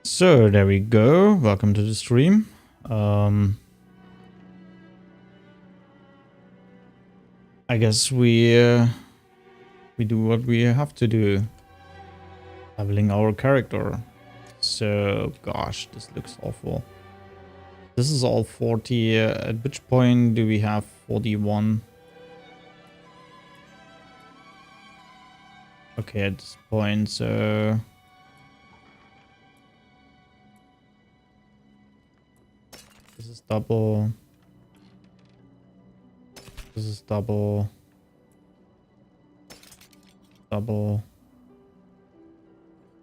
So there we go. Welcome to the stream. I guess we do what we have to do, leveling our character. So gosh, this looks awful. This is all 40. At which point do we have 41? Okay, at this point, so this is double. This is double. Double.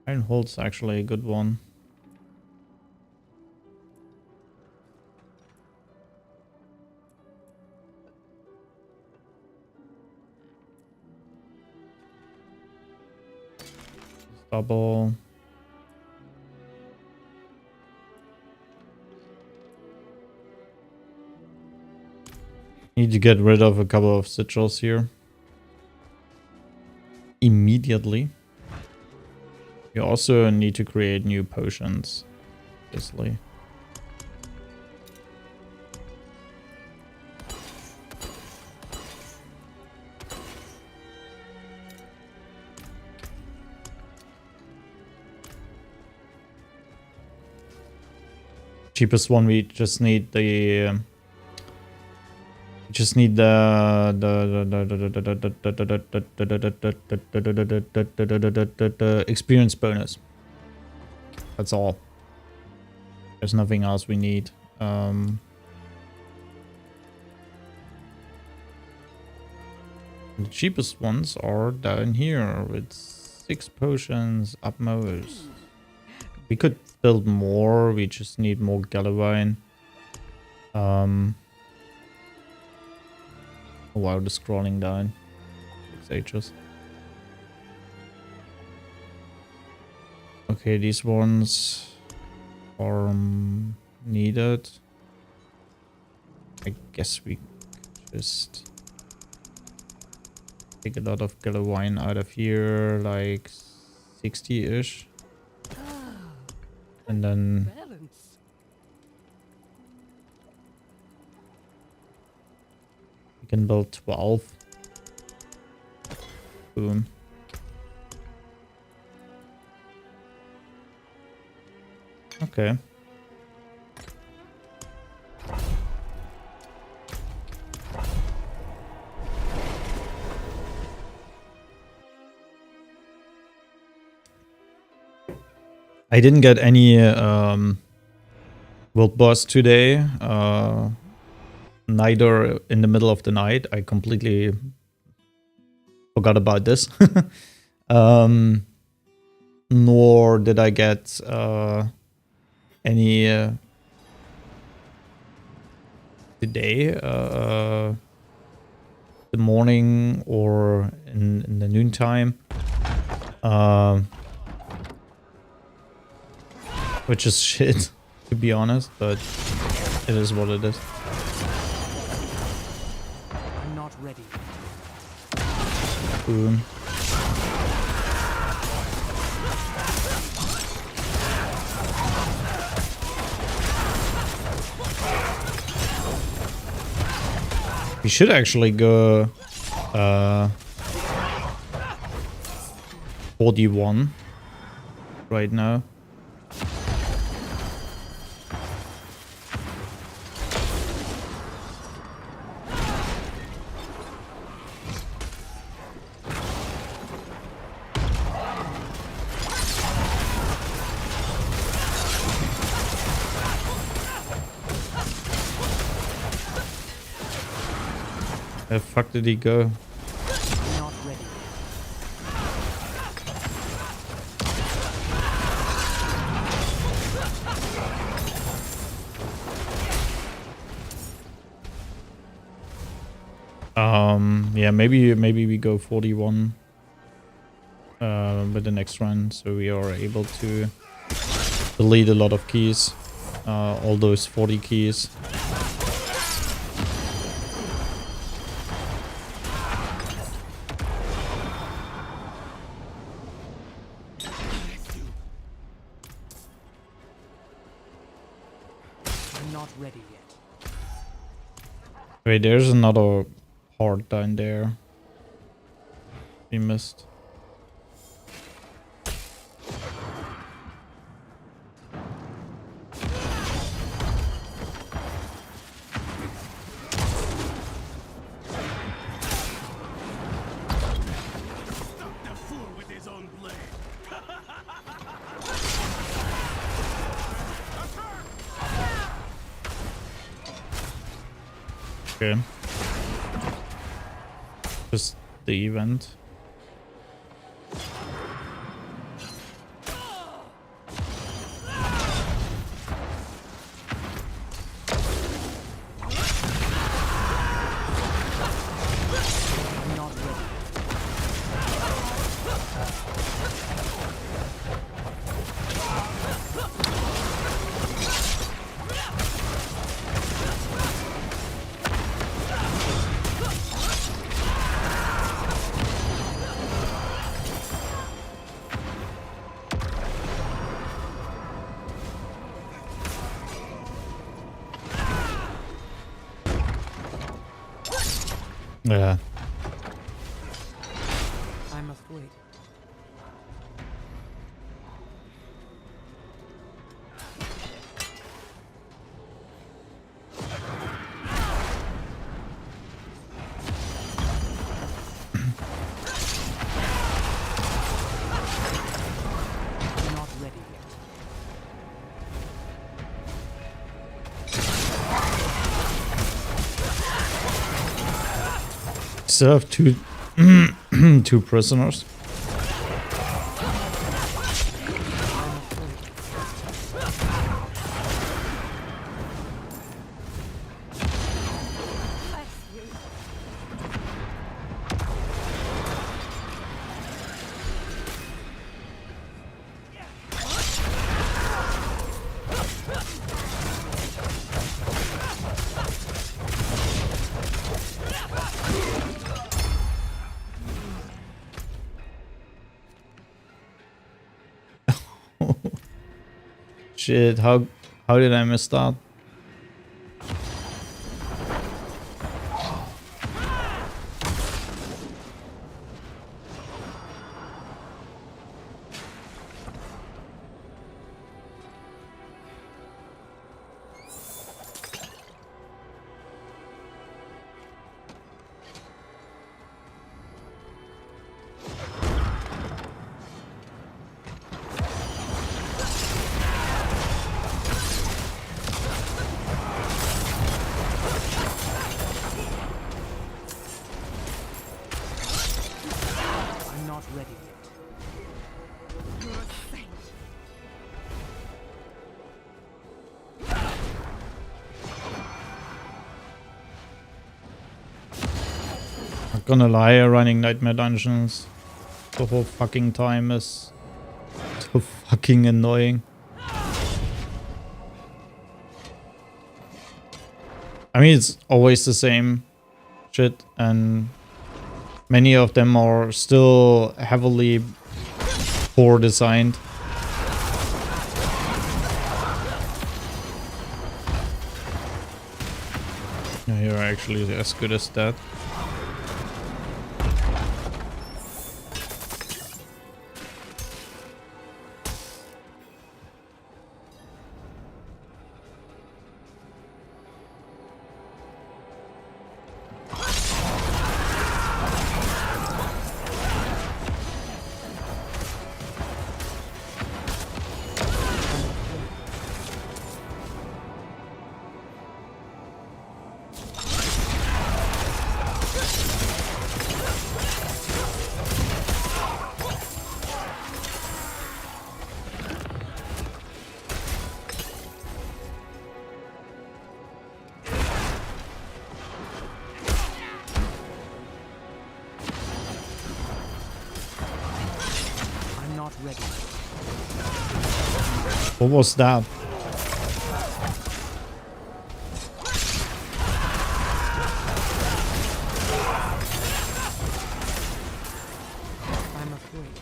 Iron Holt's actually a good one. Double. Need to get rid of a couple of sigils here. Immediately. You also need to create new potions, obviously. Cheapest one, we just need the experience bonus. That's all. There's nothing else we need. The cheapest ones are down here with 6 potions at most. We could build more, we just need more Gallowine. Oh wow, the scrolling down. 6 H's. Okay, these ones are needed. I guess we just take a lot of Gallowine out of here, like 60-ish. And then we can build 12. Boom. Okay. I didn't get any world boss today. Neither in the middle of the night. I completely forgot about this. Nor did I get any today, the morning or in the noontime. Which is shit, to be honest, but it is what it is. I'm not ready. Boom. We should actually go 41 right now. Where the fuck did he go? Not ready. Yeah, maybe we go 41 with the next run, so we are able to delete a lot of keys, all those 40 keys. not ready yet. Wait, there's another part down there. We missed. Okay. Just the event. I'm not ready. Yeah. I must wait. I'm not ready yet. Still have two two prisoners. Shit, how did I miss that? I'm not ready yet. You're a saint. Not gonna lie, running nightmare dungeons the whole fucking time is so fucking annoying. I mean, it's always the same shit, and many of them are still heavily poor designed. Yeah, you're actually as good as that. I'm not ready. What was that? I'm afraid.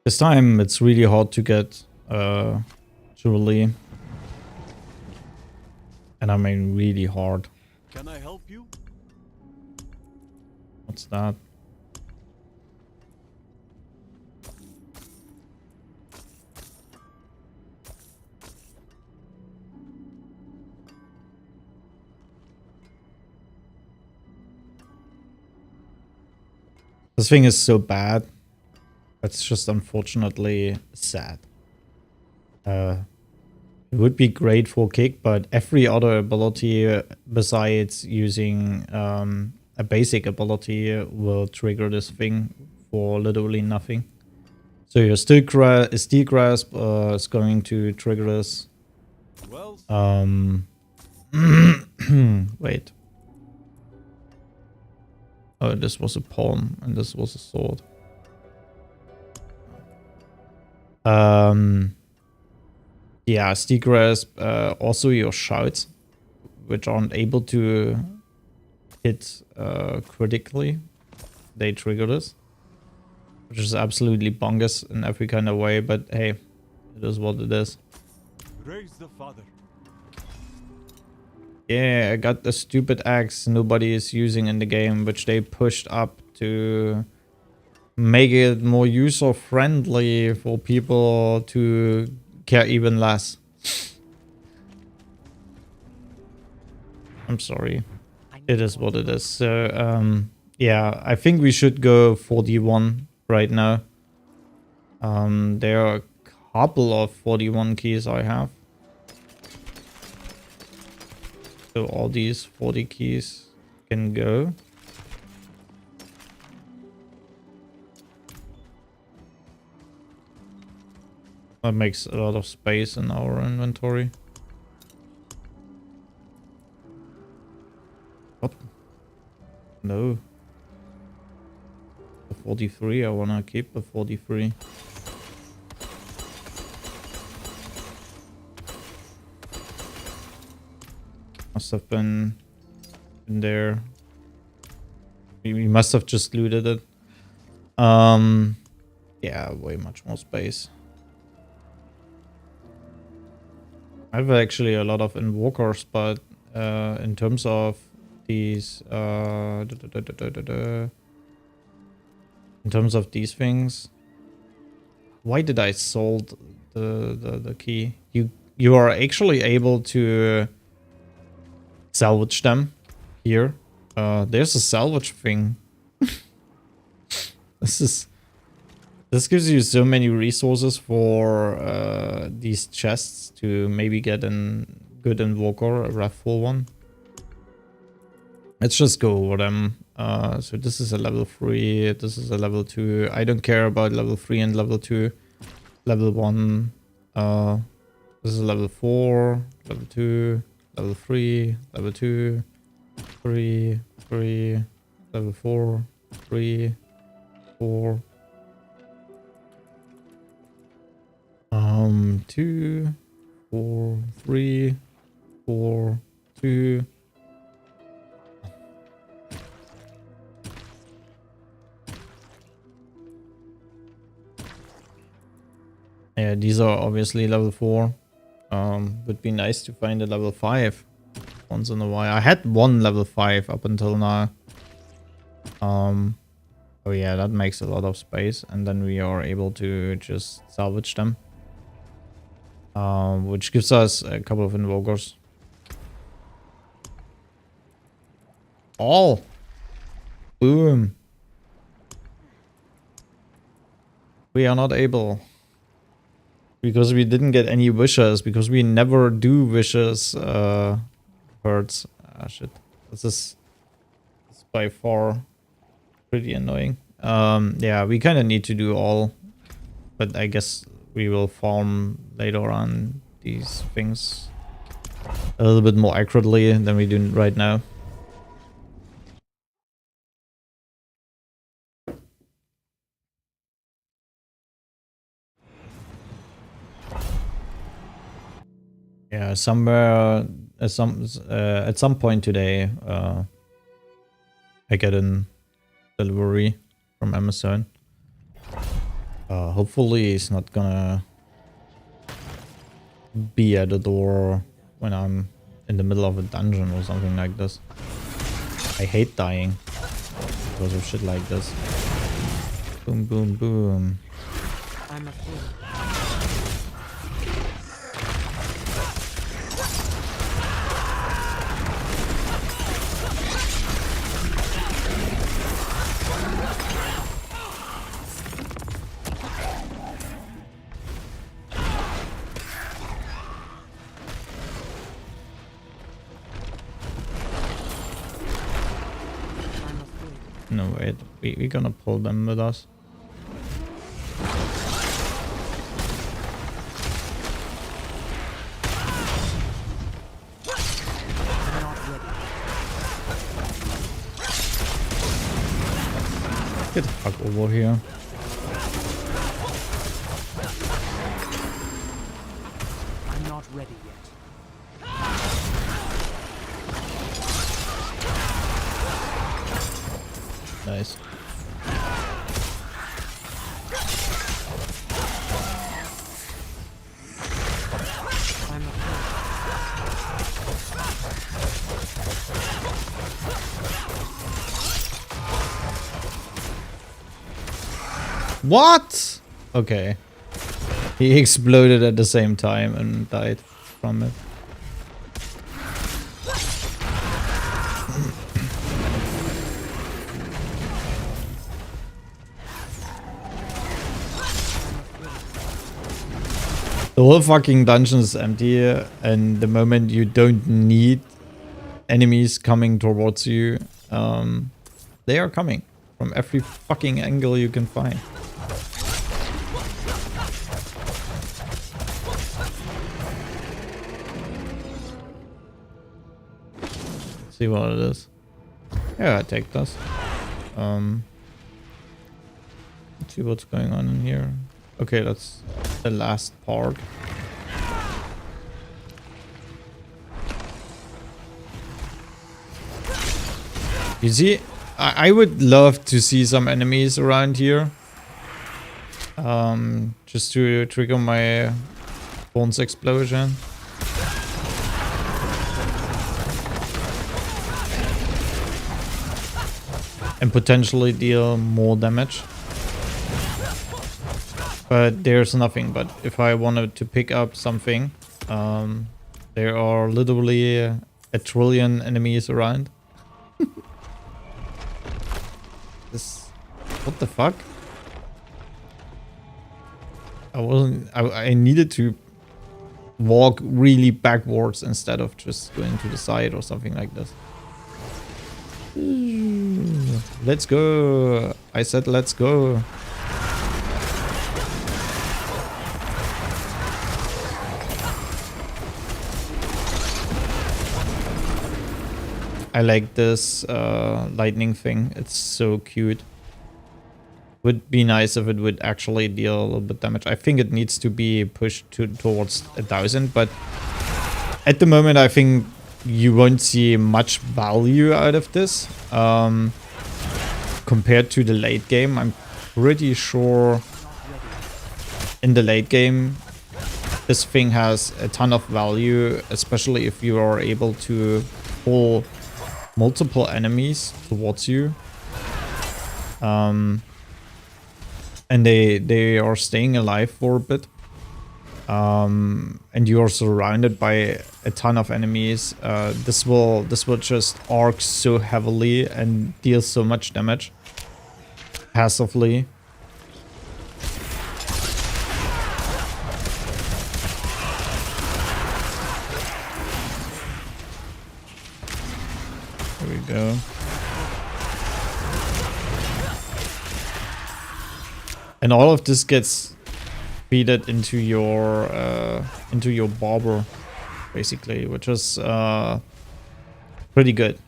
This time it's really hard to get jewelry. And I mean really hard. Can I help you? What's that? This thing is so bad. It's just unfortunately sad. It would be great for kick, but every other ability besides using a basic ability will trigger this thing for literally nothing. So your steel grasp is going to trigger this. Well, Wait. Oh, this was a palm and this was a sword. Yeah, steel grasp, also your shouts, which aren't able to hit critically, they trigger this, which is absolutely bonkers in every kind of way, but hey, it is what it is. raise the father. Yeah, I got the stupid axe nobody is using in the game, which they pushed up to make it more user friendly for people to care even less. I'm sorry. It is what it is. So, yeah, I think we should go 41 right now. There are a couple of 41 keys I have. So all these 40 keys can go. That makes a lot of space in our inventory. What? No. The 43, I wanna keep the 43. Must have been in there. We must have just looted it. Yeah, way much more space. I have actually a lot of invokers, but in terms of these in terms of these things, why did I sold the key? You are actually able to salvage them here. There's a salvage thing. This gives you so many resources for these chests to maybe get a good invoker, a wrathful one. Let's just go over them. So this is a level 3, this is a level 2. I don't care about level 3 and level 2. Level 1. This is a level 4, level 2, level 3, level 2, 3, 3, level 4, 3, 4. 2, 4, 3, 4, 2. Yeah, these are obviously level 4. Would be nice to find a level 5 once in a while. I had one level 5 up until now. Oh yeah, that makes a lot of space, and then we are able to just salvage them. Which gives us a couple of invokers. All. Boom. We are not able. Because we didn't get any wishes. Because we never do wishes. Hurts. Ah, shit. This is by far pretty annoying. Yeah, we kind of need to do all. But I guess we will farm later on these things a little bit more accurately than we do right now. Yeah, somewhere at some point today, I get a delivery from Amazon. Hopefully he's not gonna be at the door when I'm in the middle of a dungeon or something like this. I hate dying because of shit like this. Boom, boom, boom. I'm afraid. I'm afraid. No, wait. We're gonna pull them with us. I'm not ready. Get the fuck over here. I'm not ready yet. Nice. I'm afraid. What? Okay. He exploded at the same time and died from it. The whole fucking dungeon is empty, and the moment you don't need enemies coming towards you, they are coming from every fucking angle you can find. Let's see what it is. Yeah, I take this. Let's see what's going on in here. Okay, that's the last part. You see, I would love to see some enemies around here. Just to trigger my Thorns explosion. And potentially deal more damage. But there's nothing. But if I wanted to pick up something, there are literally a trillion enemies around. What the fuck? I needed to walk really backwards instead of just going to the side or something like this. Let's go. I said let's go. I like this lightning thing. It's so cute. Would be nice if it would actually deal a little bit damage. I think it needs to be pushed towards 1,000, but at the moment I think you won't see much value out of this. Compared to the late game, I'm pretty sure in the late game this thing has a ton of value, especially if you are able to pull multiple enemies towards you. And they are staying alive for a bit. And you are surrounded by a ton of enemies. This will just arc so heavily and deal so much damage passively. There we go. And all of this gets feeded into your barber, basically, which is pretty good.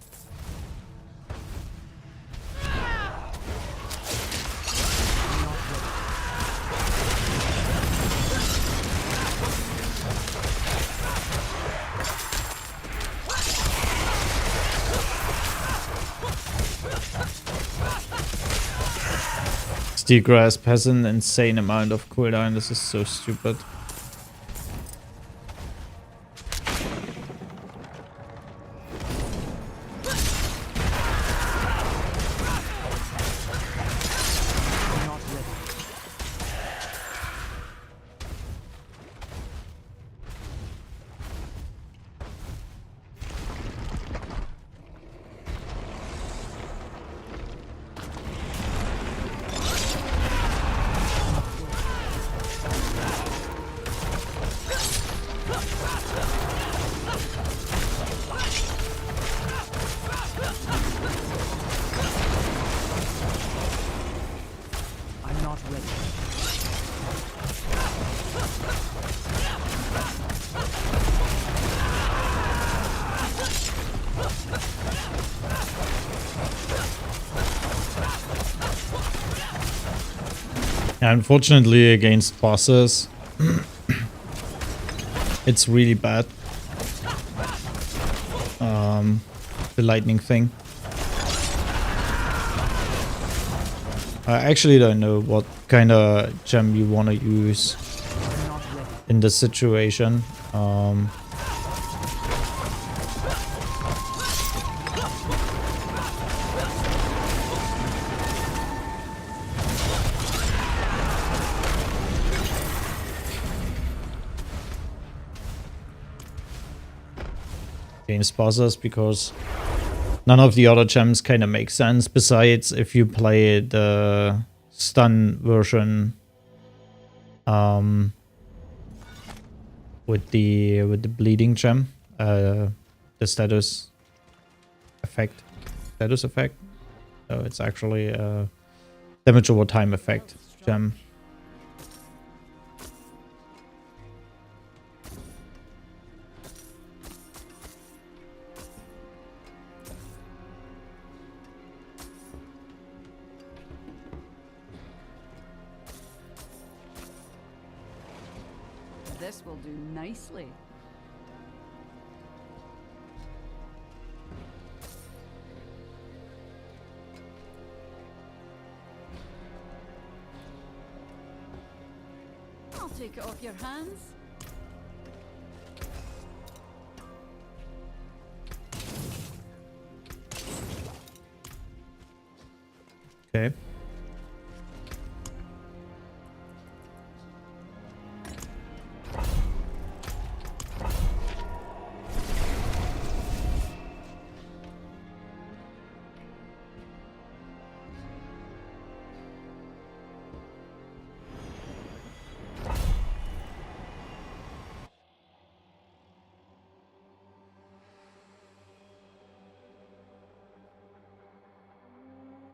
Steel Grasp has an insane amount of cooldown. This is so stupid. I'm not ready. I'm not ready. Unfortunately, against bosses, it's really bad. The lightning thing. I actually don't know what kind of gem you want to use I'm not ready. in this situation. Against bosses, because none of the other gems kind of make sense. Besides, if you play the stun version, with the bleeding gem, the status effect. So it's actually a damage over time effect gem. This will do nicely. I'll take it off your hands. Okay.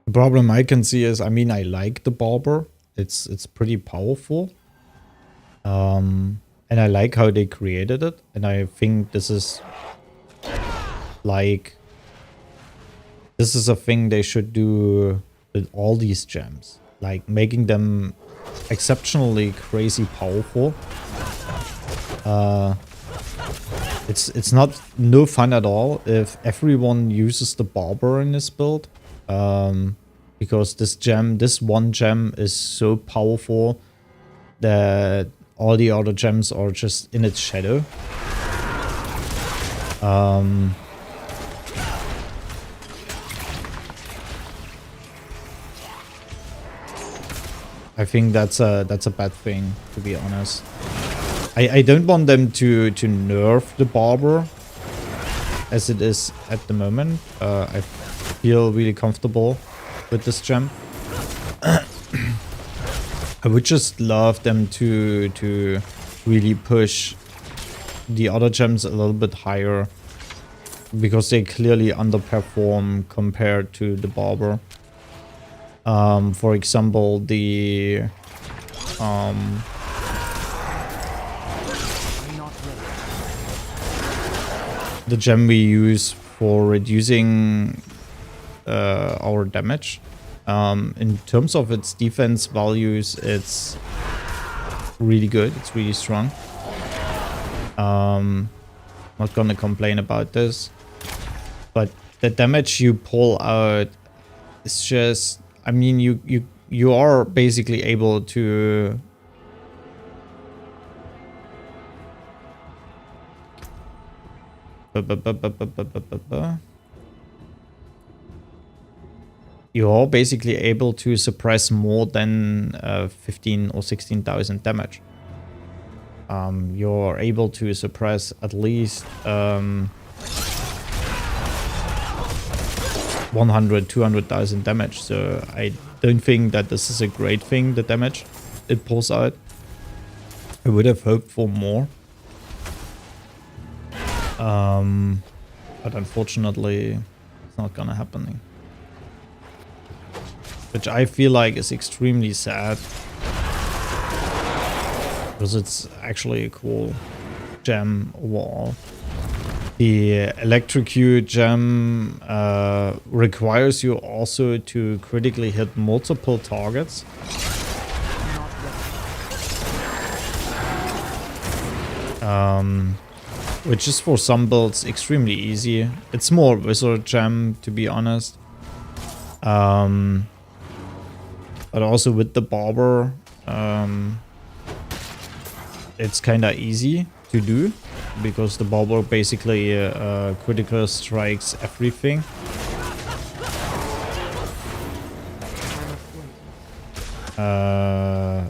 The problem I can see is, I mean, I like the Barber. It's pretty powerful. And I like how they created it. And I think this is like, this is a thing they should do with all these gems. Like making them exceptionally crazy powerful. It's not no fun at all if everyone uses the Barber in this build. Because this one gem is so powerful that all the other gems are just in its shadow. I think that's a bad thing, to be honest. I don't want them to nerf the Barber as it is at the moment. I feel really comfortable with this gem. I would just love them to really push the other gems a little bit higher, because they clearly underperform compared to the Barber. For example, the I'm not ready. the gem we use for reducing our damage. In terms of its defense values, it's really good. It's really strong. Not gonna complain about this. But the damage you pull out is just... I mean, you you are basically able to you are basically able to suppress more than 15 or 16,000 damage. You're able to suppress at least 100, 200,000 damage. So I don't think that this is a great thing, the damage it pulls out. I would have hoped for more. But unfortunately, it's not gonna happen. Which I feel like is extremely sad. Because it's actually a cool gem overall. The electrocute gem requires you also to critically hit multiple targets. Which is for some builds extremely easy. It's more wizard gem, to be honest. But also with the barber, it's kind of easy to do because the barber basically critical strikes everything.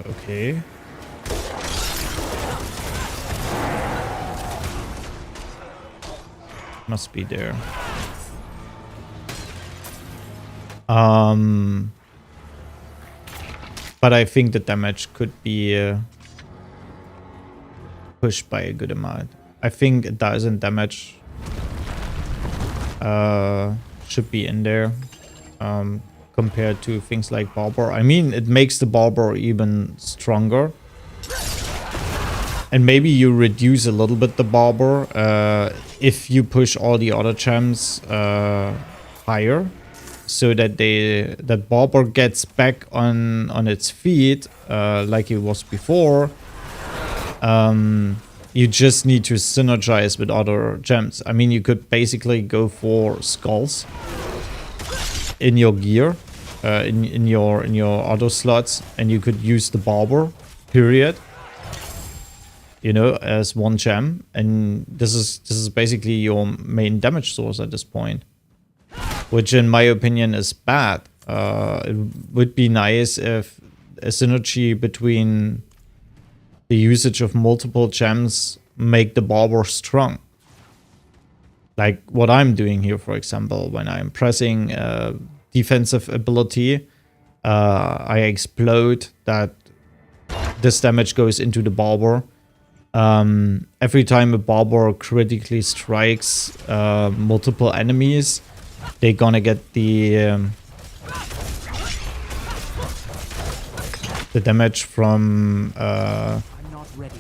Okay. Must be there. But I think the damage could be pushed by a good amount. I think 1,000 damage should be in there compared to things like Barber. I mean, it makes the Barber even stronger. And maybe you reduce a little bit the Barber if you push all the other gems higher, so that that Barber gets back on its feet like it was before. You just need to synergize with other gems. I mean, you could basically go for skulls in your gear, in your auto slots, and you could use the Barber, period. You know, as one gem, and this is basically your main damage source at this point, which in my opinion is bad. It would be nice if a synergy between the usage of multiple gems make the Barber strong. Like what I'm doing here, for example, when I'm pressing defensive ability, I explode, that this damage goes into the Barber. Every time a Barber critically strikes multiple enemies, they're gonna get the damage from I'm not ready.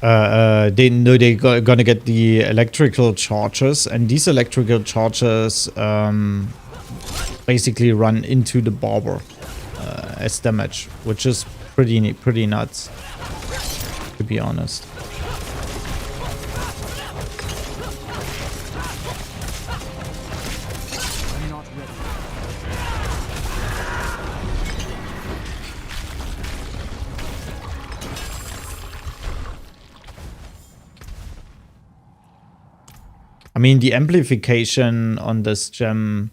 they're gonna get the electrical charges, and these electrical charges basically run into the Barber as damage, which is pretty nuts, to be honest. I'm not ready. I mean, the amplification on this gem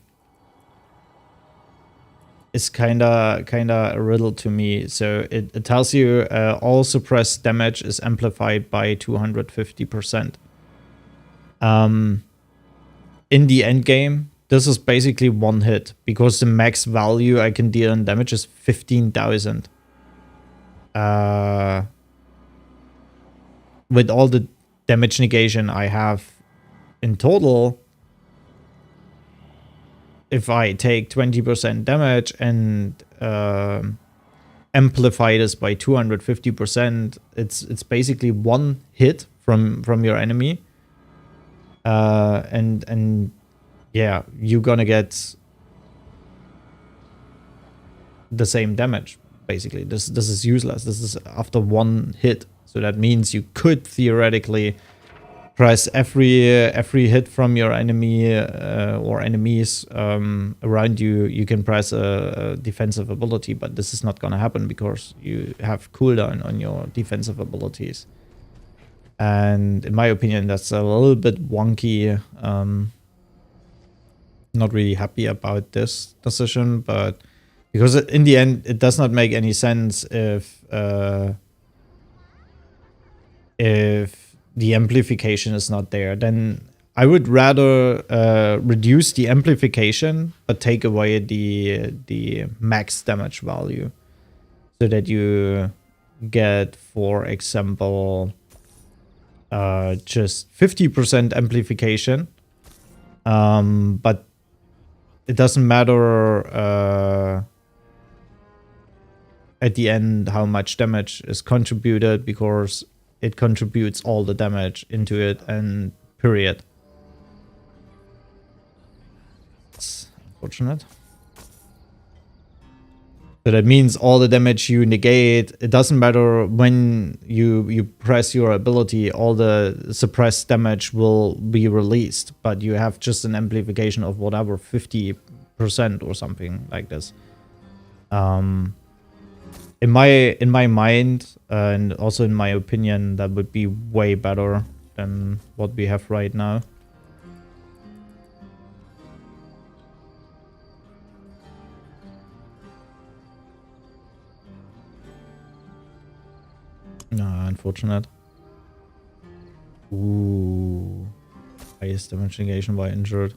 is kinda a riddle to me. So it tells you all suppressed damage is amplified by 250%. In the end game, this is basically one hit, because the max value I can deal in damage is 15,000. With all the damage negation I have in total, if I take 20% damage and amplify this by 250%, it's basically one hit from your enemy, and yeah, you're gonna get the same damage. Basically, this is useless. This is after one hit, so that means you could theoretically press every hit from your enemy or enemies around you, you can press a defensive ability, but this is not gonna happen because you have cooldown on your defensive abilities. And in my opinion, that's a little bit wonky. Not really happy about this decision, but because in the end, it does not make any sense if the amplification is not there. Then I would rather reduce the amplification, but take away the max damage value, so that you get, for example, just 50% amplification, but it doesn't matter at the end how much damage is contributed, because it contributes all the damage into it, and period. It's unfortunate. So that means all the damage you negate, it doesn't matter when you press your ability, all the suppressed damage will be released, but you have just an amplification of whatever, 50% or something like this. In my mind, and also in my opinion, that would be way better than what we have right now. No, unfortunate. Ooh. Highest damage negation by injured.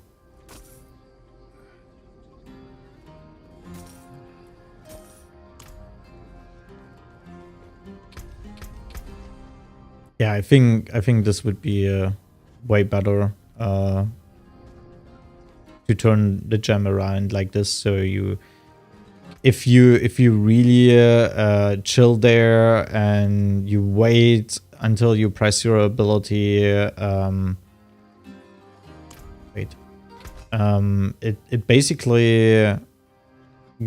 Yeah, I think this would be way better to turn the gem around like this. So if you really chill there and you wait until you press your ability, it basically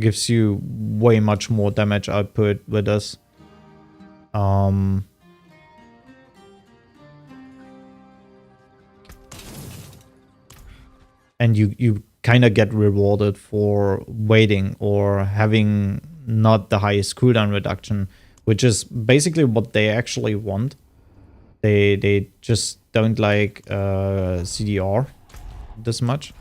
gives you way much more damage output with this. And you kind of get rewarded for waiting or having not the highest cooldown reduction, which is basically what they actually want. They just don't like CDR this much.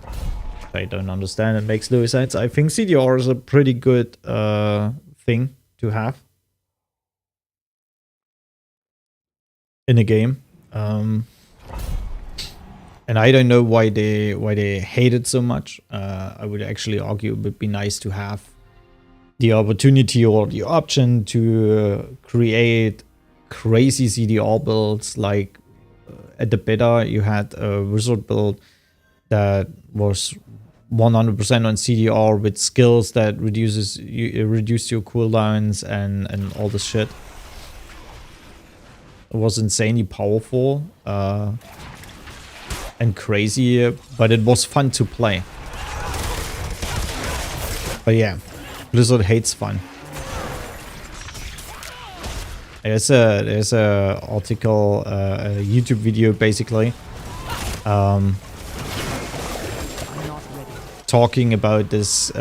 I don't understand. It makes no sense. I think CDR is a pretty good thing to have in a game. And I don't know why they hate it so much. I would actually argue it would be nice to have the opportunity or the option to create crazy CDR builds. Like at the beta, you had a wizard build that was 100% on CDR with skills that reduced your cooldowns and all this shit. It was insanely powerful. And crazy, but it was fun to play. But yeah, Blizzard hates fun. There's a article, a YouTube video basically, talking about this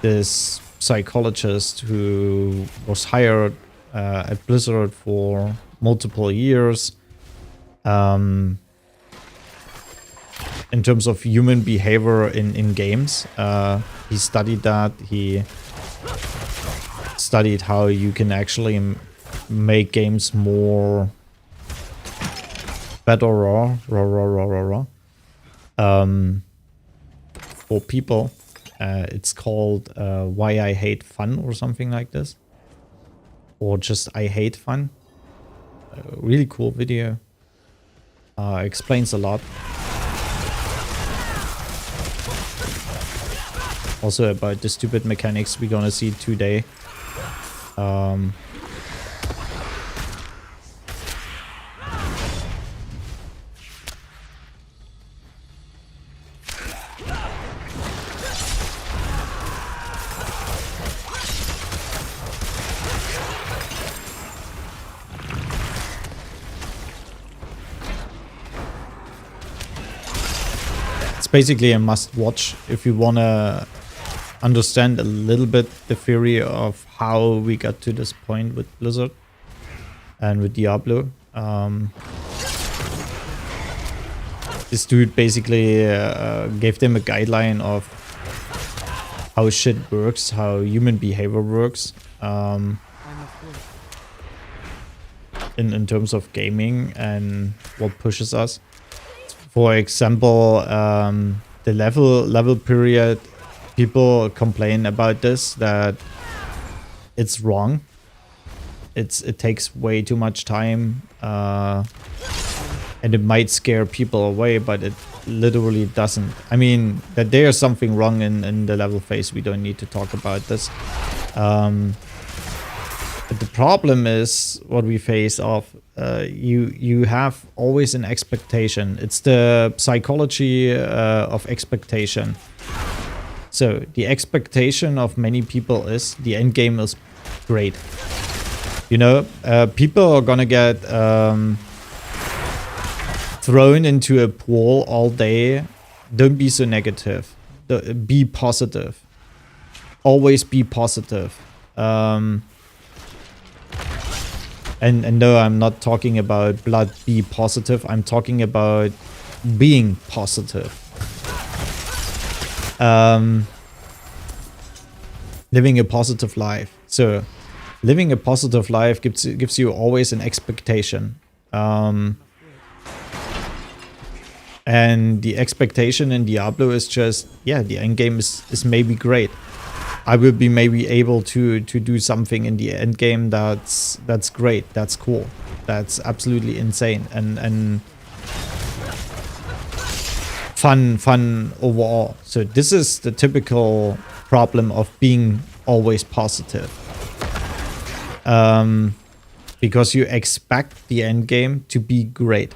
this psychologist who was hired at Blizzard for multiple years. In terms of human behavior in games, he studied that. He studied how you can actually make games more better for people. It's called Why I Hate Fun or something like this, or just I Hate Fun. A really cool video. Explains a lot. Also about the stupid mechanics we're gonna see today. basically a must watch if you want to understand a little bit the theory of how we got to this point with Blizzard and with Diablo. This dude basically gave them a guideline of how shit works, how human behavior works. In terms of gaming and what pushes us. For example, the level period, people complain about this, that it's wrong. It takes way too much time, and it might scare people away, but it literally doesn't. I mean, that there's something wrong in the level phase. We don't need to talk about this. But the problem is what we face off. You have always an expectation. It's the psychology of expectation. So the expectation of many people is the end game is great. You know, people are gonna get thrown into a pool all day. Don't be so negative. Be positive. Always be positive. And no, I'm not talking about blood be positive. I'm talking about being positive. Living a positive life. So, living a positive life gives you always an expectation. And the expectation in Diablo is just, yeah, the end game is maybe great. I will be maybe able to do something in the end game that's great, that's cool, that's absolutely insane and fun overall. So this is the typical problem of being always positive, because you expect the end game to be great.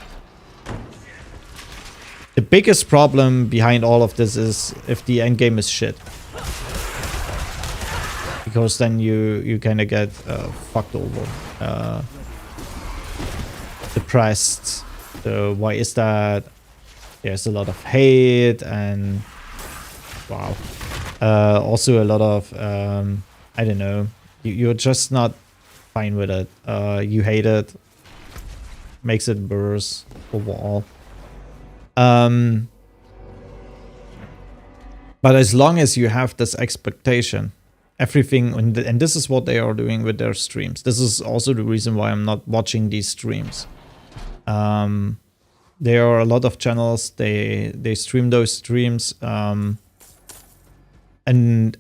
The biggest problem behind all of this is if the end game is shit. Because then you kind of get fucked over, depressed. So why is that? There's a lot of hate and wow. Also a lot of I don't know. You're just not fine with it. You hate it. Makes it worse overall. But as long as you have this expectation. Everything, and this is what they are doing with their streams. This is also the reason why I'm not watching these streams. There are a lot of channels, they stream those streams, and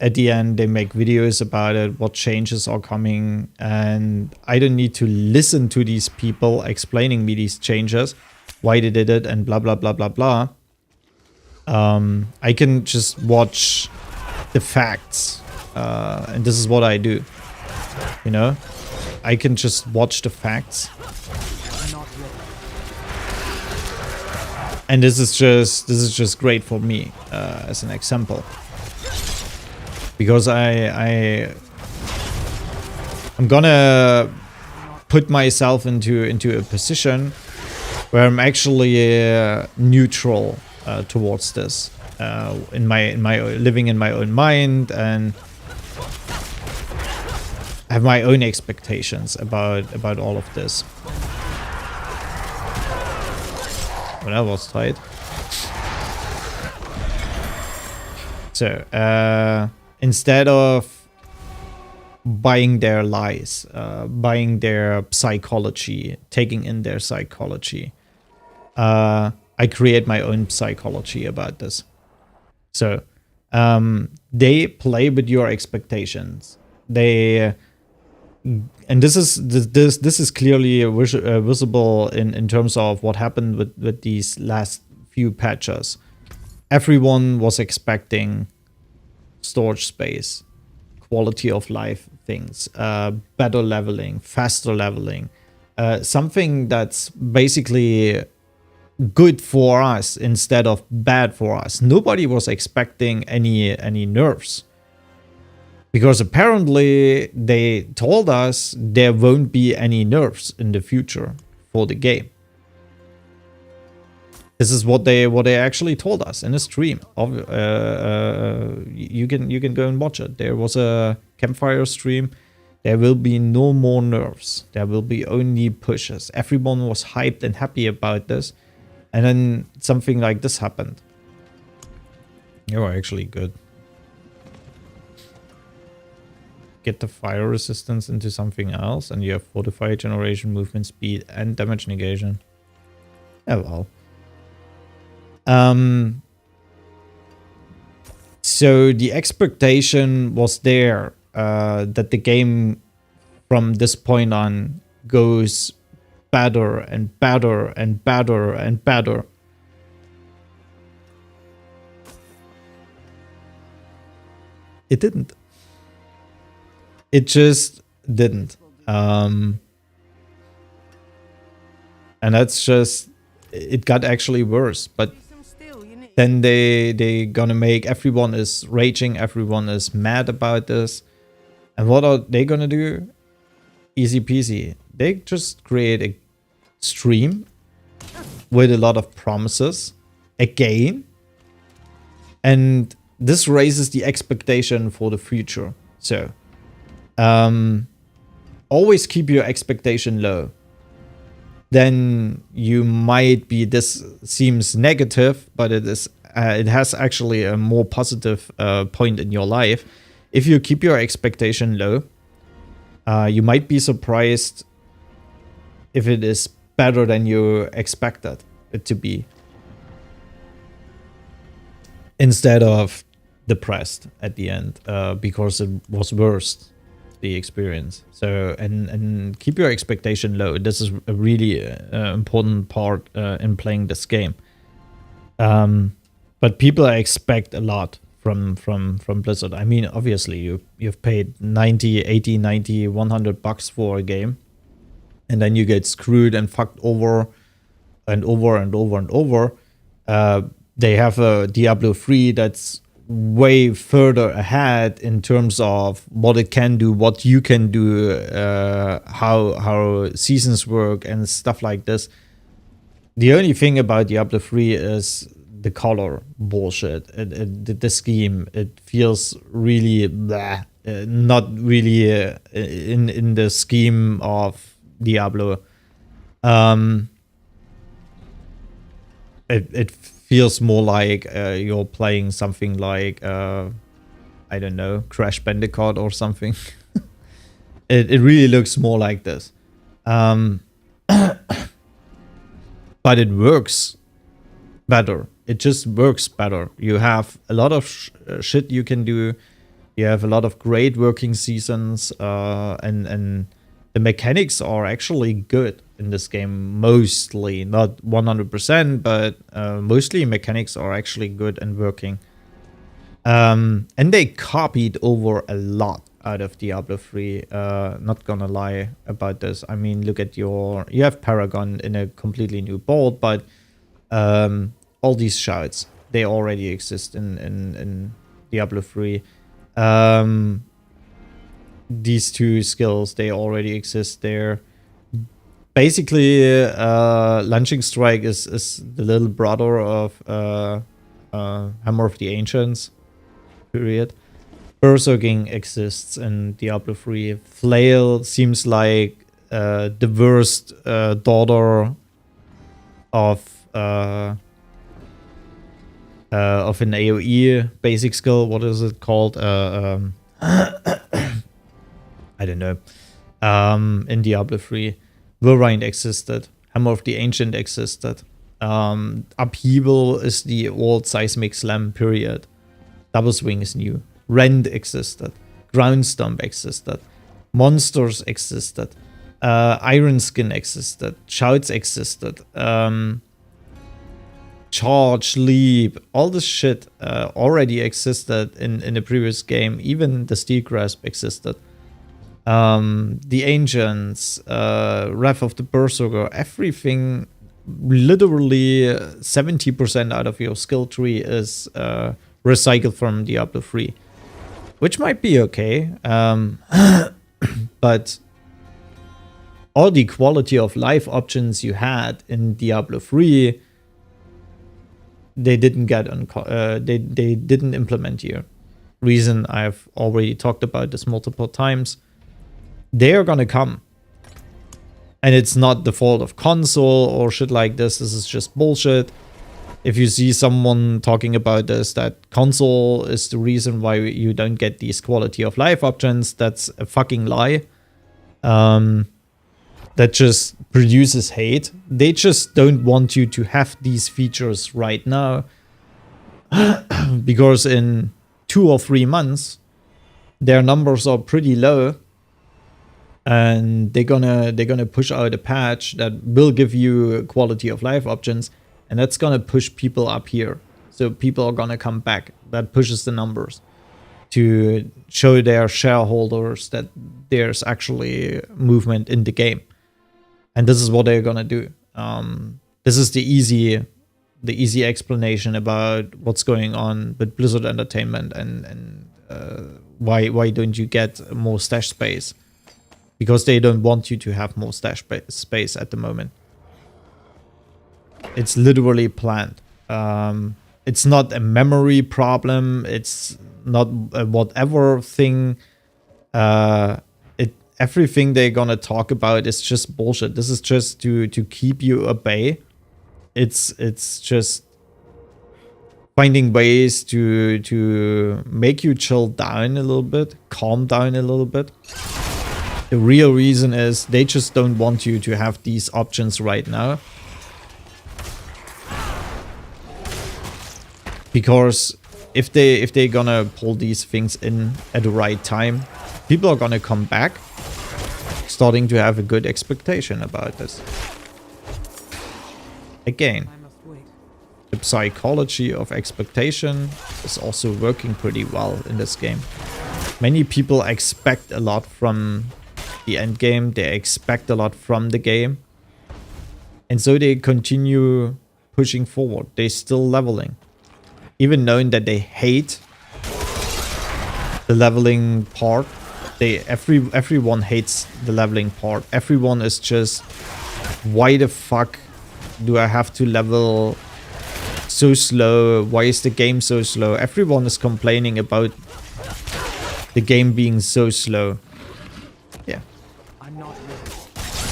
at the end they make videos about it, what changes are coming, and I don't need to listen to these people explaining me these changes, why they did it, and blah blah blah blah blah. I can just watch the facts. And this is what I do, you know, I can just watch the facts, and this is just great for me as an example, because I'm gonna put myself into a position where I'm actually neutral towards this, in my living in my own mind and have my own expectations about all of this. Well, that was tight. So instead of buying their lies, buying their psychology, taking in their psychology, I create my own psychology about this. So they play with your expectations. They and this is clearly visible in terms of what happened with these last few patches. Everyone was expecting storage space, quality of life things, better leveling, faster leveling, something that's basically good for us instead of bad for us. Nobody was expecting any nerfs. Because apparently they told us there won't be any nerfs in the future for the game. This is what they actually told us in a stream. You can go and watch it. There was a campfire stream. There will be no more nerfs. There will be only pushes. Everyone was hyped and happy about this, and then something like this happened. You were actually good. Get the fire resistance into something else, and you have fortified generation, movement speed, and damage negation. Oh well. So the expectation was there that the game from this point on goes better and better and better and better. It didn't. It just didn't. And that's just, it got actually worse. But then they gonna make, everyone is raging, everyone is mad about this. And what are they gonna do? Easy peasy. They just create a stream with a lot of promises again. And this raises the expectation for the future. So always keep your expectation low. Then you might be, this seems negative, but it is it has actually a more positive point in your life. If you keep your expectation low, you might be surprised if it is better than you expected it to be, instead of depressed at the end because it was worse, the experience. So and keep your expectation low. This is a really important part in playing this game. But people expect a lot from Blizzard. I mean, obviously you've paid 90, 80, 90, 100 bucks for a game, and then you get screwed and fucked over and over and over and over. They have a Diablo 3 that's way further ahead in terms of what it can do, what you can do, how seasons work and stuff like this. The only thing about Diablo 3 is the color bullshit. The scheme, it feels really blah, not really in the scheme of Diablo. It feels more like you're playing something like I don't know, Crash Bandicoot or something. It really looks more like this. But it works better. It just works better. You have a lot of shit you can do. You have a lot of great working seasons, and the mechanics are actually good in this game. Mostly, not 100%, but mostly mechanics are actually good and working. And they copied over a lot out of Diablo 3. Not gonna lie about this. I mean, look at you have Paragon in a completely new board, but all these shouts, they already exist in Diablo 3. These two skills, they already exist there. Basically, Launching Strike is the little brother of Hammer of the Ancients, period. Berserking exists in Diablo 3. Flail seems like the worst daughter of an AoE basic skill. What is it called? I don't know. In Diablo 3. Whirlwind existed. Hammer of the Ancient existed. Upheaval is the old Seismic Slam, period. Double Swing is new. Rend existed. Ground Stomp existed. Monsters existed. Iron Skin existed. Shouts existed. Charge, Leap, all this shit already existed in the previous game. Even the Steel Grasp existed. The Ancients, Wrath of the Berserker, everything, literally 70% out of your skill tree is recycled from Diablo 3. Which might be okay, but all the quality of life options you had in Diablo 3 they didn't get on they didn't implement here. Reason I've already talked about this multiple times. They are gonna come. And it's not the fault of console or shit like this. This is just bullshit. If you see someone talking about this, that console is the reason why you don't get these quality of life options, that's a fucking lie. That just produces hate. They just don't want you to have these features right now. Because in 2 or 3 months, their numbers are pretty low. And they're gonna push out a patch that will give you quality of life options, and that's gonna push people up here. So people are gonna come back. That pushes the numbers to show their shareholders that there's actually movement in the game. And this is what they're gonna do. This is the easy explanation about what's going on with Blizzard Entertainment and why don't you get more stash space. Because they don't want you to have more stash space at the moment. It's literally planned. It's not a memory problem. It's not a whatever thing. Everything they're gonna talk about is just bullshit. This is just to keep you at bay. It's just finding ways to make you chill down a little bit, calm down a little bit. The real reason is they just don't want you to have these options right now. Because if they're gonna pull these things in at the right time, people are gonna come back, starting to have a good expectation about this. Again, I must wait. the psychology of expectation is also working pretty well in this game. Many people expect a lot from the end game. They expect a lot from the game. And so they continue pushing forward. They're still leveling. Even knowing that they hate the leveling part. Everyone hates the leveling part. Everyone is just, why the fuck do I have to level so slow? Why is the game so slow? Everyone is complaining about the game being so slow. Yeah. I'm not ready.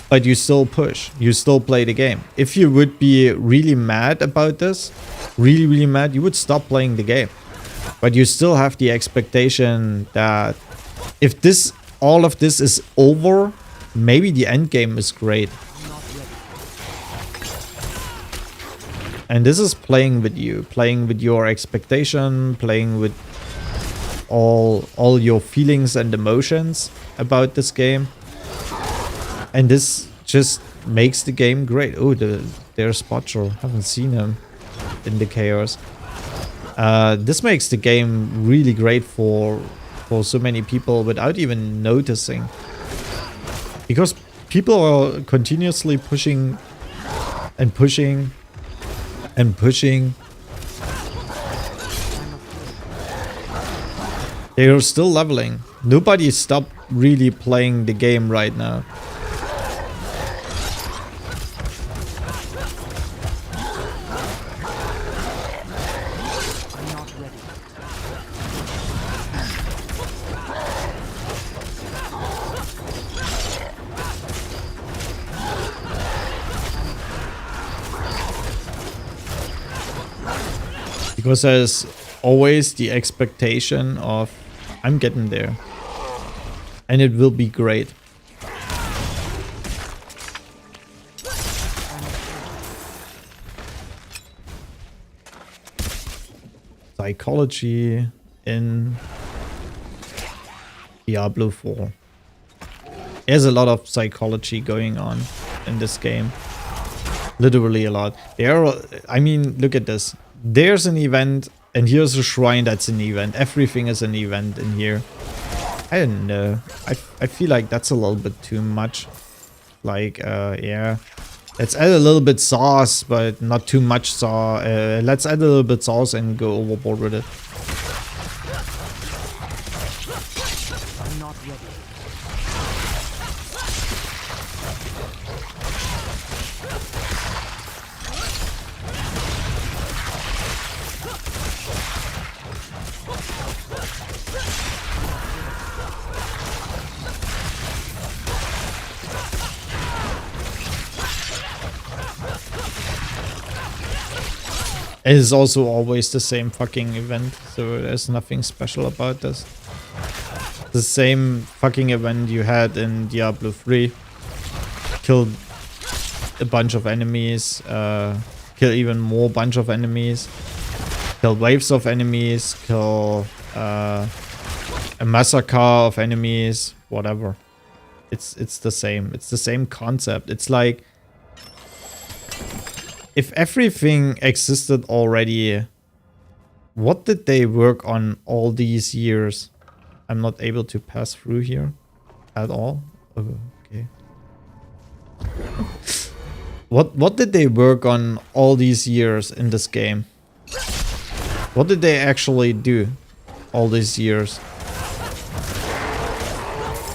But you still push. You still play the game. If you would be really mad about this, really mad, you would stop playing the game. But you still have the expectation that if all of this is over, maybe the end game is great. I'm not ready. And this is playing with you, playing with your expectation, playing with all your feelings and emotions about this game. And this just makes the game great. Oh, there's Butcher. Haven't seen him in the chaos. This makes the game really great for so many people without even noticing. Because people are continuously pushing and pushing and pushing. They are still leveling. Nobody stopped really playing the game right now. I'm not ready. Because there's always the expectation of, I'm getting there. And it will be great. Psychology in Diablo 4. There's a lot of psychology going on in this game. Literally a lot. I mean, look at this. There's an event, and here's a shrine that's an event. Everything is an event in here. I don't know. I feel like that's a little bit too much. Like, yeah. Let's add a little bit sauce, but not too much sauce. Let's add a little bit sauce and go overboard with it. I'm not ready. It is also always the same fucking event, so there's nothing special about this. The same fucking event you had in Diablo 3. Kill a bunch of enemies, kill even more bunch of enemies, kill waves of enemies, kill a massacre of enemies, whatever. It's the same. It's the same concept. It's like if everything existed already, what did they work on all these years? I'm not able to pass through here at all. Oh, okay. What did they work on all these years in this game? What did they actually do all these years?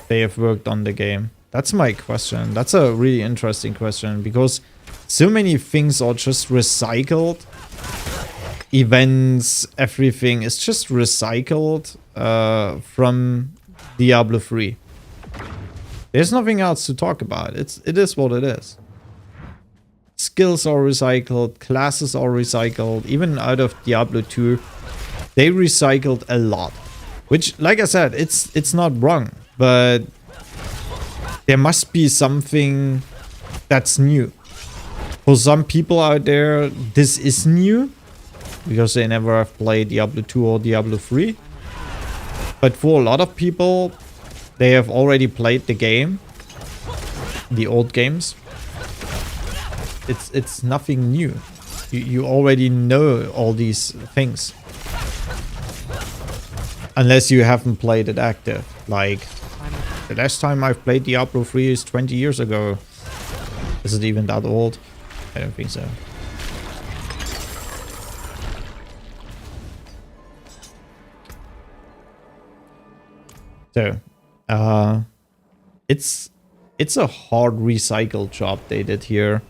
They have worked on the game. That's my question. That's a really interesting question because so many things are just recycled. Events, everything is just recycled from Diablo 3. There's nothing else to talk about. It is what it is. Skills are recycled, classes are recycled, even out of Diablo 2. They recycled a lot. Which, like I said, it's not wrong, but there must be something that's new. For some people out there, this is new because they never have played Diablo 2 or Diablo 3. But for a lot of people, they have already played the game, the old games. It's nothing new. You already know all these things. Unless you haven't played it active. Like, the last time I've played Diablo 3 is 20 years ago. Is it even that old? I don't think so. So, it's a hard recycle job they did here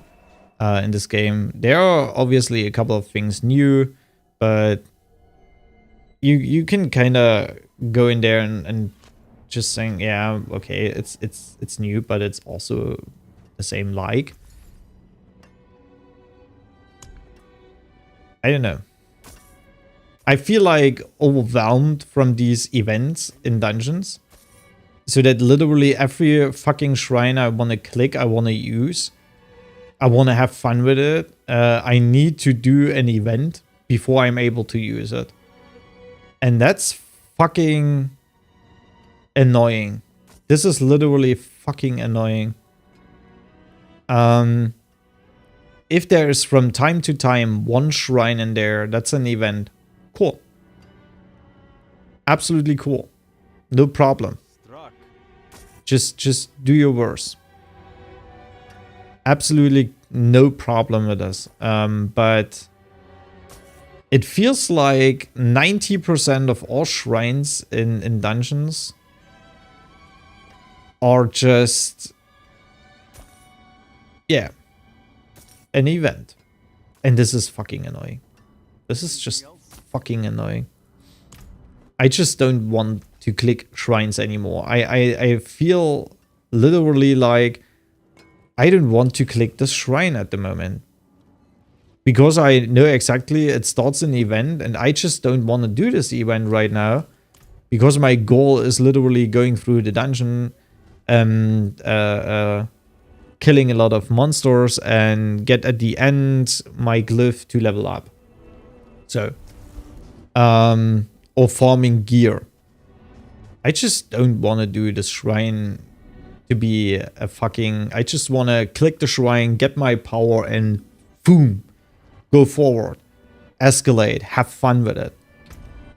in this game. There are obviously a couple of things new, but you can kind of go in there and just saying, yeah, okay, it's new, but it's also the same like. I don't know. I feel like overwhelmed from these events in dungeons. So that literally every fucking shrine I want to click, I want to use. I want to have fun with it. I need to do an event before I'm able to use it. And that's fucking annoying. This is literally fucking annoying. If there is from time to time one shrine in there, that's an event. Cool. Absolutely cool. No problem. Just do your worst. Absolutely no problem with this. But it feels like 90% of all shrines in dungeons are just, yeah, an event. And this is fucking annoying. This is just fucking annoying. I just don't want to click shrines anymore. I feel literally like I don't want to click this shrine at the moment. Because I know exactly it starts an event and I just don't want to do this event right now. Because my goal is literally going through the dungeon and killing a lot of monsters and get at the end my glyph to level up. So, or farming gear. I just don't want to do the shrine to be a fucking... I just want to click the shrine, get my power and boom, go forward, escalate, have fun with it.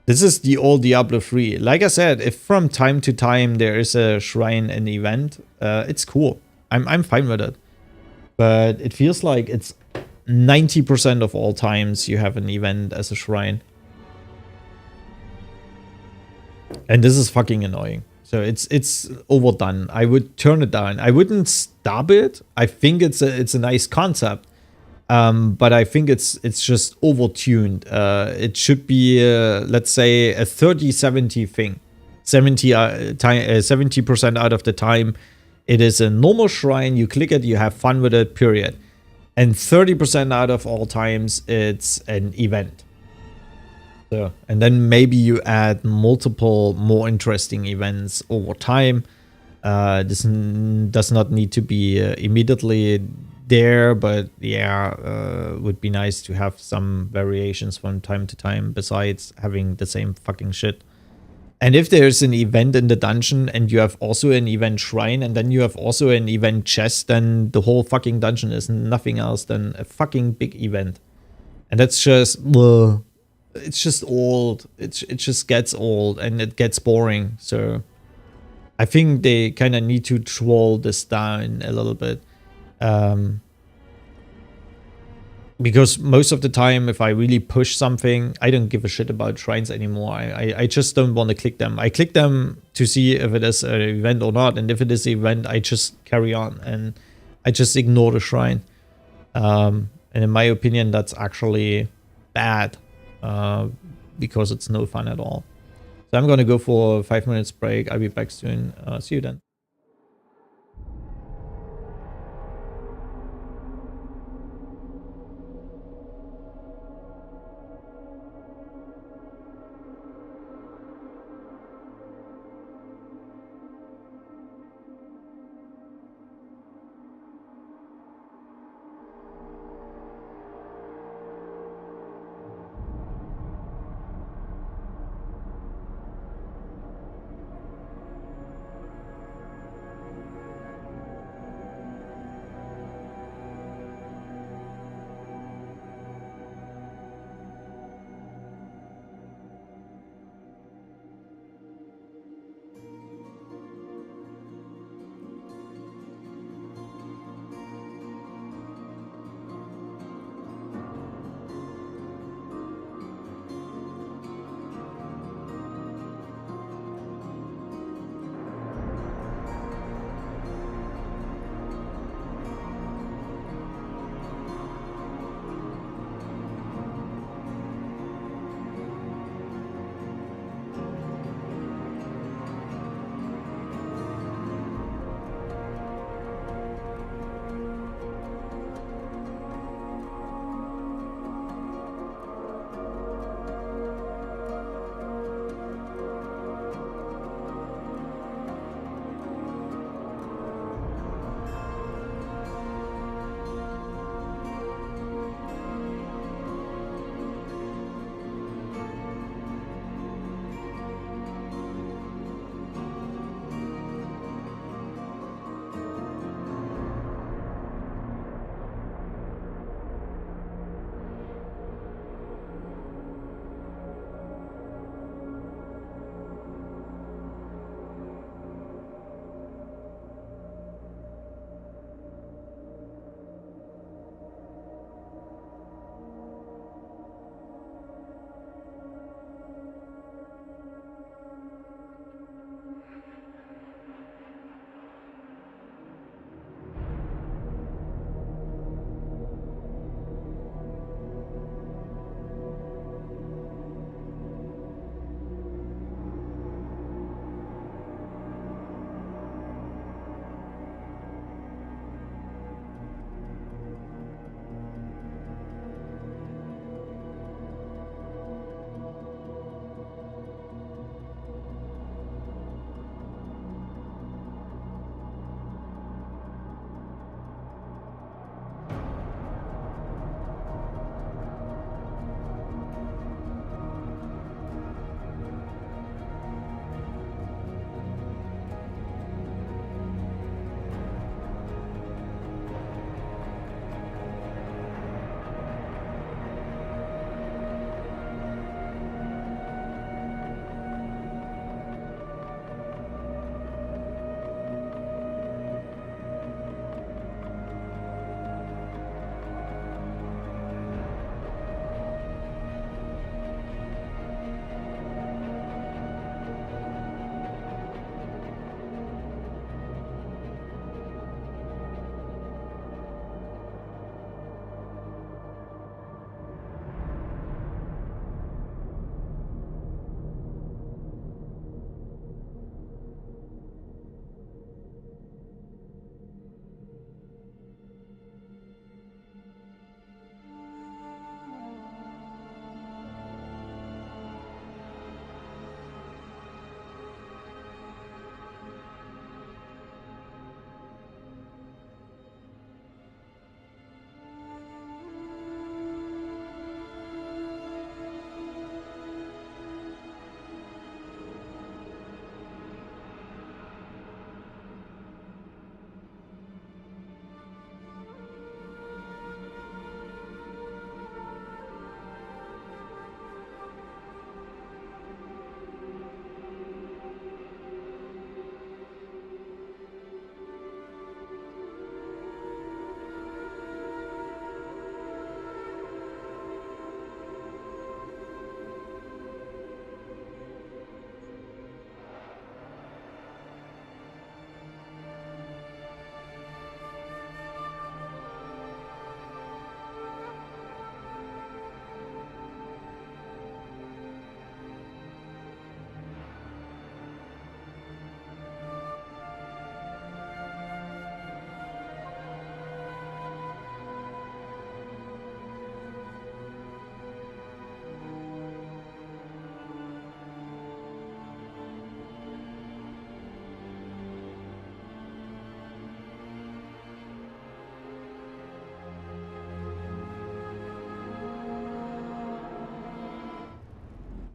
This is the old Diablo 3. Like I said, if from time to time there is a shrine, an event, it's cool. I'm fine with it. But it feels like it's 90% of all times you have an event as a shrine. And this is fucking annoying. So it's overdone. I would turn it down. I wouldn't stop it. I think it's a nice concept. But I think it's just overtuned. It should be, let's say, a 30-70 thing. 70% out of the time, it is a normal shrine. You click it, you have fun with it, period. And 30% out of all times, it's an event. So, and then maybe you add multiple more interesting events over time. This does not need to be immediately there, but yeah, would be nice to have some variations from time to time besides having the same fucking shit. And if there's an event in the dungeon and you have also an event shrine and then you have also an event chest, then the whole fucking dungeon is nothing else than a fucking big event. And that's just, it's just old. It just gets old and it gets boring. So I think they kind of need to troll this down a little bit. Because most of the time, if I really push something, I don't give a shit about shrines anymore. I just don't want to click them. I click them to see if it is an event or not. And if it is an event, I just carry on. And I just ignore the shrine. And in my opinion, that's actually bad. Because it's no fun at all. So I'm going to go for a 5 minutes break. I'll be back soon. See you then.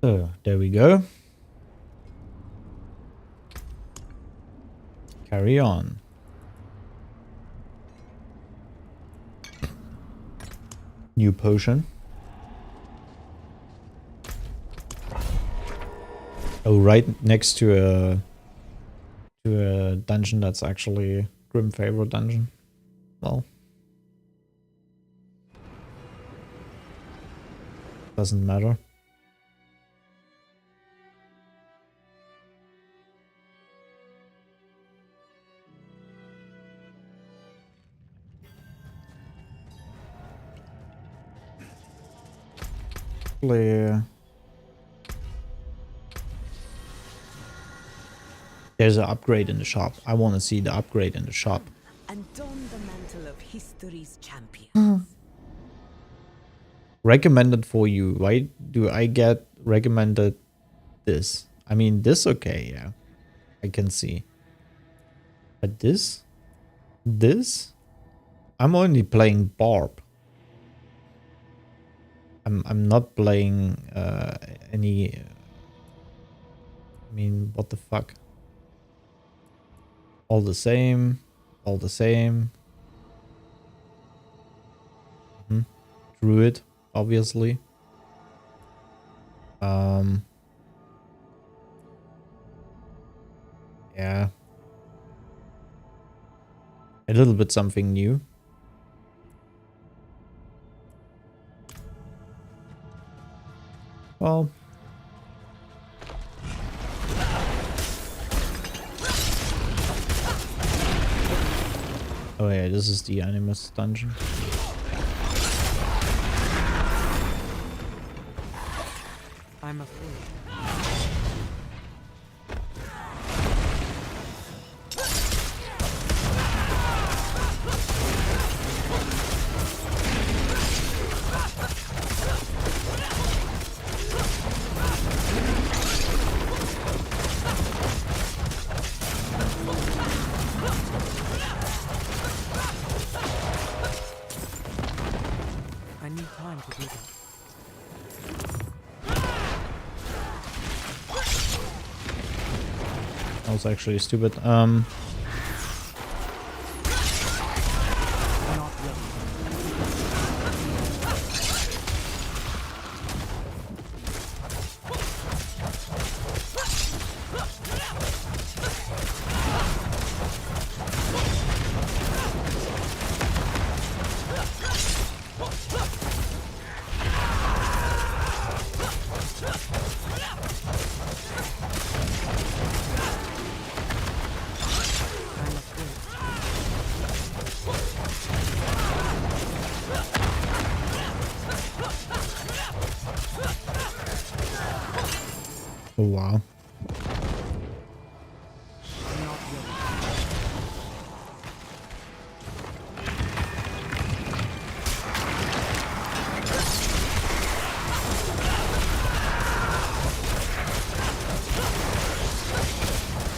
So, there we go. Carry on. New potion. Oh, right next to a dungeon that's actually Grim favorite dungeon. Well, doesn't matter. There's an upgrade in the shop. I want to see the upgrade in the shop. And don the mantle of history's champion. Recommended for you. Why do I get recommended this? I mean, this okay, yeah. I can see. But this? This? I'm only playing Barb. I'm not playing any... I mean, what the fuck? All the same. All the same. Druid, obviously. Yeah. A little bit something new. Well. Oh yeah, this is the Animus dungeon. I'm afraid. I need time to do that. That was actually stupid. Not ready. I'm afraid. Oh wow. Not ready.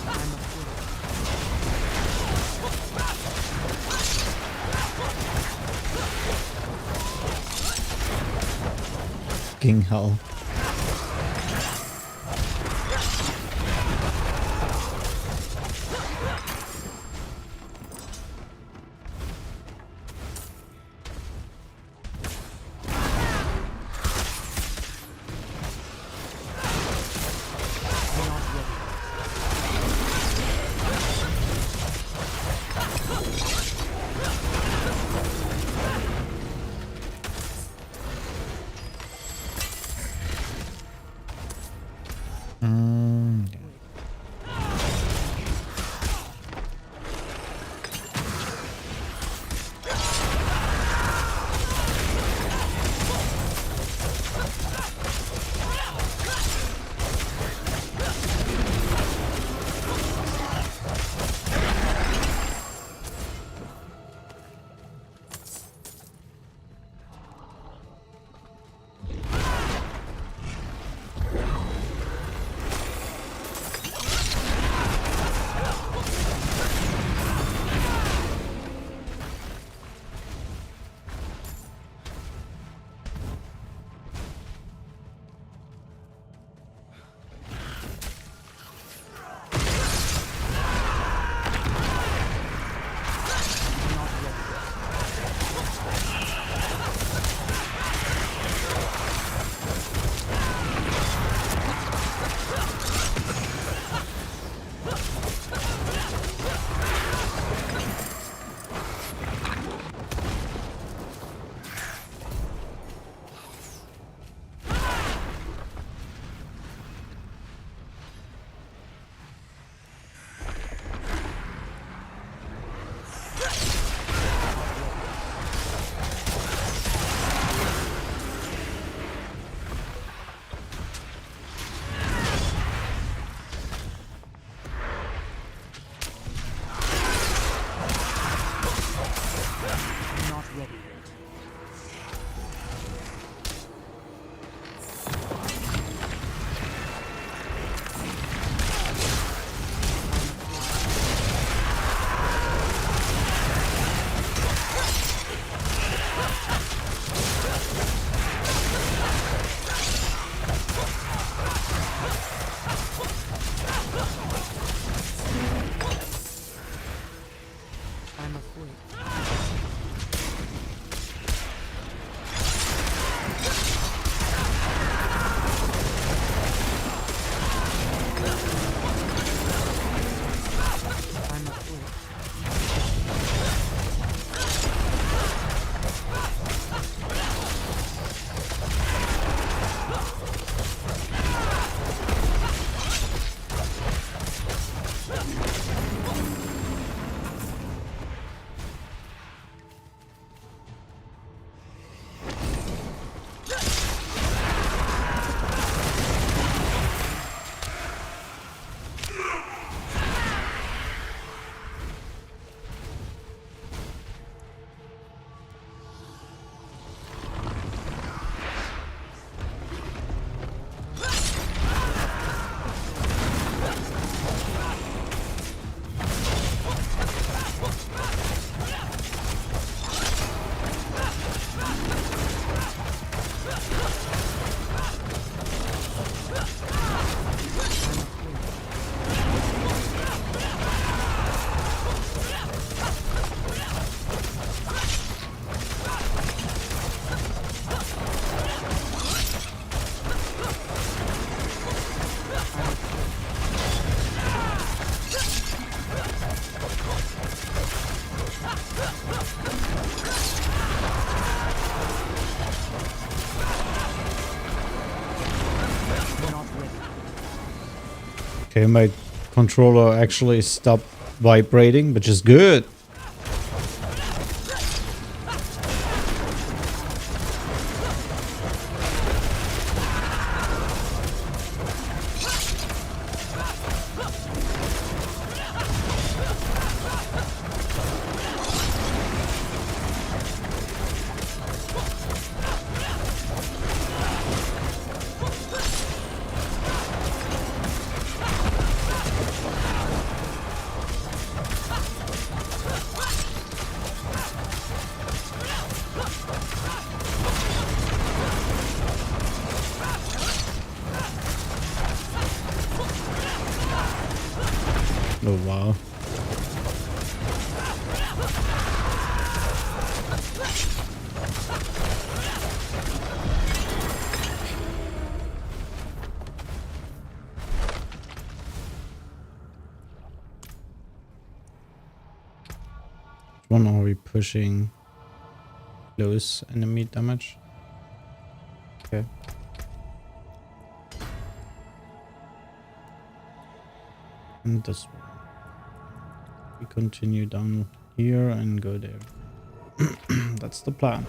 I'm afraid. King hell. Not ready. Okay, my controller actually stopped vibrating, which is good. Oh wow. Which one are we pushing? Close enemy damage. Okay. And this one. We continue down here and go there. That's the plan.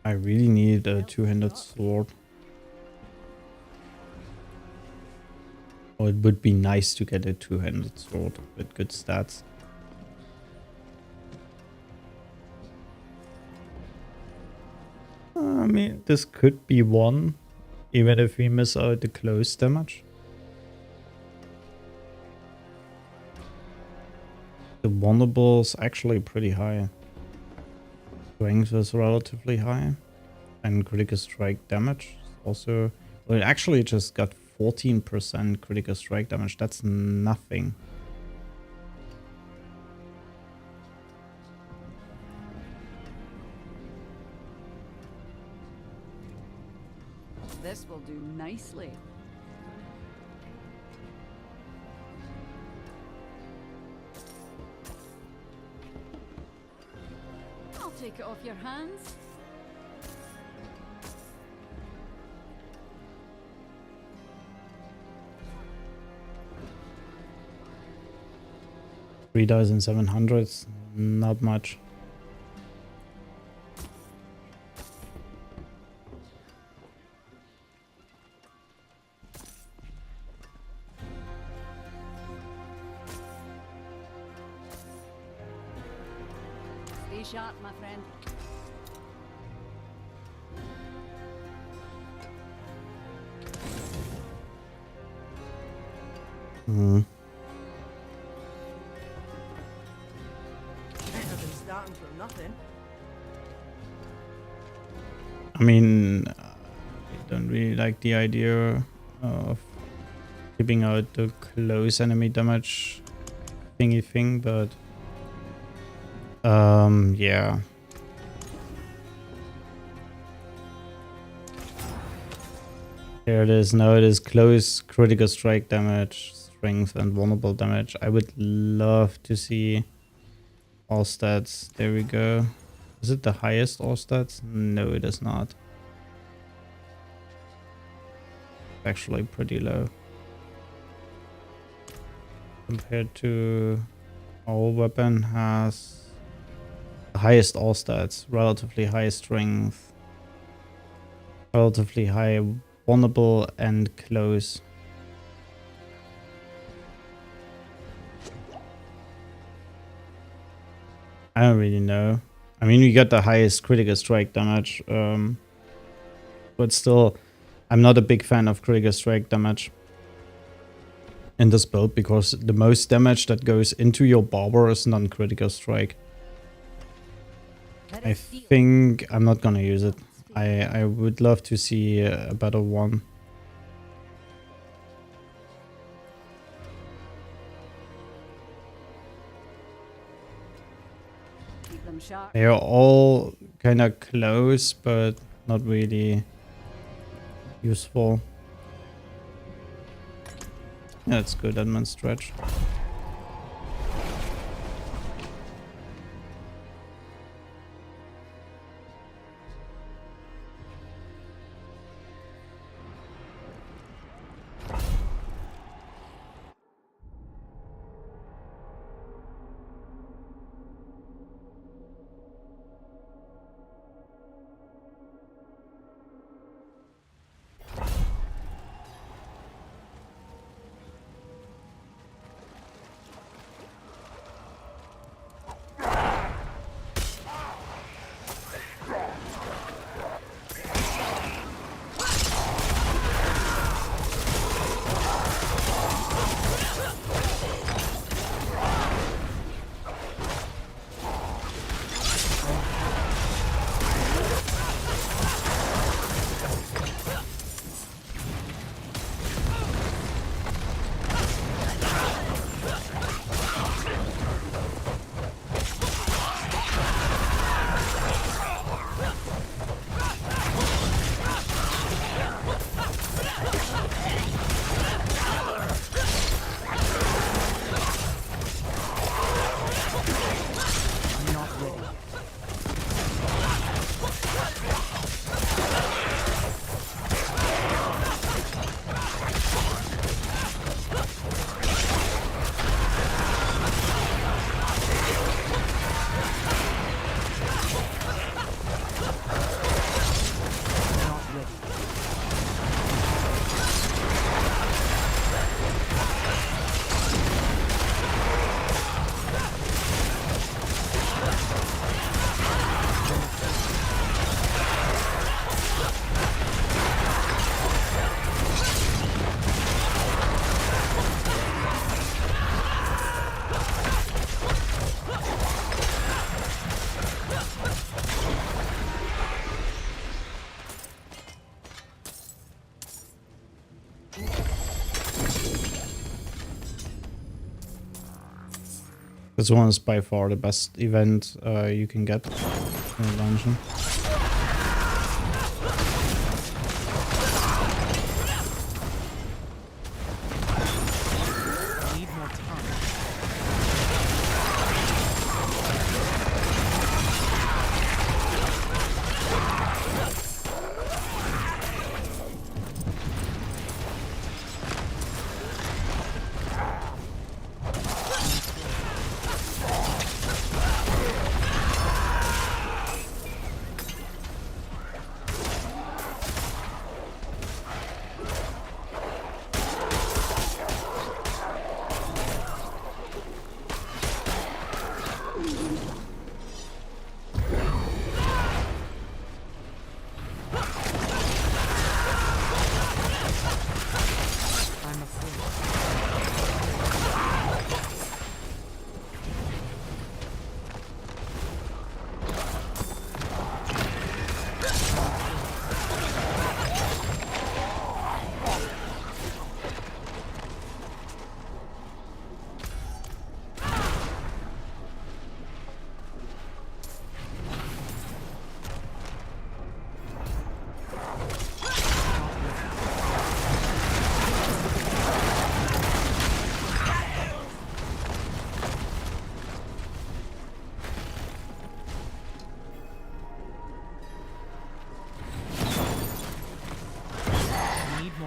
I really need a two-handed sword. Oh, it would be nice to get a two-handed sword with good stats. I mean, this could be one, even if we miss out the close damage. The vulnerable is actually pretty high. Strength is relatively high. And critical strike damage is also... Well, it actually just got 14% critical strike damage. That's nothing. This will do nicely. I'll take it off your hands. $3,700, not much. Stay sharp, my friend. Hmm. Better than starting from nothing. I mean, I don't really like the idea of keeping out the close enemy damage thingy thing, but yeah. Here it is. Now it is close critical strike damage, strength, and vulnerable damage. I would love to see all stats. There we go. Is it the highest all stats? No, it is not. Actually pretty low compared to our weapon. Has the highest all stats, relatively high strength, relatively high vulnerable, and close. I don't really know. I mean, we got the highest critical strike damage, but still, I'm not a big fan of critical strike damage in this build because the most damage that goes into your barber is non-critical strike. I think I'm not gonna use it. I would love to see a better one. them sharp. They are all kind of close, but not really useful. Yeah, it's good admin stretch. This one is by far the best event you can get in the dungeon.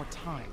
Time.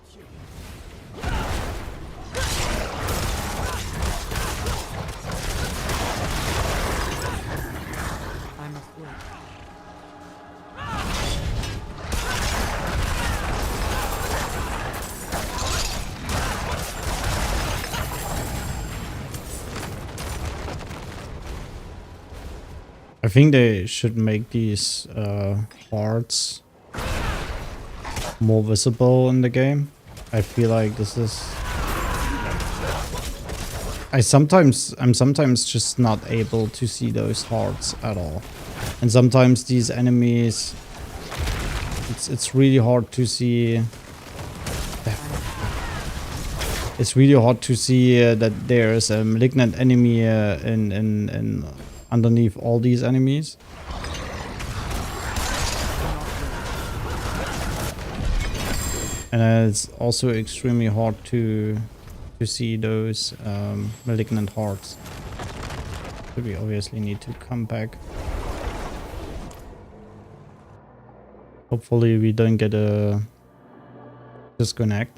out here. I must wait. I think they should make these hearts more visible in the game. I feel like this is... I'm sometimes just not able to see those hearts at all. And sometimes these enemies, it's really hard to see. It's really hard to see that there's a malignant enemy in underneath all these enemies. And it's also extremely hard to see those malignant hearts. So we obviously need to come back. Hopefully we don't get a disconnect.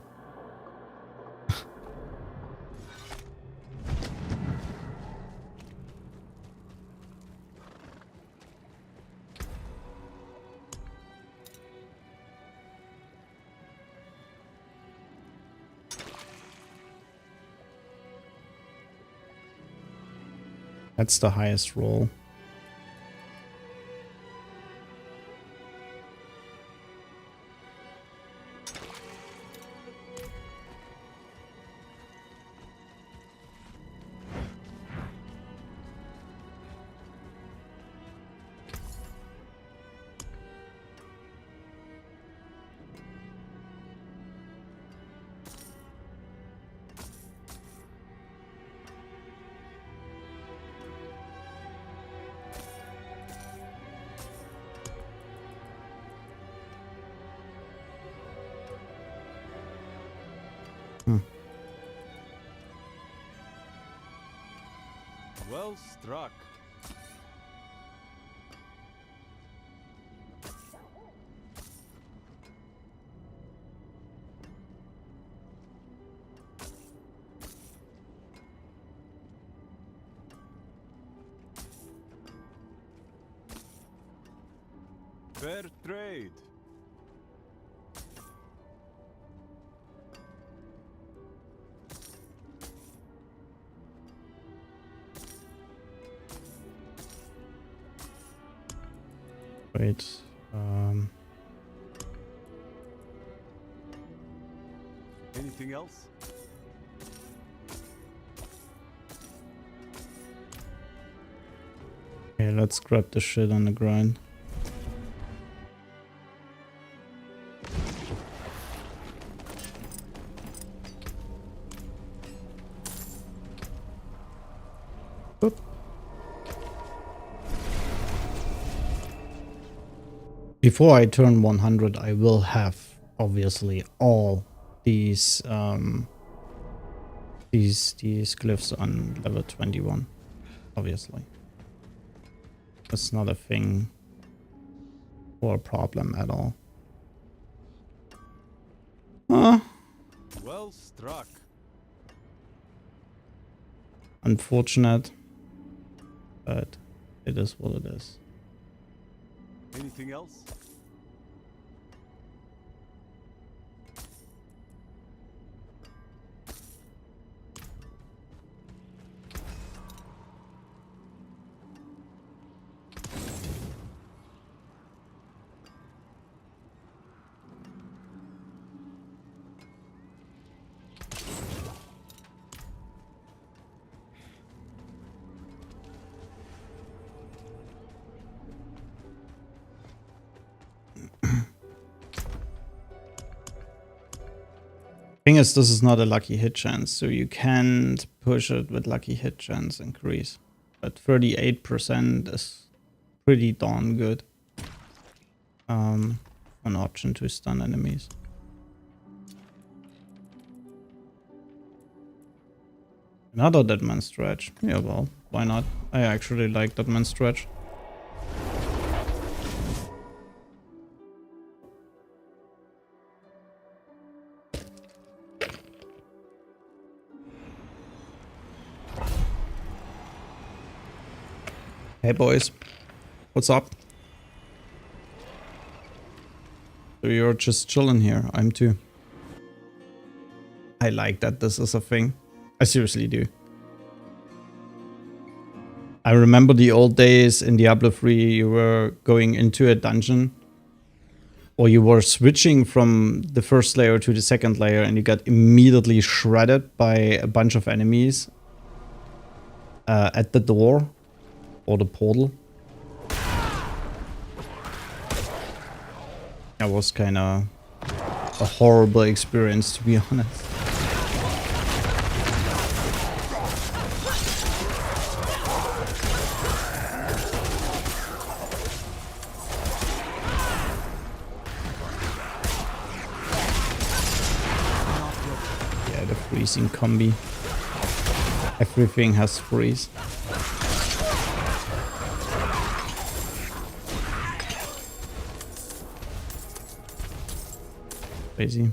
That's the highest roll. Well struck. Fair trade. Wait. Anything else? Okay, let's grab the shit on the ground. Oop. Before I turn 100, I will have obviously all these glyphs on level 21. Obviously, that's not a thing or a problem at all. Well struck. Unfortunate, but it is what it is. Anything else? Thing is, this is not a lucky hit chance, so you can't push it with lucky hit chance increase. But 38% is pretty darn good. An option to stun enemies. Another Deadman stretch. Yeah, well, why not? I actually like Deadman stretch. Hey boys, what's up? So you're just chilling here, I'm too. I like that this is a thing. I seriously do. I remember the old days in Diablo 3, you were going into a dungeon or you were switching from the first layer to the second layer and you got immediately shredded by a bunch of enemies at the door or the portal. That was kind of a horrible experience, to be honest. Yeah, the freezing combi. Everything has freeze. Crazy.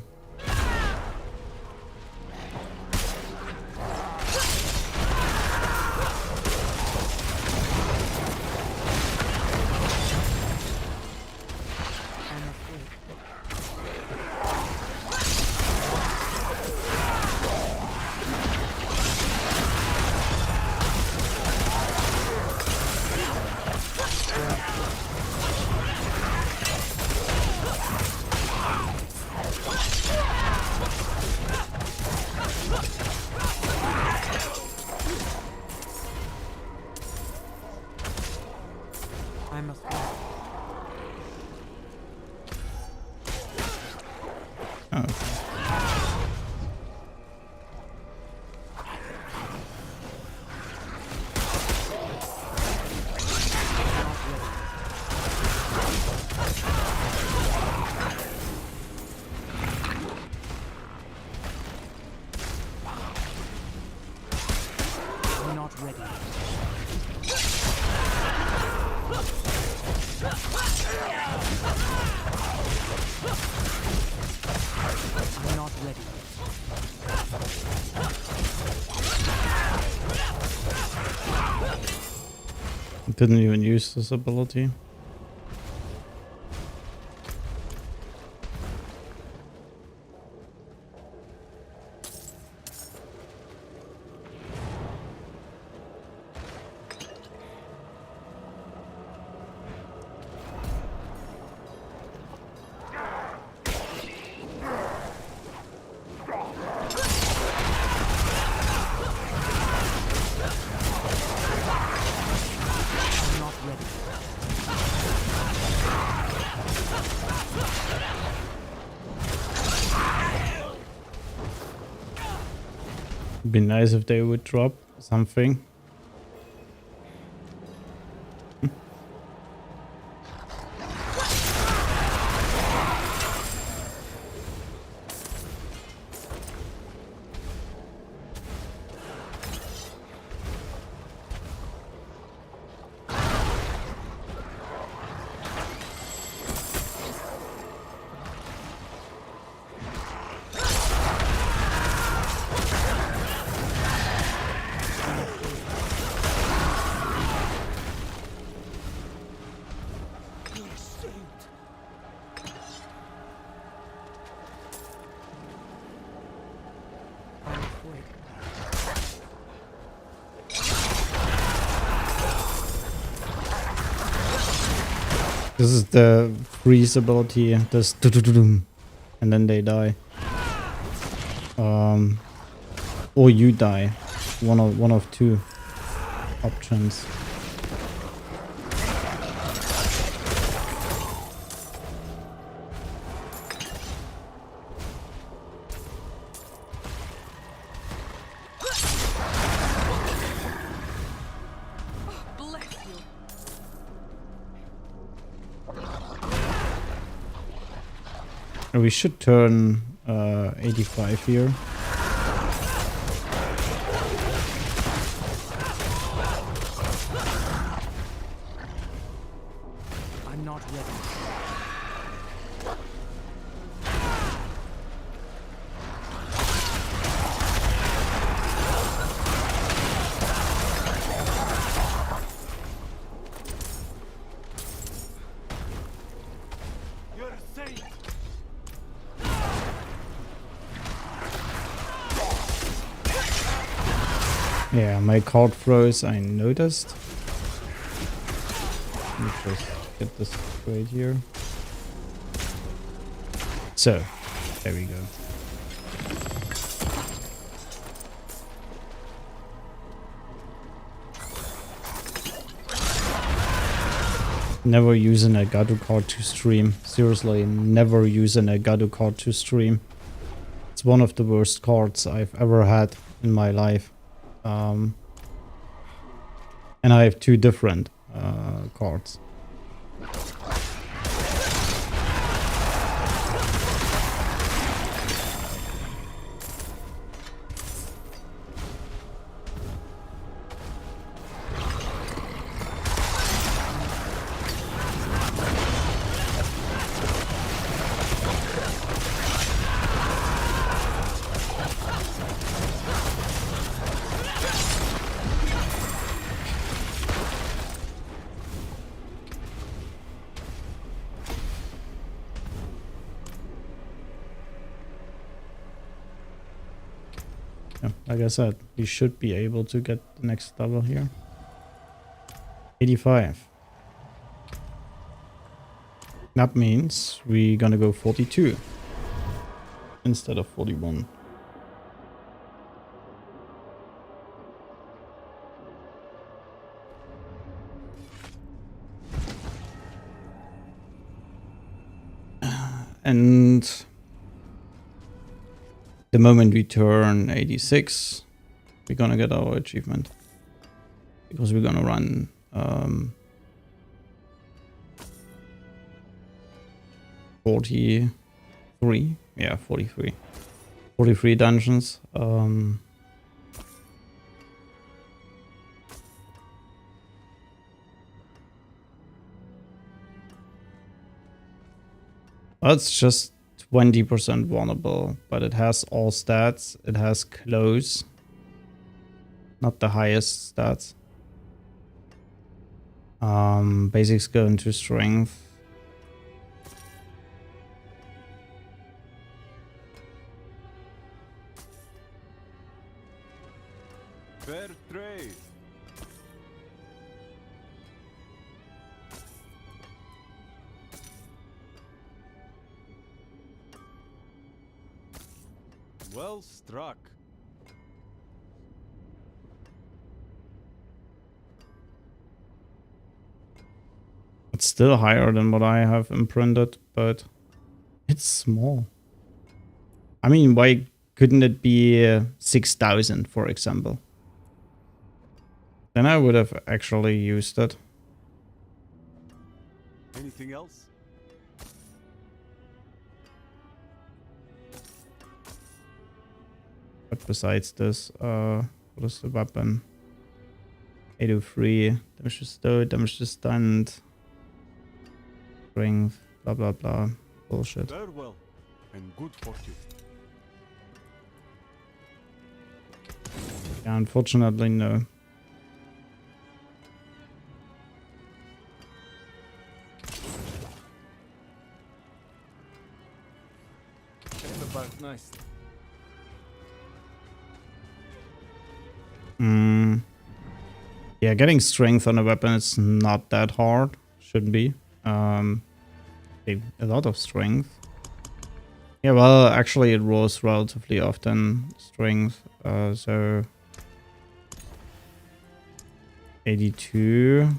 I'm afraid. Oh. I'm not ready. I'm not ready. Didn't even use this ability. I'm not ready. It'd be nice if they would drop something. I'm afraid. This is the freeze ability. This doo-doo-doo-doom, and then they die. Or you die. One of two options. Bless you. We should turn 85 here. I'm not ready. Yeah, my card froze, I noticed. Let me just get this straight here. So, there we go. Never use an Elgato card to stream. Seriously, never use an Elgato card to stream. It's one of the worst cards I've ever had in my life. And I have two different cards. Yeah, like I said, we should be able to get the next level here. 85. That means we're gonna go 42 instead of 41. And the moment we turn 86, we're gonna get our achievement. Because we're gonna run 43. Yeah, 43. 43 dungeons. That's just 20% vulnerable, but it has all stats. It has close, not the highest stats. Basics go into strength. Fair trade. Well struck. It's still higher than what I have imprinted, but it's small. I mean, why couldn't it be 6,000, for example? Then I would have actually used it. Anything else? But besides this, what is the weapon? 803, damage to stow, damage to stunned, strength, blah blah blah. Bullshit. Farewell and good fortune. Yeah, unfortunately, no. About nice. Yeah, getting strength on a weapon is not that hard. Shouldn't be. A lot of strength. Yeah, well, actually it rolls relatively often, strength. So 82.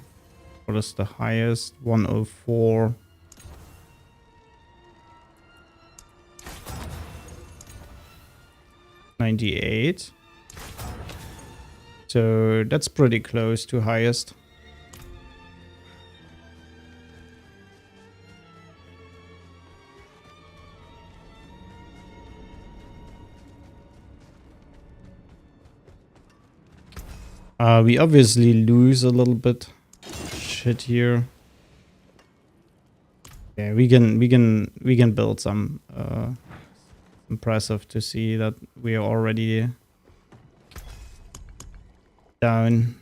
What is the highest? 104. $98. So that's pretty close to highest. We obviously lose a little bit shit here. Yeah, we can build some impressive to see that we are already down.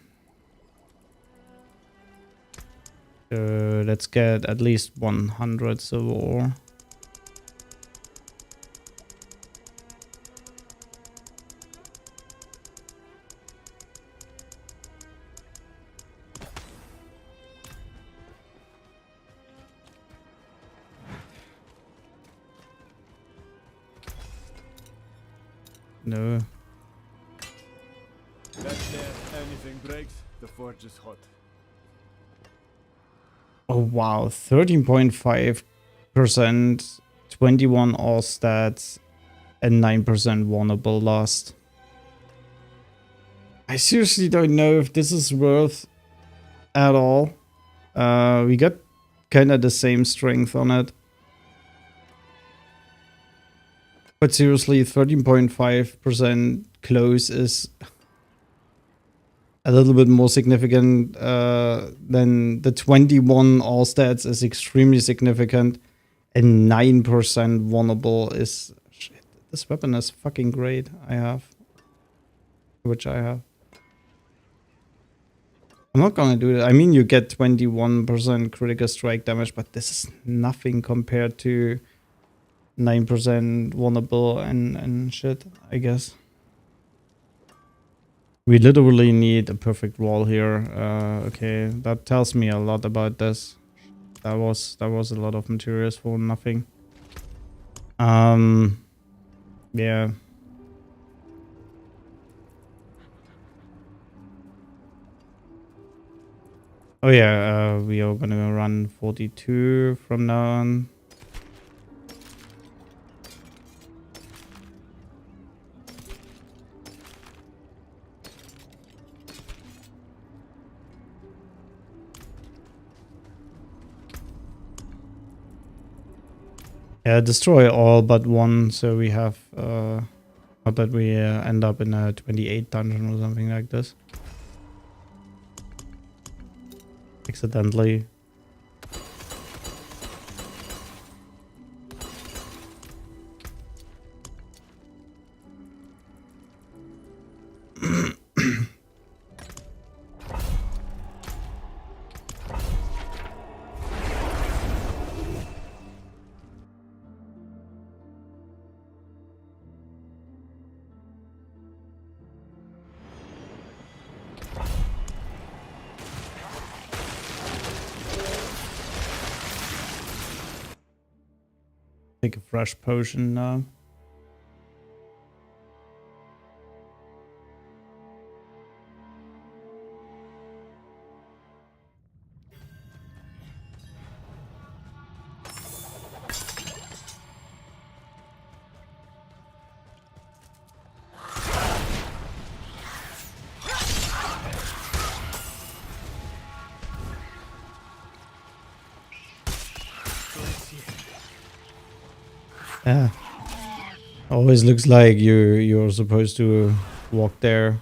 So let's get at least 100 silver ore. No. That's there. Anything breaks, the forge is hot. Oh wow, 13.5%, 21 all stats, and 9% vulnerable lost. I seriously don't know if this is worth at all. We got kind of the same strength on it. But seriously, 13.5% close is a little bit more significant than the 21 all stats is extremely significant. And 9% vulnerable is... Shit, this weapon is fucking great. Which I have. I'm not gonna do that. I mean, you get 21% critical strike damage, but this is nothing compared to 9% vulnerable and shit, I guess. We literally need a perfect wall here. Okay, that tells me a lot about this. That was a lot of materials for nothing. Yeah. Oh yeah, we are gonna run 42 from now on. Yeah, destroy all but one, so we have, not that we end up in a 28 dungeon or something like this. Accidentally. Take a fresh potion now. Yeah. Always looks like you're supposed to walk there.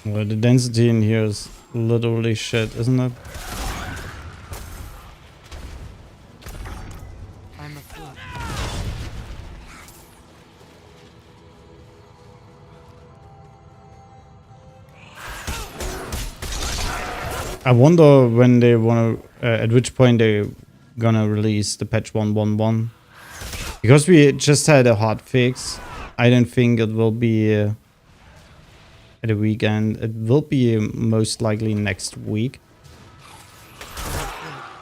Well, the density in here is literally shit, isn't it? I'm a fool. I wonder when they wanna, at which point they're gonna release the patch 1.11. Because we just had a hot fix, I don't think it will be at a weekend. It will be most likely next week.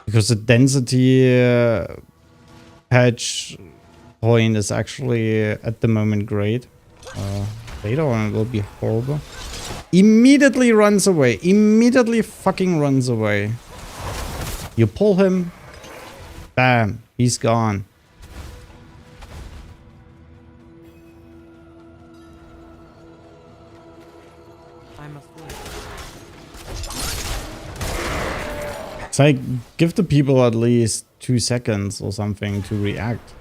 Because the density patch point is actually at the moment great. Later on it will be horrible. Immediately runs away. Immediately fucking runs away. You pull him. Bam. He's gone. I'm a fool. It's like, give the people at least 2 seconds or something to react.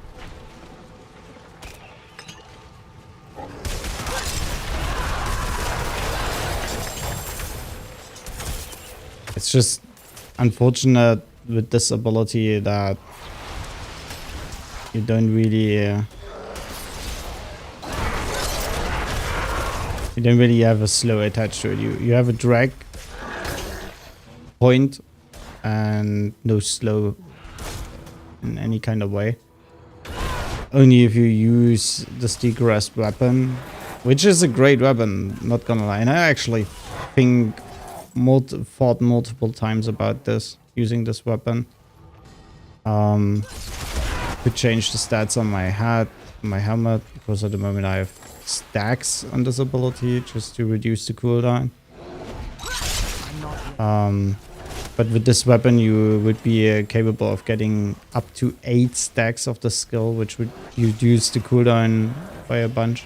It's just unfortunate with this ability that you don't really You don't really have a slow attached to it. You have a drag point and no slow in any kind of way. Only if you use the Steak Rasp weapon, which is a great weapon, not gonna lie. And I actually think thought multiple times about this, using this weapon. Could change the stats on my hat, my helmet, because at the moment I have stacks on this ability just to reduce the cooldown. But with this weapon you would be capable of getting up to 8 stacks of the skill, which would reduce the cooldown by a bunch.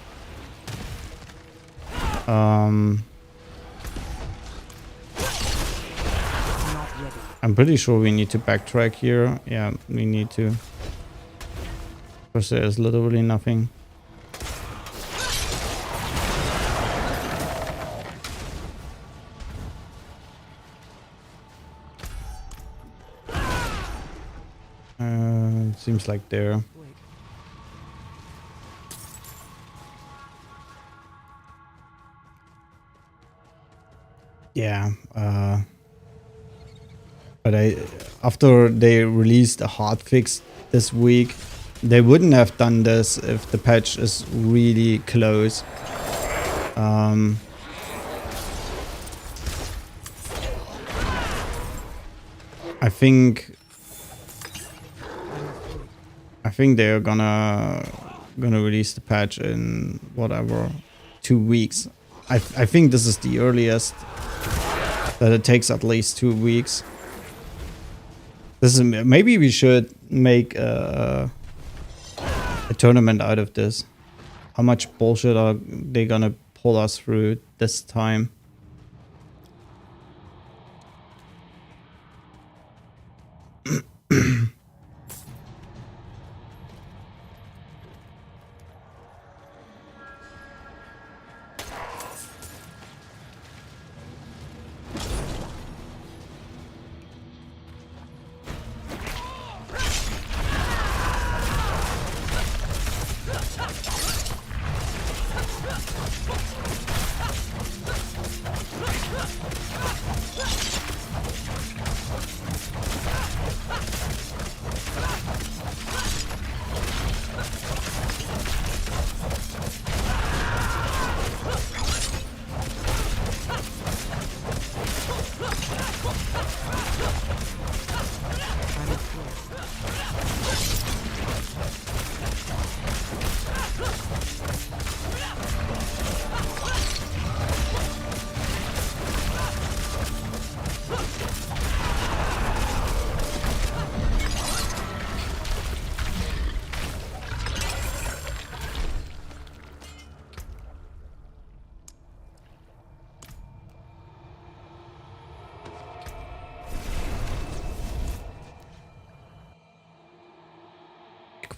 I'm pretty sure we need to backtrack here. Yeah, we need to. Because there's literally nothing. Seems like there. Yeah. But after they released a hard fix this week, they wouldn't have done this if the patch is really close. I think they're gonna release the patch in whatever 2 weeks. I think this is the earliest that it takes, at least 2 weeks. This is, maybe we should make a tournament out of this. How much bullshit are they gonna pull us through this time?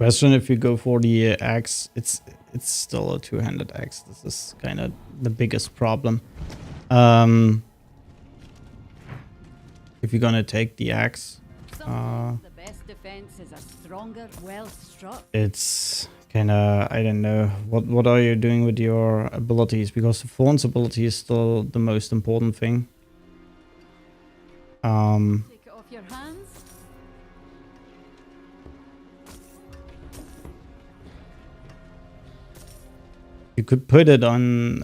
Question: if you go for the axe, it's still a two-handed axe. This is kind of the biggest problem. If you're gonna take the axe, The best defense is a stronger, well struck. it's kind of, I don't know, what are you doing with your abilities? Because the Thorns ability is still the most important thing. Take it off your hands. You could put it on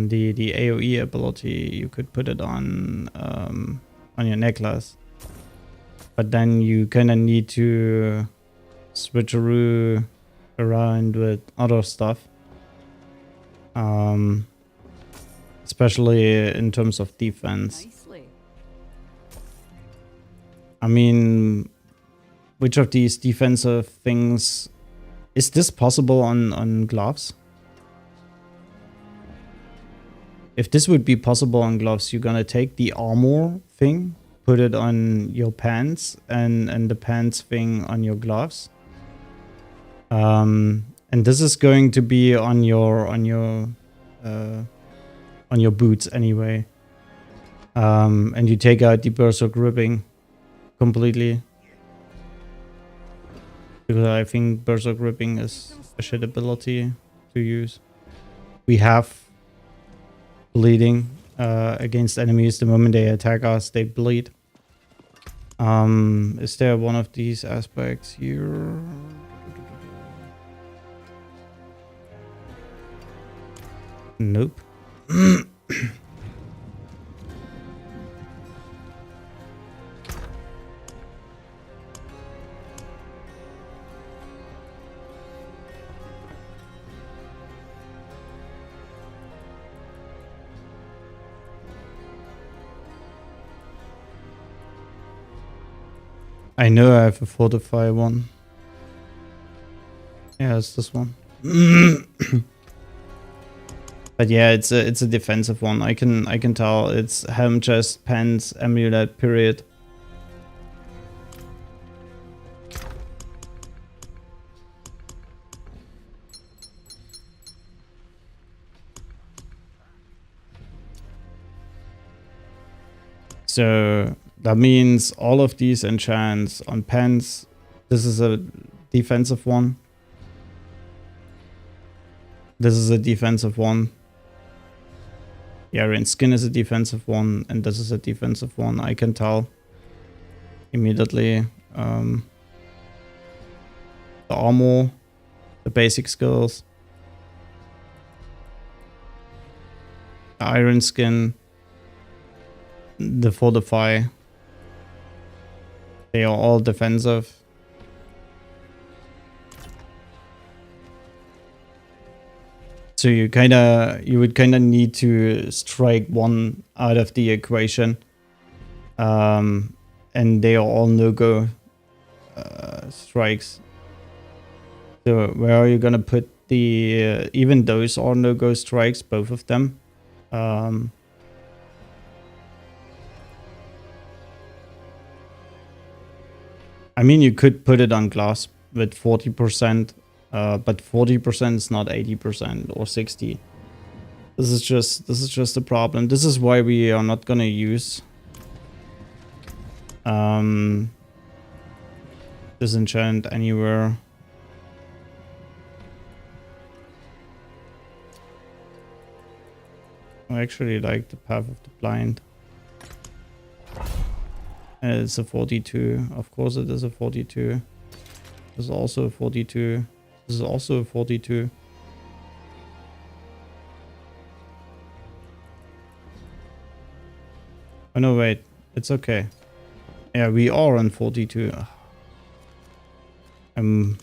the AoE ability. You could put it on your necklace, but then you kind of need to switcheroo around with other stuff, especially in terms of defense. Nicely. I mean, which of these defensive things is this possible on gloves? If this would be possible on gloves, you're gonna take the armor thing, put it on your pants, and the pants thing on your gloves. And this is going to be on your boots anyway. And you take out the berserk gripping completely, because I think berserk gripping is a shit ability to use. We have bleeding against enemies. The moment they attack us, they bleed. Is there one of these aspects here? Nope. I know I have a fortify one. Yeah, it's this one. But yeah, it's a defensive one. I can tell it's helm, chest, pants, amulet, period. So that means all of these enchants on pants. This is a defensive one. This is a defensive one. Iron skin is a defensive one, and this is a defensive one. I can tell immediately. The armor, the basic skills, the iron skin, the fortify. They are all defensive. So you would kinda need to strike one out of the equation, and they are all no-go strikes. So where are you gonna put the? Even those are no-go strikes, both of them. I mean, you could put it on glass with 40%. But 40% is not 80% or 60. This is just a problem. This is why we are not gonna use disenchant anywhere. I actually like the Path of the Blind. And it's a 42. Of course it is a 42. This is also a 42. This is also a 42. Oh no, wait. It's okay. Yeah, we are on 42. I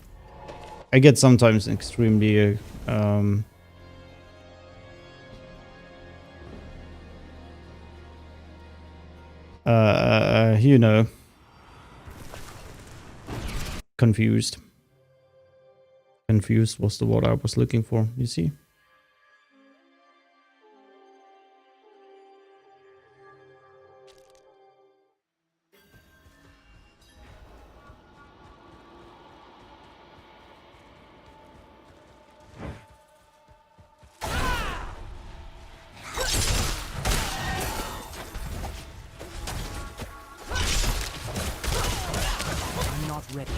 get sometimes extremely you know, confused. Confused was the word I was looking for, you see? I'm not ready.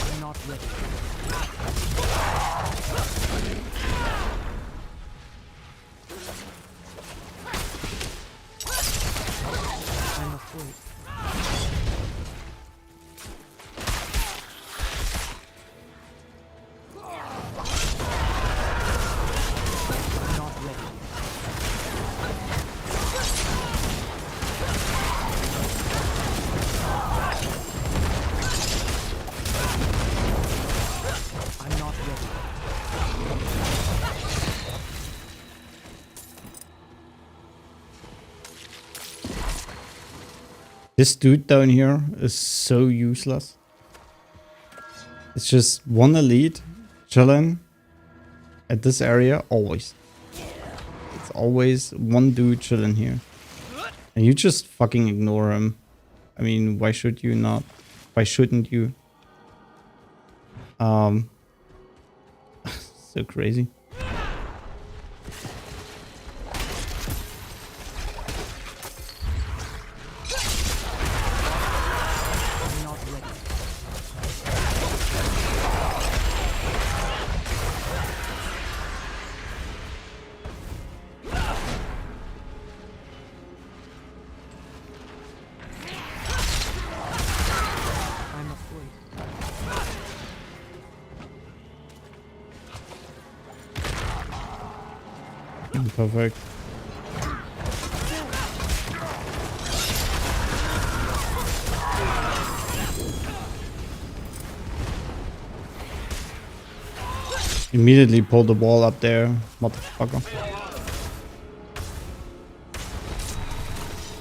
I'm not ready. I'm afraid. I'm not ready. I'm not ready. This dude down here is so useless. It's just one elite chilling at this area always. It's always one dude chilling here. And you just fucking ignore him. I mean, why should you not? Why shouldn't you? So crazy. Perfect. Immediately pull the wall up there, motherfucker.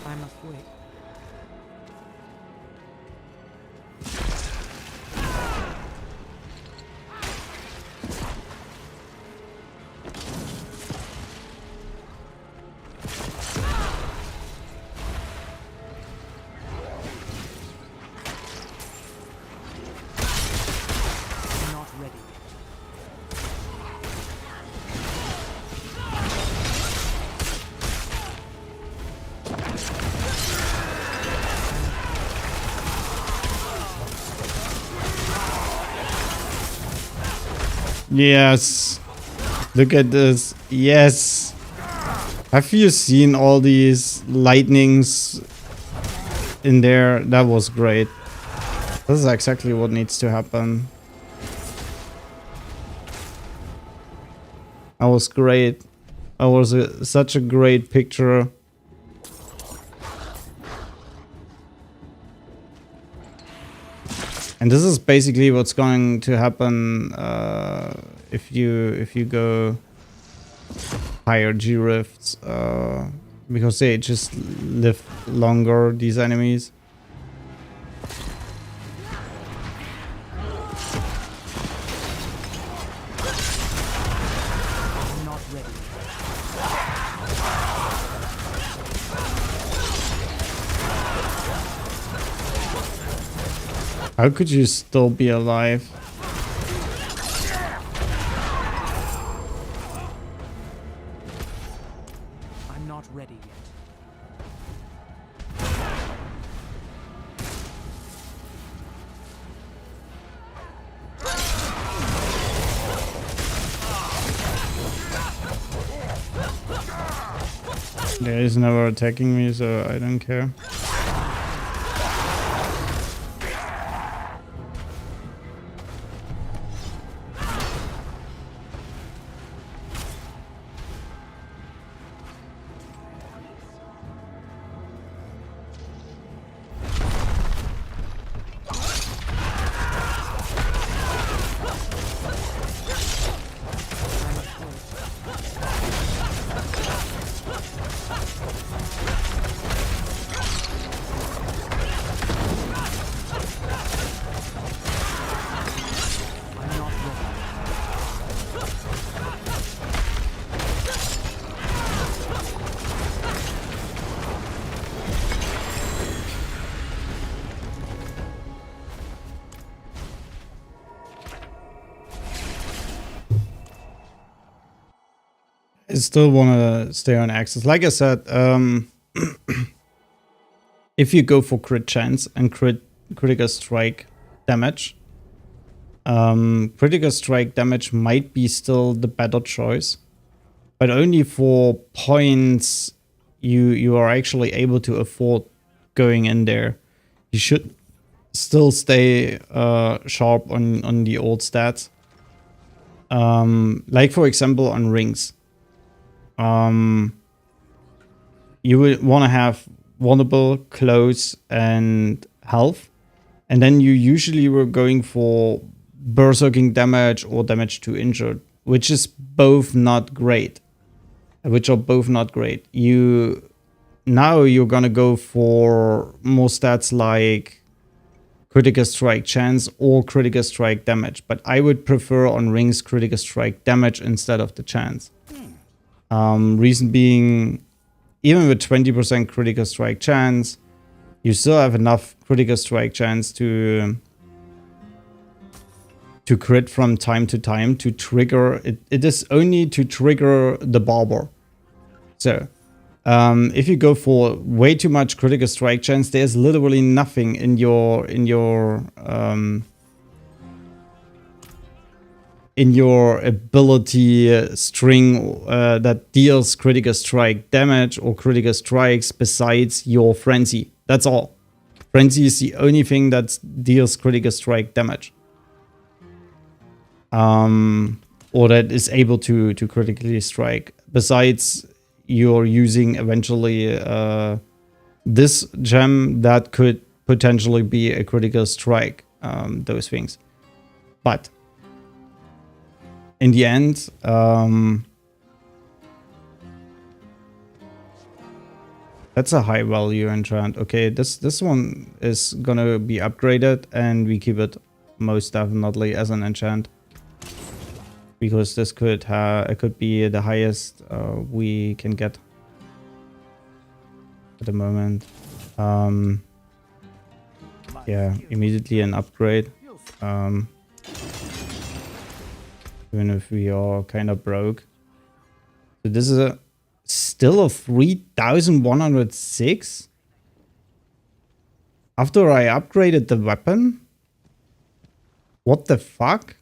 I must wait. I'm not ready. Yes. Look at this. Yes. Have you seen all these lightnings in there? That was great. This is exactly what needs to happen. That was great. That was such a great picture. And this is basically what's going to happen if you go higher G rifts, because they just live longer, these enemies. I'm not ready. How could you still be alive? I'm not ready yet. Yeah, he's never attacking me, so I don't care. I'm not ready. I still want to stay on Axis. Like I said, if you go for crit chance and critical strike damage, critical strike damage might be still the better choice, but only for points you are actually able to afford going in there. You should still stay sharp on the old stats. Like for example on rings. You would want to have vulnerable, close, and health. And then you usually were going for berserking damage or damage to injured, which is both not great. Which are both not great. Now you're gonna go for more stats like critical strike chance or critical strike damage. But I would prefer on rings critical strike damage instead of the chance. Reason being, even with 20% critical strike chance, you still have enough critical strike chance to crit from time to time to trigger. It is only to trigger the barber. So, if you go for way too much critical strike chance, there's literally nothing in your ability string that deals critical strike damage or critical strikes besides your frenzy. That's all. Frenzy is the only thing that deals critical strike damage. Or that is able to critically strike. besides you're using eventually this gem that could potentially be a critical strike, those things. But in the end, that's a high value enchant. Okay, this one is gonna be upgraded, and we keep it most definitely as an enchant, because this could it could be the highest we can get at the moment. Yeah, immediately an upgrade. Even if we are kind of broke. So this is still a 3106 after I upgraded the weapon. What the fuck?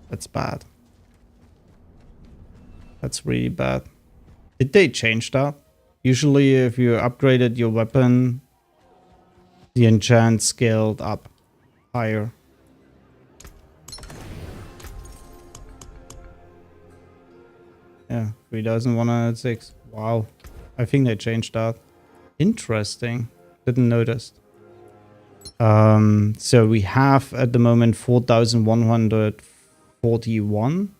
That's bad. That's really bad. Did they change that? Usually if you upgraded your weapon, the enchant scaled up higher. Yeah, 3106. Wow. I think they changed that. Interesting. Didn't notice. So we have at the moment 4141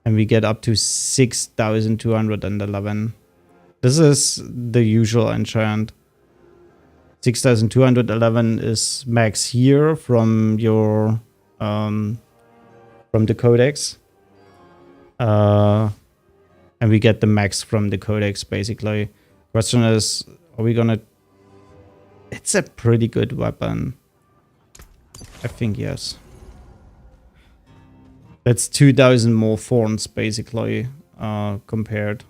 and we get up to 6211. This is the usual enchant. 6211 is max here from your from the codex. And we get the max from the codex basically. Question is, are we gonna... It's a pretty good weapon. I think yes. That's 2000 more thorns basically compared.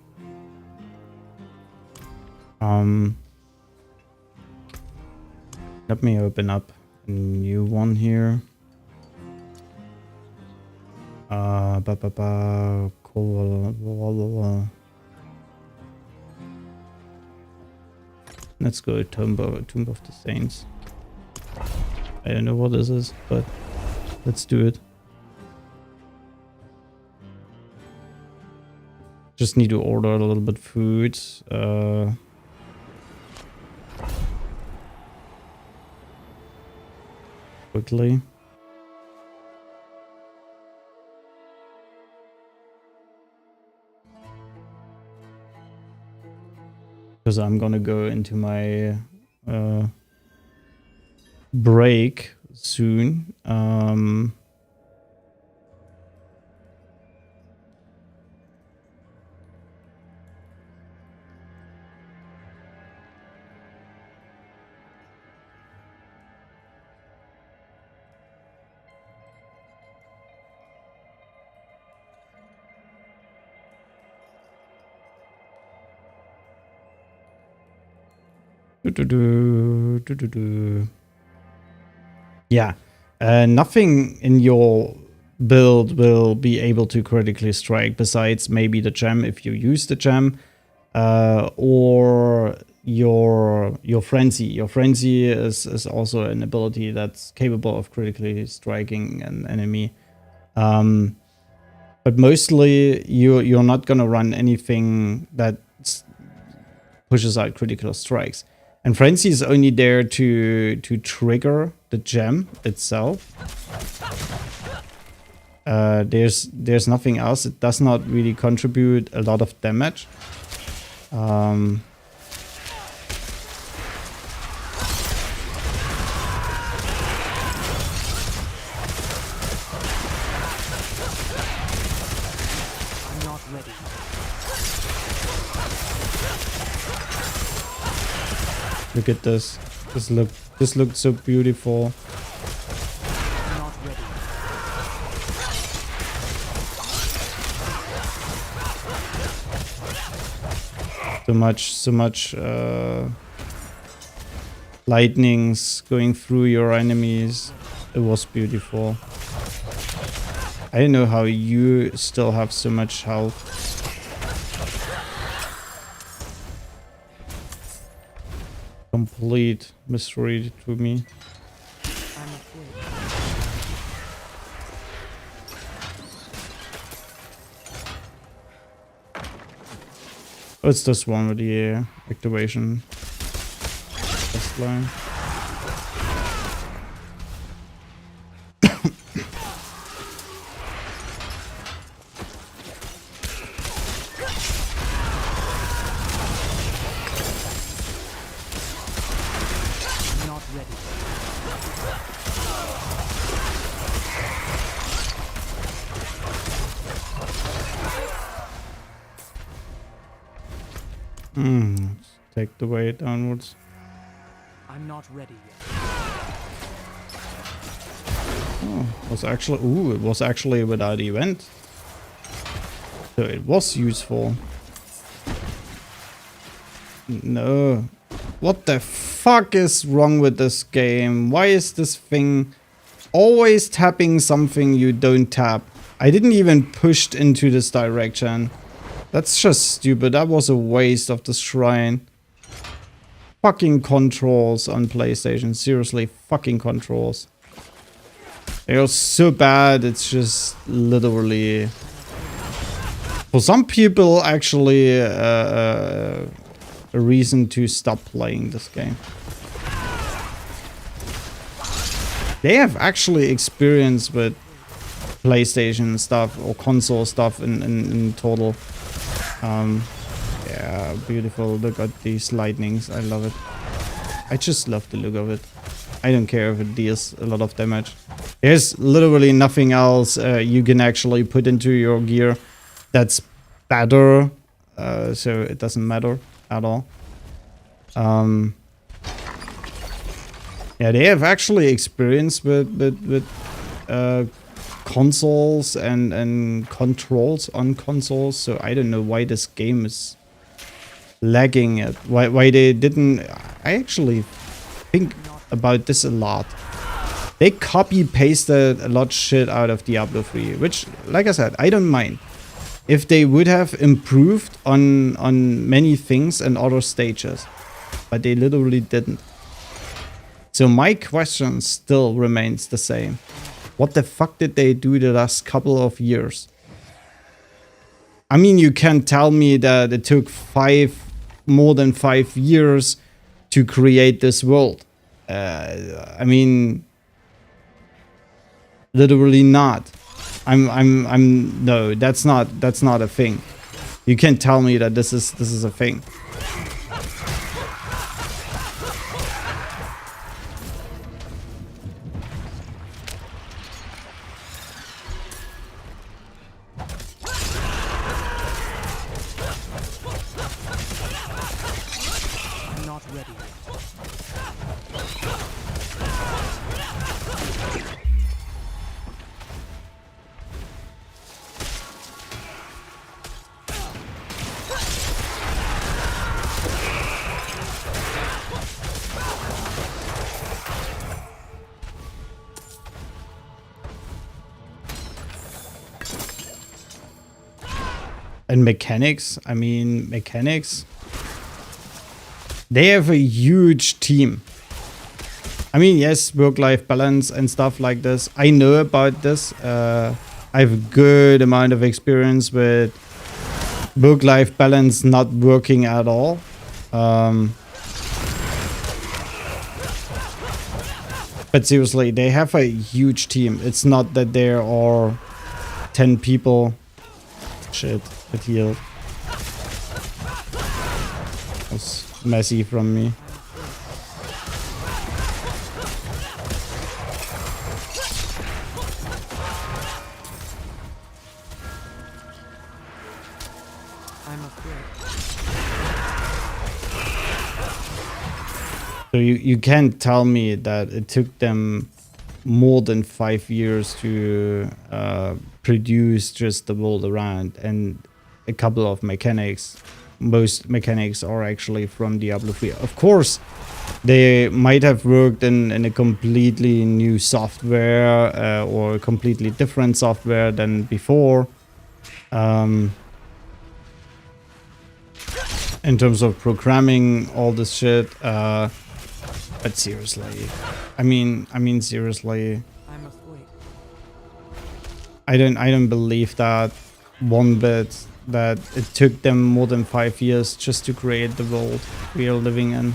Let me open up a new one here. Let's go Tomb of the Saints. I don't know what this is, but let's do it. Just need to order a little bit food. Quickly. Because I'm gonna go into my break soon. Yeah, nothing in your build will be able to critically strike besides maybe the gem if you use the gem, or your frenzy. Your frenzy is also an ability that's capable of critically striking an enemy. But mostly you're not gonna run anything that pushes out critical strikes. And Frenzy is only there to trigger the gem itself. There's nothing else. It does not really contribute a lot of damage. Look at this. This looked so beautiful. Not ready. So much lightnings going through your enemies. It was beautiful. I don't know how you still have so much health. Complete mystery to me. Oh, it's this one with the activation test line. Not ready. Take the way downwards. I'm not ready yet. Oh, it was actually without event. So it was useful. No. What the fuck is wrong with this game? Why is this thing always tapping something you don't tap? I didn't even push into this direction. That's just stupid. That was a waste of the shrine. Fucking controls on PlayStation. Seriously, fucking controls. They are so bad, it's just literally... For some people, actually, a reason to stop playing this game. They have actually experience with PlayStation stuff or console stuff in total. Yeah, beautiful. Look at these lightnings. I love it. I just love the look of it. I don't care if it deals a lot of damage. There's literally nothing else you can actually put into your gear that's better. So it doesn't matter at all. Yeah, they have actually experience with consoles and controls on consoles. So I don't know why this game is lagging it. Why they didn't... I actually think about this a lot. They copy pasted a lot of shit out of Diablo 3, which, like I said, I don't mind. If they would have improved on many things and other stages, but they literally didn't. So my question still remains the same. What the fuck did they do the last couple of years? I mean, you can't tell me that it took more than 5 years to create this world. I mean, literally not. No, that's not a thing. You can't tell me that this is a thing. I'm not ready yet. And mechanics, I mean, mechanics. They have a huge team. I mean, yes, work-life balance and stuff like this. I know about this. I have a good amount of experience with work-life balance not working at all. But seriously, they have a huge team. It's not that there are 10 people. Shit, it healed. That's messy from me. I'm afraid. So you can't tell me that it took them more than 5 years to produce just the world around and a couple of mechanics. Most mechanics are actually from Diablo 3. Of course, they might have worked in a completely new software or a completely different software than before. In terms of programming all this shit, but seriously, I mean seriously, I must wait. I don't believe that one bit. that it took them more than 5 years just to create the world we are living in.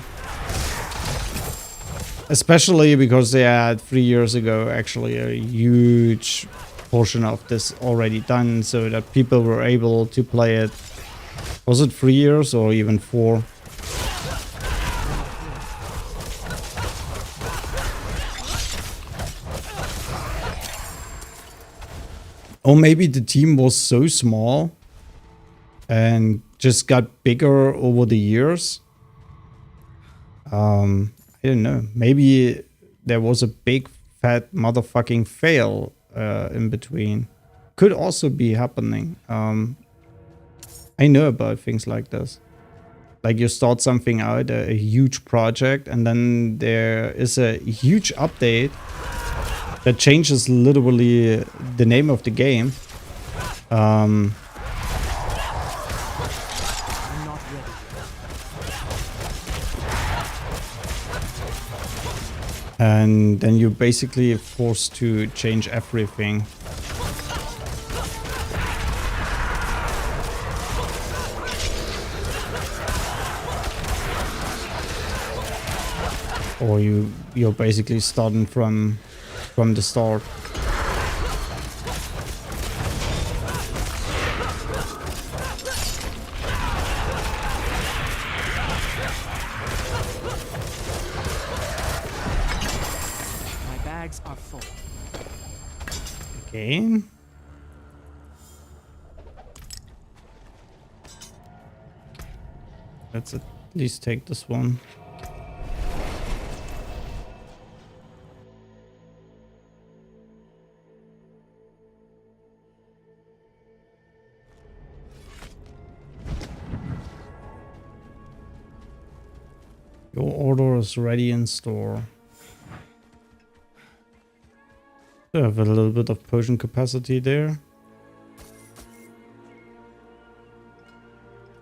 Especially because they had 3 years ago actually a huge portion of this already done, so that people were able to play it. Was it 3 years or even 4? Or maybe the team was so small and just got bigger over the years. I don't know. Maybe there was a big fat motherfucking fail in between. Could also be happening. I know about things like this. Like you start something out, a huge project, and then there is a huge update that changes literally the name of the game. I'm not ready. And then you're basically forced to change everything. Or you're basically starting from the start. My bags are full. Okay. Let's at least take this one. Your order is ready in store. I have a little bit of potion capacity there.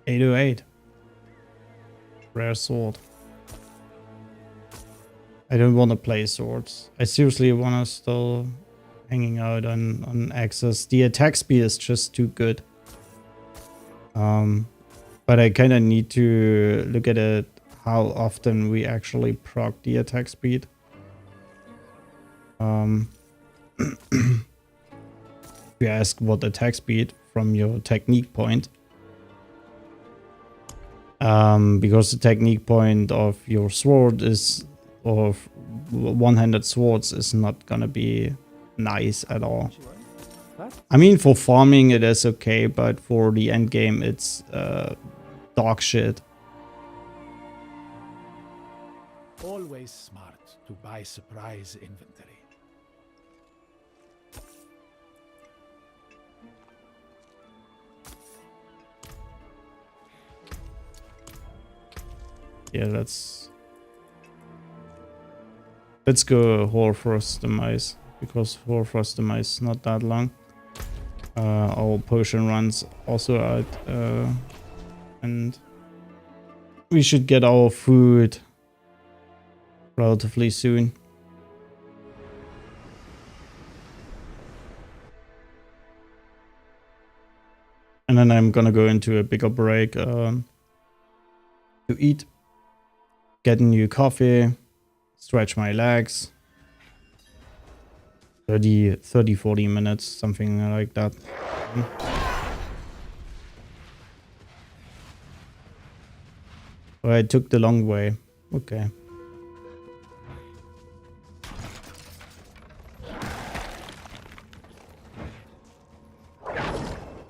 808. Rare sword. I don't want to play swords. I seriously want to still hanging out on axes. The attack speed is just too good. But I kind of need to look at it, how often we actually proc the attack speed. If you ask what attack speed from your technique point. Because the technique point of your sword is, or one-handed swords is not gonna be nice at all. I mean, for farming it is okay, but for the end game it's dog shit. Always smart to buy surprise inventory. Yeah, let's go Hoarfrost Demise, because Hoarfrost Demise is not that long. Our potion runs also out, and we should get our food relatively soon. And then I'm gonna go into a bigger break to eat, get a new coffee, stretch my legs. 40 minutes, something like that. Oh, I took the long way. Okay.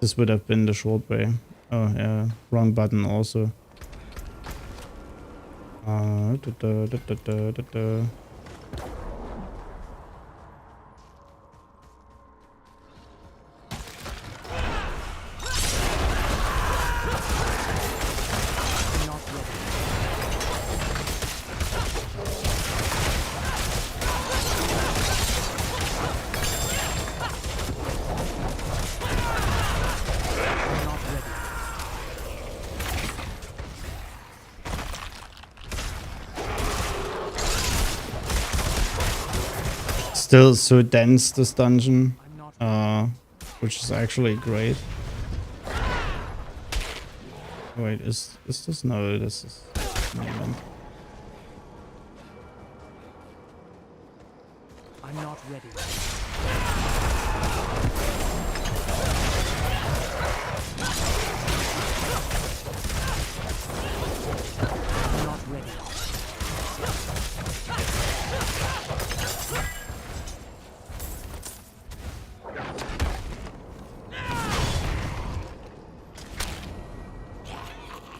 This would have been the short way. Oh yeah, wrong button also. Still so dense, this dungeon, which is actually great. Wait, is this? No, this is... I'm not ready. I'm not ready.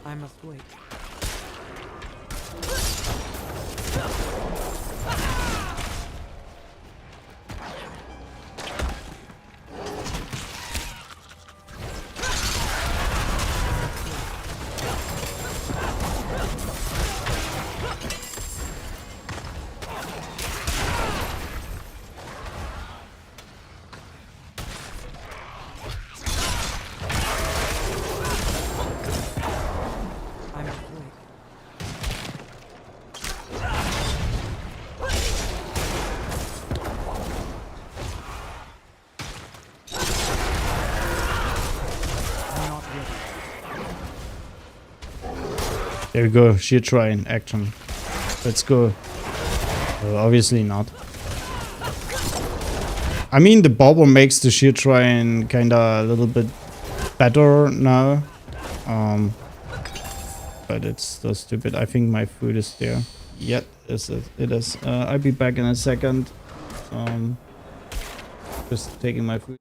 I must wait. I must wait. I'm not ready. There we go. Sheer try in action. Let's go. Obviously not. I mean, the bobber makes the sheer try in kinda a little bit better now. But it's still stupid. I think my food is there. Yep, it is. I'll be back in a second. Just taking my food.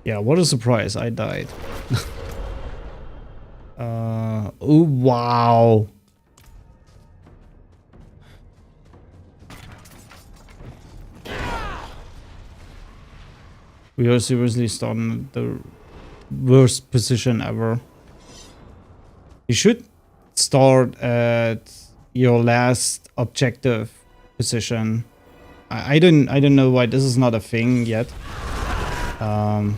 Yeah, what a surprise. I died. Oh, wow. We are seriously starting at the worst position ever. You should start at your last objective position. I don't know why this is not a thing yet. I'm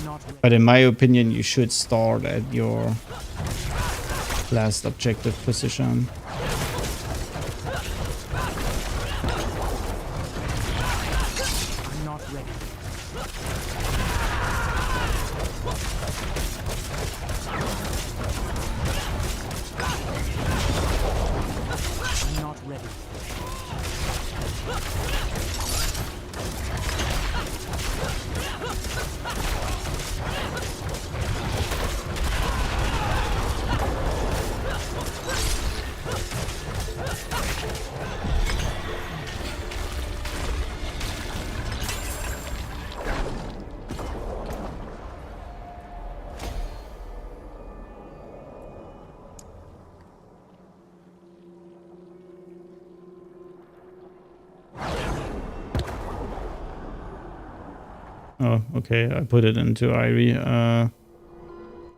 not ready. But in my opinion, you should start at your last objective position. I'm not ready. I'm not ready. Oh, okay. I put it into Irie. I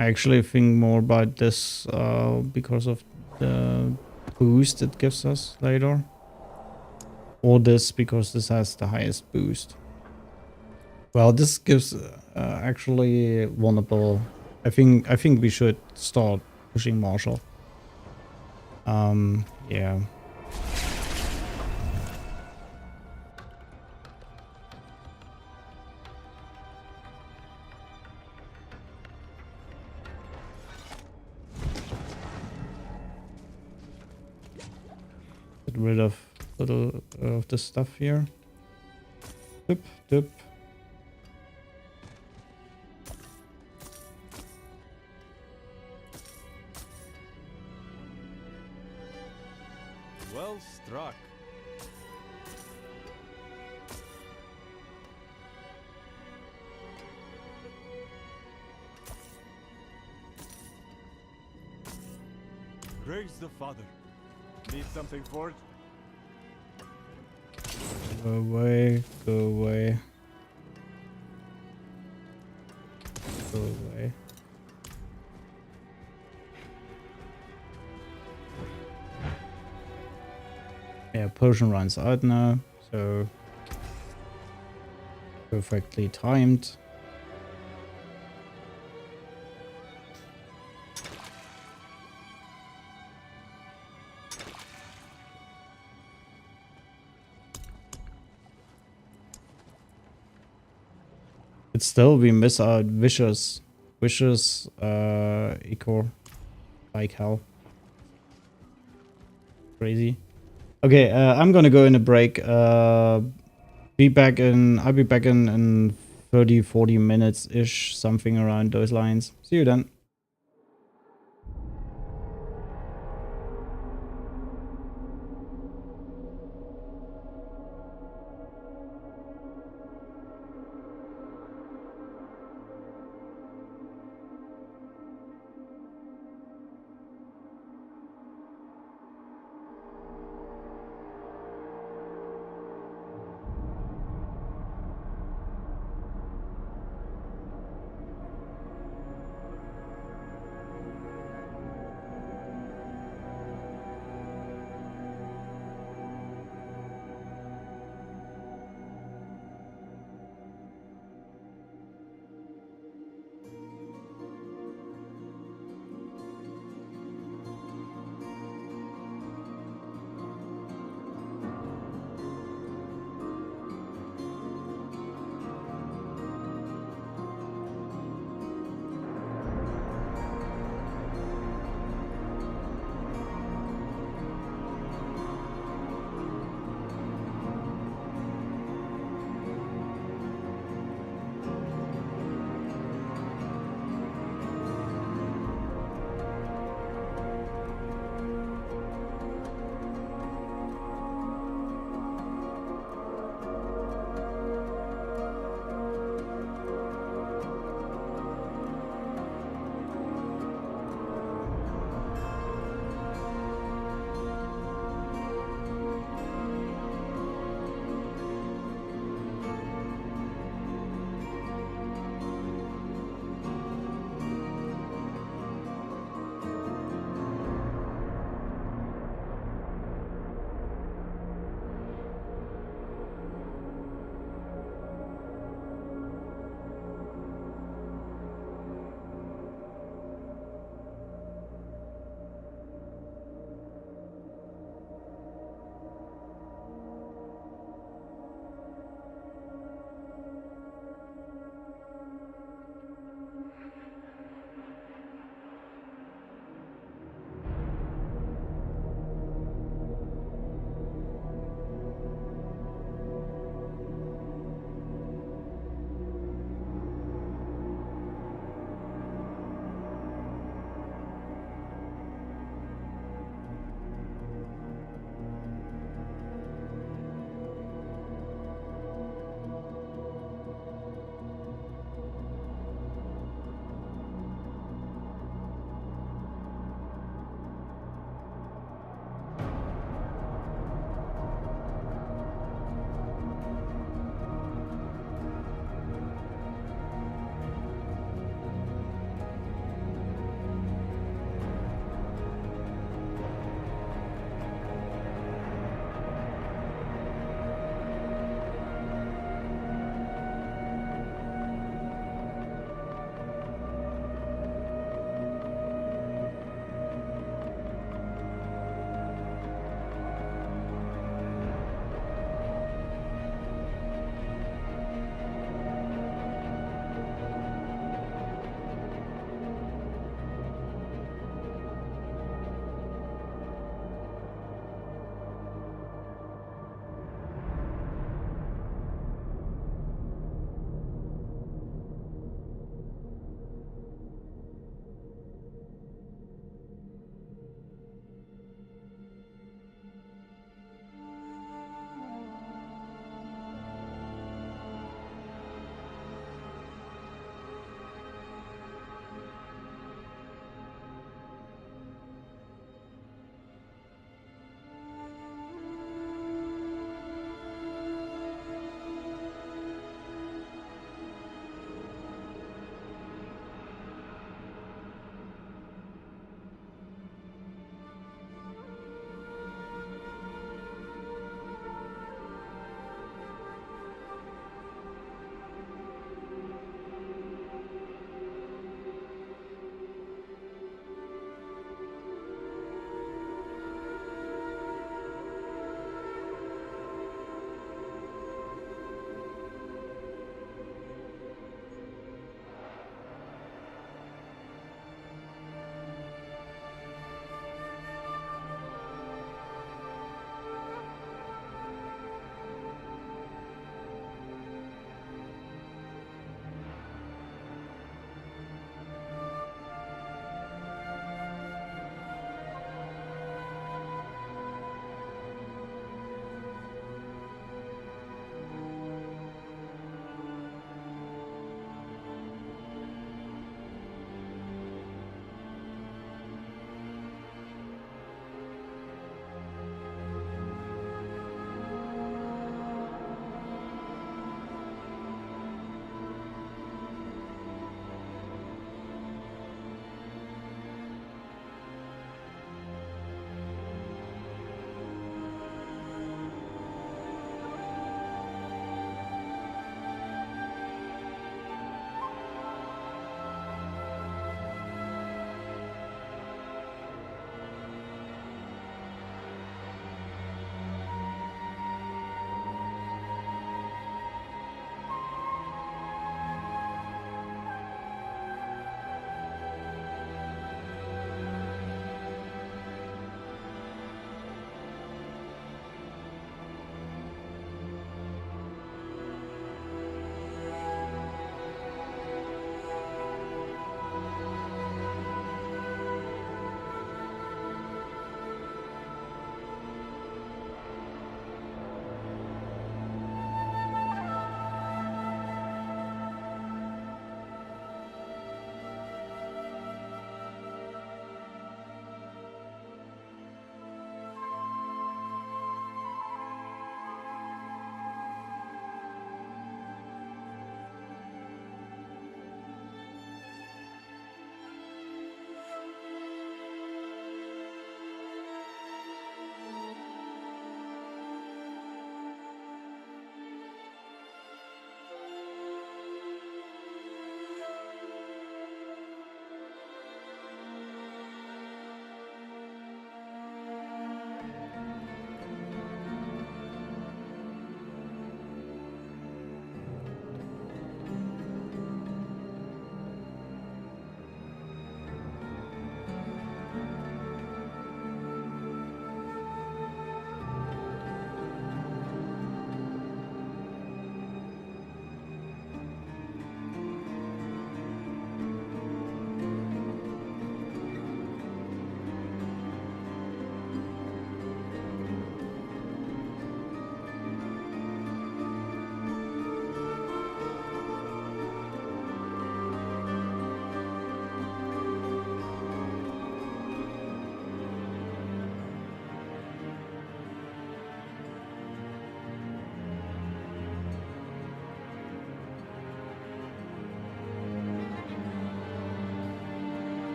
actually think more about this because of the boost it gives us later. Or this because this has the highest boost. Well, this gives actually vulnerable. I think we should start pushing Marshall. Yeah. Get rid of little of this stuff here. Doop, doop. Well struck. Praise the Father. Need something forged? Go away, go away. Go away. Yeah, potion runs out now, so perfectly timed. But still we miss out vicious eco like hell. Crazy. Okay, I'm gonna go in a break. I'll be back in 30-40 minutes ish, something around those lines. See you then.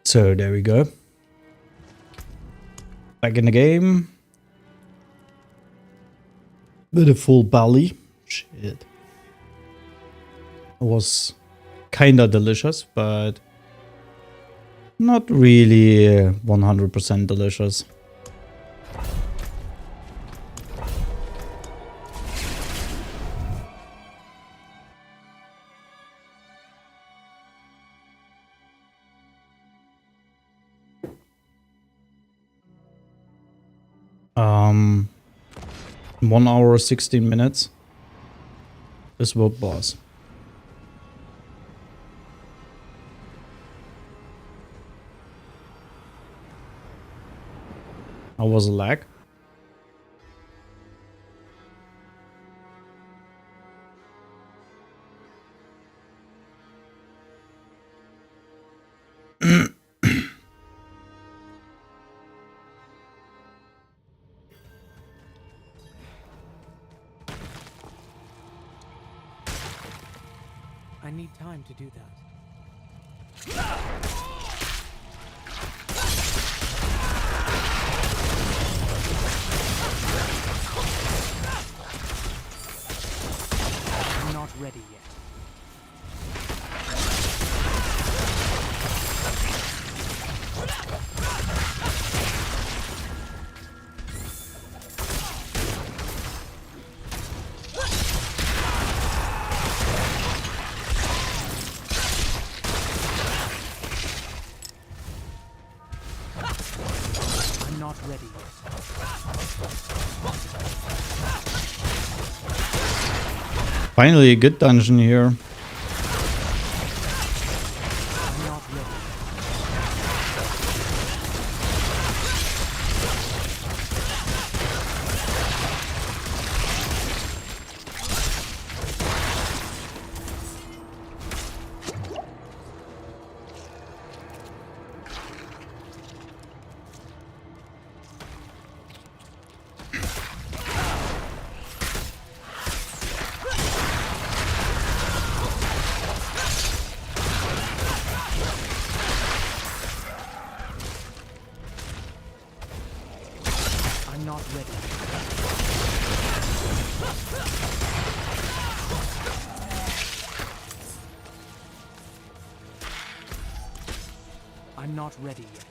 So there we go. Back in the game. With a full belly. Shit. It was kinda delicious, but not really 100% delicious. Um, 1 hour 16 minutes. This world boss. How was the lag? I need time to do that. I'm not ready yet. I'm not ready yet. Finally a good dungeon here. I'm not ready. I'm not ready. I'm not ready yet.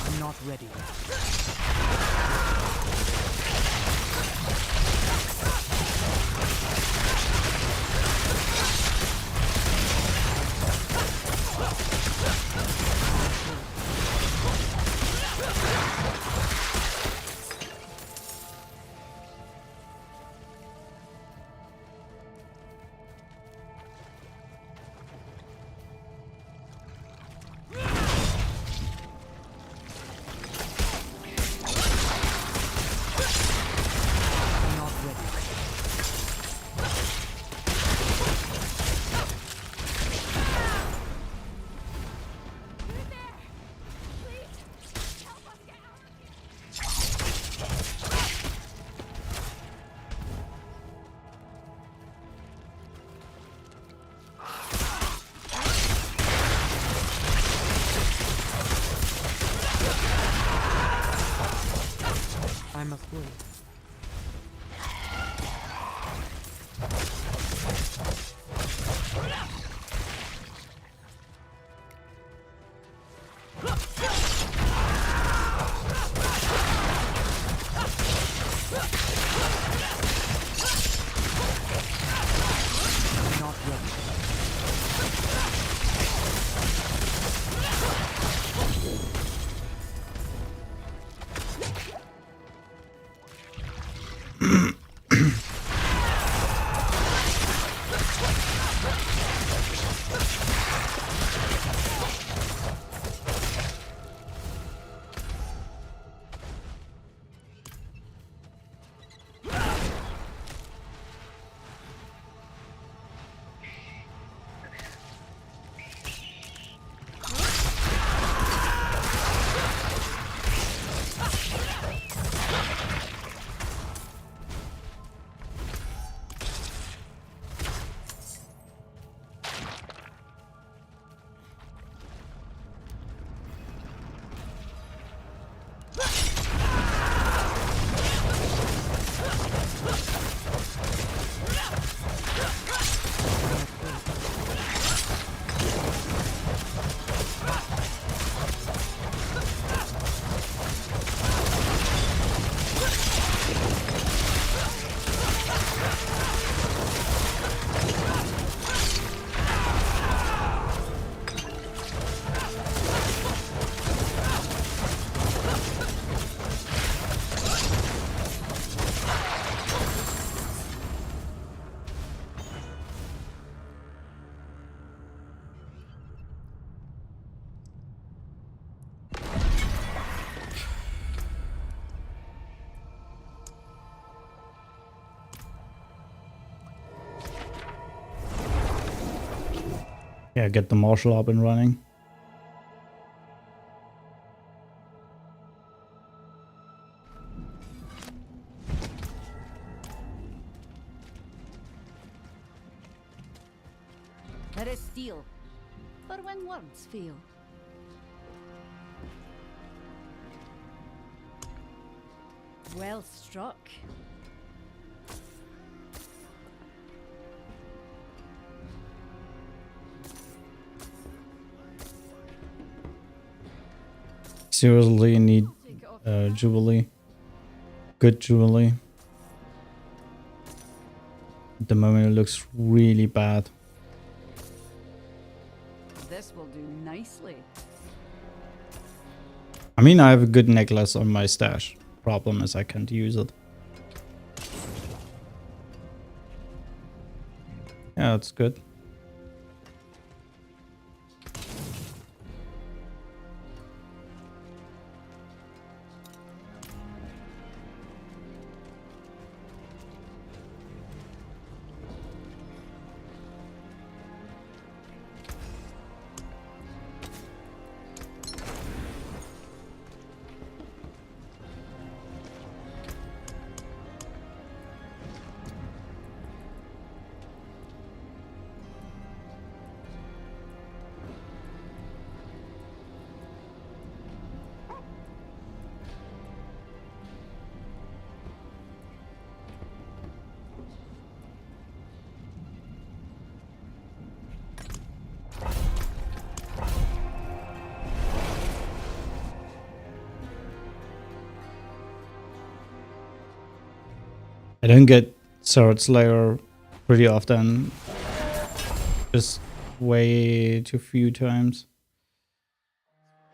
I'm not ready yet. Yeah, get the marshal up and running. There is steel, for when words fail. Well struck. Seriously need Jubilee. Good Jubilee. At the moment it looks really bad. This will do nicely. I mean, I have a good necklace on my stash. Problem is I can't use it. Yeah, that's good. I don't get Sword Slayer pretty often. Just way too few times.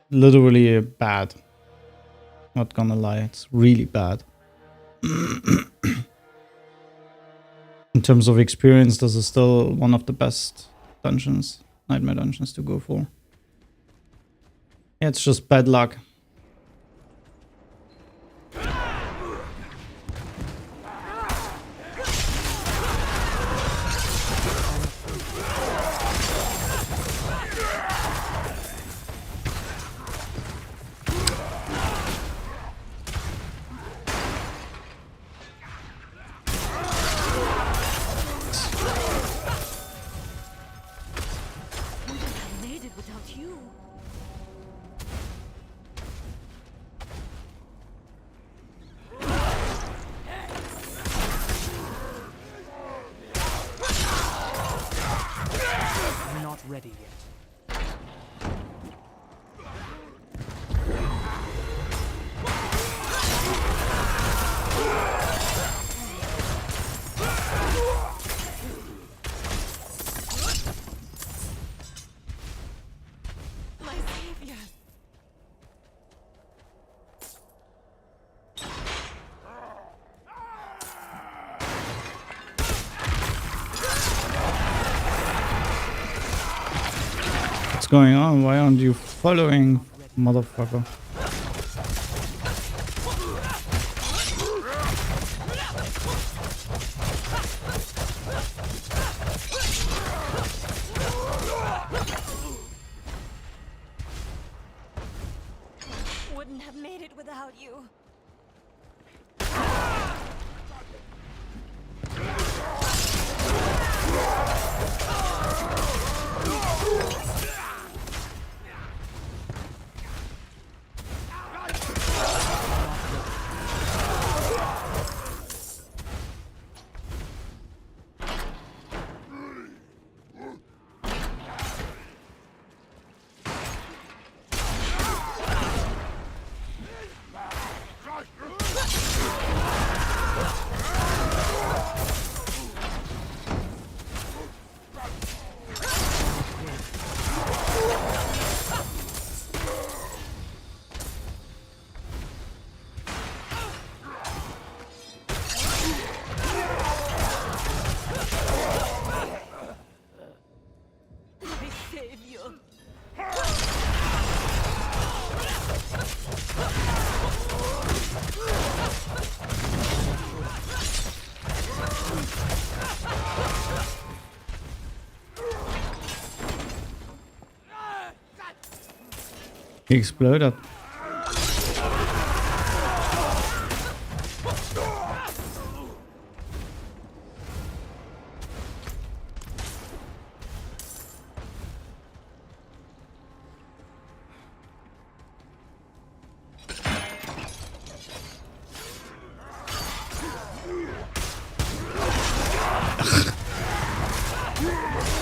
Literally bad. Not gonna lie, it's really bad. In terms of experience, this is still one of the best dungeons, nightmare dungeons to go for. Yeah, it's just bad luck. I made it without you. I'm not ready yet. My savior. What's going on? Why aren't you following, motherfucker? Wouldn't have made it without you. My savior. He exploded.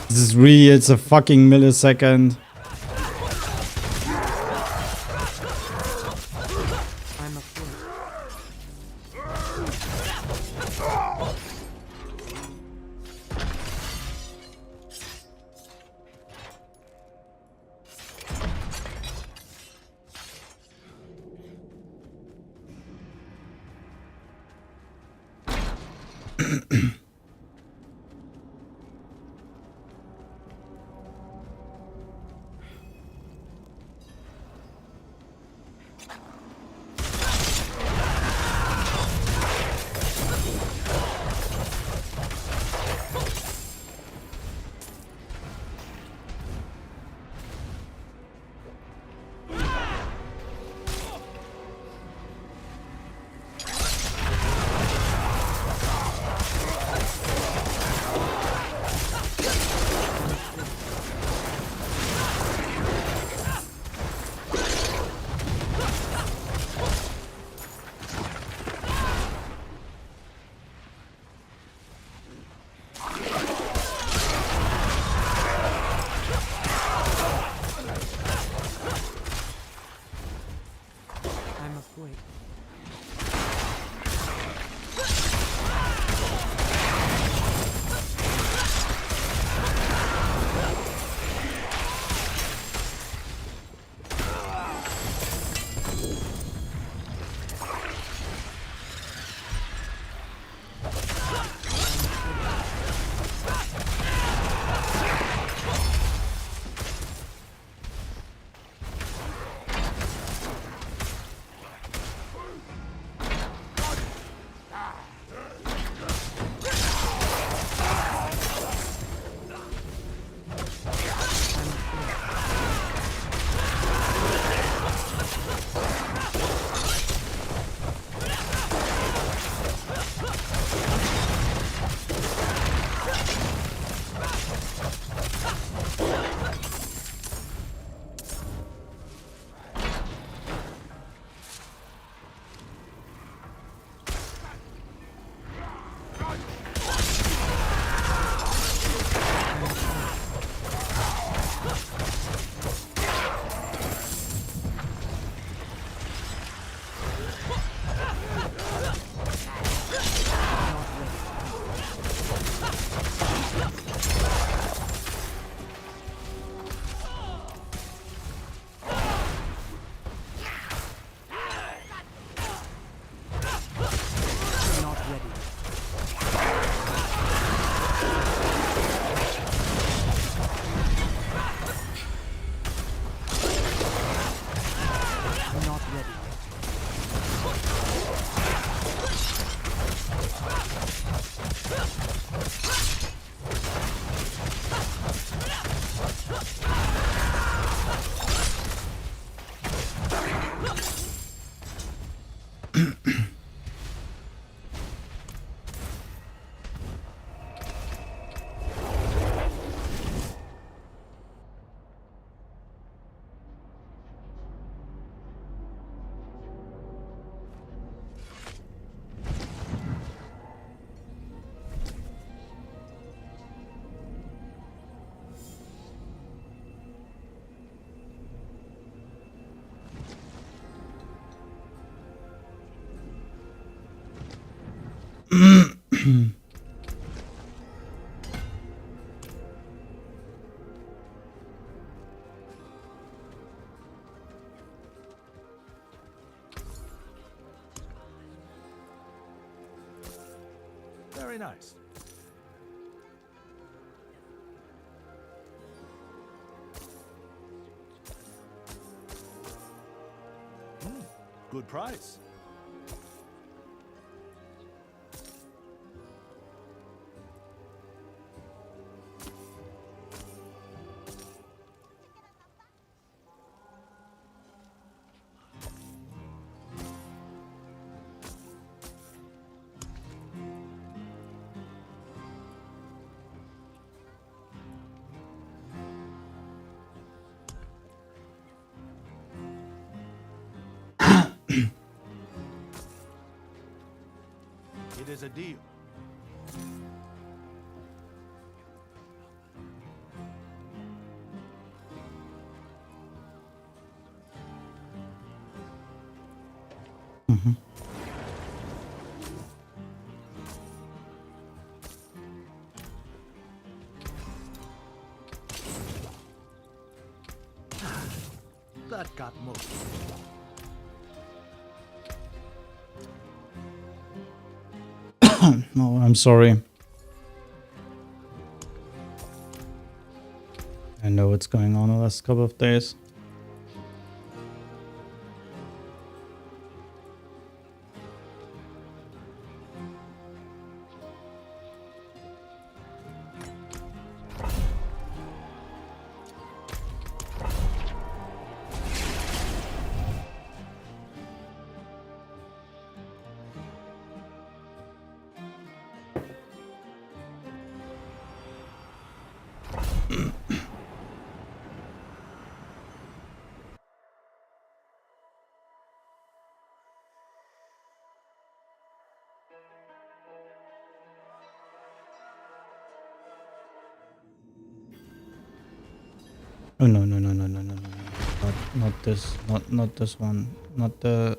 This is really, it's a fucking millisecond. I'm afraid. I'm afraid. Not ready. Not ready. Very nice. Good price. it as a deal. That got moved. No, I'm sorry. I know what's going on the last couple of days. Oh no no no no no no no no! Not this, not this one, not the.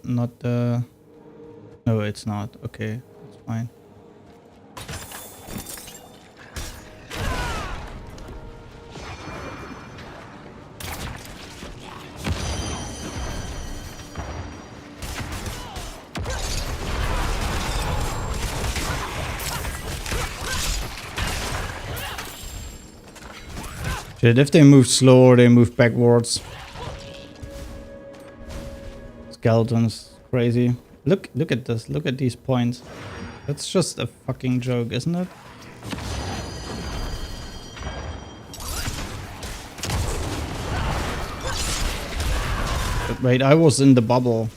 No, it's not. Okay, it's fine. Shit, if they move slow or they move backwards. Skeletons, crazy. Look at this. Look at these points. That's just a fucking joke, isn't it? But wait, I was in the bubble.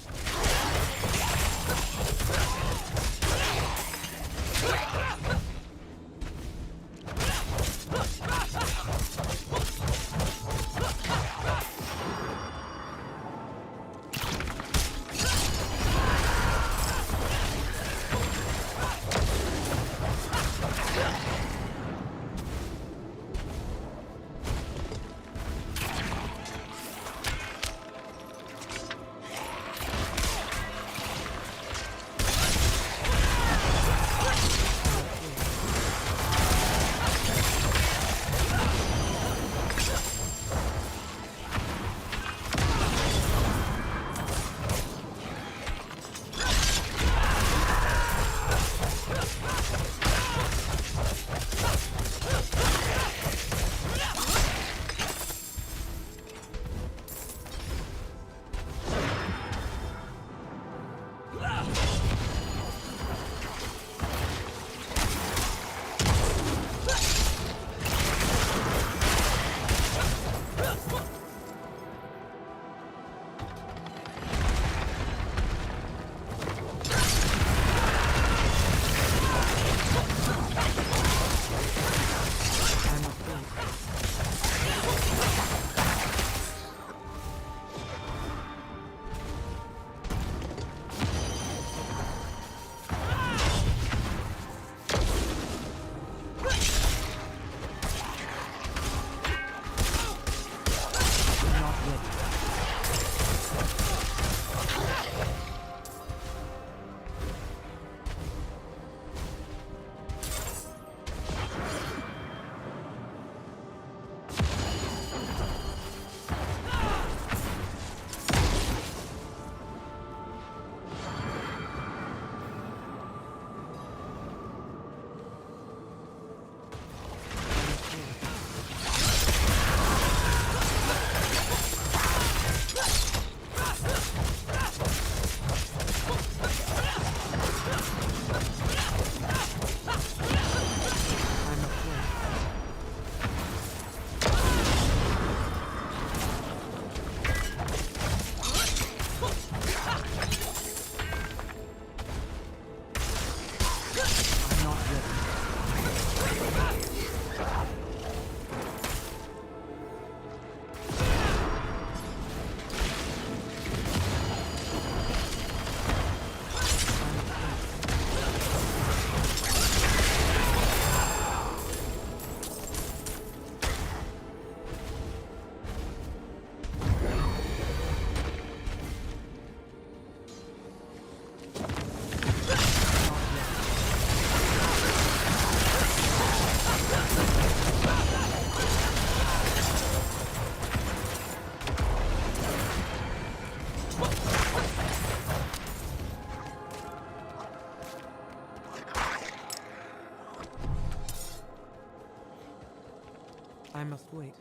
must wait.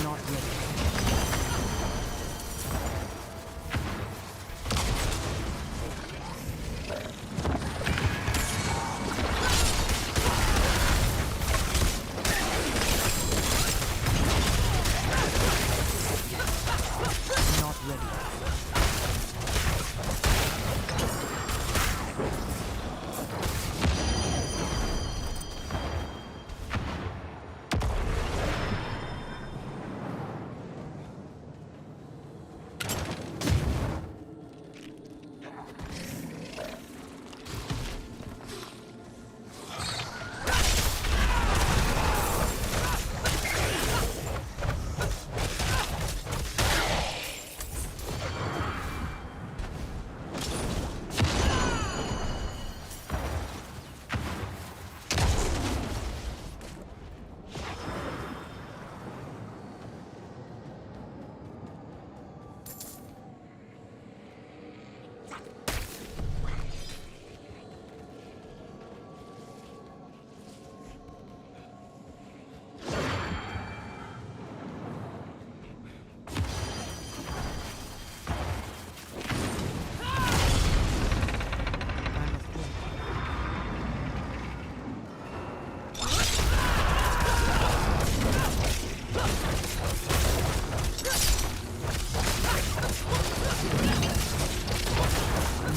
Not ready. Not ready. I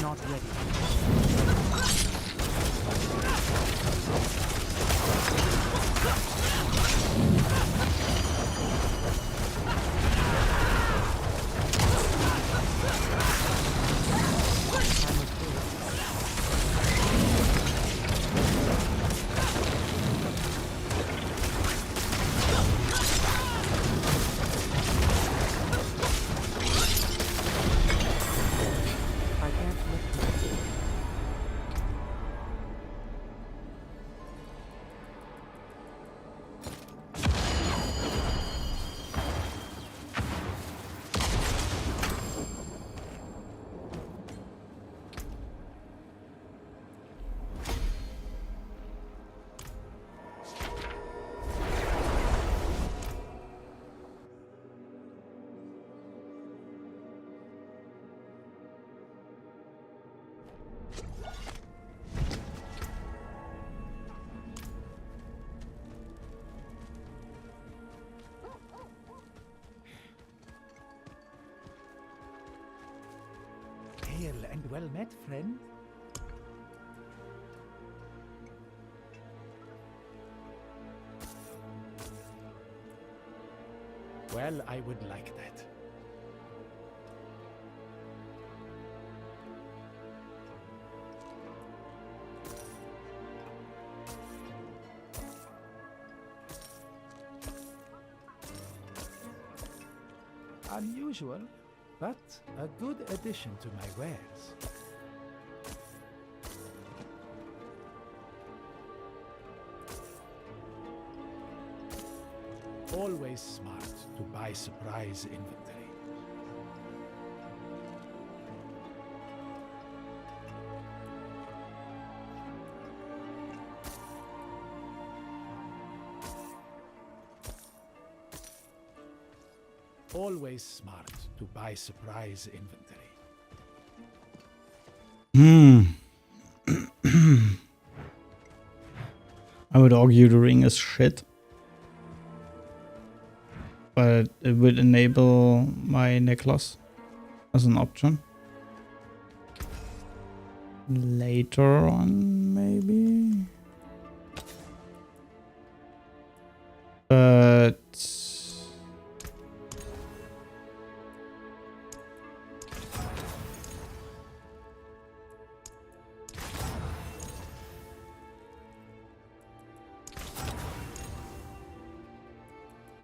must wait. Not ready. I must wait. I can't let you. Hail and well met, friend. Well, I would like that. Unusual, but a good addition to my wares. Always smart to buy surprise inventory. Always smart to buy surprise inventory. I would argue the ring is shit. But it would enable my necklace as an option. Later on, maybe. But...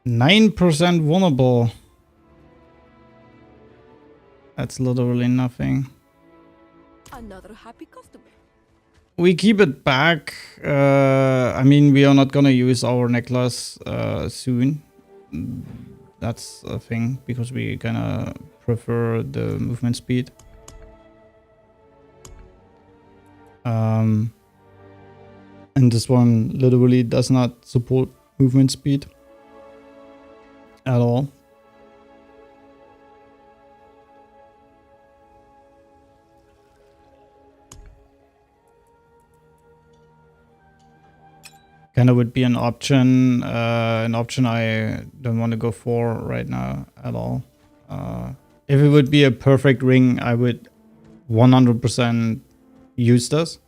%9 vulnerable. That's literally nothing. Another happy customer. We keep it back. I mean, we are not gonna use our necklace soon. That's a thing, because we kinda prefer the movement speed. And this one literally does not support movement speed at all. Kind of would be an option I don't want to go for right now at all. If it would be a perfect ring, I would 100% use this.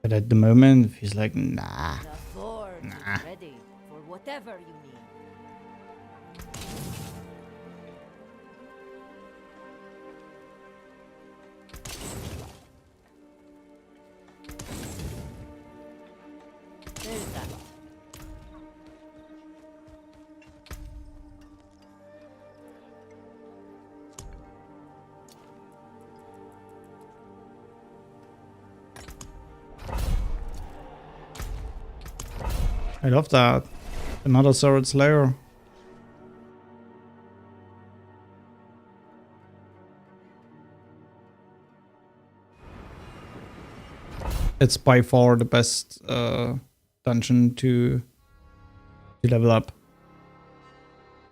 But at the moment, it feels like, nah. The Thorns is ready for whatever you need. There's that. I love that. Another Serrated Slayer. It's by far the best dungeon to level up.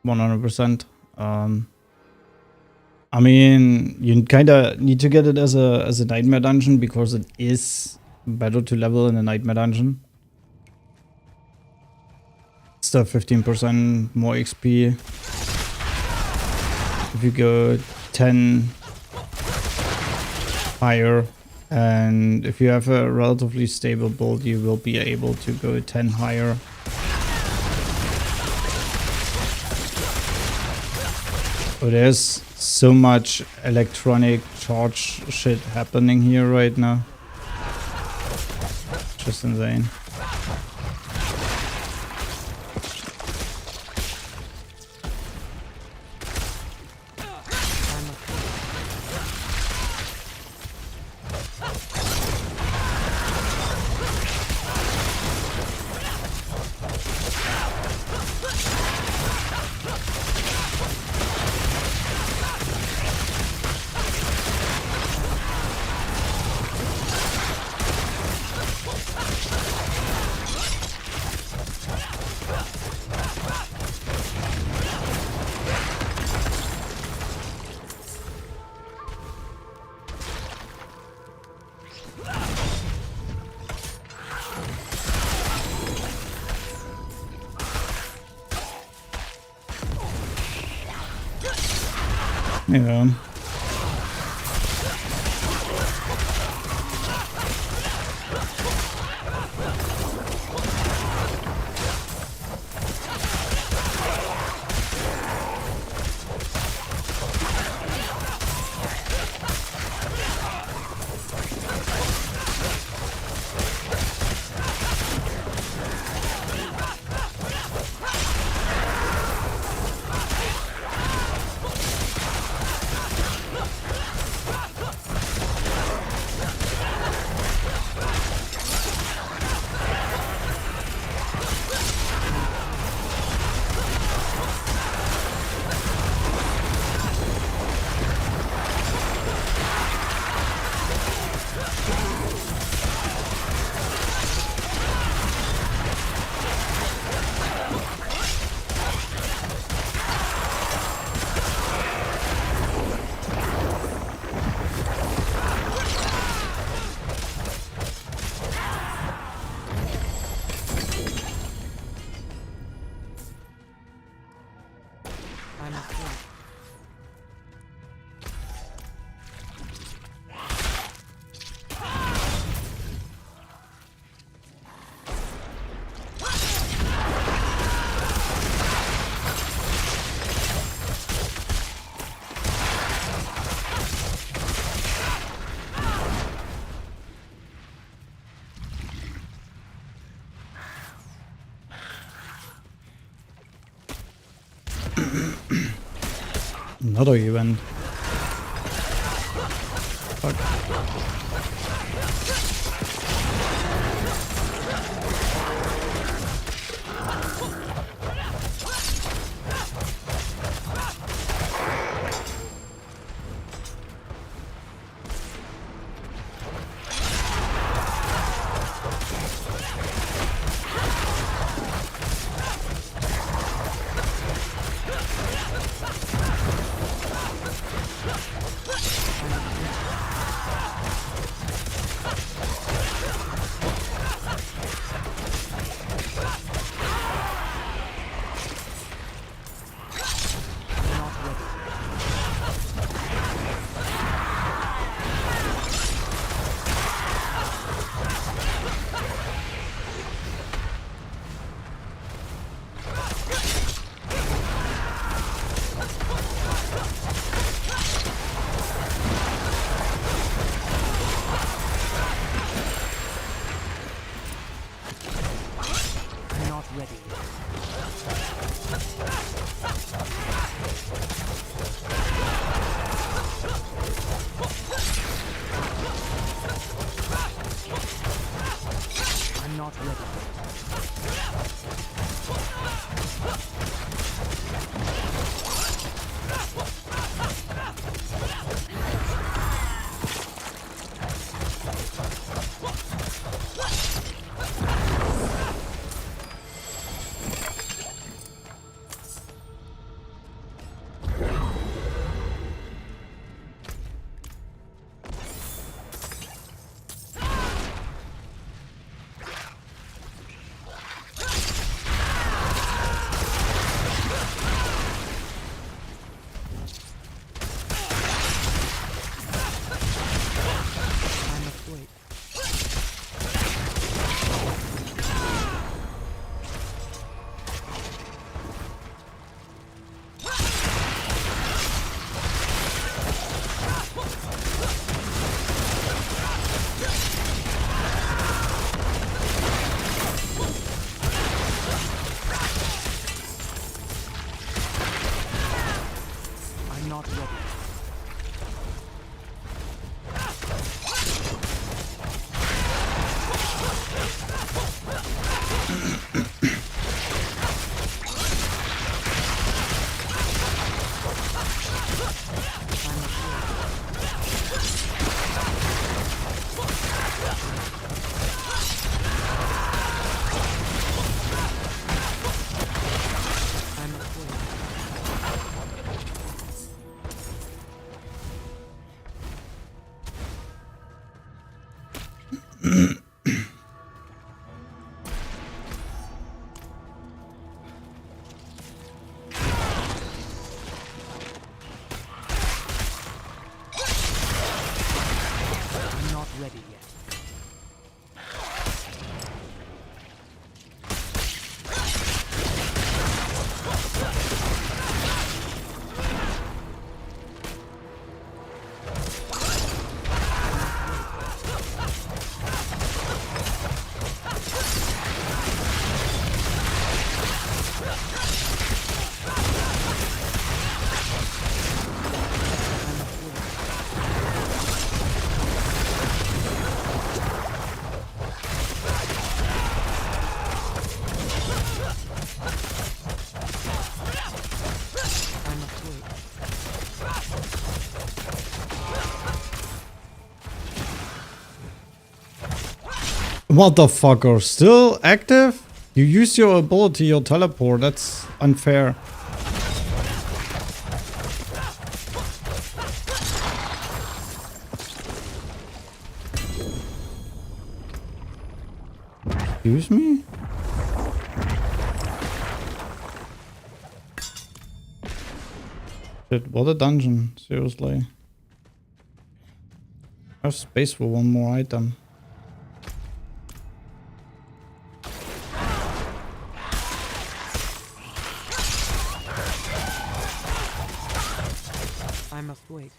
100%. I mean, you kind of need to get it as a nightmare dungeon because it is better to level in a nightmare dungeon. It's the 15% more XP. If you go 10 higher, and if you have a relatively stable build, you will be able to go 10 higher. But there's so much electronic charge shit happening here right now. Just insane. Yeah. I'm afraid. Another event. Fuck. I'm not ready yet. I must wait. Motherfucker, still active? You use your ability, your teleport. That's unfair. Excuse me? Shit, what a dungeon. Seriously. I have space for one more item. I must wait.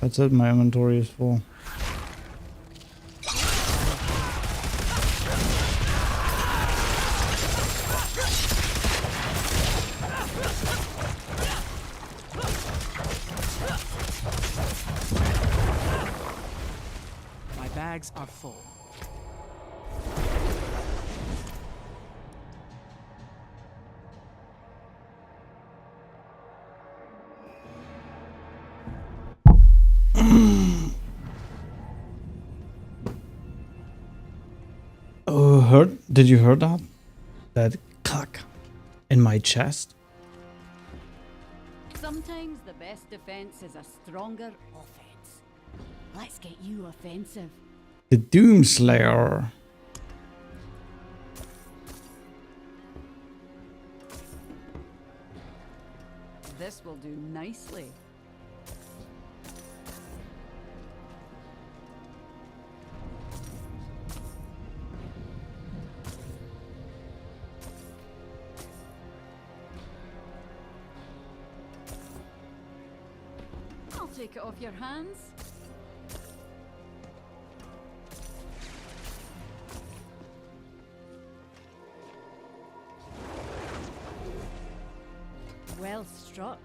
That's it, my inventory is full. My bags are full. Oh, did you hear that? That clack in my chest? Sometimes the best defense is a stronger offense. Let's get you offensive. The Doomslayer. This will do nicely. I'll take it off your hands. Well struck.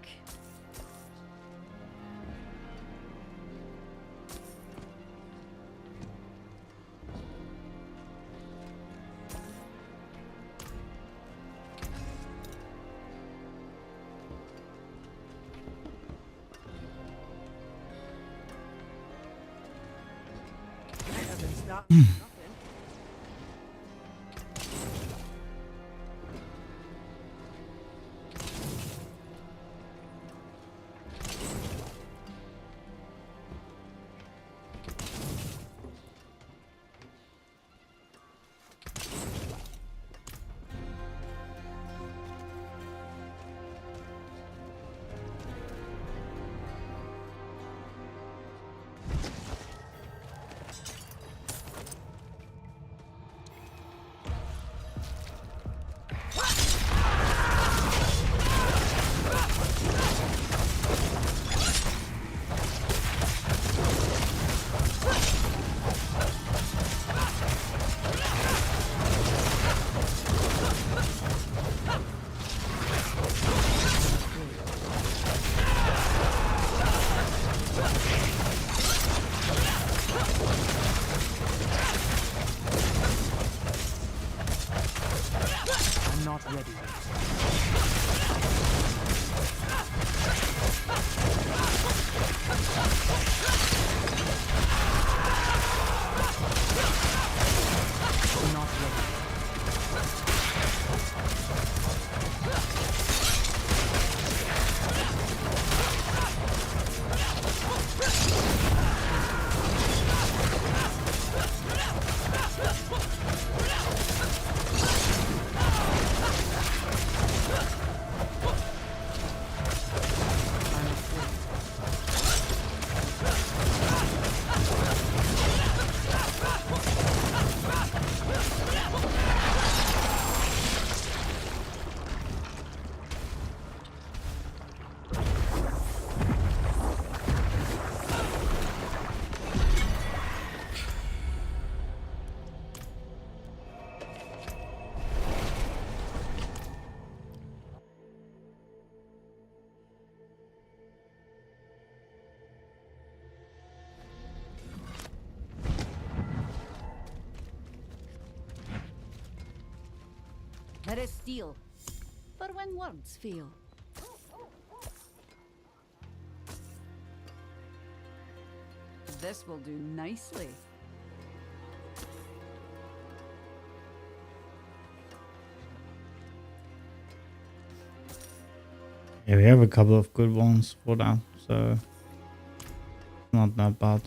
There is steel. For when words fail. This will do nicely. Yeah, we have a couple of good ones for that, so not that bad.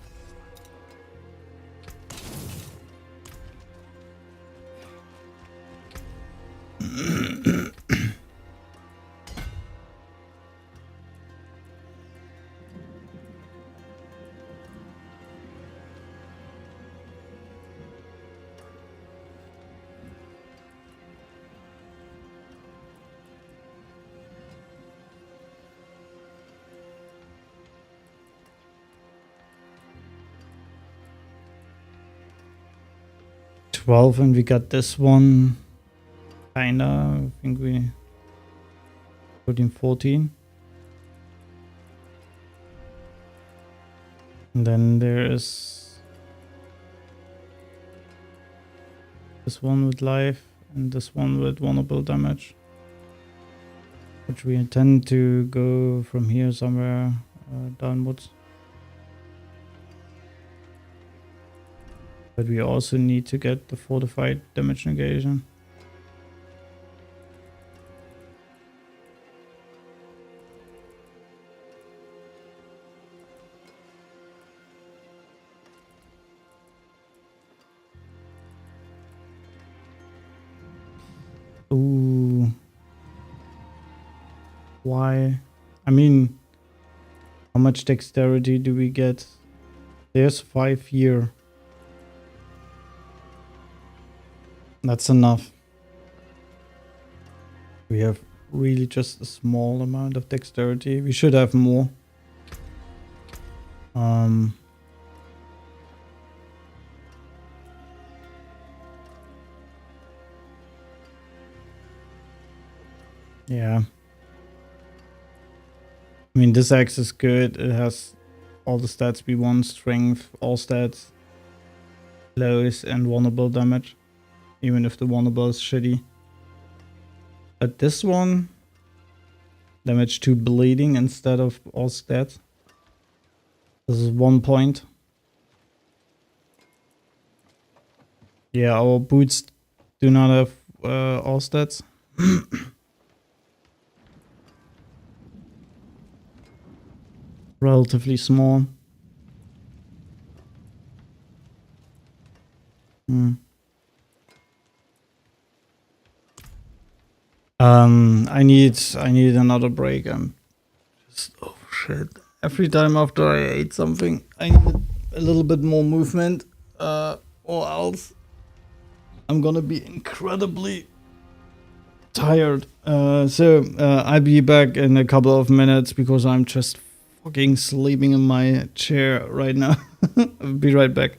And we got this one. Kinda, I think we 13, 14. And then there is this one with life and this one with vulnerable damage, which we intend to go from here somewhere downwards. But we also need to get the fortified damage negation. Ooh. Why? I mean, how much dexterity do we get? There's 5 here. That's enough. We have really just a small amount of dexterity. We should have more. Yeah. I mean, this axe is good. It has all the stats we want. Strength, all stats. Blows and vulnerable damage. Even if the vulnerable is shitty. But this one, damage to bleeding instead of all stats. This is 1 point. Yeah, our boots do not have all stats. Relatively small. I need another break. I'm just, oh shit. Every time after I ate something, I need a little bit more movement, or else I'm gonna be incredibly tired. I'll be back in a couple of minutes because I'm just fucking sleeping in my chair right now. I'll be right back.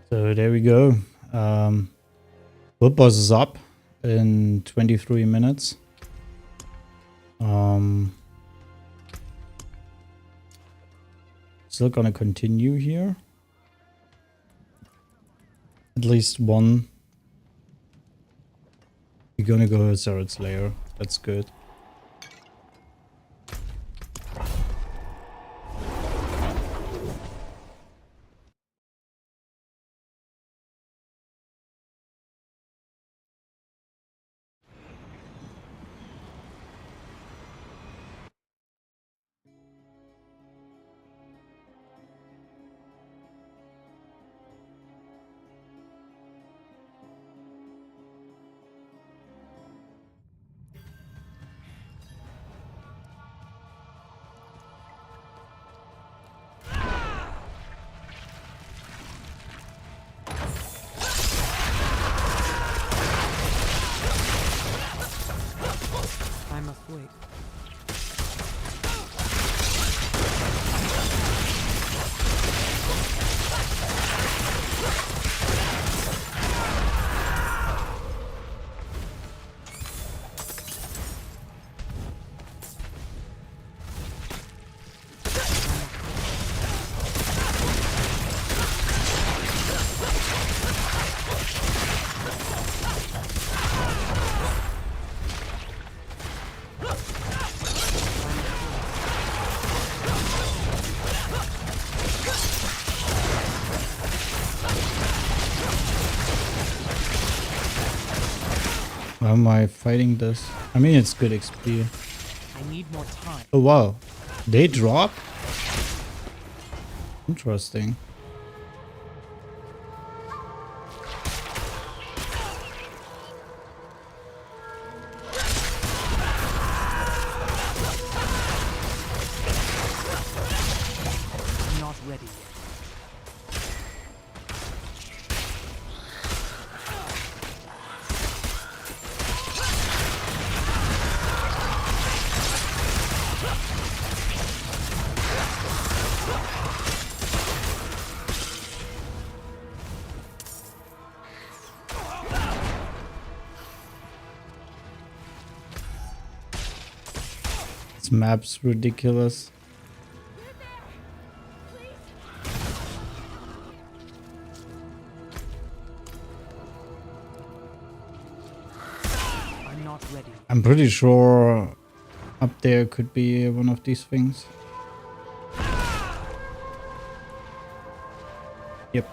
So there we go. World boss is up in 23 minutes. Still gonna continue here. At least one. We're gonna go Zerod's Lair. That's good. I must wait. Why am I fighting this? I mean, it's good XP. I need more time. Oh wow, they drop? Interesting. I'm not ready yet. This map's ridiculous. I'm not ready. I'm pretty sure up there could be one of these things. Yep.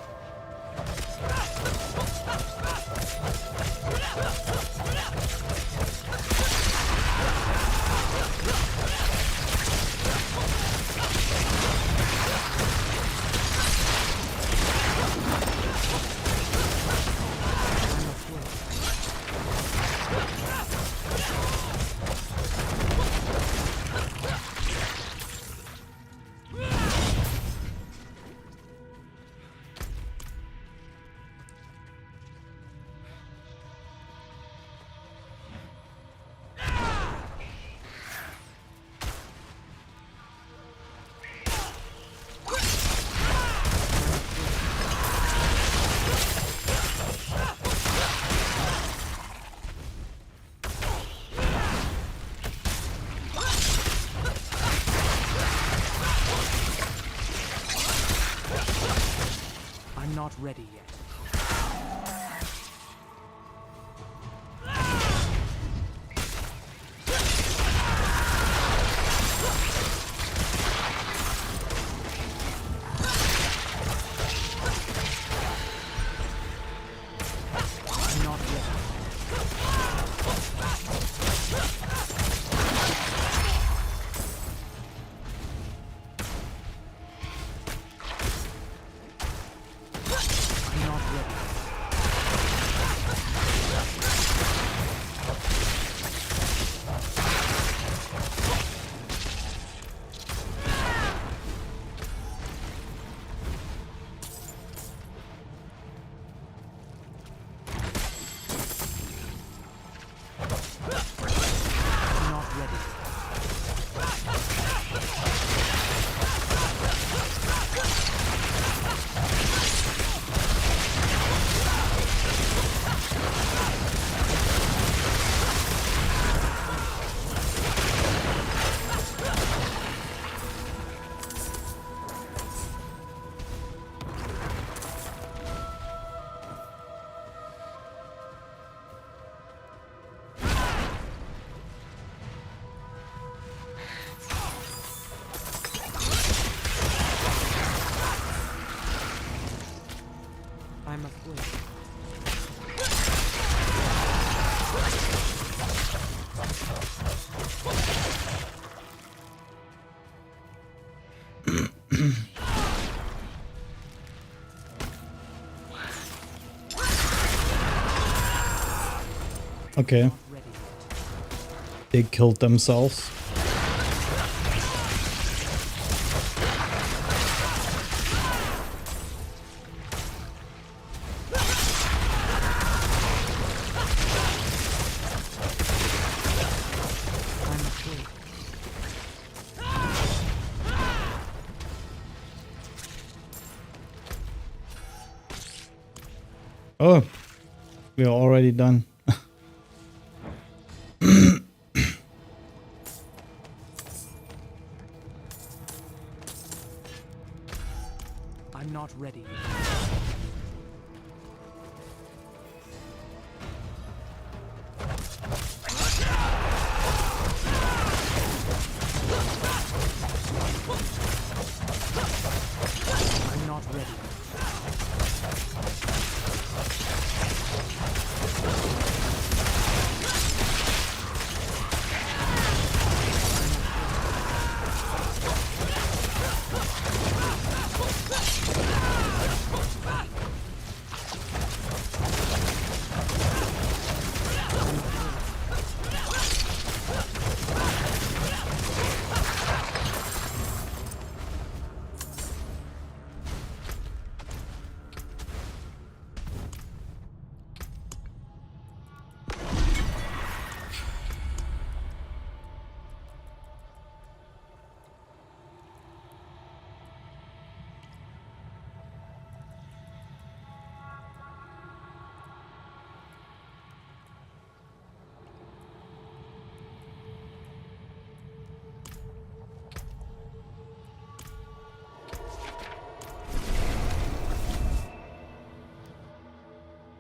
I must wait. I'm not ready yet. I'm not ready. I'm not Okay, Not ready yet. they killed themselves. I'm afraid. Oh, we are already done. I'm not ready yet. I'm not ready yet.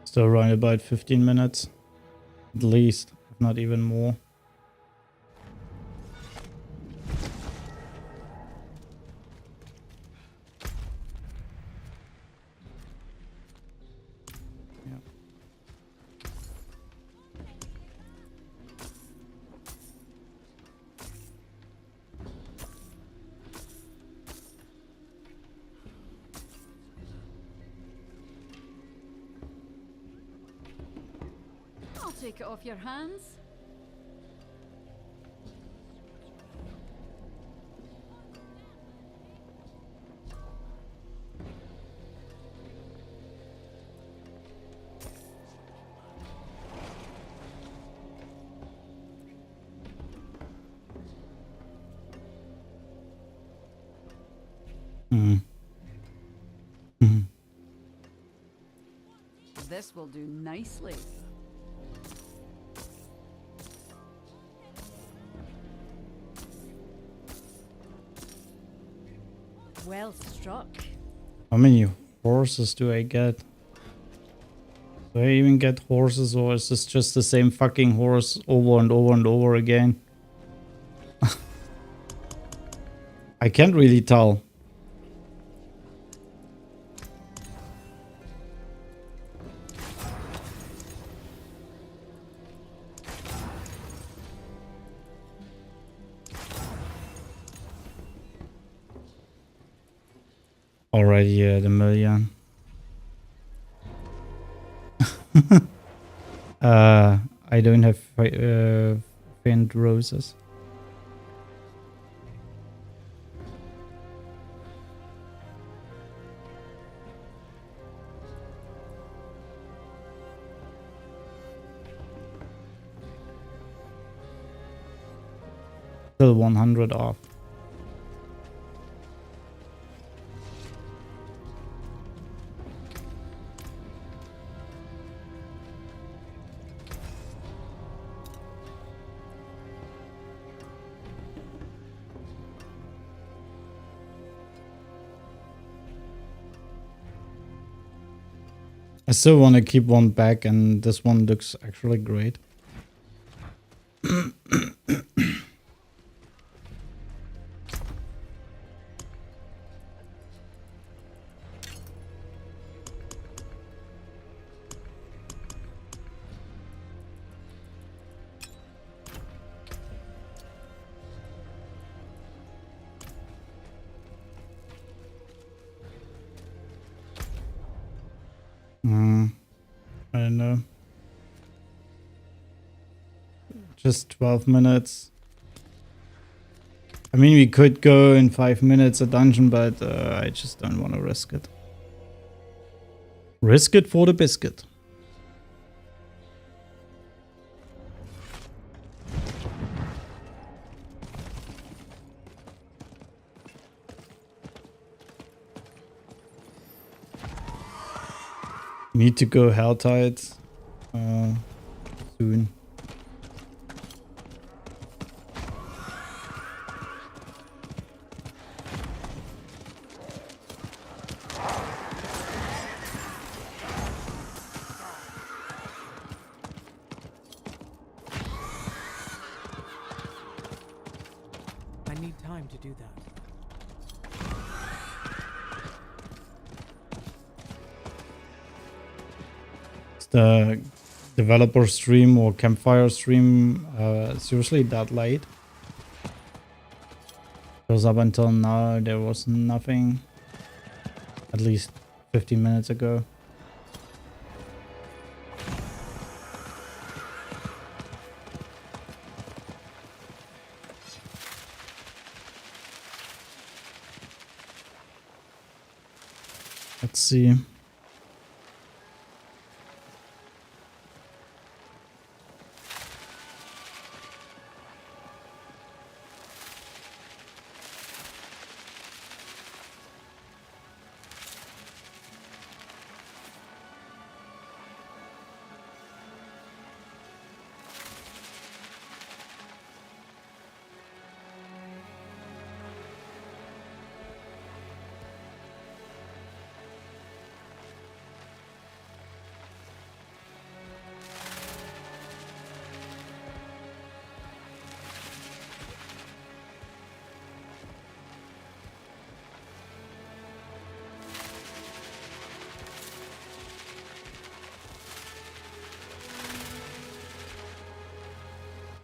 Still around about 15 minutes. At least, if not even more. Yeah. I'll take it off your hands. Mm. Mm. This will do nicely. Well struck. How many horses do I get? Do I even get horses, or is this just the same fucking horse over and over and over again? I can't really tell. Already at a million. I don't have faint roses. Still 100 off. I still want to keep one back, and this one looks actually great. I don't know. Just 12 minutes. I mean, we could go in 5 minutes a dungeon, but I just don't want to risk it. Risk it for the biscuit. Need to go Helltide soon. I need time to do that. The developer stream or campfire stream seriously that late? Because up until now there was nothing, at least 15 minutes ago. Let's see.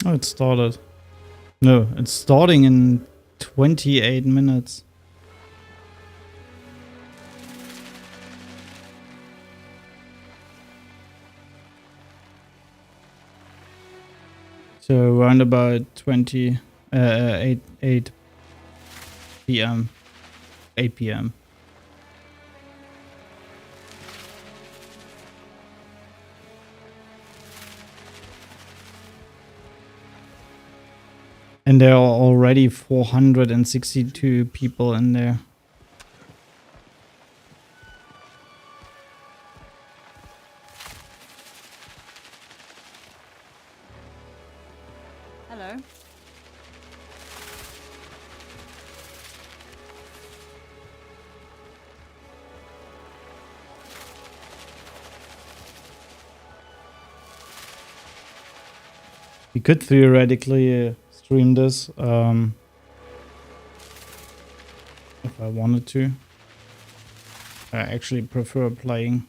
Oh, it started. No, it's starting in 28 minutes. So around about 8 p.m. 8 p.m. And there are already 462 people in there. Hello. We could theoretically stream this if I wanted to. I actually prefer playing.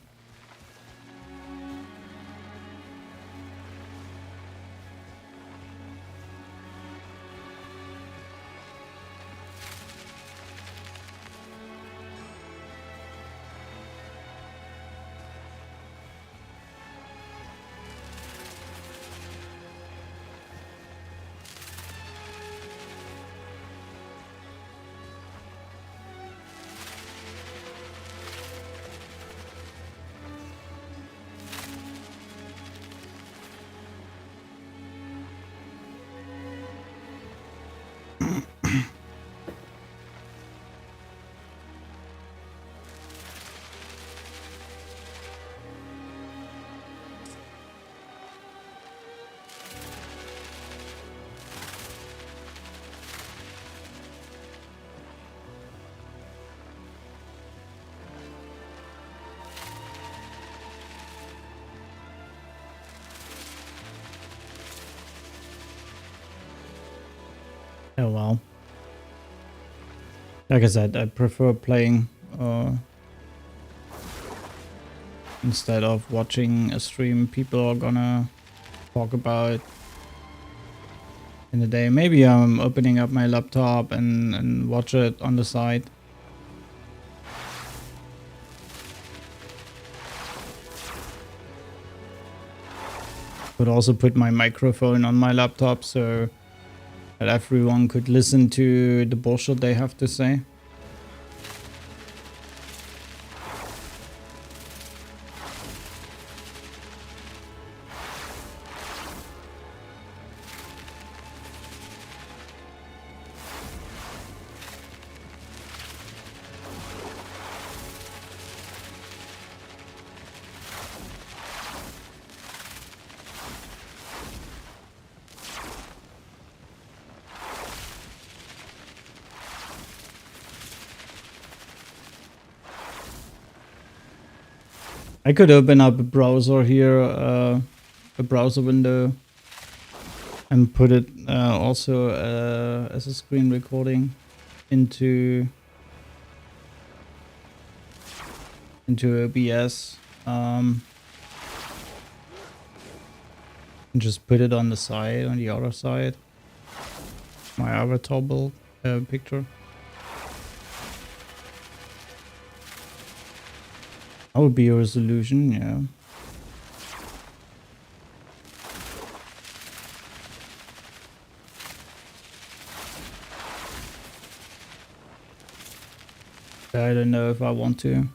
Oh well. Like I said, I prefer playing instead of watching a stream people are gonna talk about in the day. Maybe I'm opening up my laptop and watch it on the side. could also put my microphone on my laptop so that everyone could listen to the bullshit they have to say. I could open up a browser here, a browser window, and put it also as a screen recording into OBS, and just put it on the side, on the other side, my avatar build picture. That would be a resolution, yeah. I don't know if I want to.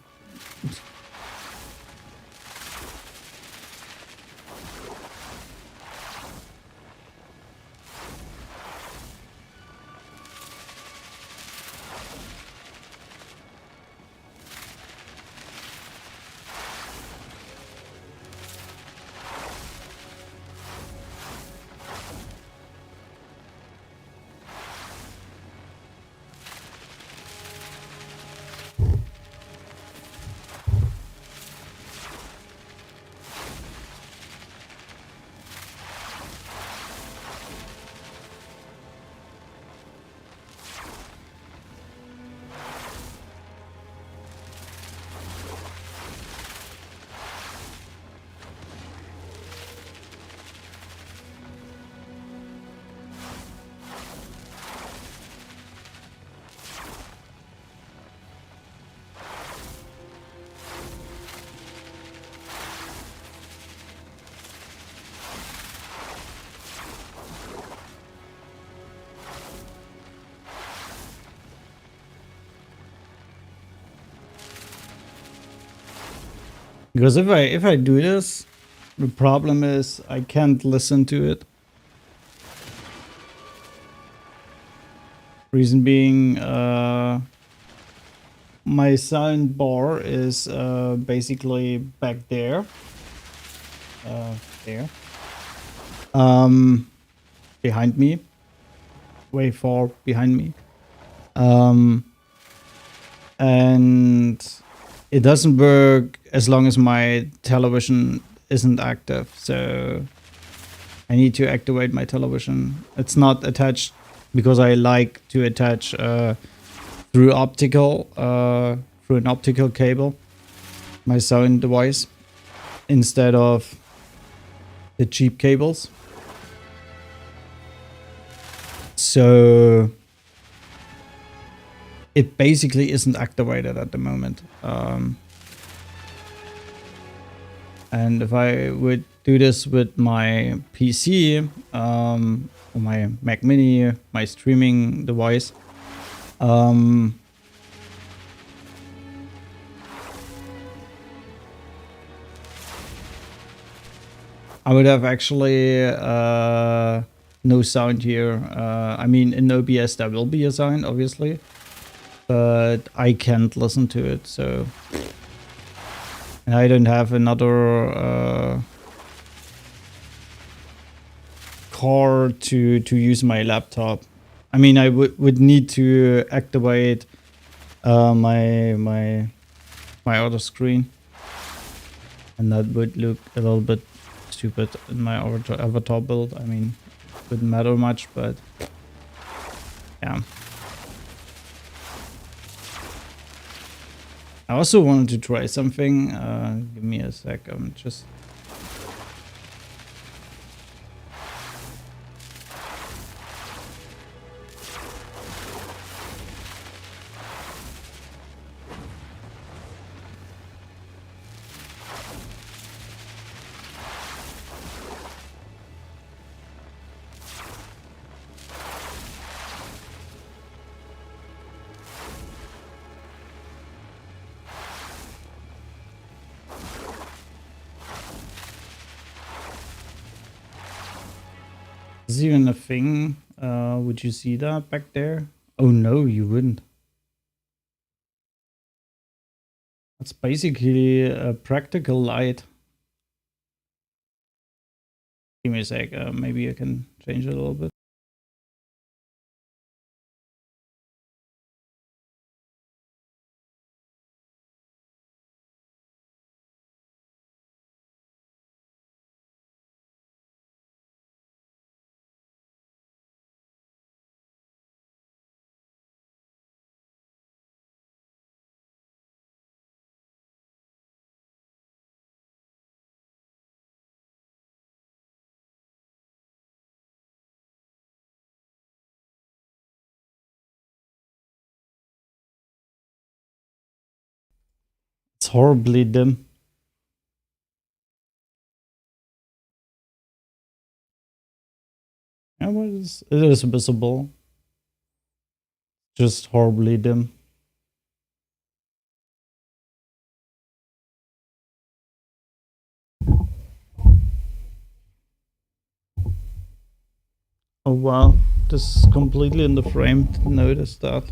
Because if I do this, the problem is I can't listen to it. Reason being, my sound bar is basically back there. There. Behind me. Way far behind me. And it doesn't work as long as my television isn't active. So I need to activate my television. It's not attached because I like to attach through an optical cable my sound device instead of the cheap cables. So it basically isn't activated at the moment. And if I would do this with my PC, or my Mac Mini, my streaming device, I would have actually no sound here. I mean, in OBS there will be a sound, obviously, but I can't listen to it, so... And I don't have another card to use my laptop. I mean, I would need to activate my other screen, and that would look a little bit stupid in my avatar build. I mean, it wouldn't matter much, but yeah. I also wanted to try something. Give me a sec. I'm just... this even a thing? Would you see that back there? Oh no, you wouldn't. That's basically a practical light. Give me a sec. Maybe I can change it a little bit. It's horribly dim. Yeah, well, it is visible. Just horribly dim. Oh wow, this is completely in the frame. Didn't notice that.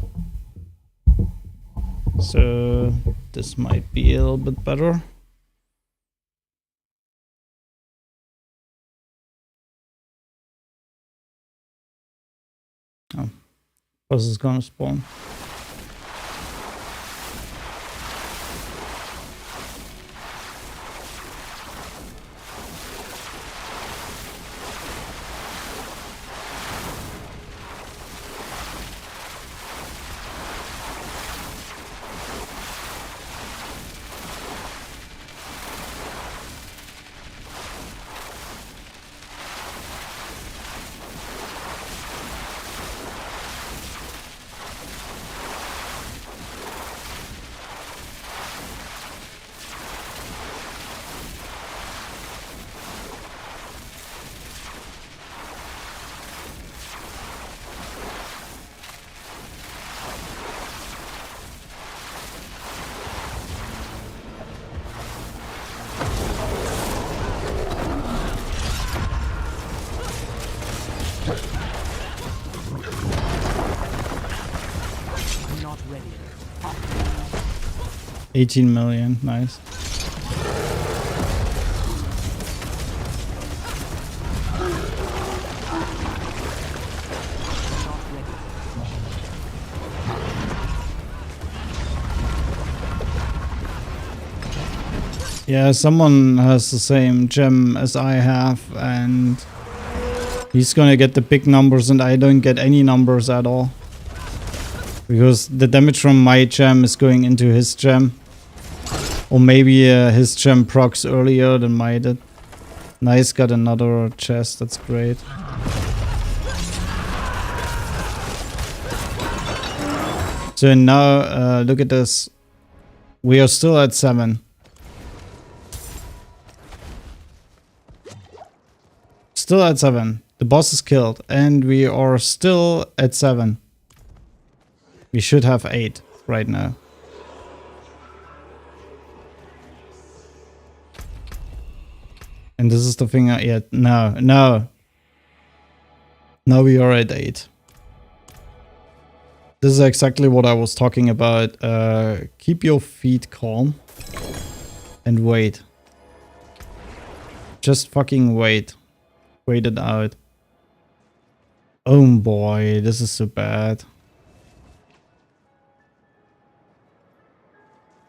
So this might be a little bit better. Oh, boss is gonna spawn. I'm not ready. 18 million, nice. Yeah, someone has the same gem as I have, and he's gonna get the big numbers and I don't get any numbers at all. Because the damage from my gem is going into his gem. Or maybe his gem procs earlier than mine did. Nice, got another chest, that's great. So now, look at this. We are still at 7. Still at 7. The boss is killed. And we are still at 7. We should have 8 right now. And this is the thing. Yeah, no. Now we are at 8. This is exactly what I was talking about. Keep your feet calm. And wait. Just fucking wait. Wait it out. Oh boy, this is so bad.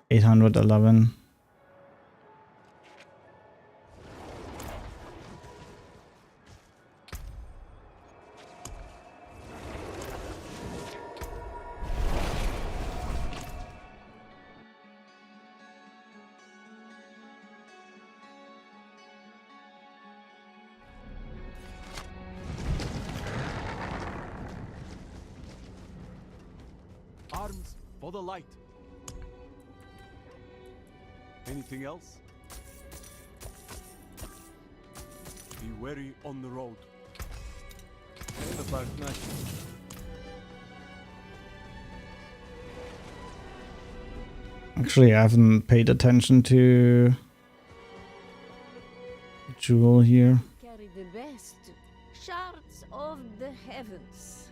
811. Arms for the light. Anything else? Be wary on the road. Actually, I haven't paid attention to Jewel here. Carry the best. Shards of the heavens.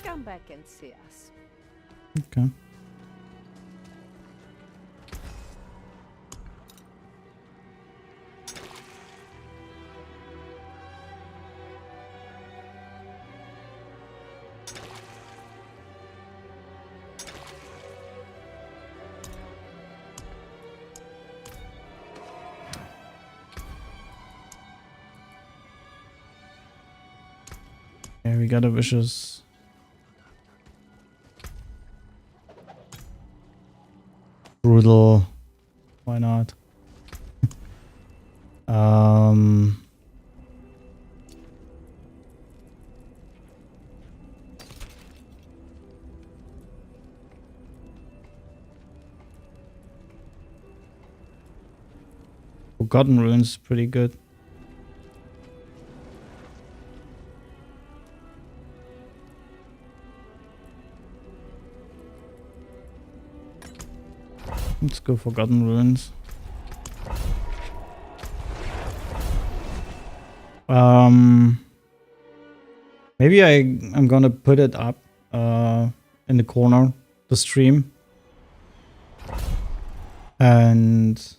Come back and see us. Okay. Yeah, we got a vicious. Brutal. Why not? Forgotten Ruins pretty good. Let's go Forgotten Ruins. Maybe I'm gonna put it up in the corner, the stream, and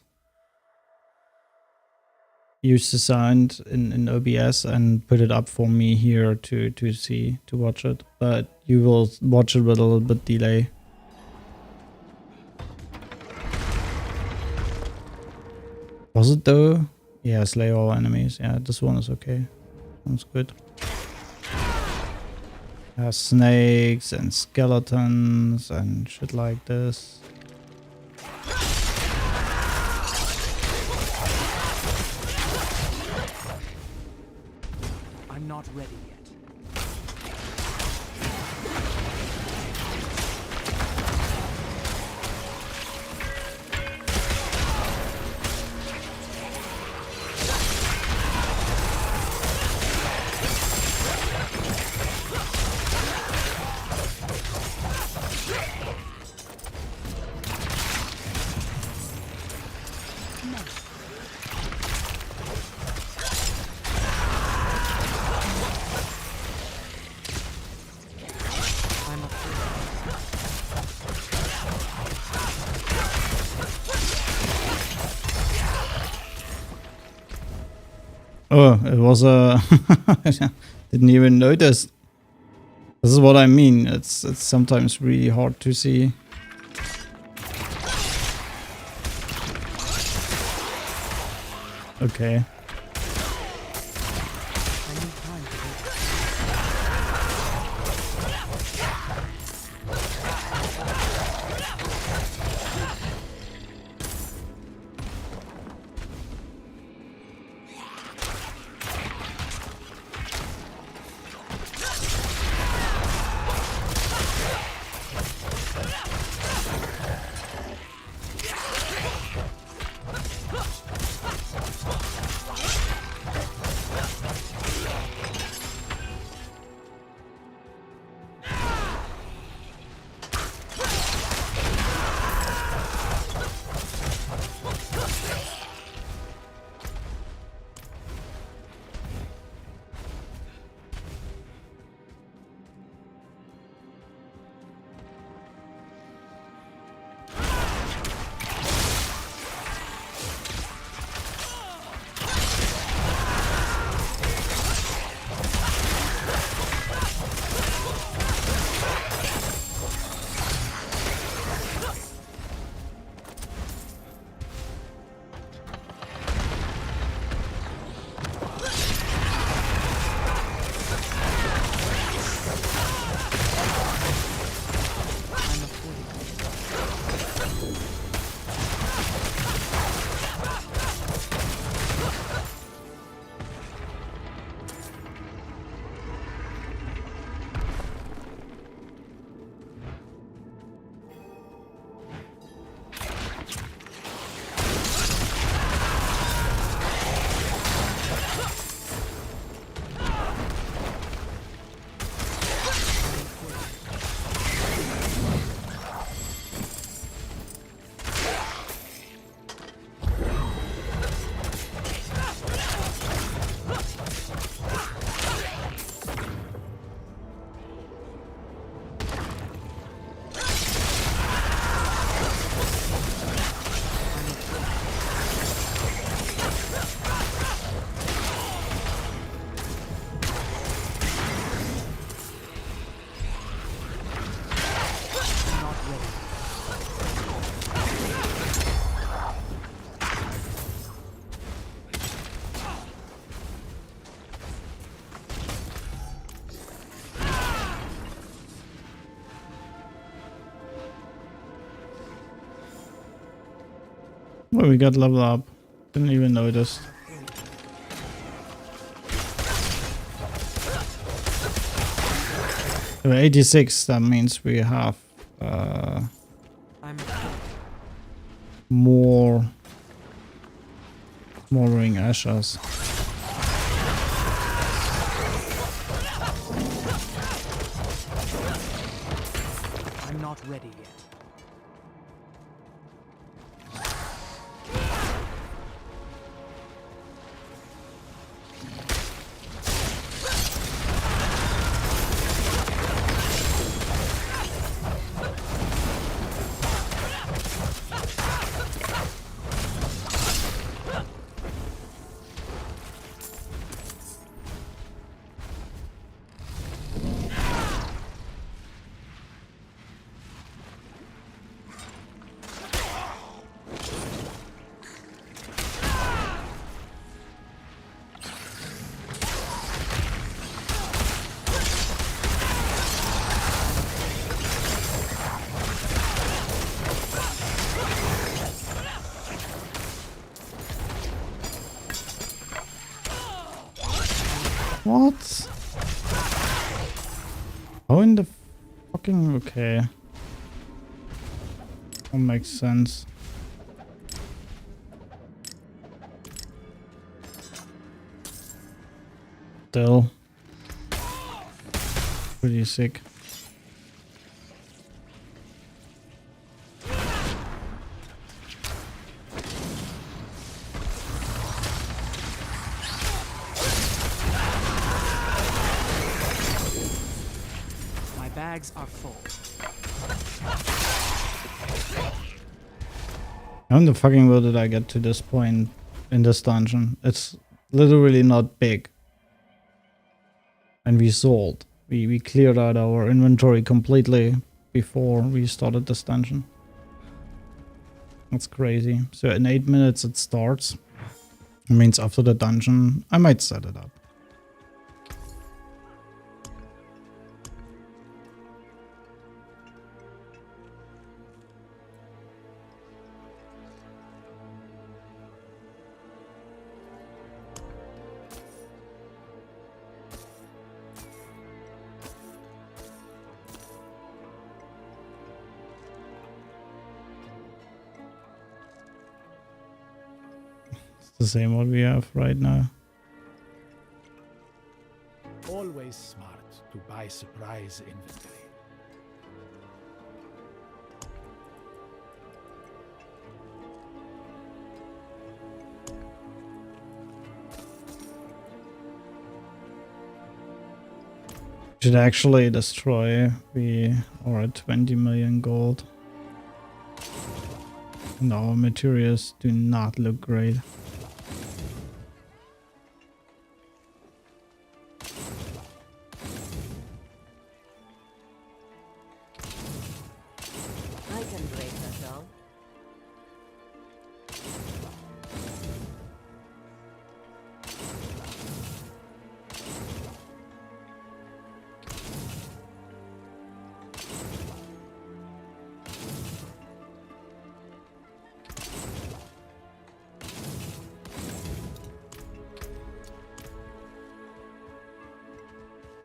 use the sound in OBS and put it up for me here to watch it. But you will watch it with a little bit delay. Was it though? Yeah, slay all enemies. Yeah, this one is okay. Sounds good. Snakes and skeletons and shit like this. I'm not ready yet. Oh, it was a... didn't even notice. This is what I mean. It's sometimes really hard to see. Okay. Well, we got level up. Didn't even notice. We're 86, that means we have I'm more ring ashes. I'm not ready yet. What? How in the fucking... Okay. That makes sense. Still. Pretty sick. My bags are full. How in the fucking world did I get to this point in this dungeon? It's literally not big. And we sold. We cleared out our inventory completely before we started this dungeon. That's crazy. So in 8 minutes it starts. It means after the dungeon, I might set it up. The same what we have right now. Always smart to buy surprise inventory. Should actually destroy. We are at 20 million gold. And our materials do not look great. I can break that down.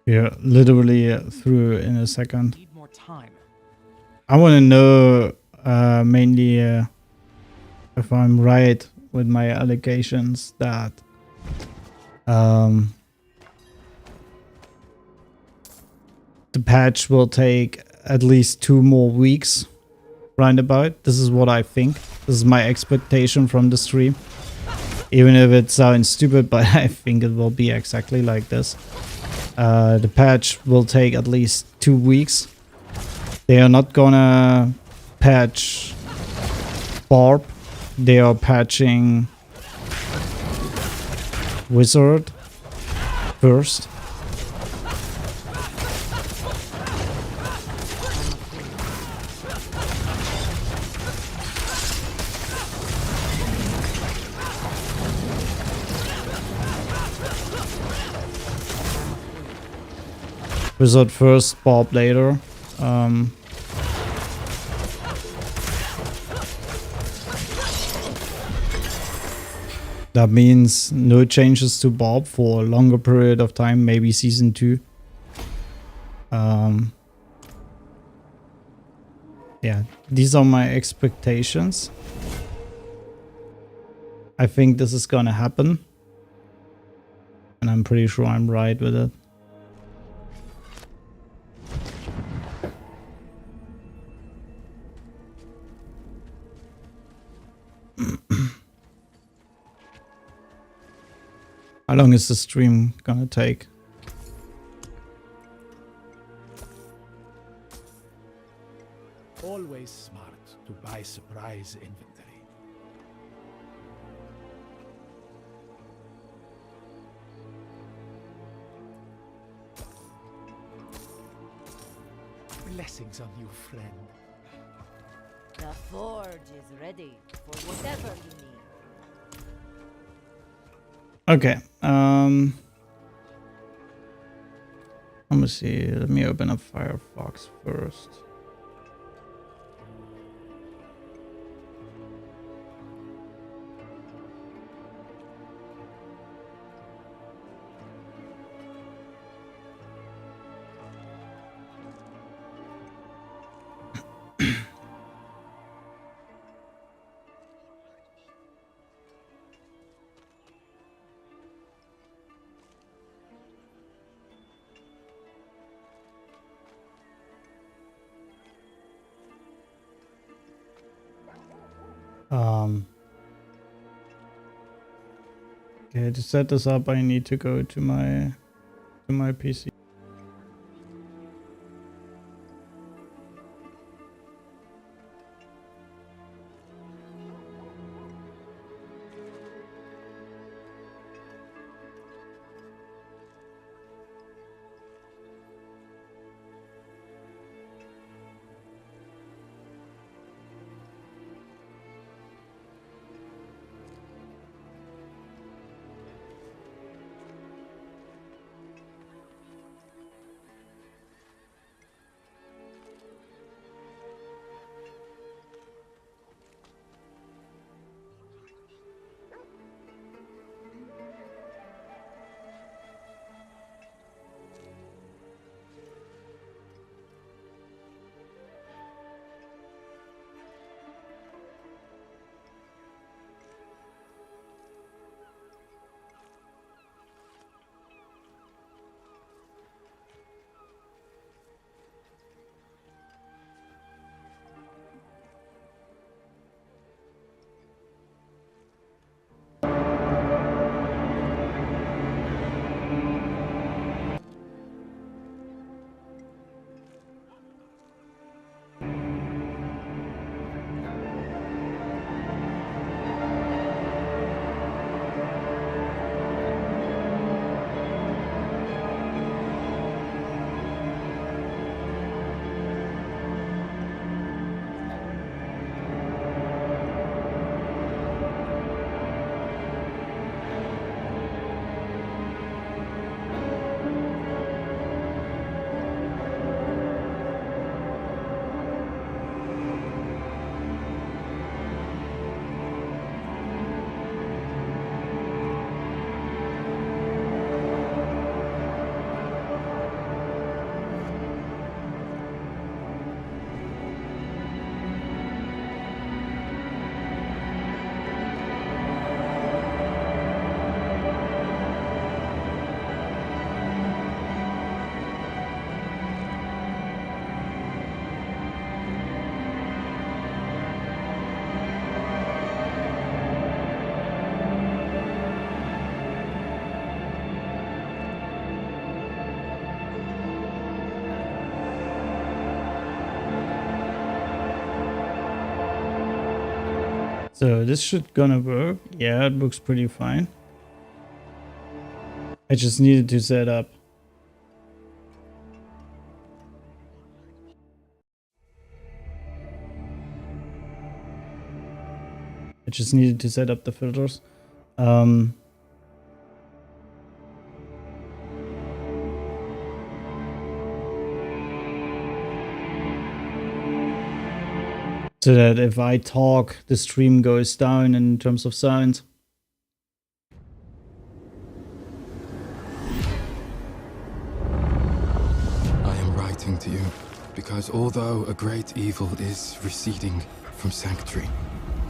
We're literally through in a second. Need more time. I want to know mainly if I'm right with my allegations that the patch will take at least 2 more weeks roundabout. This is what I think. This is my expectation from the stream. Even if it sounds stupid, but I think it will be exactly like this. The patch will take at least 2 weeks. They are not gonna patch Barb. They are patching Wizard first. Wizard first, Barb later. That means no changes to Barb for a longer period of time, maybe season 2. Yeah, these are my expectations. I think this is gonna happen. And I'm pretty sure I'm right with it. How long is the stream gonna take? Always smart to buy surprise inventory. Blessings on you, friend. The forge is ready for whatever you need. Okay. Let me see. Let me open up Firefox first. Okay, to set this up, I need to go to my PC. So this should gonna work. Yeah, it looks pretty fine. I just needed to set up. I just needed to set up the filters. So that if I talk, the stream goes down in terms of sound. to you, because although a great evil is receding from Sanctuary,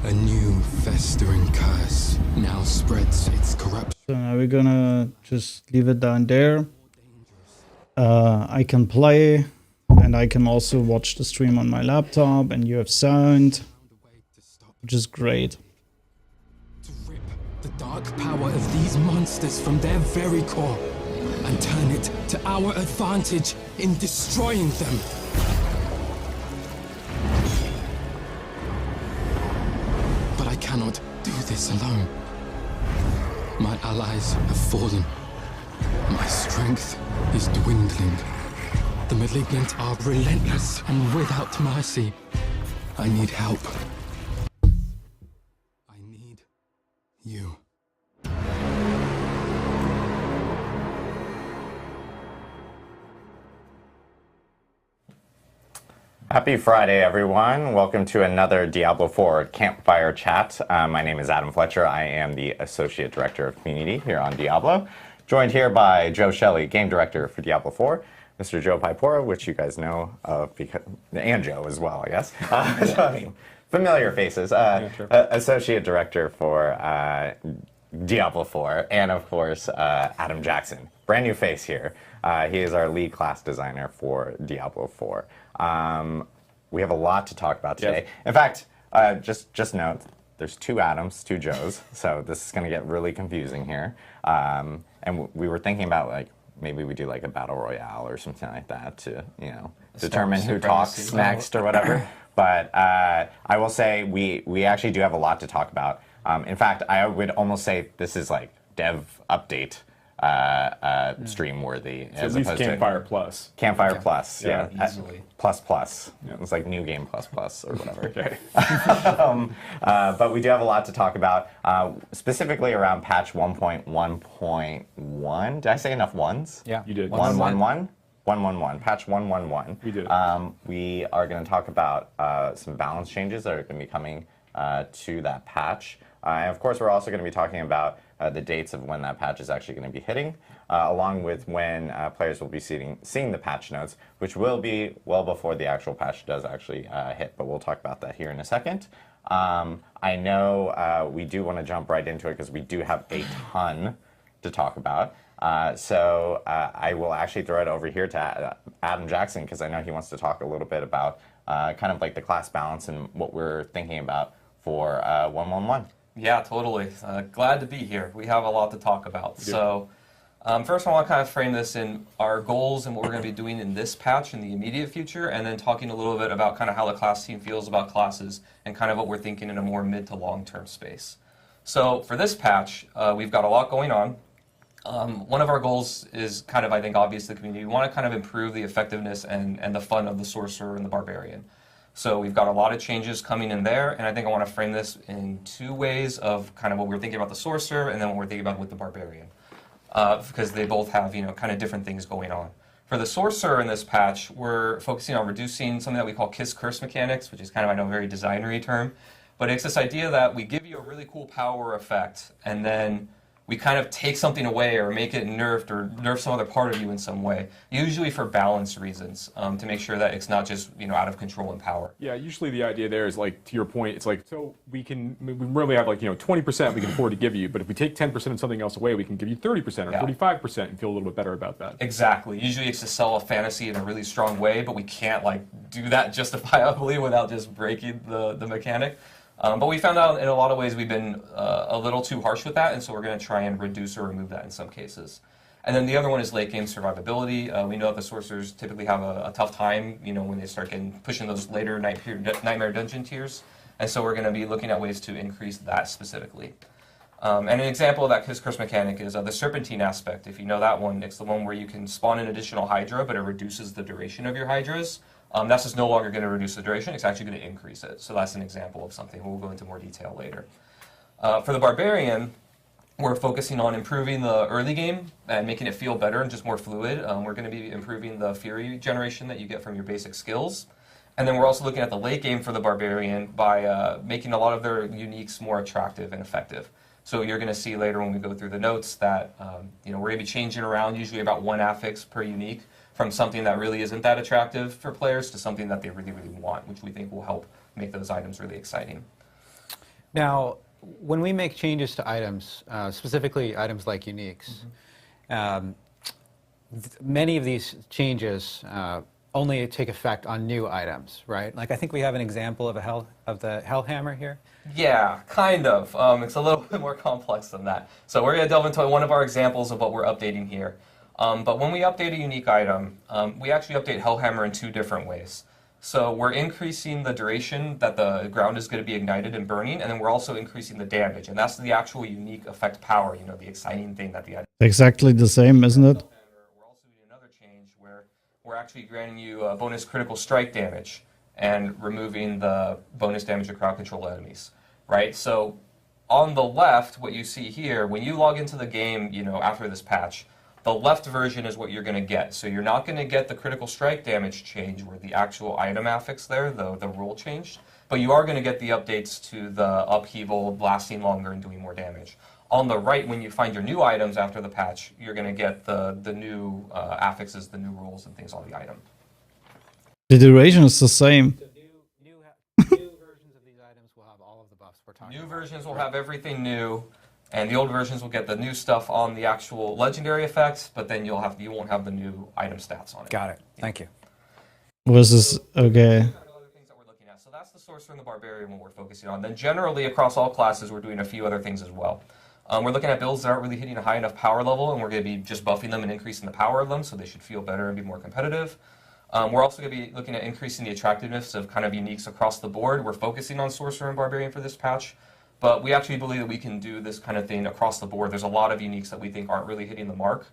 a new festering curse now spreads its corruption. So now we're gonna just leave it down there. I can play, and I can also watch the stream on my laptop, and you have sound, which is great. To rip the dark power of these monsters from their very core and turn it to our advantage in destroying them. But I cannot do this alone. My allies have fallen. My strength is dwindling. The malignant are relentless and without mercy. I need help. I need you. Happy Friday, everyone. Welcome to another Diablo 4 Campfire Chat. My name is Adam Fletcher. I am the Associate Director of Community here on Diablo. Joined here by Joe Shelley, Game Director for Diablo 4, Mr. Joe Pipora, which you guys know of, and Joe as well, I guess. So, I mean, familiar faces. Associate Director for Diablo 4, and of course, Adam Jackson. Brand new face here. He is our lead class designer for Diablo 4. We have a lot to talk about today. Yes. In fact, just note, there's two Adams, two Joes, so this is going to get really confusing here. And we were thinking about, like, maybe we do like a battle royale or something like that to, you know, determine who talks next or whatever. But I will say we actually do have a lot to talk about. In fact, I would almost say this is like dev update stream worthy, so as opposed Campfire to Plus. Campfire Plus, yeah, easily. Plus. Yeah. It's like New Game Plus or whatever. Okay. But we do have a lot to talk about, specifically around patch 1.1.1. Did I say enough ones? Yeah, you did. 111. 111. Patch 111. We did. We are going to talk about some balance changes that are going to be coming to that patch. And of course, we're also going to be talking about the dates of when that patch is actually going to be hitting, along with when players will be seeing the patch notes, which will be well before the actual patch does actually hit, but we'll talk about that here in a second. I know we do want to jump right into it because we do have a ton to talk about. So I will actually throw it over here to Adam Jackson because I know he wants to talk a little bit about kind of like the class balance and what we're thinking about for 111. Yeah, totally. Glad to be here. We have a lot to talk about. So first I want to kind of frame this in our goals and what we're going to be doing in this patch in the immediate future, and then talking a little bit about kind of how the class team feels about classes and kind of what we're thinking in a more mid to long-term space. So for this patch, we've got a lot going on. One of our goals is kind of, I think, obvious to the community. We want to kind of improve the effectiveness and the fun of the Sorcerer and the Barbarian. So we've got a lot of changes coming in there, and I think I want to frame this in two ways of kind of what we're thinking about the Sorcerer and then what we're thinking about with the Barbarian, because they both have, you know, kind of different things going on. For the Sorcerer in this patch, we're focusing on reducing something that we call Kiss Curse mechanics, which is kind of, I know, a very designery term, but it's this idea that we give you a really cool power effect, and then we kind of take something away or make it nerfed or nerf some other part of you in some way, usually for balance reasons, to make sure that it's not just, you know, out of control and power. Yeah, usually the idea there is, like, to your point, it's like, so we really have, like, you know, 20% we can afford to give you, but if we take 10% of something else away, we can give you 30% or 35% and feel a little bit better about that. Exactly. Usually it's to sell a fantasy in a really strong way, but we can't, like, do that justifiably without just breaking the mechanic. But we found out in a lot of ways we've been a little too harsh with that, and so we're going to try and reduce or remove that in some cases. And then the other one is late game survivability. We know that the sorcerers typically have a tough time, you know, when they start pushing those later Nightmare Dungeon tiers, and so we're going to be looking at ways to increase that specifically. And an example of that Kiss Curse mechanic is the Serpentine aspect. If you know that one, it's the one where you can spawn an additional Hydra, but it reduces the duration of your Hydras. That's just no longer going to reduce the duration, it's actually going to increase it. So that's an example of something. We'll go into more detail later. For the Barbarian, we're focusing on improving the early game and making it feel better and just more fluid. We're going to be improving the Fury generation that you get from your basic skills. And then we're also looking at the late game for the Barbarian by making a lot of their uniques more attractive and effective. So you're going to see later when we go through the notes that we're going to be changing around usually about 1 affix per unique from something that really isn't that attractive for players to something that they really, really want, which we think will help make those items really exciting. Now, when we make changes to items, specifically items like uniques, many of these changes only take effect on new items, right? Like I think we have an example of the Hellhammer here. Yeah, kind of. It's a little bit more complex than that. So we're going to delve into one of our examples of what we're updating here. But when we update a unique item, we actually update Hellhammer in 2 different ways. So we're increasing the duration that the ground is going to be ignited and burning, and then we're also increasing the damage. And that's the actual unique effect power, the exciting thing that the item. Exactly the same, isn't it? We're also doing another change where we're actually granting you bonus critical strike damage and removing the bonus damage to crowd control enemies, right? So on the left, what you see here, when you log into the game, after this patch, the left version is what you're going to get. So you're not going to get the critical strike damage change where the actual item affix there, the rule changed, but you are going to get the updates to the upheaval, lasting longer, and doing more damage. On the right, when you find your new items after the patch, you're going to get the new affixes, the new rules, and things on the item. The duration is the same. New versions of these items will have all of the buffs we're talking about. New versions will have everything new, and the old versions will get the new stuff on the actual legendary effects, but then you won't have the new item stats on it. Got it. Thank you. Was this okay? So that's the sorcerer and the barbarian what we're focusing on. Then generally across all classes, we're doing a few other things as well. We're looking at builds that aren't really hitting a high enough power level, and we're going to be just buffing them and increasing the power of them so they should feel better and be more competitive. We're also going to be looking at increasing the attractiveness of kind of uniques across the board. We're focusing on sorcerer and barbarian for this patch, but we actually believe that we can do this kind of thing across the board. There's a lot of uniques that we think aren't really hitting the mark.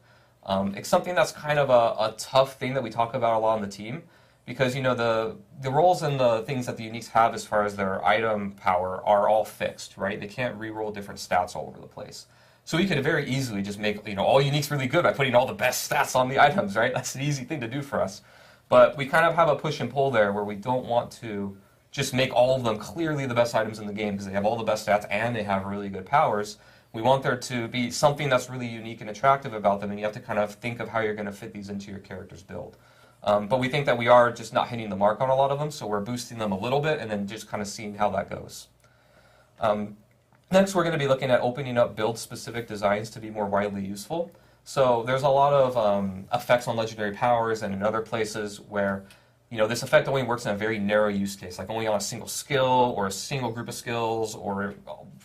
It's something that's kind of a tough thing that we talk about a lot on the team, because the roles and the things that the uniques have as far as their item power are all fixed, right? They can't re-roll different stats all over the place. So we could very easily just make all uniques really good by putting all the best stats on the items, right? That's an easy thing to do for us. But we kind of have a push and pull there where we don't want to just make all of them clearly the best items in the game because they have all the best stats and they have really good powers. We want there to be something that's really unique and attractive about them, and you have to kind of think of how you're going to fit these into your character's build. But we think that we are just not hitting the mark on a lot of them, so we're boosting them a little bit and then just kind of seeing how that goes. Next, we're going to be looking at opening up build-specific designs to be more widely useful. So there's a lot of effects on legendary powers and in other places where this effect only works in a very narrow use case, like only on a single skill or a single group of skills, or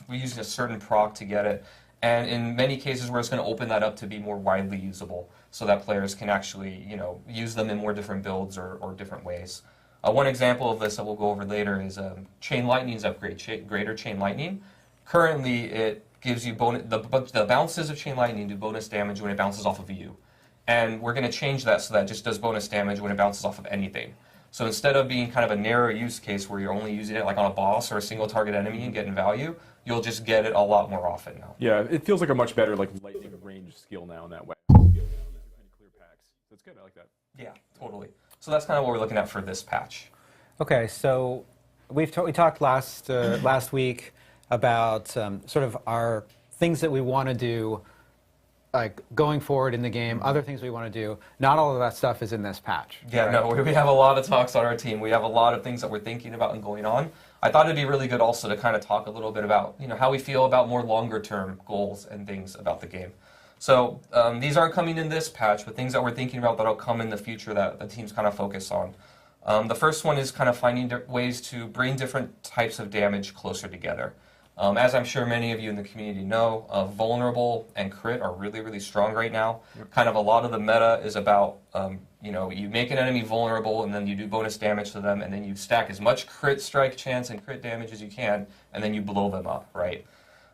we're using a certain proc to get it. And in many cases, we're just going to open that up to be more widely usable so that players can actually use them in more different builds or different ways. One example of this that we'll go over later is Chain Lightning's upgrade, Greater Chain Lightning. Currently, it gives you the bounces of Chain Lightning do bonus damage when it bounces off of you. And we're going to change that so that it just does bonus damage when it bounces off of anything. So instead of being kind of a narrow use case where you're only using it like on a boss or a single target enemy and getting value, you'll just get it a lot more often now. Yeah, it feels like a much better lightning range skill now in that way. Clear packs. That's good. I like that. Yeah, totally. So that's kind of what we're looking at for this patch. Okay, so we talked last week about sort of our things that we want to do, like going forward in the game, other things we want to do. Not all of that stuff is in this patch. Yeah, right? No, we have a lot of talks on our team. We have a lot of things that we're thinking about and going on. I thought it'd be really good also to kind of talk a little bit about how we feel about more longer term goals and things about the game. So these aren't coming in this patch, but things that we're thinking about that'll come in the future that the team's kind of focus on. The first one is kind of finding ways to bring different types of damage closer together. As I'm sure many of you in the community know, vulnerable and crit are really, really strong right now. Yep. Kind of a lot of the meta is about, you make an enemy vulnerable and then you do bonus damage to them and then you stack as much crit strike chance and crit damage as you can and then you blow them up, right?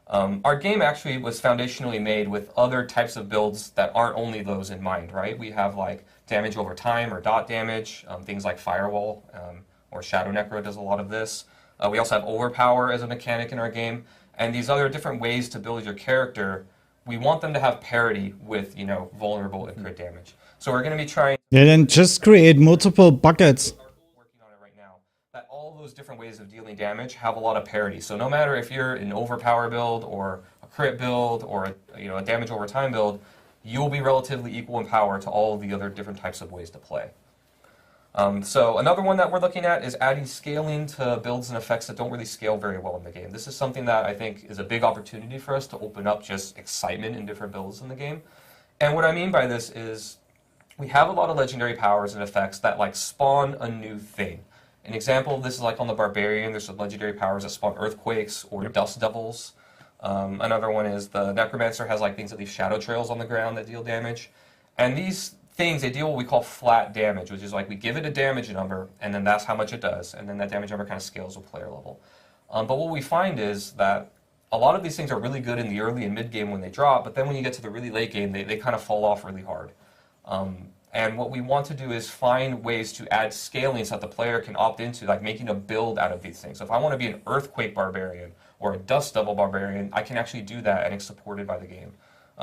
Our game actually was foundationally made with other types of builds that aren't only those in mind, right? We have like damage over time or dot damage, things like Firewall or Shadow Necro does a lot of this. We also have Overpower as a mechanic in our game, and these other different ways to build your character, we want them to have parity with, vulnerable and crit damage. So we're going to be trying... Yeah, then just create multiple buckets. Working on it right now, that all those different ways of dealing damage have a lot of parity. So no matter if you're an Overpower build or a crit build or a damage over time build, you will be relatively equal in power to all of the other different types of ways to play. So another one that we're looking at is adding scaling to builds and effects that don't really scale very well in the game. This is something that I think is a big opportunity for us to open up just excitement in different builds in the game. And what I mean by this is we have a lot of legendary powers and effects that like spawn a new thing. An example of this is like on the Barbarian, there's some legendary powers that spawn earthquakes or dust devils. Another one is the Necromancer has like things that leave shadow trails on the ground that deal damage. And these things, they deal what we call flat damage, which is like we give it a damage number, and then that's how much it does, and then that damage number kind of scales with player level. But what we find is that a lot of these things are really good in the early and mid game when they drop, but then when you get to the really late game, they kind of fall off really hard. And what we want to do is find ways to add scaling so that the player can opt into like making a build out of these things. So if I want to be an Earthquake Barbarian or a Dust Devil Barbarian, I can actually do that, and it's supported by the game.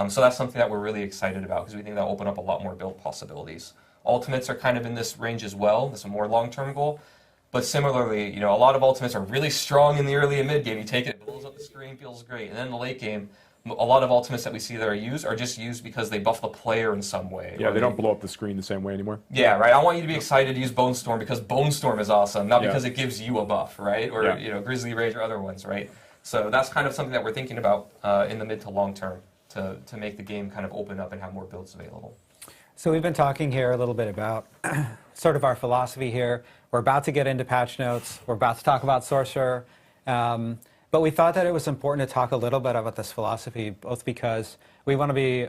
So that's something that we're really excited about because we think that'll open up a lot more build possibilities. Ultimates are kind of in this range as well. That's a more long-term goal. But similarly, a lot of ultimates are really strong in the early and mid game. You take it blows up the screen, feels great. And then in the late game, a lot of ultimates that we see that are just used because they buff the player in some way. Yeah, they don't blow up the screen the same way anymore. Yeah, right. I want you to be excited to use Bone Storm because Bone Storm is awesome, not because it gives you a buff, right? Or Grizzly Rage or other ones, right? So that's kind of something that we're thinking about in the mid to long term to make the game kind of open up and have more builds available. So we've been talking here a little bit about sort of our philosophy here. We're about to get into patch notes. We're about to talk about Sorcerer. But we thought that it was important to talk a little bit about this philosophy, both because we want to be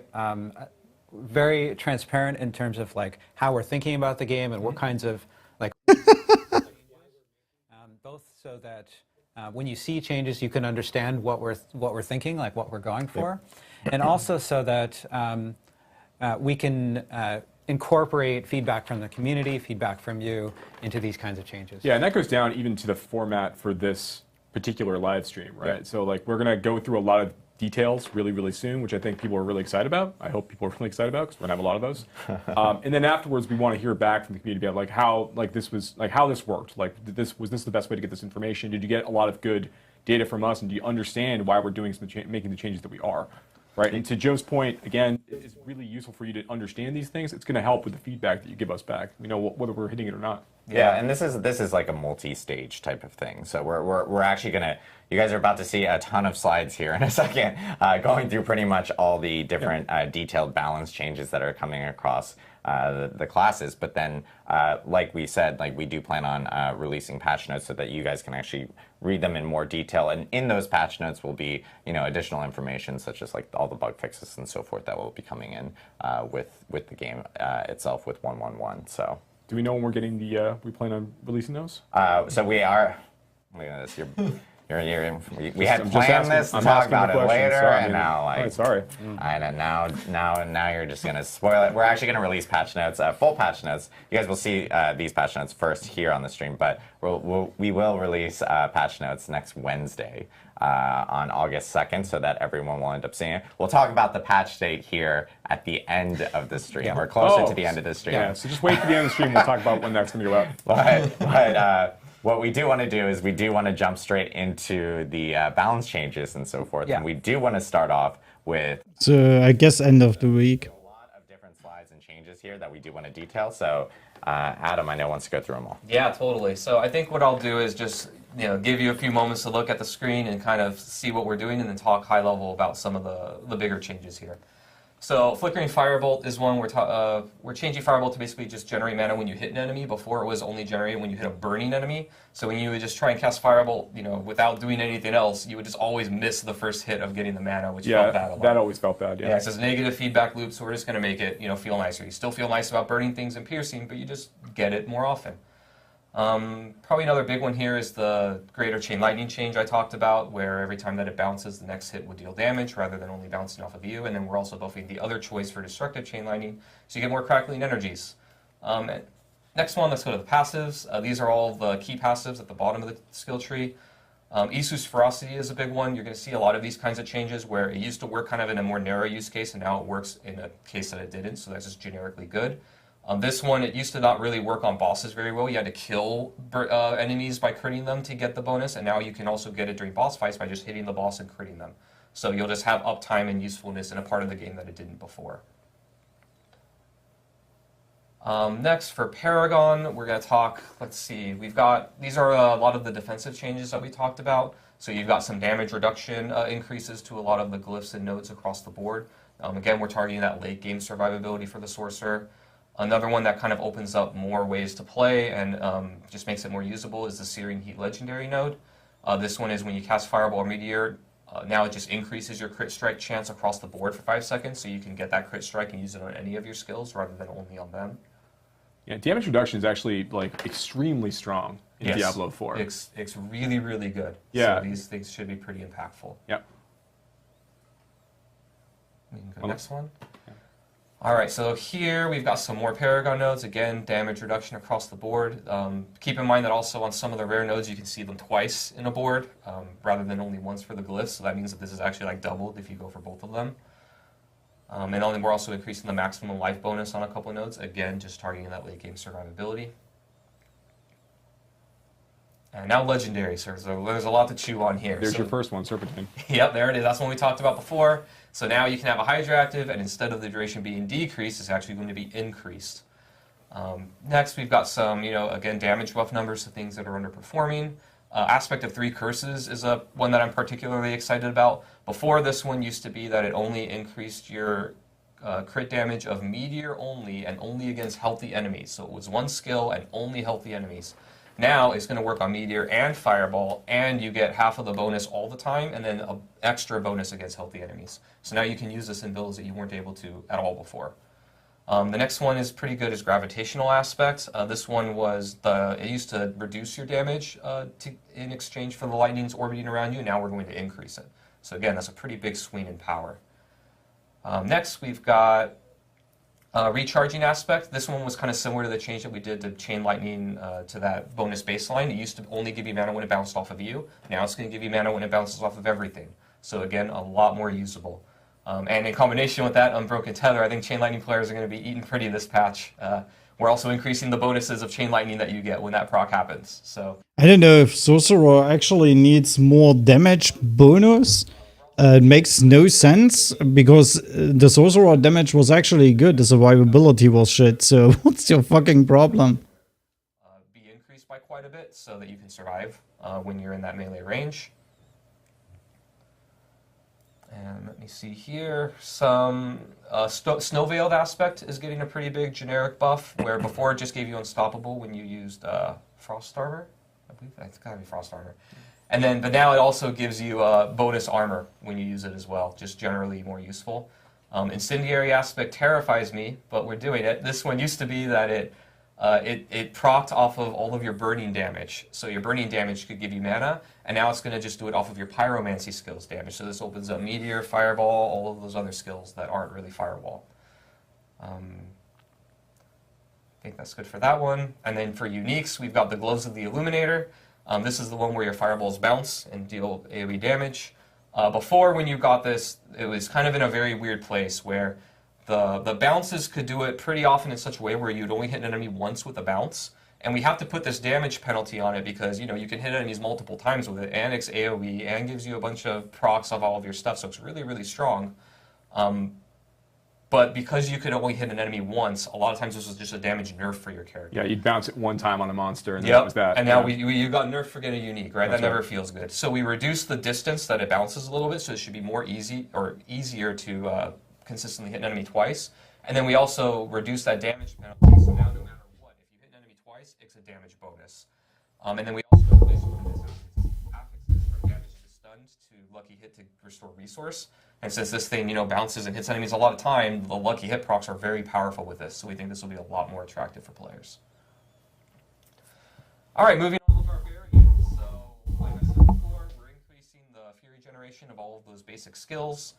very transparent in terms of like how we're thinking about the game and what kinds of like both so that when you see changes, you can understand what we're thinking, like what we're going for, and also so that we can incorporate feedback from the community, feedback from you into these kinds of changes. Yeah, and that goes down even to the format for this particular live stream, right? So like we're going to go through a lot of details really, really soon, which I think people are really excited about. I hope people are really excited about because we're going to have a lot of those. And then afterwards, we want to hear back from the community about like how this worked. Like was this the best way to get this information? Did you get a lot of good data from us, and do you understand why we're doing making the changes that we are? Right, and to Joe's point, again, it's really useful for you to understand these things. It's going to help with the feedback that you give us back. We know whether we're hitting it or not. Yeah, and this is like a multi-stage type of thing. So we're actually gonna. You guys are about to see a ton of slides here in a second, going through pretty much all the different detailed balance changes that are coming across the classes. But then, like we said, like we do plan on releasing patch notes so that you guys can actually read them in more detail. And in those patch notes will be additional information such as like all the bug fixes and so forth that will be coming in with the game itself with 1.1.1. So. Do we know when we're getting we plan on releasing those? So we are. Look at this. We had planned this to talk about it later, and now like. Sorry. And now you're just gonna spoil it. We're actually gonna release patch notes, full patch notes. You guys will see these patch notes first here on the stream, but we will release patch notes next Wednesday on August 2nd, so that everyone will end up seeing it. We'll talk about the patch date here at the end of the stream. We're closer to the end of the stream. Yeah, so just wait for the end of the stream. We'll talk about when that's going to go out. But what we do want to do is we do want to jump straight into the balance changes and so forth. And we do want to start off with... So I guess end of the week. A lot of different slides and changes here that we do want to detail. So Adam, I know, wants to go through them all. Yeah, totally. So I think what I'll do is just give you a few moments to look at the screen and kind of see what we're doing and then talk high level about some of the bigger changes here. So Flickering Firebolt is one we're changing Firebolt to basically just generate mana when you hit an enemy. Before it was only generated when you hit a burning enemy. So when you would just try and cast Firebolt, without doing anything else, you would just always miss the first hit of getting the mana, which felt bad a lot. That always felt bad. Yeah, so it's a negative feedback loop. So we're just going to make it feel nicer. You still feel nice about burning things and piercing, but you just get it more often. Probably another big one here is the Greater Chain Lightning change I talked about, where every time that it bounces, the next hit would deal damage rather than only bouncing off of you. And then we're also buffing the other choice for Destructive Chain Lightning, so you get more crackling energies. Next one, let's go to the passives. These are all the key passives at the bottom of the skill tree. Isu's Ferocity is a big one. You're going to see a lot of these kinds of changes where it used to work kind of in a more narrow use case, and now it works in a case that it didn't, so that's just generically good. This one, it used to not really work on bosses very well. You had to kill enemies by critting them to get the bonus, and now you can also get it during boss fights by just hitting the boss and critting them. So you'll just have uptime and usefulness in a part of the game that it didn't before. Next, for Paragon, we're going to talk, let's see, these are a lot of the defensive changes that we talked about. So you've got some damage reduction increases to a lot of the glyphs and nodes across the board. Again, we're targeting that late game survivability for the Sorcerer. Another one that kind of opens up more ways to play and just makes it more usable is the Searing Heat Legendary node. This one is when you cast Fireball or Meteor, now it just increases your crit strike chance across the board for 5 seconds, so you can get that crit strike and use it on any of your skills rather than only on them. Yeah, damage reduction is actually like extremely strong in Diablo 4. It's really, really good. Yeah. So these things should be pretty impactful. Yep. We can go next one. All right, so here we've got some more Paragon nodes. Again, damage reduction across the board. Keep in mind that also on some of the rare nodes you can see them twice in a board rather than only once for the glyphs. So that means that this is actually like doubled if you go for both of them. And we're also increasing the maximum life bonus on a couple of nodes. Again, just targeting that late game survivability. And now legendary, so there's a lot to chew on here. There's your first one, Serpentine. Yep, there it is. That's one we talked about before. So now you can have a Hydra active, and instead of the duration being decreased, it's actually going to be increased. Next, we've got some, again, damage buff numbers to things that are underperforming. Aspect of 3 curses is one that I'm particularly excited about. Before, this one used to be that it only increased your crit damage of Meteor only and only against healthy enemies. So it was 1 skill and only healthy enemies. Now it's going to work on Meteor and Fireball, and you get half of the bonus all the time, and then an extra bonus against healthy enemies. So now you can use this in builds that you weren't able to at all before. The next one is pretty good, is Gravitational Aspect. This one was it used to reduce your damage in exchange for the lightnings orbiting around you. Now we're going to increase it. So again, that's a pretty big swing in power. Next, we've got Recharging Aspect. This one was kind of similar to the change that we did to Chain Lightning to that bonus baseline. It used to only give you mana when it bounced off of you. Now it's going to give you mana when it bounces off of everything. So again, a lot more usable. And in combination with that Unbroken Tether, I think Chain Lightning players are going to be eating pretty this patch. We're also increasing the bonuses of Chain Lightning that you get when that proc happens. So I don't know if Sorcerer actually needs more damage bonus. It makes no sense, because the Sorcerer damage was actually good, the survivability was shit, so what's your fucking problem? Be increased by quite a bit so that you can survive when you're in that melee range. And let me see here, some Snow Veiled Aspect is getting a pretty big generic buff, where before it just gave you Unstoppable when you used Frost Armor. I believe that's gotta be Frost Armor. And then, but now it also gives you bonus armor when you use it as well, just generally more useful. Incendiary Aspect terrifies me, but we're doing it. This one used to be that it procced off of all of your burning damage. So your burning damage could give you mana, and now it's going to just do it off of your pyromancy skills damage. So this opens up Meteor, Fireball, all of those other skills that aren't really Firewall. I think that's good for that one. And then for uniques, we've got the Gloves of the Illuminator. This is the one where your fireballs bounce and deal AoE damage. Before, when you got this, it was kind of in a very weird place where the bounces could do it pretty often in such a way where you'd only hit an enemy once with a bounce. And we have to put this damage penalty on it because, you can hit enemies multiple times with it, and it's AoE, and gives you a bunch of procs of all of your stuff, so it's really, really strong. But because you could only hit an enemy once, a lot of times this was just a damage nerf for your character. Yeah, you'd bounce it one time on a monster, and that was that. And now you got nerfed for getting a unique, right? That's that never right. feels good. So we reduced the distance that it bounces a little bit, so it should be more easier to consistently hit an enemy twice. And then we also reduced that damage penalty, so now no matter what, if you hit an enemy twice, it's a damage bonus. And then we also replaced one of these affixes from damage to stunned to lucky hit to restore resource. And since this thing, bounces and hits enemies a lot of time, the lucky hit procs are very powerful with this. So we think this will be a lot more attractive for players. All right, moving on to Barbarians. So, like I said before, we're increasing the Fury generation of all of those basic skills.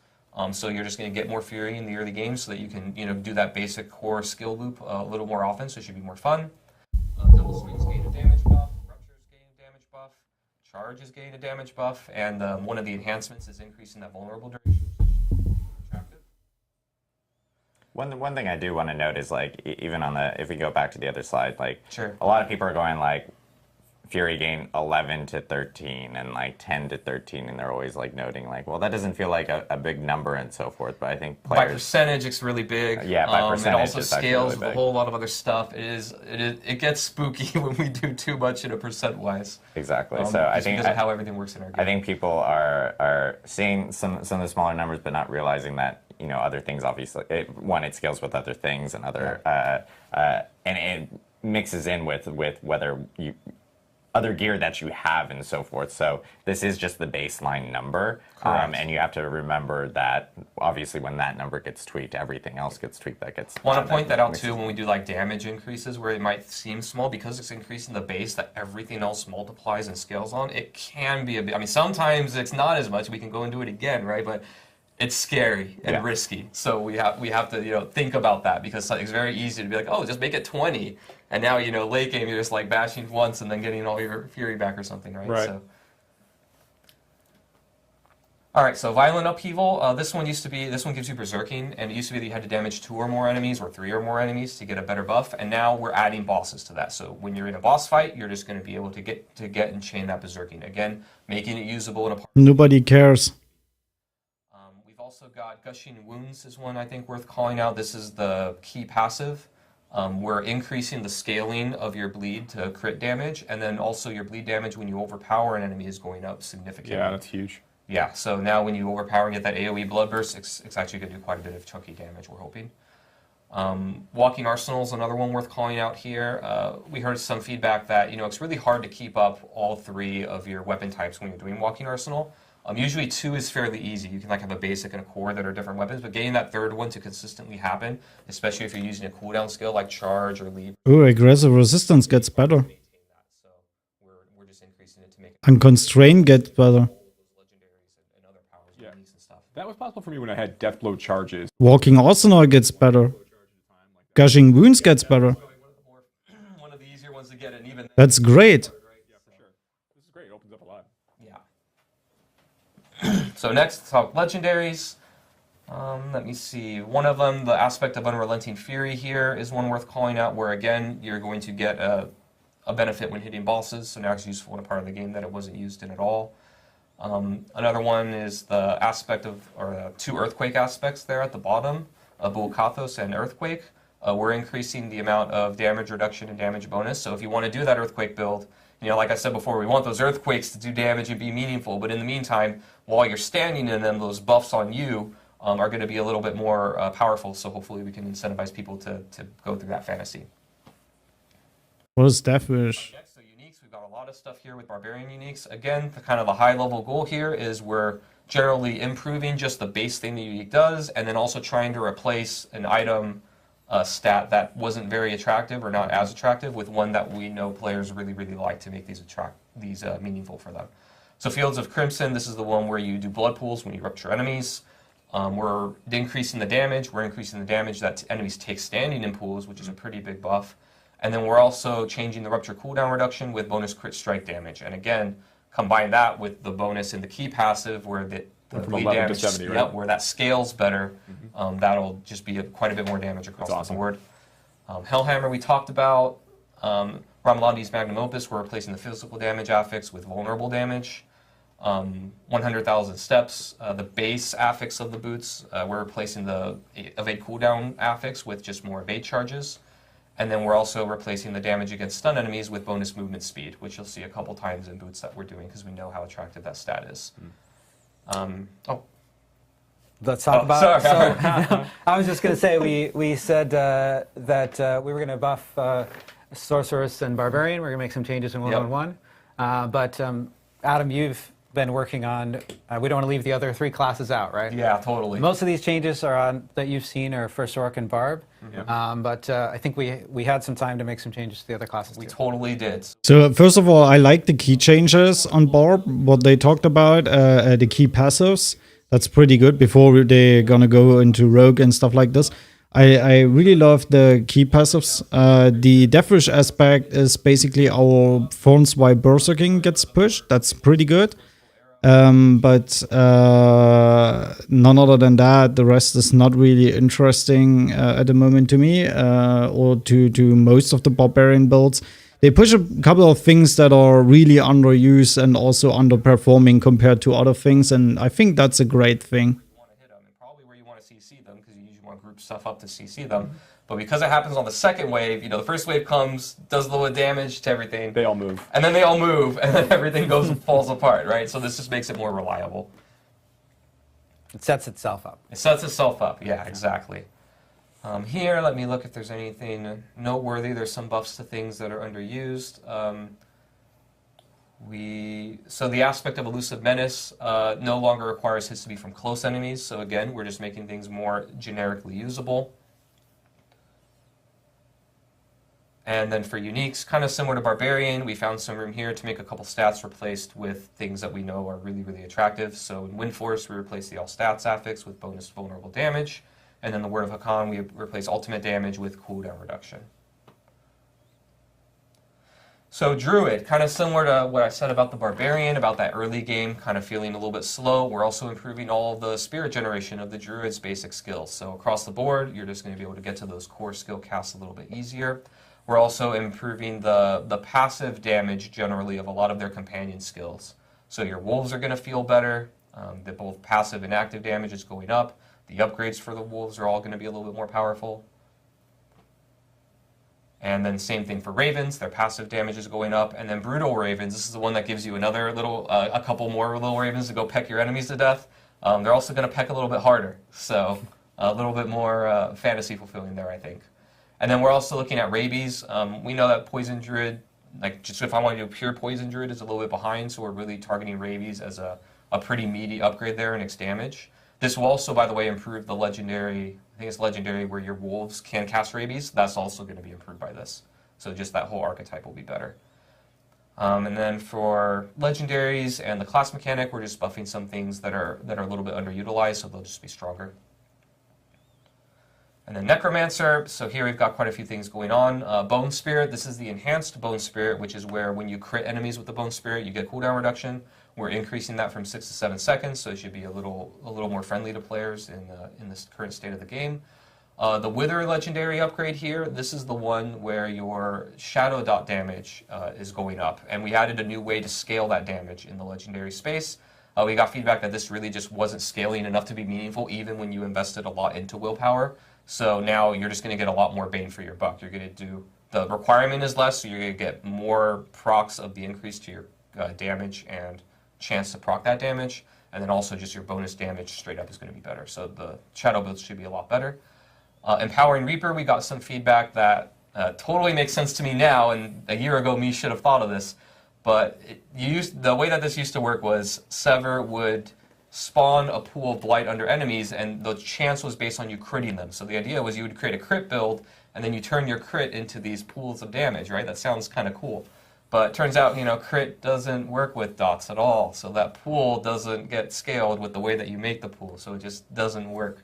So you're just going to get more Fury in the early game so that you can, do that basic core skill loop a little more often. So it should be more fun. Double Swings gain a damage buff. Ruptures gain a damage buff. Charges gain a damage buff. And one of the enhancements is increasing that vulnerable duration. One thing I do want to note is, like, even on if we go back to the other slide, like, sure. A lot of people are going, like, Fury gain 11 to 13 and like 10 to 13, and they're always like noting like, well, that doesn't feel like a big number and so forth. But I think players, by percentage, it's really big. Yeah, by percentage, it also it's actually scales really with a big. whole lot of other stuff. It gets spooky when we do too much in a percent wise. Exactly. So I think because of how everything works in our game. I think people are seeing some of the smaller numbers, but not realizing that other things obviously it scales with other things and other and it mixes in with whether you other gear that you have and so forth. So this is just the baseline number, and you have to remember that obviously when that number gets tweaked, everything else gets tweaked. That gets. Want to point that out too when we do like damage increases, where it might seem small because it's increasing the base that everything else multiplies and scales on. It can be a bit. I mean, sometimes it's not as much. We can go and do it again, right? But it's scary and risky. So we have to think about that, because it's very easy to be like, oh, just make it 20. And now, late game, you're just like bashing once and then getting all your fury back or something, right? Right. So. All right, so violent upheaval. This one gives you berserking, and it used to be that you had to damage 2 or more enemies or 3 or more enemies to get a better buff. And now we're adding bosses to that. So when you're in a boss fight, you're just going to be able to get and chain that berserking again, making it usable in a. Nobody cares. We've also got Gushing Wounds is one I think worth calling out. This is the key passive. We're increasing the scaling of your bleed to crit damage, and then also your bleed damage when you overpower an enemy is going up significantly. Yeah, that's huge. Yeah, so now when you overpower and get that AoE blood burst, it's actually going to do quite a bit of chunky damage, we're hoping. Walking Arsenal is another one worth calling out here. We heard some feedback that it's really hard to keep up all 3 of your weapon types when you're doing Walking Arsenal. Usually 2 is fairly easy. You can like have a basic and a core that are different weapons, but getting that 3rd one to consistently happen, especially if you're using a cooldown skill like charge or leap. Oh, aggressive resistance gets better. So we're just increasing it to make it. And constraint gets better. Yeah. That was possible for me when I had death blow charges. Walking Arsenal gets better. Gushing Wounds gets better. One of the easier ones to get, and even That's great. Yeah, for sure. This is great. It opens up a lot. Yeah. So next, let's talk legendaries. Let me see. One of them, the aspect of Unrelenting Fury here, is one worth calling out, where again, you're going to get a benefit when hitting bosses, so now it's useful in a part of the game that it wasn't used in at all. Another one is the aspect of, or 2 earthquake aspects there at the bottom, Bullkathos and Earthquake. We're increasing the amount of damage reduction and damage bonus, so if you want to do that earthquake build, like I said before, we want those earthquakes to do damage and be meaningful, but in the meantime, while you're standing in them, those buffs on you are going to be a little bit more powerful, so hopefully we can incentivize people to go through that fantasy. What is Deathwish? Next, so uniques, we've got a lot of stuff here with Barbarian uniques. Again, the high-level goal here is we're generally improving just the base thing the unique does, and then also trying to replace an item stat that wasn't very attractive or not as attractive with one that we know players really, really like to make these meaningful for them. So Fields of Crimson, this is the one where you do blood pools when you rupture enemies. We're increasing the damage. We're increasing the damage that enemies take standing in pools, which is a pretty big buff. And then we're also changing the rupture cooldown reduction with bonus crit strike damage. And again, combine that with the bonus in the key passive where the bleed damage, 70, right? where that scales better. That'll just be quite a bit more damage across the board. Hellhammer we talked about. Ramaladi's Magnum Opus, we're replacing the physical damage affix with vulnerable damage. 100,000 steps, the base affix of the boots, we're replacing the evade cooldown affix with just more evade charges. And then we're also replacing the damage against stun enemies with bonus movement speed, which you'll see a couple times in boots that we're doing because we know how attractive that stat is. Let's talk about sorry. So, I was just going to say, we said that we were going to buff Sorceress and Barbarian. We're going to make some changes in 1.1. But Adam, you've been working on, we don't want to leave the other 3 classes out, right? Yeah, totally. Most of these changes that you've seen are for Sork and Barb. But I think we had some time to make some changes to the other classes too. We totally did. So first of all, I like the key changes on Barb, what they talked about, the key passives. That's pretty good before they're gonna go into Rogue and stuff like this. I really love the key passives. The Deathwish aspect is basically our Thorns Barb Berserking gets pushed. That's pretty good. But none other than that, the rest is not really interesting at the moment to me, or to most of the Barbarian builds, they push a couple of things that are really underused and also underperforming compared to other things, and I think that's a great thing. You want to hit them, and probably where you want to CC them, because you usually want to group stuff up to CC them. But because it happens on the second wave, the first wave comes, does a little damage to everything. They all move. And then they all move, and then everything falls apart, right? So this just makes it more reliable. It sets itself up. It sets itself up, yeah, exactly. Here, let me look if there's anything noteworthy. There's some buffs to things that are underused. So the aspect of Elusive Menace no longer requires hits to be from close enemies. So again, we're just making things more generically usable. And then for uniques, kind of similar to Barbarian, we found some room here to make a couple stats replaced with things that we know are really, really attractive. So in Wind Force, we replaced the all stats affix with bonus vulnerable damage. And then the Word of Hakan, we replace ultimate damage with cooldown reduction. So Druid, kind of similar to what I said about the Barbarian, about that early game kind of feeling a little bit slow. We're also improving all of the spirit generation of the Druid's basic skills. So across the board, you're just going to be able to get to those core skill casts a little bit easier. We're also improving the passive damage generally of a lot of their companion skills. So your wolves are going to feel better. The both passive and active damage is going up. The upgrades for the wolves are all going to be a little bit more powerful. And then same thing for ravens. Their passive damage is going up. And then brutal ravens, this is the one that gives you another little, a couple more little ravens to go peck your enemies to death. They're also going to peck a little bit harder. So a little bit more fantasy fulfilling there, I think. And then we're also looking at rabies. We know that Poison Druid, like just if I want to do pure Poison Druid, is a little bit behind, so we're really targeting rabies as a pretty meaty upgrade there in its damage. This will also, by the way, improve the legendary, I think it's legendary where your wolves can cast rabies. That's also going to be improved by this. So just that whole archetype will be better. And then for legendaries and the class mechanic, we're just buffing some things that are a little bit underutilized, so they'll just be stronger. And then Necromancer, so here we've got quite a few things going on. Bone Spirit, this is the enhanced Bone Spirit, which is where when you crit enemies with the Bone Spirit, you get cooldown reduction. We're increasing that from 6 to 7 seconds, so it should be a little more friendly to players in this current state of the game. The Wither legendary upgrade here, this is the one where your shadow dot damage is going up, and we added a new way to scale that damage in the legendary space. We got feedback that this really just wasn't scaling enough to be meaningful, even when you invested a lot into willpower. So now you're just going to get a lot more bang for your buck. You're going to do, the requirement is less, so you're going to get more procs of the increase to your damage and chance to proc that damage. And then also just your bonus damage straight up is going to be better. So the shadow builds should be a lot better. Empowering Reaper, we got some feedback that totally makes sense to me now, and a year ago me should have thought of this. But the way that this used to work was Sever would spawn a pool of blight under enemies, and the chance was based on you critting them. So the idea was you would create a crit build, and then you turn your crit into these pools of damage, right? That sounds kind of cool. But it turns out, crit doesn't work with dots at all. So that pool doesn't get scaled with the way that you make the pool. So it just doesn't work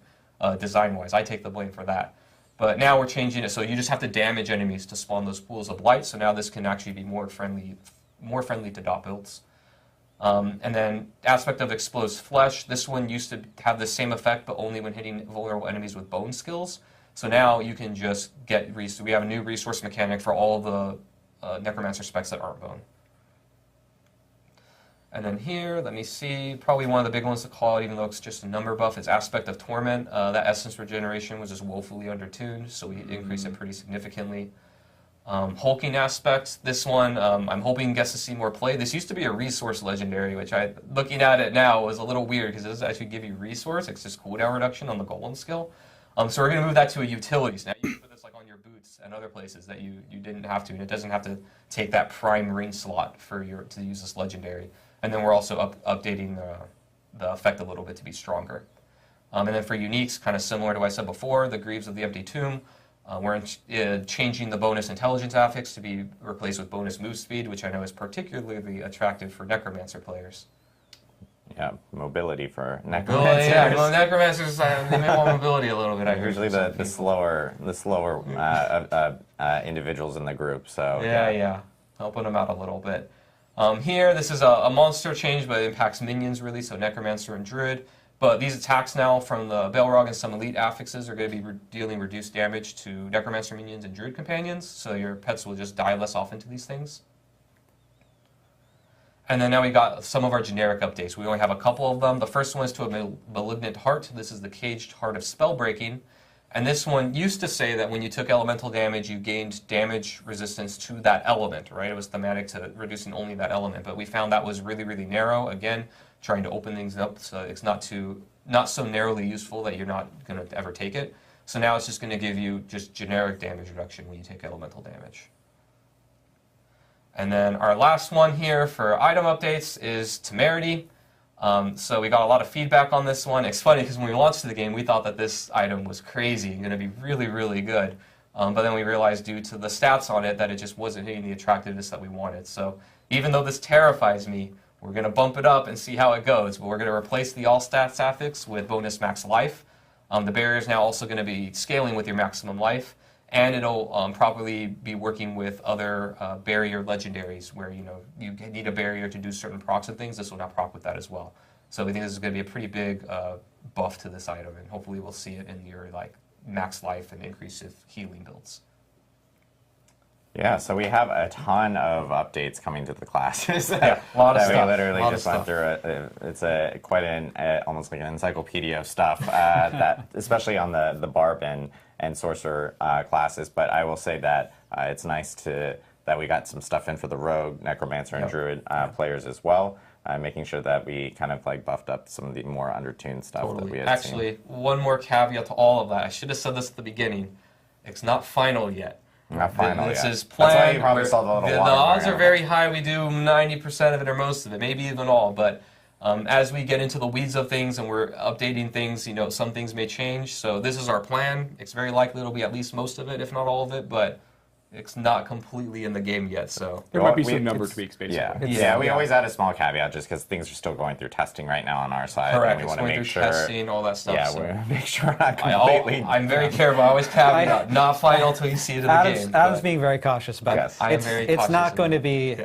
design-wise. I take the blame for that. But now we're changing it, so you just have to damage enemies to spawn those pools of blight. So now this can actually be more friendly to dot builds. And then aspect of Exposed Flesh, this one used to have the same effect, but only when hitting vulnerable enemies with bone skills. So now you can just get, we have a new resource mechanic for all the Necromancer specs that aren't bone. And then here, let me see, probably one of the big ones to call out, even though it's just a number buff, is Aspect of Torment. That Essence Regeneration was just woefully undertuned, so we increase it pretty significantly. Hulking Aspect, this one I'm hoping gets to see more play. This used to be a resource legendary, which looking at it now was a little weird because it doesn't actually give you resource, it's just cooldown reduction on the golem skill. So we're going to move that to a utilities. Now you can put this like on your boots and other places that you didn't have to, and it doesn't have to take that prime ring slot to use this legendary. And then we're also updating the effect a little bit to be stronger. And then for uniques, kind of similar to what I said before, the Greaves of the Empty Tomb. We're changing the bonus intelligence affix to be replaced with bonus move speed, which I know is particularly attractive for Necromancer players. Yeah, mobility for Necromancers. Yeah, well, Necromancers, they may want mobility a little bit. I usually the slower individuals in the group. So yeah, helping them out a little bit. Here, this is a monster change, but it impacts minions really. So Necromancer and Druid. But these attacks now from the Balrog and some elite affixes are going to be dealing reduced damage to Necromancer minions and Druid companions, so your pets will just die less often to these things. And then now we got some of our generic updates. We only have a couple of them. The first one is to a Malignant Heart. This is the Caged Heart of Spellbreaking. And this one used to say that when you took elemental damage, you gained damage resistance to that element, right? It was thematic to reducing only that element. But we found that was really, really narrow. Again, trying to open things up so it's not so narrowly useful that you're not going to ever take it. So now it's just going to give you just generic damage reduction when you take elemental damage. And then our last one here for item updates is Temerity. So we got a lot of feedback on this one. It's funny because when we launched the game, we thought that this item was crazy and going to be really, really good. But then we realized due to the stats on it that it just wasn't hitting the attractiveness that we wanted. So even though this terrifies me, we're going to bump it up and see how it goes. But we're going to replace the all stats affix with bonus max life. The barrier is now also going to be scaling with your maximum life. And it'll properly be working with other barrier legendaries where you need a barrier to do certain procs and things. This will now proc with that as well. So we think this is going to be a pretty big buff to this item, and hopefully we'll see it in your max life and increasive healing builds. Yeah, so we have a ton of updates coming to the classes. Yeah, a lot of stuff. We literally just went through it. It's quite almost like an encyclopedia of stuff, that especially on the Barb and Sorcerer classes. But I will say that it's nice that we got some stuff in for the Rogue, Necromancer, and Druid players as well. Making sure that we kind of buffed up some of the more undertuned stuff that we had seen. Actually, one more caveat to all of that. I should have said this at the beginning. It's not final yet. Not final This yet. is planned. That's why you probably saw the little the watermark odds are on very high we do 90% of it or most of it, maybe even all. But as we get into the weeds of things and we're updating things, some things may change. So this is our plan. It's very likely it'll be at least most of it, if not all of it. But it's not completely in the game yet, so there might be some number tweaks, basically. Yeah, we always add a small caveat just because things are still going through testing right now on our side. Correct. And we want to going make through sure testing, all that stuff. Yeah, so. we want to make sure we're not completely. I'm very careful. I always caveat, not final until you see it in the game. Adam's being very cautious about it. I am very cautious. It's not going to be.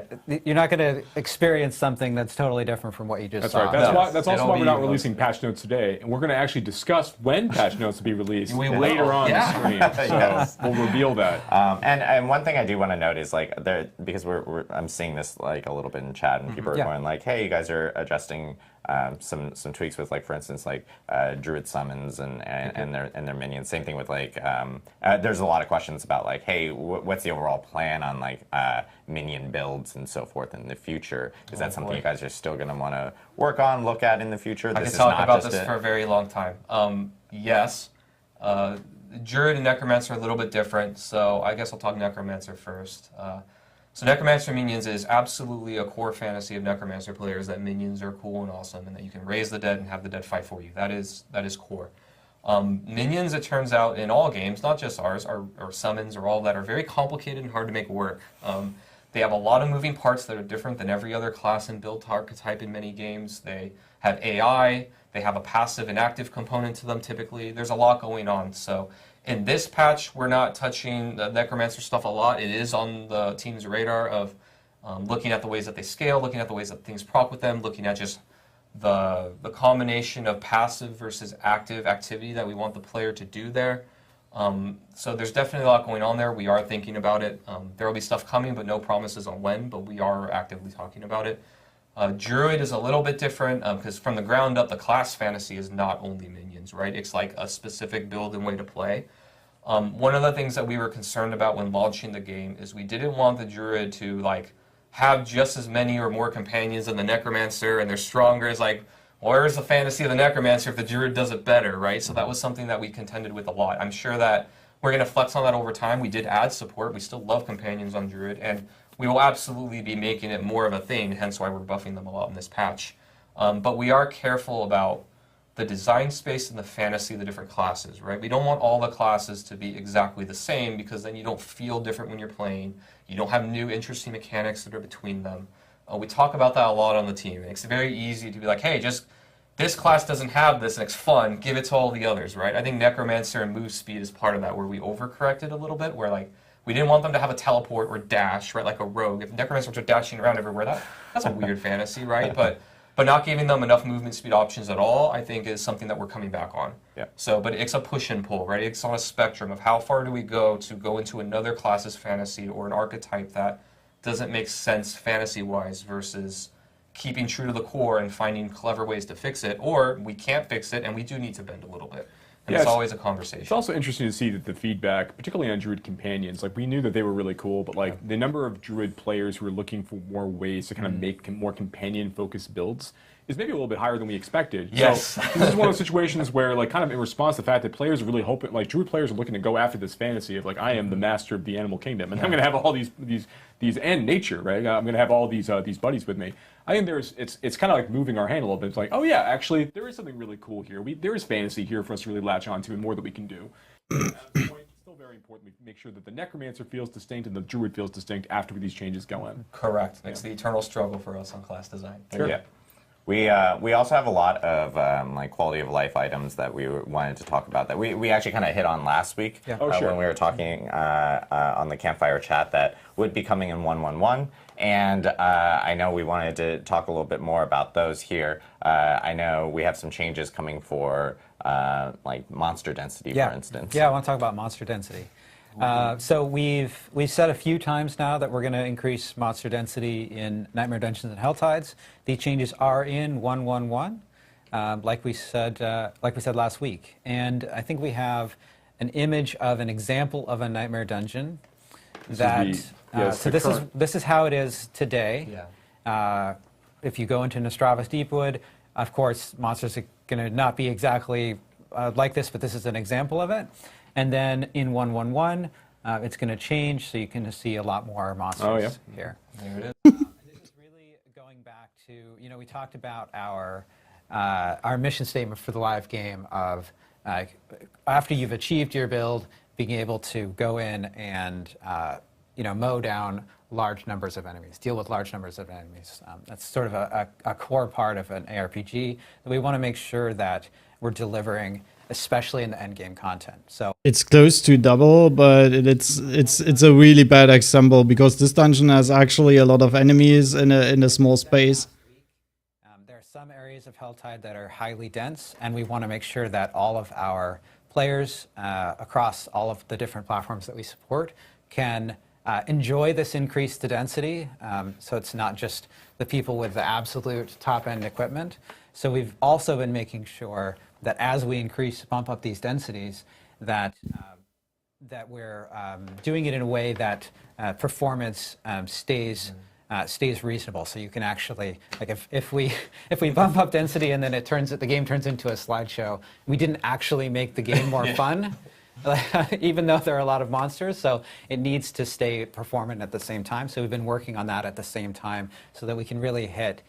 You're not going to experience something that's totally different from what you just saw. That's right. That's also why we're not releasing patch notes today, and we're going to actually discuss when patch notes will be released later on the stream. So we'll reveal that. And one thing I do want to note is because I'm seeing this a little bit in chat, and people are going hey, you guys are adjusting some tweaks with for instance Druid summons and their minions. Same thing with there's a lot of questions about hey, what's the overall plan on minion builds and so forth in the future? Is that something you guys are still going to want to work on, look at in the future? I can talk about this for a very long time. Yes. Druid and Necromancer are a little bit different, so I guess I'll talk Necromancer first. So Necromancer minions is absolutely a core fantasy of Necromancer players that minions are cool and awesome, and that you can raise the dead and have the dead fight for you. That is core. Minions, it turns out, in all games, not just ours, or summons or all that, are very complicated and hard to make work. They have a lot of moving parts that are different than every other class and build archetype in many games. They have AI. They have a passive and active component to them typically. There's a lot going on. So in this patch, we're not touching the Necromancer stuff a lot. It is on the team's radar of looking at the ways that they scale, looking at the ways that things proc with them, looking at just the combination of passive versus active activity that we want the player to do there. So there's definitely a lot going on there. We are thinking about it. There will be stuff coming, but no promises on when, but we are actively talking about it. Druid is a little bit different because from the ground up, the class fantasy is not only minions, right? It's a specific build and way to play. One of the things that we were concerned about when launching the game is we didn't want the Druid to have just as many or more companions than the Necromancer, and they're stronger. It's where's the fantasy of the Necromancer if the Druid does it better, right? So that was something that we contended with a lot. I'm sure that we're going to flex on that over time. We did add support. We still love companions on Druid, and we will absolutely be making it more of a thing, hence why we're buffing them a lot in this patch. But we are careful about the design space and the fantasy of the different classes, right? We don't want all the classes to be exactly the same because then you don't feel different when you're playing. You don't have new interesting mechanics that are between them. We talk about that a lot on the team. It's very easy to be hey, just this class doesn't have this and it's fun, give it to all the others, right? I think Necromancer and move speed is part of that, where we overcorrected a little bit, where we didn't want them to have a teleport or dash, right, like a rogue. If Necromancers are dashing around everywhere, that's a weird fantasy, right? But but not giving them enough movement speed options at all, I think, is something that we're coming back on. Yeah. So, but it's a push and pull, right? It's on a spectrum of how far do we go to go into another class's fantasy or an archetype that doesn't make sense fantasy-wise versus keeping true to the core and finding clever ways to fix it, or we can't fix it and we do need to bend a little bit. And it's always a conversation. It's also interesting to see that the feedback, particularly on Druid companions, like we knew that they were really cool, but like the number of Druid players who are looking for more ways to kind of make more companion-focused builds is maybe a little bit higher than we expected. Yes. So this is one of those situations where, like, kind of in response to the fact that players are really hoping, like, Druid players are looking to go after this fantasy of, like, I am the master of the animal kingdom, and I'm going to have all these and nature, right? I'm going to have all these buddies with me. I think it's kind of like moving our hand a little bit. It's like, oh yeah, actually, there is something really cool here. There is fantasy here for us to really latch onto, and more that we can do. At this point, it's still very important we make sure that the Necromancer feels distinct and the Druid feels distinct after these changes go in. Correct. It's the eternal struggle for us on class design. Sure. Yeah. We also have a lot of like quality of life items that we wanted to talk about that we actually kind of hit on last week when we were talking on the campfire chat that would be coming in 1.1.1, and I know we wanted to talk a little bit more about those here. I know we have some changes coming for like monster density, for instance. Yeah, I want to talk about monster density. So we've said a few times now that we're going to increase monster density in Nightmare Dungeons and Helltides. These changes are in 1.1.1, like we said last week. And I think we have an image of an example of a Nightmare Dungeon. This is how it is today. Yeah. If you go into Nostravus Deepwood, of course, monsters are going to not be exactly like this, but this is an example of it. And then in 1.1.1, it's going to change, so you can see a lot more monsters here. There it is. This is really going back to, we talked about our mission statement for the live game of after you've achieved your build, being able to go in and mow down large numbers of enemies, deal with large numbers of enemies. That's sort of a core part of an ARPG that we want to make sure that we're delivering, especially in the end game content. So it's close to double, but it's a really bad example because this dungeon has actually a lot of enemies in a small space. There are some areas of Helltide that are highly dense, and we want to make sure that all of our players across all of the different platforms that we support can enjoy this increased density. So it's not just the people with the absolute top-end equipment. So we've also been making sure that as we bump up these densities, that we're doing it in a way that performance stays reasonable. So you can actually, like, if we bump up density and then the game turns into a slideshow, we didn't actually make the game more fun, even though there are a lot of monsters. So it needs to stay performant at the same time. So we've been working on that at the same time so that we can really hit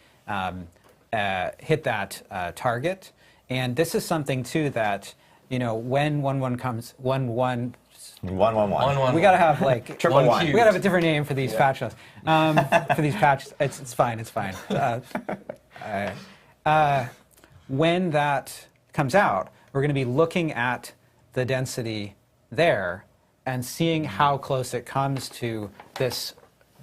that target. And this is something too that, when 1.1 comes, 1.1. 1.1.1. We gotta have like triple one. We gotta have a different name for these patches. For these patches, it's fine. It's fine. When that comes out, we're going to be looking at the density there and seeing how close it comes to this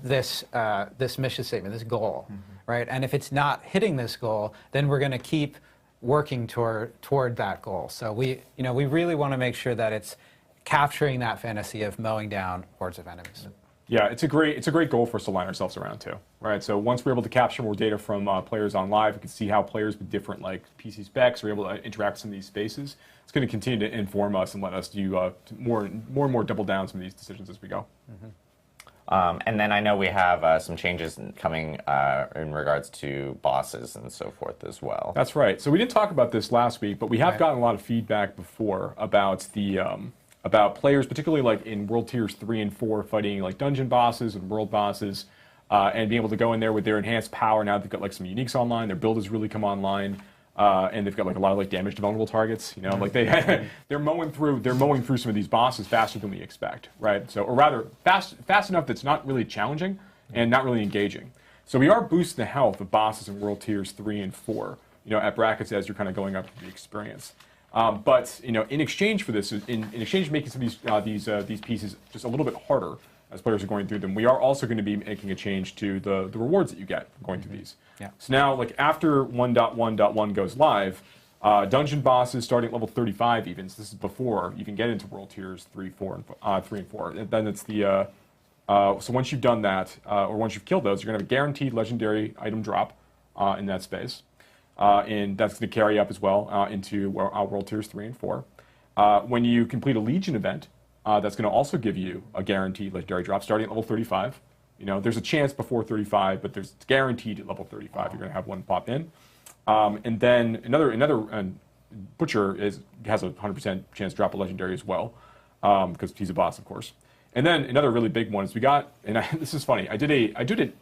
mission statement, this goal, right? And if it's not hitting this goal, then we're going to keep working toward that goal. So we really want to make sure that it's capturing that fantasy of mowing down hordes of enemies. Yeah, it's a great goal for us to line ourselves around too, right? So once we're able to capture more data from players on live, we can see how players with different like PC specs are able to interact with some of these spaces. It's going to continue to inform us and let us do more and more double down some of these decisions as we go. And then I know we have some changes coming in regards to bosses and so forth as well. That's right. So we didn't talk about this last week, but we have gotten a lot of feedback before about the about players, particularly like in World Tiers 3 and 4, fighting like dungeon bosses and world bosses, and being able to go in there with their enhanced power. Now they've got like some uniques online. Their build has really come online. And they've got like a lot of like damage to vulnerable targets. Like they're mowing through some of these bosses faster than we expect, right? So, or rather, fast enough that's not really challenging and not really engaging. So we are boosting the health of bosses in World Tiers 3 and 4, at brackets as you're kind of going up the experience. But in exchange for this, in exchange for making some of these pieces just a little bit harder, as players are going through them. We are also going to be making a change to the rewards that you get from going through these. Yeah. So now, like after 1.1.1 goes live, dungeon bosses starting at level 35 even, so this is before you can get into world tiers 3, 4, and 3 and 4. And then it's the so once you've done that, or once you've killed those, you're going to have a guaranteed legendary item drop in that space. And that's going to carry up as well into world tiers 3 and 4. When you complete a Legion event, that's going to also give you a guaranteed legendary drop starting at level 35. You know, there's a chance before 35, but it's guaranteed at level 35. You're going to have one pop in. And then another Butcher has a 100% chance to drop a legendary as well, because he's a boss, of course. And then another really big one is we got, and this is funny, I did it.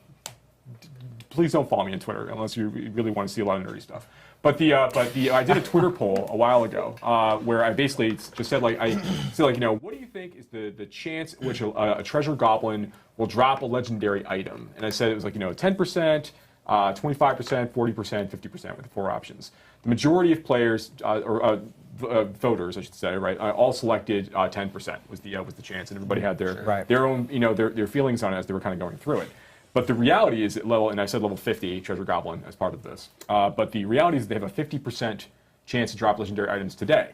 Please don't follow me on Twitter unless you really want to see a lot of nerdy stuff. But I did a Twitter poll a while ago where I basically just said what do you think is the chance at which a treasure goblin will drop a legendary item? And I said it was 10%, 25%, 40%, 50% with the 4 options. The majority of players voters, I should say, right, all selected 10% was the chance, and everybody had their own their feelings on it as they were kind of going through it. But the reality is at level, and I said level 50 treasure goblin as part of this. But the reality is they have a 50% chance to drop legendary items today,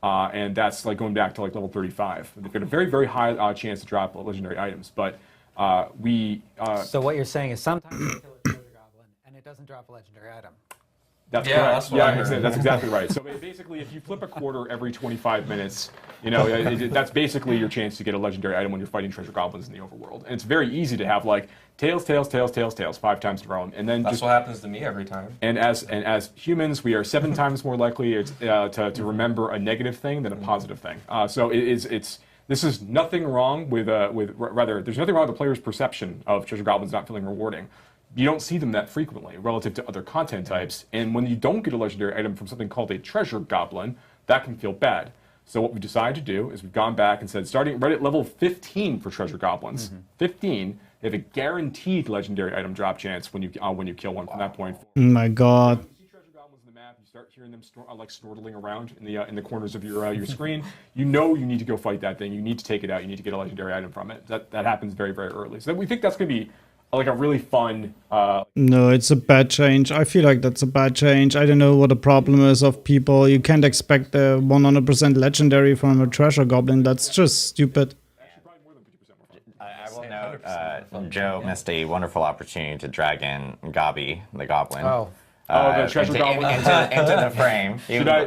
and that's like going back to like level 35. They've got a very, very high chance to drop legendary items. But So what you're saying is sometimes you kill a treasure goblin and it doesn't drop a legendary item. That's correct. That's exactly right. So basically, if you flip a quarter every 25 minutes, that's basically your chance to get a legendary item when you're fighting treasure goblins in the overworld. And it's very easy to have like tails 5 times in a row, and then that's what happens to me every time. And as humans, we are 7 times more likely to remember a negative thing than a positive thing. So this is nothing wrong with there's nothing wrong with the player's perception of treasure goblins not feeling rewarding. You don't see them that frequently relative to other content types, and when you don't get a legendary item from something called a treasure goblin, that can feel bad. So what we decided to do is we've gone back and said, starting right at level 15 for treasure goblins, 15, they have a guaranteed legendary item drop chance when you kill one from that point forward. Oh my god. You see treasure goblins in the map, you start hearing them snortling around in the corners of your screen. You know you need to go fight that thing. You need to take it out. You need to get a legendary item from it. That happens very, very early. So we think that's going to be like a really fun... No, it's a bad change. I feel like that's a bad change. I don't know what the problem is of people. You can't expect the 100% legendary from a treasure goblin. That's just stupid. I will note, Joe missed a wonderful opportunity to drag in Gabi, the goblin. The treasure goblin into the frame. Should I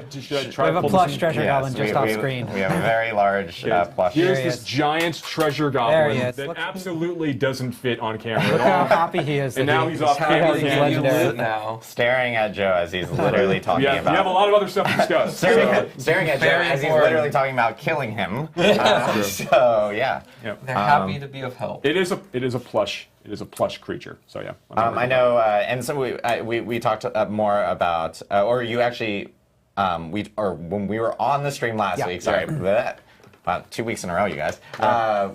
try? We have a plush treasure goblin just off screen. We have a very large plush. Here's this giant treasure goblin that absolutely doesn't fit on camera. Look how happy he is. And now he's off camera legendary now. Staring at Joe as he's literally talking about. We have a lot of other stuff to discuss. Staring at Joe as he's literally talking about killing him. So yeah. They're happy to be of help. It is a plush. It is a plush creature. So yeah. I know, and so we talked more about, or you actually, when we were on the stream last week. Sorry, about 2 weeks in a row, you guys.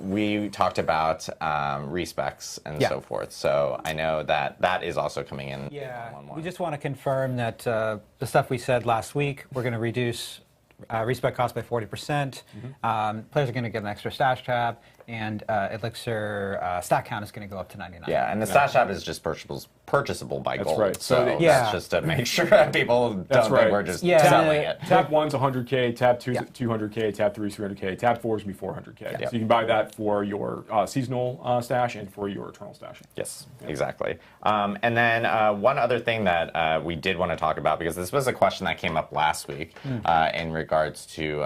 We talked about respecs and so forth. So I know that is also coming in. Yeah, we just want to confirm that the stuff we said last week, we're going to reduce respec cost by 40%. Players are going to get an extra stash tab, and Elixir stat count is going to go up to 99. Yeah, and the stash tab is just purchasable by gold. Right. So that's just to make sure that people don't think we're just selling it. Tab 1's 100K, Tab 2's 200K, Tab 3's 300K, Tab 4's going to be 400K. So you can buy that for your seasonal stash and for your eternal stash. Yes, exactly. And then one other thing that we did want to talk about, because this was a question that came up last week in regards to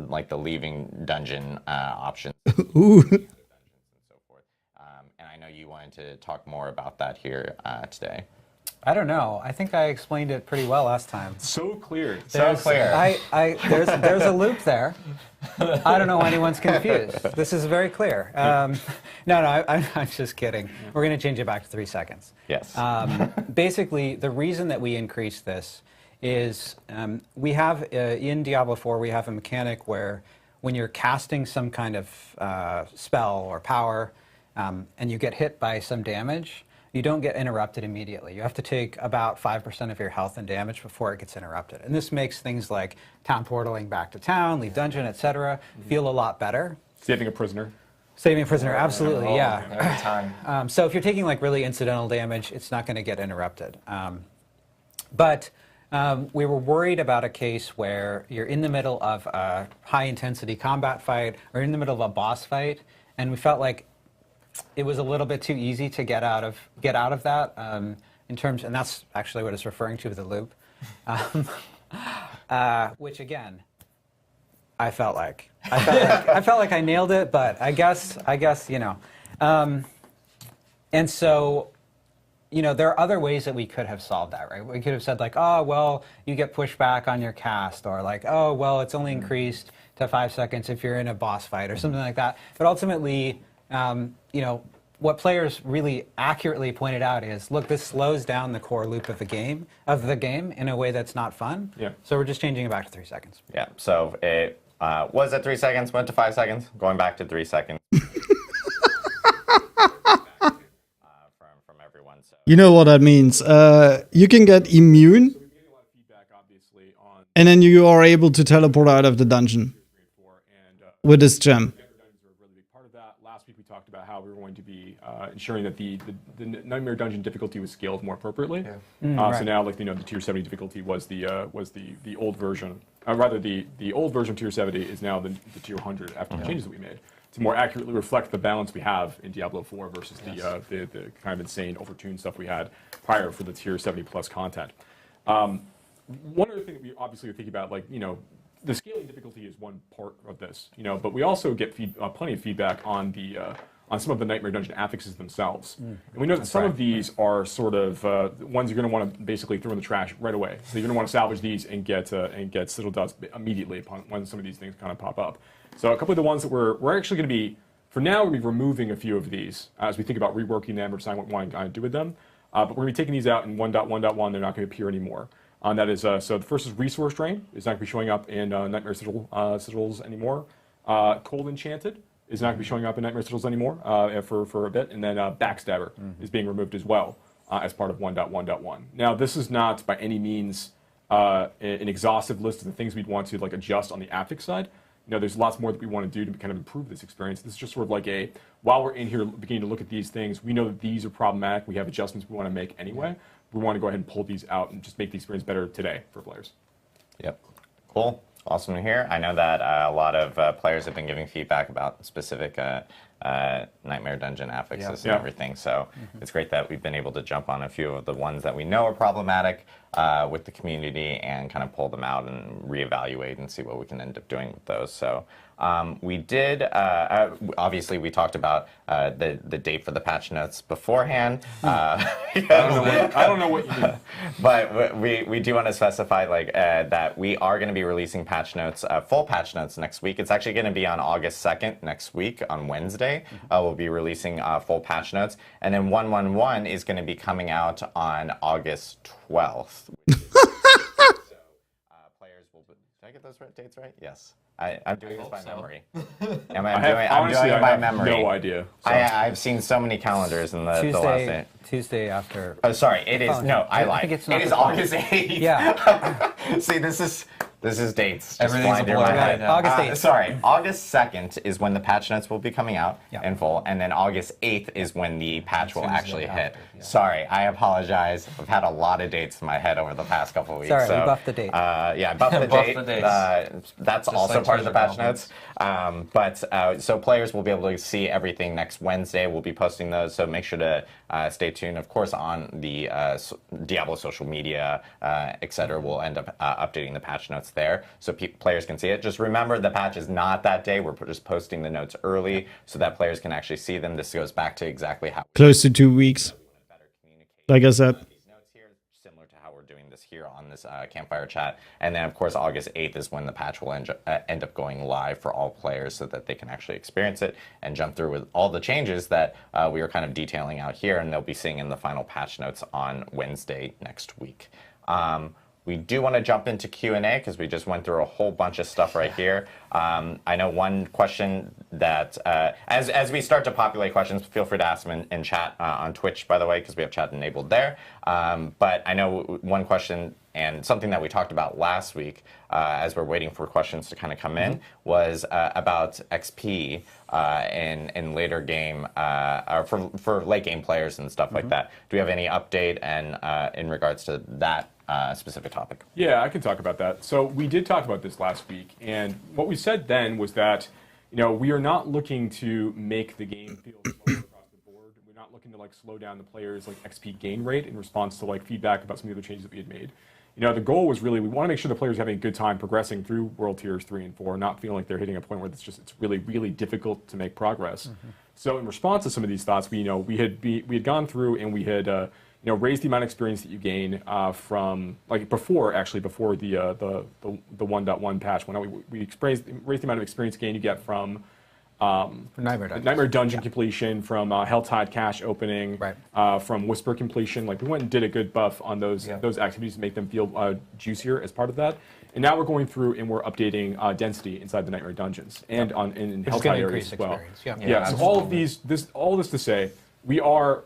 like the leaving dungeon options. Ooh. And so forth. And I know you wanted to talk more about that here today. I don't know. I think I explained it pretty well last time. So clear. There's a loop there. I don't know why anyone's confused. This is very clear. No, I'm just kidding. We're going to change it back to 3 seconds. Yes. Basically, the reason that we increased this is we have, in Diablo 4, we have a mechanic where when you're casting some kind of spell or power and you get hit by some damage, you don't get interrupted immediately. You have to take about 5% of your health and damage before it gets interrupted. And this makes things like town portaling back to town, leave dungeon, etc. feel a lot better. Saving a prisoner. Saving a prisoner, absolutely, Oh, yeah. Every time. So if you're taking like really incidental damage, it's not going to get interrupted. But we were worried about a case where you're in the middle of a high-intensity combat fight or in the middle of a boss fight, and we felt like it was a little bit too easy to get out of that in terms, and that's actually what it's referring to with the loop, which again, I felt like I nailed it, but I guess you know, and so. You know, there are other ways that we could have solved that, right? We could have said like, oh, well, you get pushback on your cast, or like, oh, well, it's only increased to 5 seconds if you're in a boss fight, or something like that. But ultimately, you know, what players really accurately pointed out is, look, this slows down the core loop of the game in a way that's not fun. Yeah. So we're just changing it back to 3 seconds. Yeah. So it was at 3 seconds, went to 5 seconds, going back to 3 seconds. You know what that means. You can get immune, and then you are able to teleport out of the dungeon with this gem. Part of that. Last week we talked about how we were going to be ensuring that the Nightmare Dungeon difficulty was scaled more appropriately. Right. So now, like, you know, the tier 70 difficulty was the old version. Rather, the old version of tier 70 is now the tier 100 after the changes that we made to more accurately reflect the balance we have in Diablo 4 versus the kind of insane overtuned stuff we had prior for the tier 70 plus content. One other thing that we obviously are thinking about, like, you know, the scaling difficulty is one part of this, you know, but we also get plenty of feedback on some of the Nightmare Dungeon affixes themselves. And we know that some of these are sort of ones you're going to want to basically throw in the trash right away. So you're going to want to salvage these and get Citadel Dust immediately upon when some of these things kind of pop up. So a couple of the ones that we're actually going to be, for now, we're removing a few of these as we think about reworking them or deciding what we want to do with them. But we're going to be taking these out in 1.1.1. They're not going to appear anymore. That is, so the first is Resource Drain. It's not going to be showing up in Nightmare Sigils anymore. Cold Enchanted is not going to be showing up in Nightmare Sigils anymore for a bit. And then Backstabber is being removed as well as part of 1.1.1. Now, this is not by any means an exhaustive list of the things we'd want to like adjust on the affix side. You know, there's lots more that we want to do to kind of improve this experience. This is just sort of like while we're in here beginning to look at these things, we know that these are problematic. We have adjustments we want to make anyway. We want to go ahead and pull these out and just make the experience better today for players. Yep. Cool. Awesome to hear. I know that a lot of players have been giving feedback about specific Nightmare Dungeon affixes and everything. So it's great that we've been able to jump on a few of the ones that we know are problematic with the community and kind of pull them out and reevaluate and see what we can end up doing with those. So we did, obviously we talked about the date for the patch notes beforehand. I don't know what you mean. But we do want to specify like that we are going to be releasing patch notes, full patch notes next week. It's actually going to be on August 2nd next week on Wednesday. We'll be releasing full patch notes. And then 1.1.1 is going to be coming out on August 12th. So players will... Did I get those dates right? Yes. I'm doing this by memory. I'm doing it by memory. No idea. I've seen so many calendars in the last day. Tuesday after. Oh, sorry. It is. No, I lied. think it's It not is the August 8th. Yeah. See, this is dates. Just Everything's flying a through blur my right head. now. August 8th. Sorry. August 2nd is when the patch notes will be coming out in full, and then August 8th is when the patch will actually hit. Sorry, I apologize. I've had a lot of dates in my head over the past couple of weeks. Sorry, so, we buffed the date. Yeah, buff the Buff date. the dates. That's Just also like part of the treasure patch notes. So players will be able to see everything next Wednesday. We'll be posting those, so make sure to stay tuned. Of course, on the Diablo social media, etc. We'll end up updating the patch notes there, so players can see it. Just remember, the patch is not that day. We're just posting the notes early so that players can actually see them. This goes back to exactly how Close to 2 weeks. Like I said. these notes here, similar to how we're doing this here on this campfire chat. And then, of course, August 8th is when the patch will end up going live for all players so that they can actually experience it and jump through with all the changes that we are kind of detailing out here, and they'll be seeing in the final patch notes on Wednesday next week. We do want to jump into Q&A because we just went through a whole bunch of stuff right here. I know one question that, as we start to populate questions, feel free to ask them in chat on Twitch, by the way, because we have chat enabled there. But I know one question and something that we talked about last week, as we're waiting for questions to kind of come in, was about XP in later game, or for late game players and stuff like that. Do we have any update and in regards to that specific topic? Yeah, I can talk about that. So we did talk about this last week, and what we said then was that, we are not looking to make the game feel slower across the board. We're not looking to slow down the players' XP gain rate in response to feedback about some of the other changes that we had made. The goal was really, we want to make sure the players are having a good time progressing through World Tiers 3 and 4, not feeling like they're hitting a point where it's really, really difficult to make progress. So in response to some of these thoughts, we had gone through and we had raised the amount of experience that you gain from before the 1.1 patch went out. We raised the amount of experience gain you get from Nightmare Dungeon completion, from Helltide cache opening, from Whisper completion. We went and did a good buff on those activities to make them feel juicier as part of that. And now we're going through and we're updating density inside the Nightmare Dungeons and in Helltide areas as well. So all of this to say, we are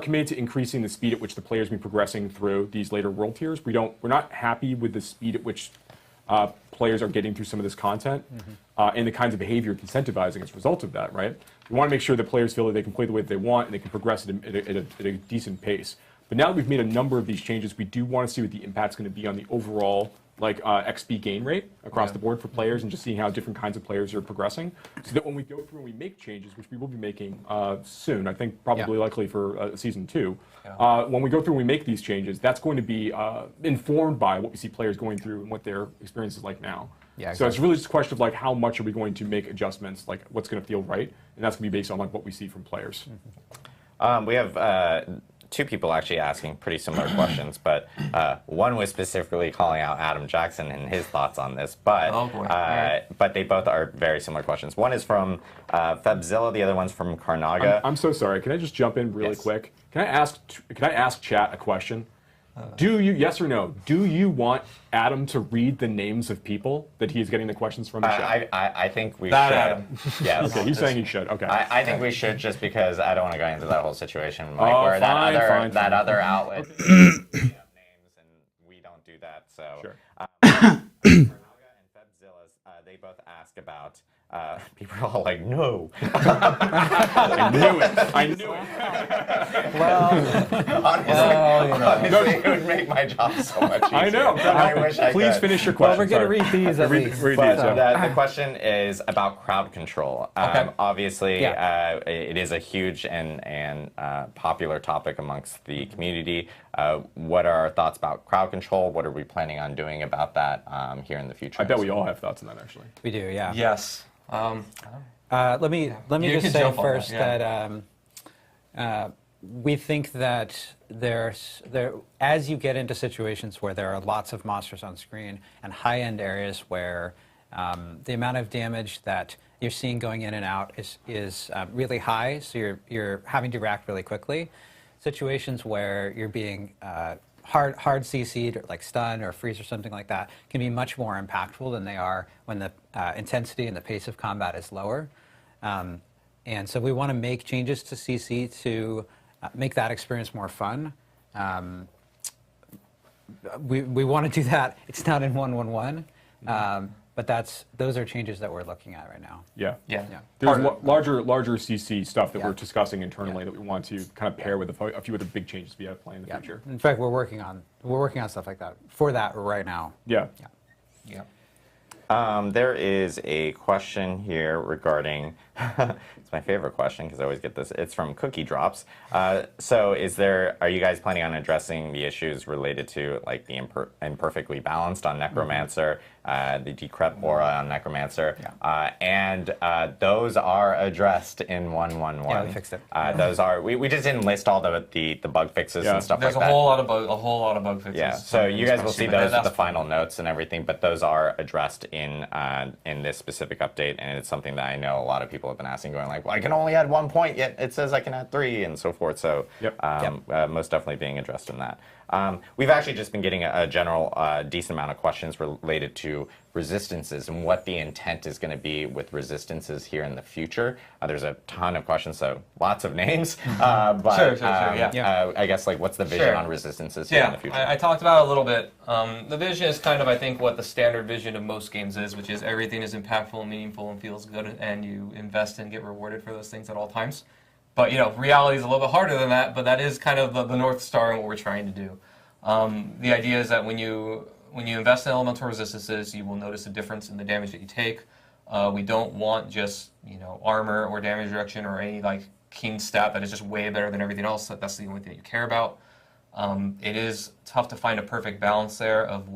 committed to increasing the speed at which the players be progressing through these later world tiers. We're not happy with the speed at which players are getting through some of this content and the kinds of behavior incentivizing as a result of that, right? We want to make sure that players feel that they can play the way that they want and they can progress at a decent pace. But now that we've made a number of these changes, we do want to see what the impact's going to be on the overall XP gain rate across the board for players, and just seeing how different kinds of players are progressing, so that when we go through and we make changes, which we will be making soon, I think probably likely for season 2, when we go through and we make these changes, that's going to be informed by what we see players going through and what their experience is like now. Yeah, exactly. So it's really just a question of how much are we going to make adjustments, what's going to feel right, and that's going to be based on what we see from players. We have 2 people actually asking pretty similar questions, but one was specifically calling out Adam Jackson and his thoughts on this. But but they both are very similar questions. One is from Febzilla, the other one's from Karnaga. I'm so sorry. Can I just jump in really quick? Can I ask chat a question? Do you, yes or no, do you want Adam to read the names of people that he's getting the questions from? I think we should. Adam. Yes. Okay, he's saying he should. Okay. I think we should, just because I don't want to go into that whole situation, where that other outlet names, and we don't do that. So sure. Karnaga and Febzilla, they both ask about. People are all like, no. I knew it. Well, honestly, it would make my job so much easier. I know. I wish I Please could. finish your question. Well, we're going to read these at least. The question is about crowd control. Obviously, it is a huge and popular topic amongst the community. What are our thoughts about crowd control? What are we planning on doing about that here in the future? I bet we all have thoughts on that, actually. We do, yeah. Yes. Let me just say first that we think that as you get into situations where there are lots of monsters on screen and high-end areas where the amount of damage that you're seeing going in and out is really high, so you're having to react really quickly. Situations where you're being hard CC'd, or like stun or freeze or something like that, can be much more impactful than they are when the intensity and the pace of combat is lower. And so we want to make changes to CC to make that experience more fun. We want to do that. It's not in 1.1.1. But those are changes that we're looking at right now. Yeah. There's larger CC stuff that we're discussing internally that we want to kind of pair with a few of the big changes we have planned in the future. In fact, we're working on stuff like that for that right now. Yeah. There is a question here regarding, it's my favorite question because I always get this, it's from Cookie Drops. So are you guys planning on addressing the issues related to the imperfectly balanced on Necromancer, the decrep aura on Necromancer, and those are addressed in 1.1.1. Yeah, we fixed it. Those are, we just didn't list all the bug fixes and stuff There's like that. There's a whole lot of bug fixes. Yeah, so you guys will see those with the final notes and everything, but those are addressed in this specific update, and it's something that I know a lot of people people have been asking, going like, well, I can only add 1 point, yet it says I can add 3, and so forth. So most definitely being addressed in that. We've actually just been getting a general decent amount of questions related to resistances and what the intent is going to be with resistances here in the future. There's a ton of questions, so lots of names. But I guess like what's the vision on resistances here in the future? I talked about it a little bit. The vision is kind of, I think, what the standard vision of most games is, which is everything is impactful and meaningful and feels good, and you invest and get rewarded for those things at all times. But reality is a little bit harder than that. But that is kind of the North Star and what we're trying to do. The idea is that when you invest in elemental resistances, you will notice a difference in the damage that you take. We don't want just armor or damage reduction or any like king stat that is just way better than everything else. That's the only thing that you care about. It is tough to find a perfect balance there of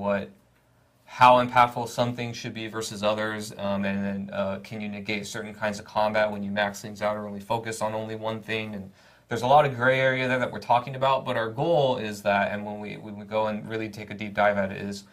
how impactful some things should be versus others, and then can you negate certain kinds of combat when you max things out or only focus on only one thing. And there's a lot of gray area there that we're talking about, but our goal is that, and when we go and really take a deep dive at it, is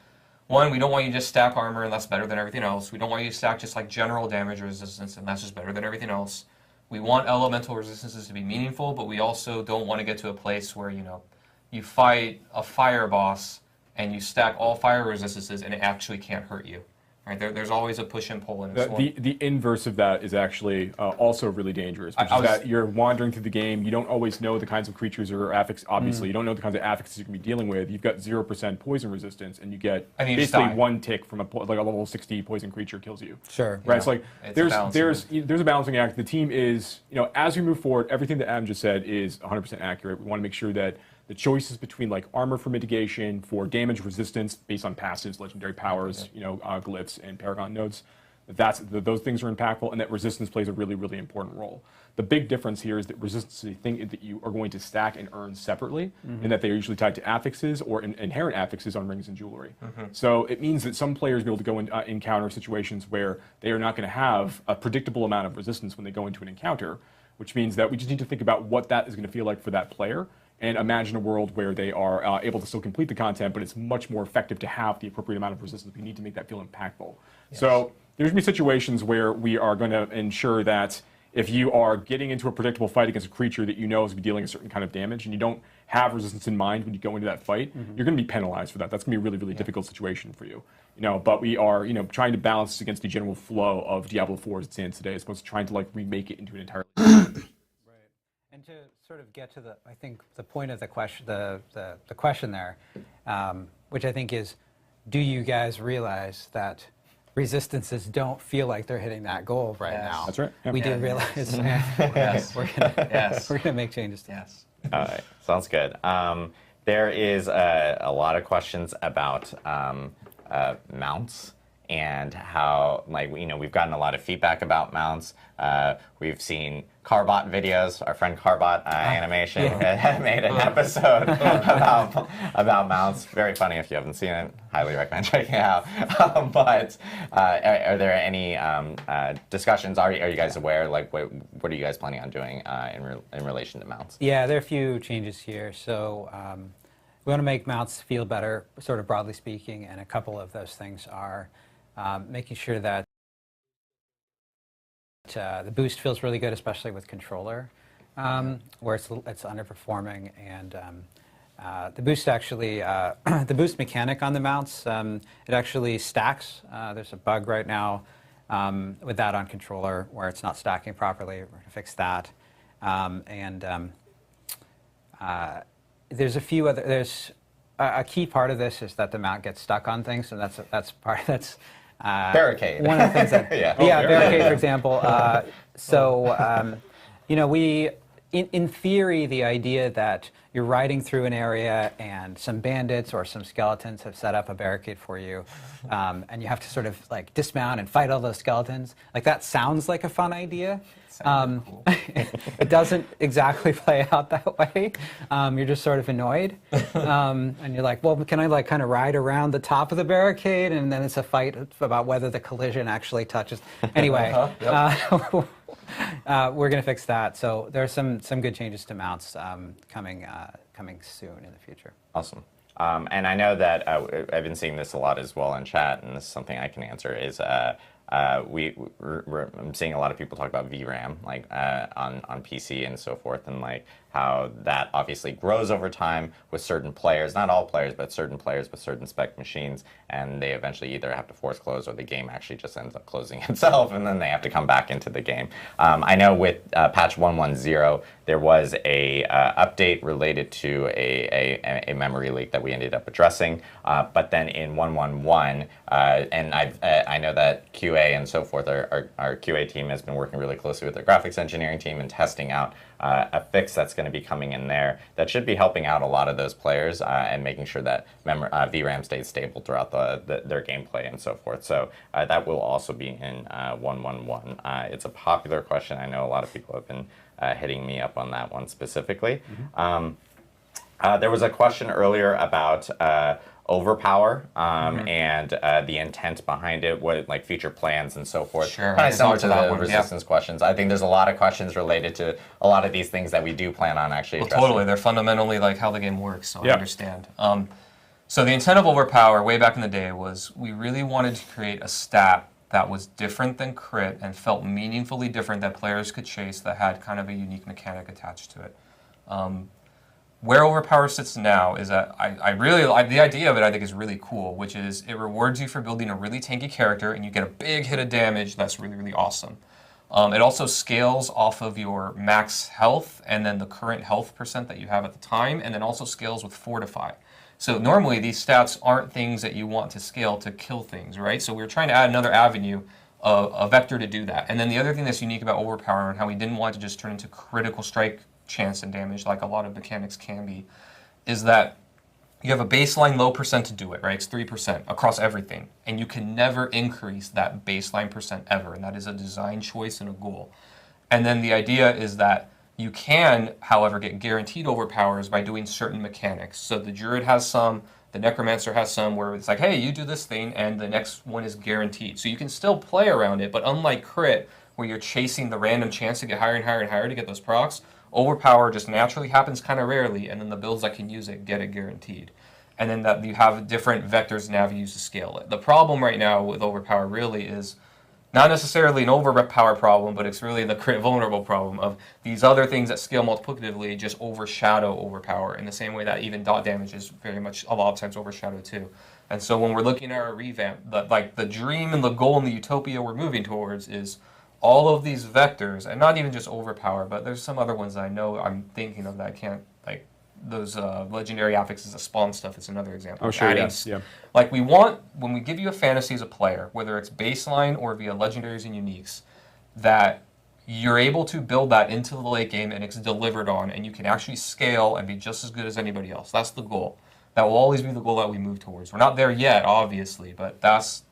one, we don't want you to just stack armor and that's better than everything else. We don't want you to stack just like general damage resistance and that's just better than everything else. We want elemental resistances to be meaningful, but we also don't want to get to a place where you fight a fire boss and you stack all fire resistances and it actually can't hurt you. Right? There's always a push and pull in this one. The inverse of that is actually also really dangerous, which is that you're wandering through the game. You don't always know the kinds of creatures or affixes. Obviously, you don't know the kinds of affixes you're going to be dealing with. You've got 0% poison resistance, and you get basically one tick from a level 60 poison creature kills you. Sure. Right. It's like there's a balancing act. The team is as we move forward, everything that Adam just said is 100% accurate. We want to make sure that the choices between like armor for mitigation, for damage resistance based on passives, legendary powers, glyphs, and paragon nodes, those things are impactful, and that resistance plays a really, really important role. The big difference here is that resistance is a thing that you are going to stack and earn separately, and that they are usually tied to affixes or inherent affixes on rings and jewelry. So it means that some players will be able to go and encounter situations where they are not going to have a predictable amount of resistance when they go into an encounter, which means that we just need to think about what that is going to feel like for that player, and imagine a world where they are able to still complete the content, but it's much more effective to have the appropriate amount of resistance. We need to make that feel impactful. Yes. So there's going to be situations where we are going to ensure that if you are getting into a predictable fight against a creature that is going to be dealing a certain kind of damage, and you don't have resistance in mind when you go into that fight, you're going to be penalized for that. That's going to be a really, really difficult situation for you. But we are, trying to balance this against the general flow of Diablo 4 as it stands today, as opposed to trying to remake it into an entirely And to sort of get to I think the point of the question, the question there, which I think is, do you guys realize that resistances don't feel like they're hitting that goal right now? That's right. Yep. We do realize we're gonna make changes to Yes. All right. Sounds good. There is a lot of questions about mounts. And how, we've gotten a lot of feedback about mounts. We've seen Carbot videos. Our friend Carbot Animation made an episode about mounts. Very funny if you haven't seen it. Highly recommend checking it out. But are there any discussions? Are you guys aware? What are you guys planning on doing in relation to mounts? Yeah, there are a few changes here. So we want to make mounts feel better, sort of broadly speaking, and a couple of those things are making sure that the boost feels really good, especially with controller, where it's underperforming, and the boost actually, the boost mechanic on the mounts, it actually stacks. There's a bug right now with that on controller where it's not stacking properly. We're going to fix that, there's a few other. There's a key part of this is that the mount gets stuck on things, and that's barricade. One of the things that barricade, for example. We in theory, the idea that you're riding through an area and some bandits or some skeletons have set up a barricade for you, and you have to sort of dismount and fight all those skeletons. That sounds like a fun idea. Cool. It doesn't exactly play out that way. You're just sort of annoyed, and you're like, well, can I kind of ride around the top of the barricade? And then it's a fight about whether the collision actually touches. Anyway, we're going to fix that. So there are some good changes to mounts coming soon in the future. Awesome. And I know that I've been seeing this a lot as well in chat, and this is something I can answer, is I'm seeing a lot of people talk about VRAM, like on PC and so forth, and like how that obviously grows over time with certain players, not all players, but certain players with certain spec machines, and they eventually either have to force close or the game actually just ends up closing itself, and then they have to come back into the game. I know with patch 110, there was a update related to a memory leak that we ended up addressing, but then in 111, and I know that QA and so forth, our QA team has been working really closely with the graphics engineering team and testing out a fix that's going to be coming in there that should be helping out a lot of those players and making sure that VRAM stays stable throughout their gameplay and so forth. So that will also be in 111. It's a popular question. I know a lot of people have been hitting me up on that one specifically. There was a question earlier about overpower and the intent behind it, what like future plans and so forth. Sure, Kind of similar to the one, resistance questions. I think there's a lot of questions related to a lot of these things that we do plan on actually addressing. Totally, they're fundamentally like how the game works, so I understand. So the intent of overpower way back in the day was we really wanted to create a stat that was different than crit and felt meaningfully different that players could chase that had kind of a unique mechanic attached to it. Where overpower sits now is that the idea of it I think is really cool, which is it rewards you for building a really tanky character and you get a big hit of damage that's really, really awesome. It also scales off of your max health and then the current health percent that you have at the time, and then also scales with Fortify. So normally these stats aren't things that you want to scale to kill things, right? So we were trying to add another avenue, a vector to do that. And then the other thing that's unique about overpower and how we didn't want to just turn into critical strike chance and damage like a lot of mechanics can be, is that you have a baseline low percent to do it, right? It's 3% across everything. And you can never increase that baseline percent ever. And that is a design choice and a goal. And then the idea is that you can, however, get guaranteed overpowers by doing certain mechanics. So the Druid has some, the Necromancer has some, where it's like, hey, you do this thing, and the next one is guaranteed. So you can still play around it, but unlike crit, where you're chasing the random chance to get higher and higher and higher to get those procs, overpower just naturally happens kind of rarely, and then the builds that can use it get it guaranteed. And then that you have different vectors and avenues to scale it. The problem right now with overpower really is not necessarily an overpower problem, but it's really the crit vulnerable problem of these other things that scale multiplicatively just overshadow overpower in the same way that even dot damage is very much a lot of times overshadowed too. And so when we're looking at our revamp, the dream and the goal and the utopia we're moving towards is all of these vectors, and not even just overpower, but there's some other ones that I know I'm thinking of that I can't, like those legendary affixes of spawn stuff is another example. Oh, sure, yes, yeah. Like we want, when we give you a fantasy as a player, whether it's baseline or via legendaries and uniques, that you're able to build that into the late game and it's delivered on, and you can actually scale and be just as good as anybody else. That's the goal. That will always be the goal that we move towards. We're not there yet, obviously, but that's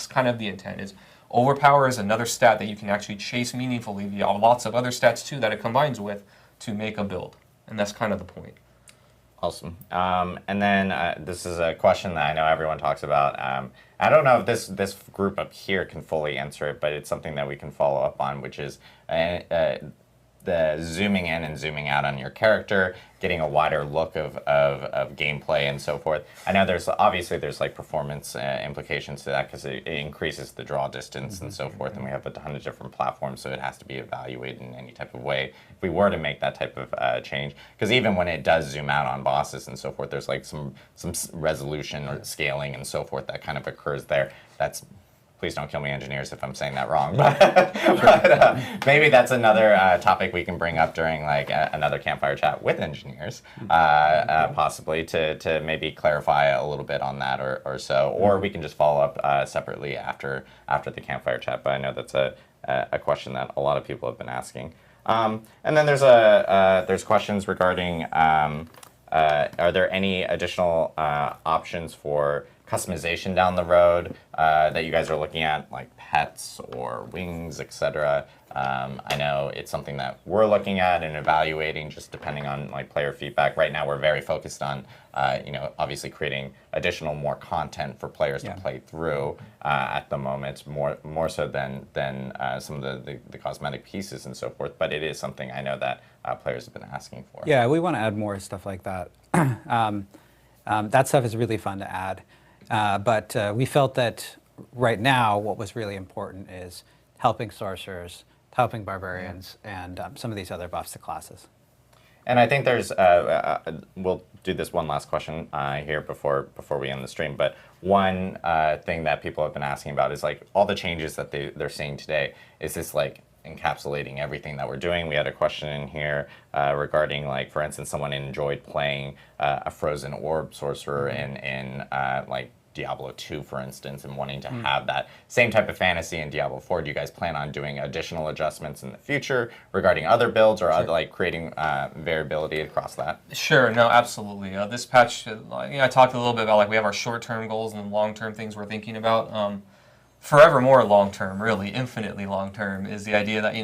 kind of the intent. Is overpower is another stat that you can actually chase meaningfully via lots of other stats too that it combines with to make a build. And that's kind of the point. Awesome. And then this is a question that I know everyone talks about. I don't know if this group up here can fully answer it, but it's something that we can follow up on, which is the zooming in and zooming out on your character, getting a wider look of gameplay and so forth. I know there's like performance implications to that because it increases the draw distance and so forth, and we have a ton of different platforms, so it has to be evaluated in any type of way if we were to make that type of change. Because even when it does zoom out on bosses and so forth, there's like some resolution or scaling and so forth that kind of occurs there. Please don't kill me, engineers, if I'm saying that wrong. But maybe that's another topic we can bring up during like another campfire chat with engineers, possibly to maybe clarify a little bit on that or so. Or we can just follow up separately after the campfire chat. But I know that's a question that a lot of people have been asking. And then there's questions regarding are there any additional options for customization down the road that you guys are looking at, like pets or wings, etc. I know it's something that we're looking at and evaluating, just depending on like player feedback. Right now, we're very focused on, obviously creating more content for players to play through at the moment, more so than some of the cosmetic pieces and so forth. But it is something I know that players have been asking for. Yeah, we want to add more stuff like that. That stuff is really fun to add. But we felt that right now, what was really important is helping sorcerers, helping barbarians, and some of these other buffs to classes. And I think there's, we'll do this one last question here before we end the stream. But one thing that people have been asking about is like all the changes that they're seeing today. Is this like encapsulating everything that we're doing? We had a question in here regarding, like, for instance, someone enjoyed playing a frozen orb sorcerer in like Diablo 2, for instance, and wanting to have that same type of fantasy in Diablo 4. Do you guys plan on doing additional adjustments in the future regarding other builds or other, like creating variability across that? Sure, no, absolutely. This patch, I talked a little bit about like we have our short-term goals and long-term things we're thinking about. Forevermore long-term, really, infinitely long-term, is the idea that,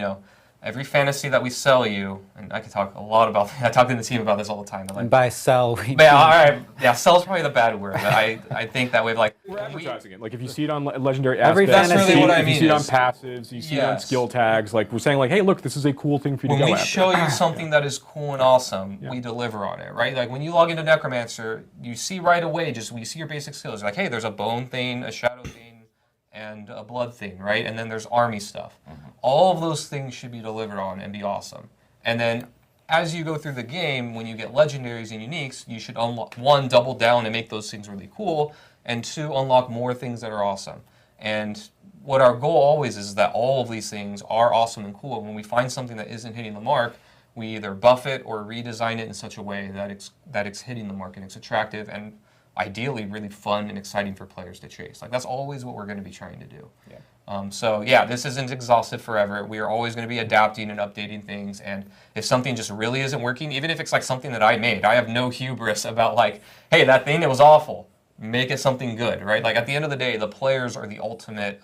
every fantasy that we sell you, and I could talk a lot about, I talk to the team about this all the time. Like, And by sell, we but, all right, yeah, sell is probably the bad word. But I think that we're advertising it. Like if you see it on legendary Every aspects, fantasy- That's really what I if you mean see it on is- passives, you see it on Yes. skill tags, like we're saying like, hey, look, this is a cool thing for you when to go we after. show you something that is cool and awesome, we deliver on it, right? Like when you log into Necromancer, you see right away, we see your basic skills. You're like, hey, there's a bone thing, a shadow thing, and a blood thing, right? And then there's army stuff. All of those things should be delivered on and be awesome. And then as you go through the game, when you get legendaries and uniques, you should unlock, one, double down and make those things really cool, and two, unlock more things that are awesome. And what our goal always is that all of these things are awesome and cool. When we find something that isn't hitting the mark, we either buff it or redesign it in such a way that it's hitting the mark and it's attractive and ideally really fun and exciting for players to chase. Like that's always what we're going to be trying to do. Yeah. So yeah, this isn't exhaustive forever. We are always going to be adapting and updating things. And if something just really isn't working, even if it's like something that I made, I have no hubris about like, hey, that thing, it was awful. Make it something good, right? Like at the end of the day, the players are the ultimate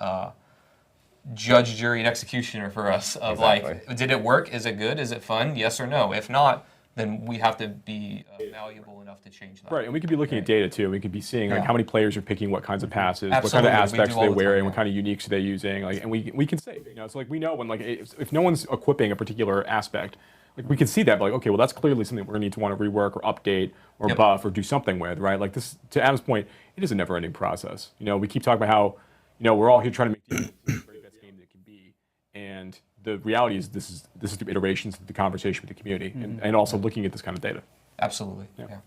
judge, jury, and executioner for us of like, did it work? Is it good? Is it fun? Yes or no? If not, then we have to be malleable enough to change that. Right, and we could be looking at data too. We could be seeing like Yeah. how many players are picking what kinds of passes, Absolutely. what kind of We aspects do are they all the time, wearing, yeah. what kind of uniques are they using, like, and we can say, so like we know when like if no one's equipping a particular aspect, like we can see that, like okay, well that's clearly something we're going to need to want to rework or update or buff or do something with, right? Like this, to Adam's point, it is a never-ending process. We keep talking about how we're all here trying to make Diablo the very best game that it can be, and the reality is this is through iterations, through the conversation with the community, and also looking at this kind of data. Absolutely. Yeah.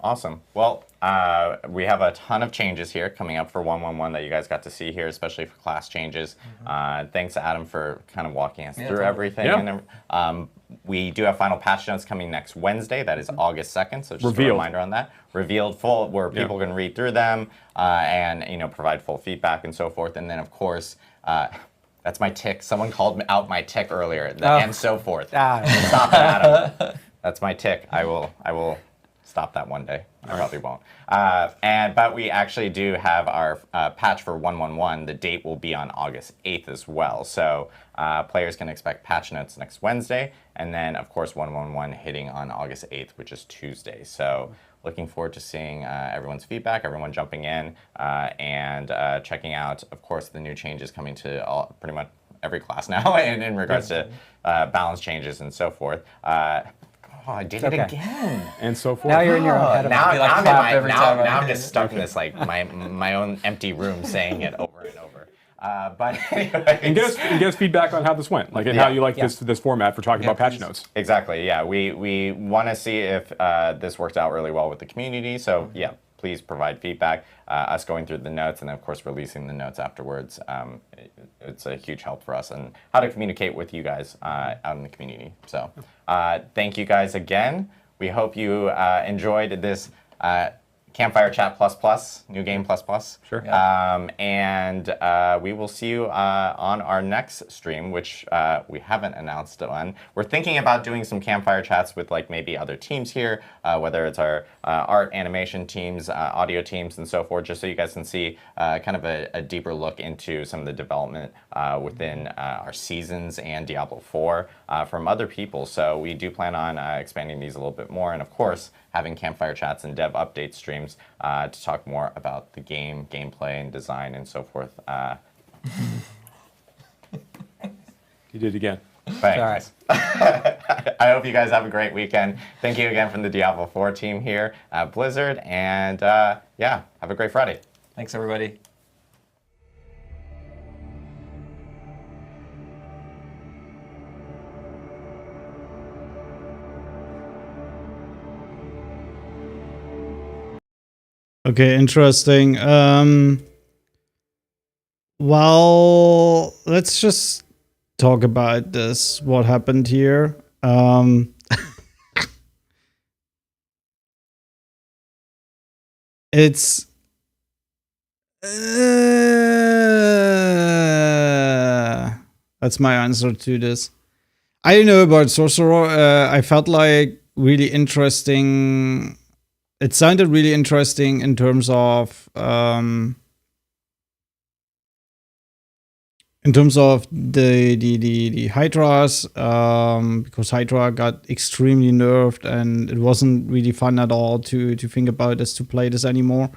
Awesome. Well, we have a ton of changes here coming up for 1.1.1 that you guys got to see here, especially for class changes. Thanks, Adam, for kind of walking us through everything. Yeah. And we do have final patch notes coming next Wednesday. That is August 2nd. So just a reminder on that. Revealed full, where people can read through them and provide full feedback and so forth. And then, of course, that's my tick. Someone called out my tick earlier, and so forth. Stop that, Adam. That's my tick. I will stop that one day. I probably won't. But we actually do have our patch for 1.1.1. The date will be on August 8th as well. So players can expect patch notes next Wednesday, and then of course 1.1.1 hitting on August 8th, which is Tuesday. So looking forward to seeing everyone's feedback, everyone jumping in, and checking out, of course, the new changes coming to pretty much every class now in regards to balance changes and so forth. Oh, I did it again. And so forth. Now you're in your own head. Now time I'm just stuck in this like my own empty room saying it over and over. But and get us feedback on how this went, like and how you like this format for talking about patch notes. Exactly. Yeah, we want to see if this worked out really well with the community. So yeah, please provide feedback. Us going through the notes and then of course releasing the notes afterwards. It's a huge help for us and how to communicate with you guys out in the community. So thank you guys again. We hope you enjoyed this Campfire Chat ++, New Game ++. Sure. And we will see you on our next stream, which we haven't announced on. We're thinking about doing some Campfire Chats with like maybe other teams here, whether it's our art, animation teams, audio teams, and so forth, just so you guys can see kind of a deeper look into some of the development within our seasons and Diablo 4 from other people. So we do plan on expanding these a little bit more, and of course, having Campfire Chats and dev update streams to talk more about the game, gameplay, and design, and so forth. You did it again. Thanks. All right. I hope you guys have a great weekend. Thank you again from the Diablo 4 team here at Blizzard, and yeah, have a great Friday. Thanks, everybody. Okay, interesting. Well, let's just talk about this. What happened here? It's that's my answer to this. I don't know about Sorcerer. I felt like really interesting. It sounded really interesting in terms of the Hydras, because Hydra got extremely nerfed and it wasn't really fun at all to think about this, to play this anymore.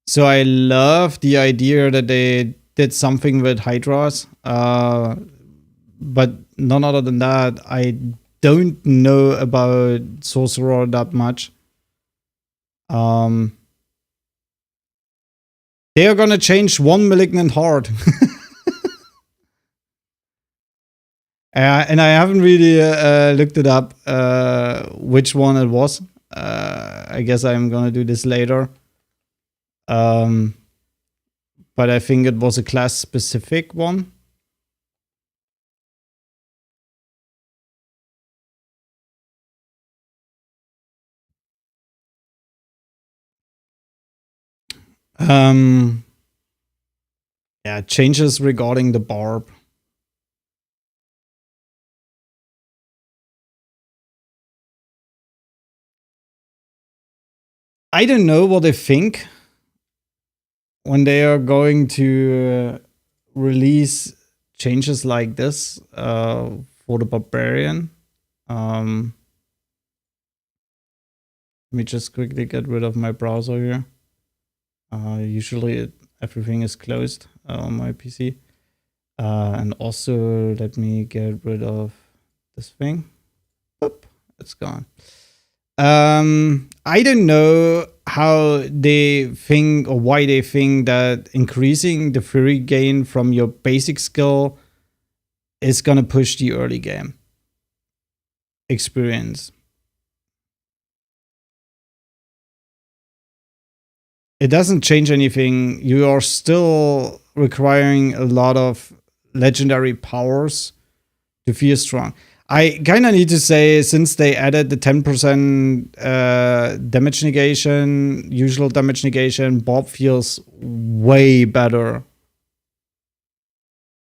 So I love the idea that they did something with Hydras, but none other than that, I don't know about Sorcerer that much. They are gonna change one Malignant Heart. And I haven't really looked it up, which one it was. I guess I'm gonna do this later. But I think it was a class-specific one. Yeah, changes regarding the barb. I don't know what they think when they are going to release changes like this for the barbarian. Let me just quickly get rid of my browser here. Usually everything is closed on my PC. And also let me get rid of this thing. Boop, it's gone. I don't know how they think or why they think that increasing the fury gain from your basic skill is gonna push the early game experience. It doesn't change anything. You are still requiring a lot of legendary powers to feel strong. I kind of need to say, since they added the 10% damage negation, usual damage negation, Bob feels way better.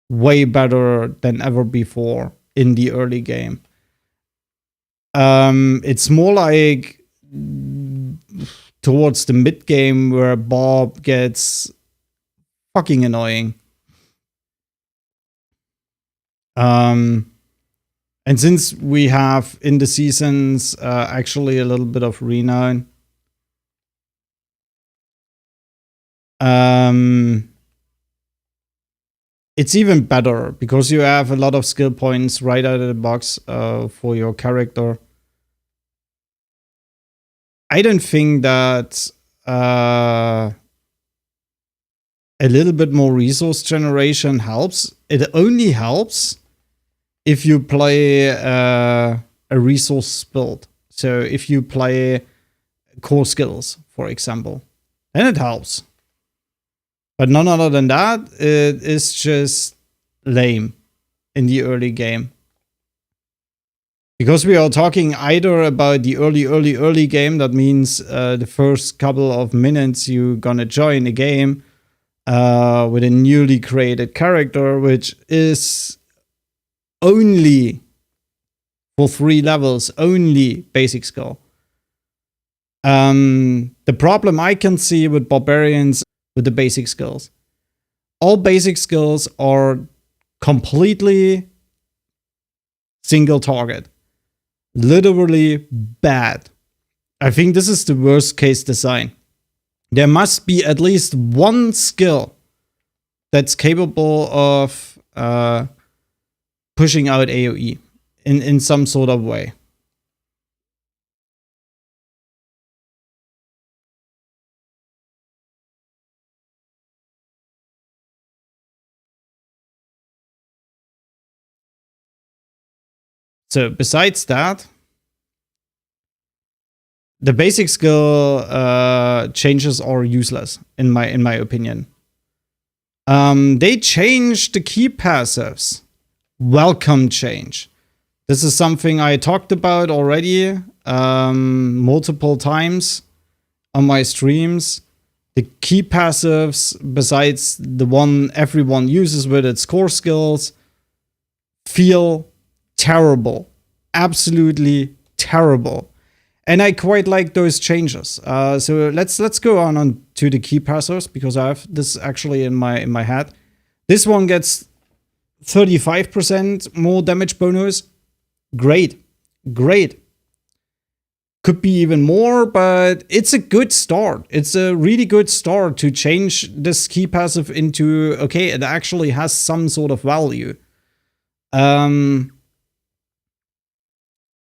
Way better than ever before in the early game. It's more like towards the mid game where Bob gets fucking annoying. And since we have in the seasons actually a little bit of renown, it's even better because you have a lot of skill points right out of the box for your character. I don't think that a little bit more resource generation helps. It only helps if you play a resource build. So if you play core skills, for example, then it helps. But none other than that, it is just lame in the early game. Because we are talking either about the early game, that means the first couple of minutes you're gonna join a game with a newly created character, which is only for 3 levels, only basic skill. The problem I can see with barbarians with the basic skills. All basic skills are completely single target. Literally bad. I think this is the worst case design. There must be at least one skill that's capable of pushing out AoE in some sort of way. So besides that, the basic skill changes are useless in my opinion. They changed the key passives. Welcome change. This is something I talked about already multiple times on my streams. The key passives, besides the one everyone uses with its core skills, feel terrible. Absolutely terrible. And I quite like those changes. So let's go on to the key passives, because I have this actually in my head. This one gets 35% more damage bonus. Great. Great. Could be even more, but it's a good start. It's a really good start to change this key passive into, okay, it actually has some sort of value.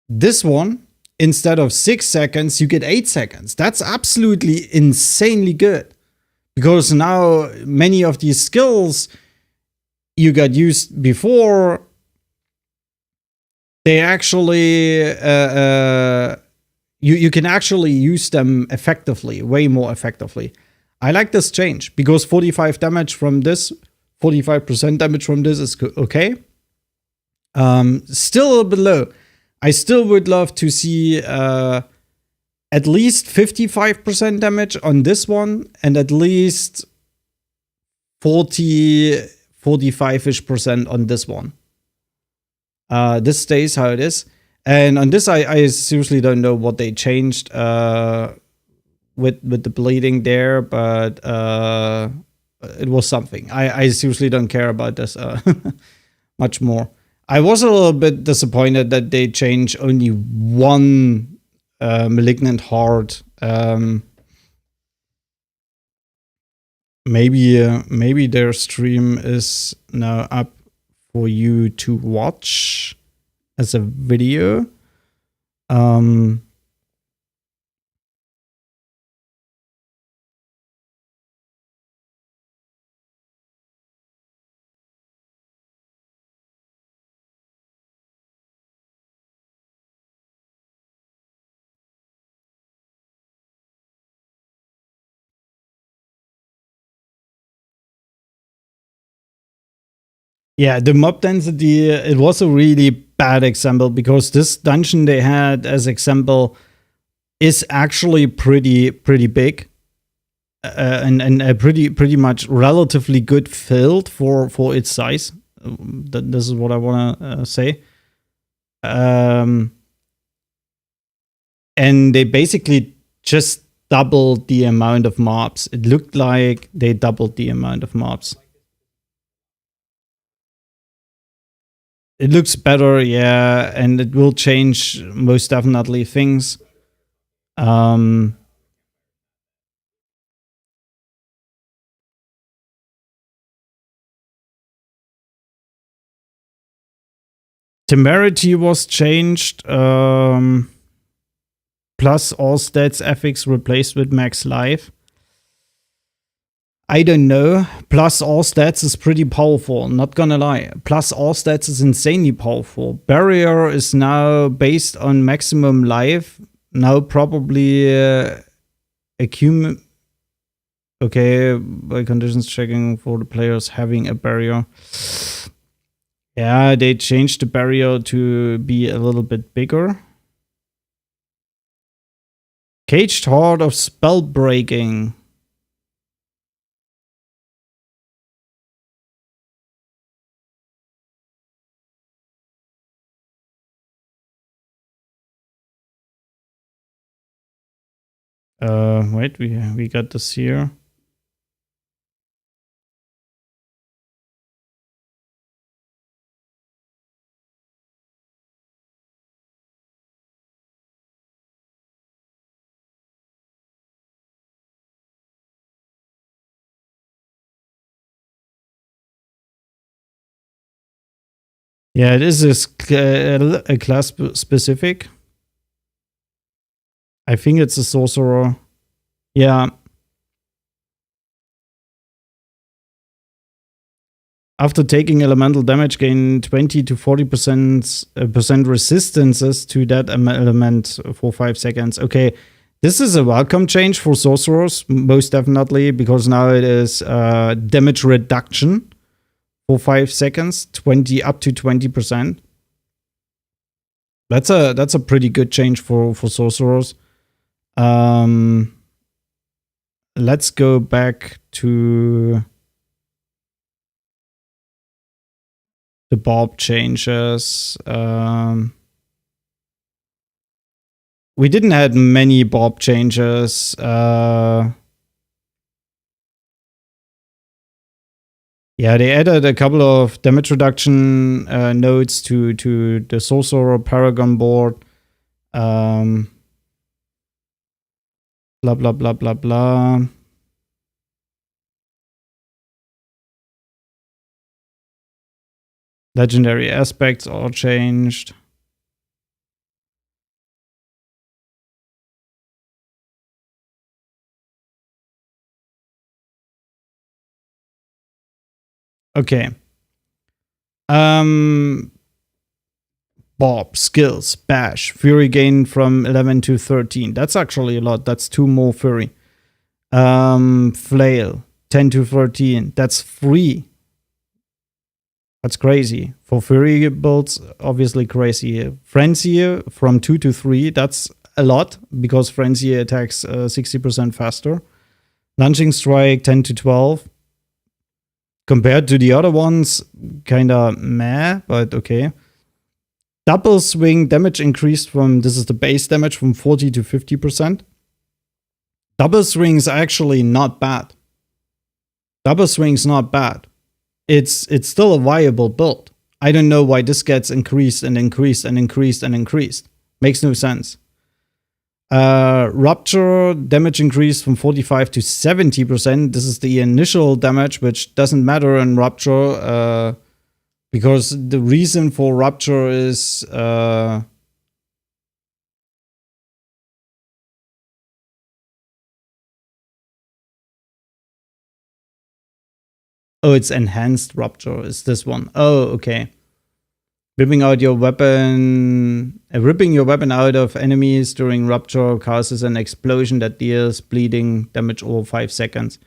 This one, instead of 6 seconds, you get 8 seconds. That's absolutely insanely good. Because now many of these skills you got used before, they actually you can actually use them effectively, way more effectively. I like this change because 45 damage from this, 45% damage from this is okay. Still a little bit low. I still would love to see at least 55% damage on this one, and at least 45-ish% on this one. This stays how it is. And on this, I seriously don't know what they changed with the bleeding there, but it was something. I seriously don't care about this much more. I was a little bit disappointed that they changed only one malignant heart. Maybe their stream is now up for you to watch as a video. Yeah, the mob density, it was a really bad example because this dungeon they had as example is actually pretty big and a pretty much relatively good filled for its size. This is what I want to say. And they basically just doubled the amount of mobs. It looked like they doubled the amount of mobs. It looks better, yeah, and it will change most definitely things. Temerity was changed. Plus all stats affix replaced with max life. I don't know. Plus all stats is pretty powerful, not gonna lie. Plus all stats is insanely powerful. Barrier is now based on maximum life. Now probably okay, by conditions checking for the players having a barrier. Yeah, they changed the barrier to be a little bit bigger. Caged Heart of Spell Breaking. Wait, we got this here. Yeah, it is a class specific. I think it's a sorcerer. Yeah. After taking elemental damage, gain 20 to 40% resistances to that element for 5 seconds. Okay, this is a welcome change for sorcerers, most definitely, because now it is damage reduction for 5 seconds, up to 20%. That's a pretty good change for sorcerers. Let's go back to the Barb changes. We didn't have many Barb changes. Yeah, they added a couple of damage reduction nodes to the Sorcerer Paragon board. Blah, blah, blah, blah, blah. Legendary aspects are changed. Okay. Barb, skills, bash, fury gain from 11 to 13. That's actually a lot. That's 2 more fury. Flail, 10 to 13. That's 3. That's crazy. For fury builds, obviously crazy. Frenzy from 2 to 3. That's a lot because Frenzy attacks 60% faster. Launching strike, 10 to 12. Compared to the other ones, kinda meh, but okay. Double swing damage increased from, this is the base damage, from 40 to 50%. Double swing's actually not bad. Double swing's not bad. It's still a viable build. I don't know why this gets increased and increased and increased and increased. Makes no sense. Rupture damage increased from 45 to 70%. This is the initial damage, which doesn't matter in Rupture because the reason for Rupture is oh, it's enhanced Rupture is this one. Oh, okay. Ripping your weapon out of enemies during Rupture causes an explosion that deals bleeding damage over 5 seconds.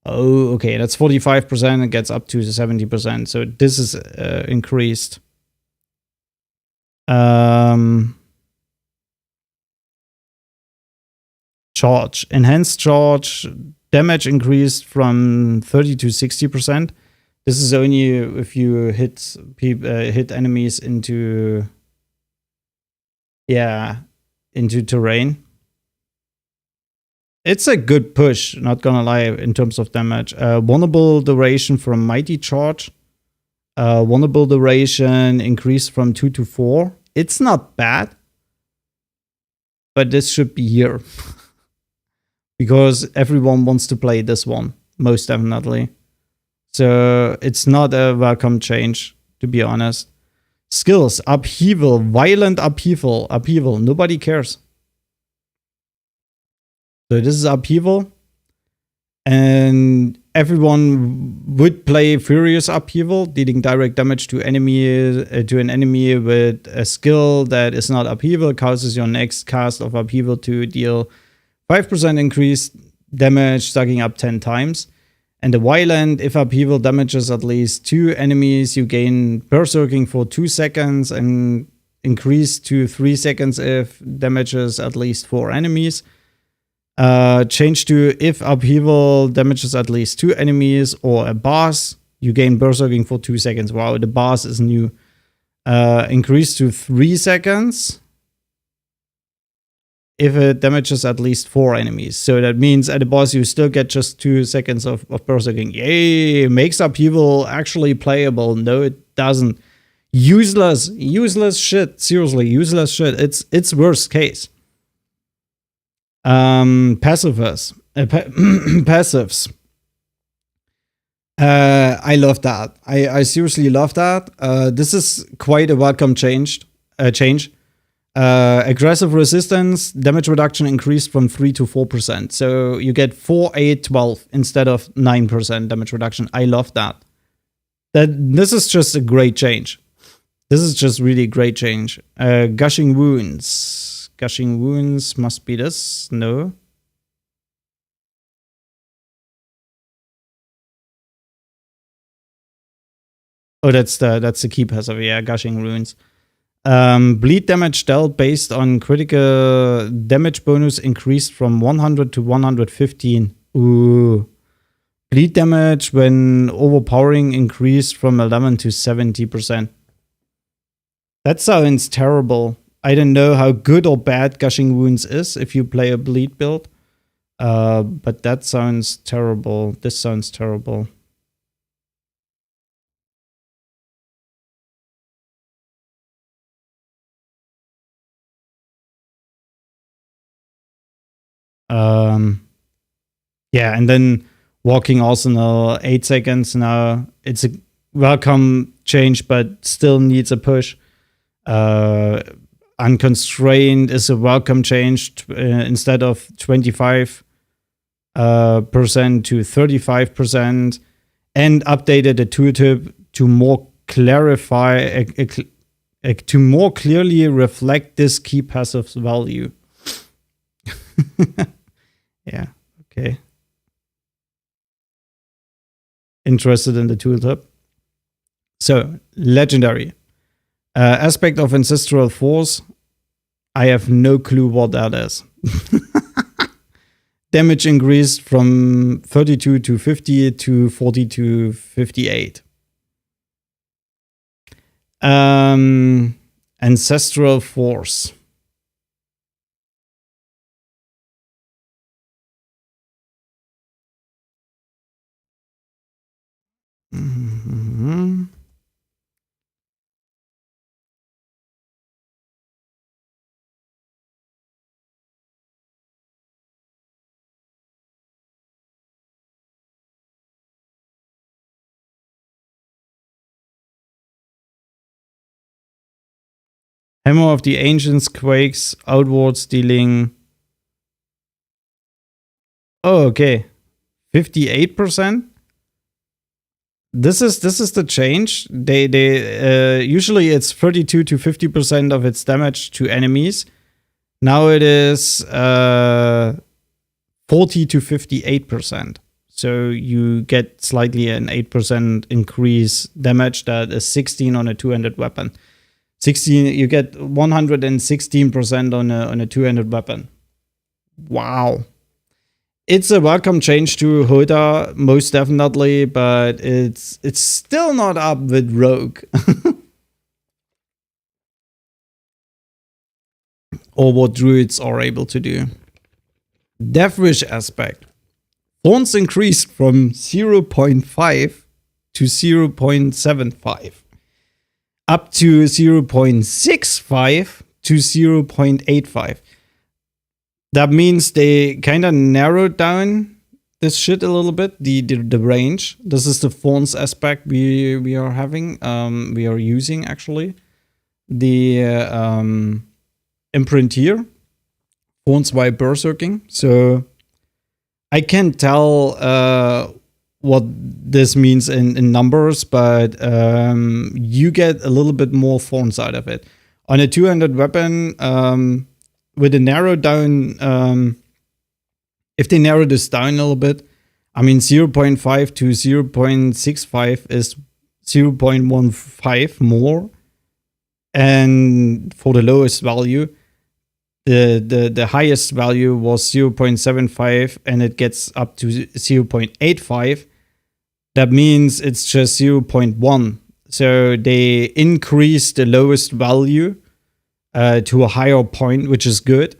Oh, okay, that's 45%. It gets up to 70%. So this is increased. Charge. Enhanced charge. Damage increased from 30 to 60%. This is only if you hit enemies into terrain. It's a good push, not gonna lie, in terms of damage. Vulnerable duration from Mighty Charge. Vulnerable duration increased from 2 to 4. It's not bad, but this should be here because everyone wants to play this one, most definitely. So it's not a welcome change, to be honest. Skills, upheaval, violent upheaval. Nobody cares. So this is upheaval. And everyone would play furious upheaval, dealing direct damage to an enemy with a skill that is not upheaval, causes your next cast of upheaval to deal 5% increased damage, stacking up 10 times. And the violent, if upheaval damages at least 2 enemies, you gain berserking for 2 seconds and increase to 3 seconds if damages at least 4 enemies. Change to if upheaval damages at least 2 enemies or a boss, you gain berserking for 2 seconds. Wow, the boss is new. Increase to 3 seconds if it damages at least 4 enemies. So that means at the boss you still get just 2 seconds of berserking. Yay! Makes upheaval actually playable. No, it doesn't. Useless shit. Seriously, useless shit. It's worst case. Passives. I love that. I seriously love that. This is quite a welcome change. Aggressive resistance, damage reduction increased from 3 to 4%. So you get 4, 8, 12 instead of 9% damage reduction. I love that. This is just a great change. This is just really a great change. Gushing wounds. Gushing wounds must be this. No. Oh, that's the key passive. Yeah, gushing runes. Bleed damage dealt based on critical damage bonus increased from 100 to 115. Ooh. Bleed damage when overpowering increased from 11 to 70%. That sounds terrible. I don't know how good or bad gushing wounds is if you play a bleed build. But that sounds terrible. This sounds terrible. Yeah, and then walking arsenal 8 seconds now. It's a welcome change, but still needs a push. Unconstrained is a welcome change instead of 25% to 35%, and updated the tooltip to more clarify to more clearly reflect this key passive's value. Yeah, okay. Interested in the tooltip. So, legendary. Aspect of Ancestral Force. I have no clue what that is. Damage increased from 32 to 50 to 40 to 58. Ancestral Force. Mm-hmm. Hammer of the Ancients quakes outwards, dealing. Oh, okay. 58%. This is the change. They usually it's 32 to 50% of its damage to enemies. Now it is 40 to 58%. So you get slightly an 8% increase damage. That is 16 on a two-handed weapon. 16, you get 116% on a two-handed weapon. Wow. It's a welcome change to Hoda, most definitely, but it's still not up with Rogue. Or what druids are able to do. Deathwish aspect. Thorns increased from 0.5 to 0.75. Up to 0.65 to 0.85. That means they kind of narrowed down this shit a little bit, the range. This is the Thorns aspect we are having, we are using actually. The imprint here, Thorns while berserking. So I can't tell what this means in numbers, but you get a little bit more Thorns out of it. On a two-handed weapon, with a narrow down, if they narrow this down a little bit, I mean 0.5 to 0.65 is 0.15 more. And for the lowest value, the highest value was 0.75 and it gets up to 0.85. That means it's just 0.1. So they increased the lowest value to a higher point, which is good.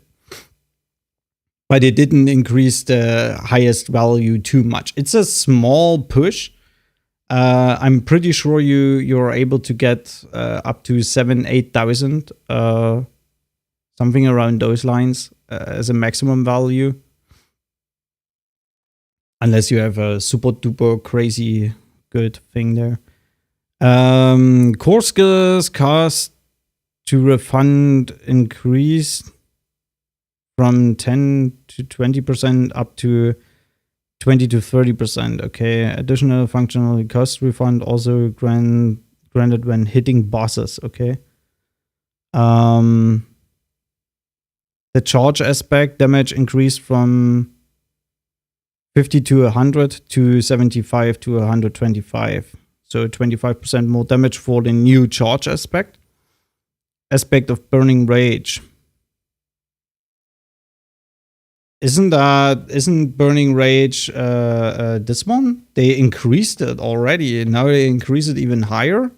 But it didn't increase the highest value too much. It's a small push. I'm pretty sure you're able to get up to 7,000-8,000, something around those lines as a maximum value. Unless you have a super duper crazy good thing there. Core skills cost to refund increase from 10 to 20% up to 20 to 30%. Okay. Additional functional cost refund also granted when hitting bosses. Okay. The charge aspect damage increased from 50 to 100 to 75 to 125. So 25% more damage for the new charge aspect. Aspect of Burning Rage. Isn't Burning Rage this one? They increased it already. Now they increase it even higher.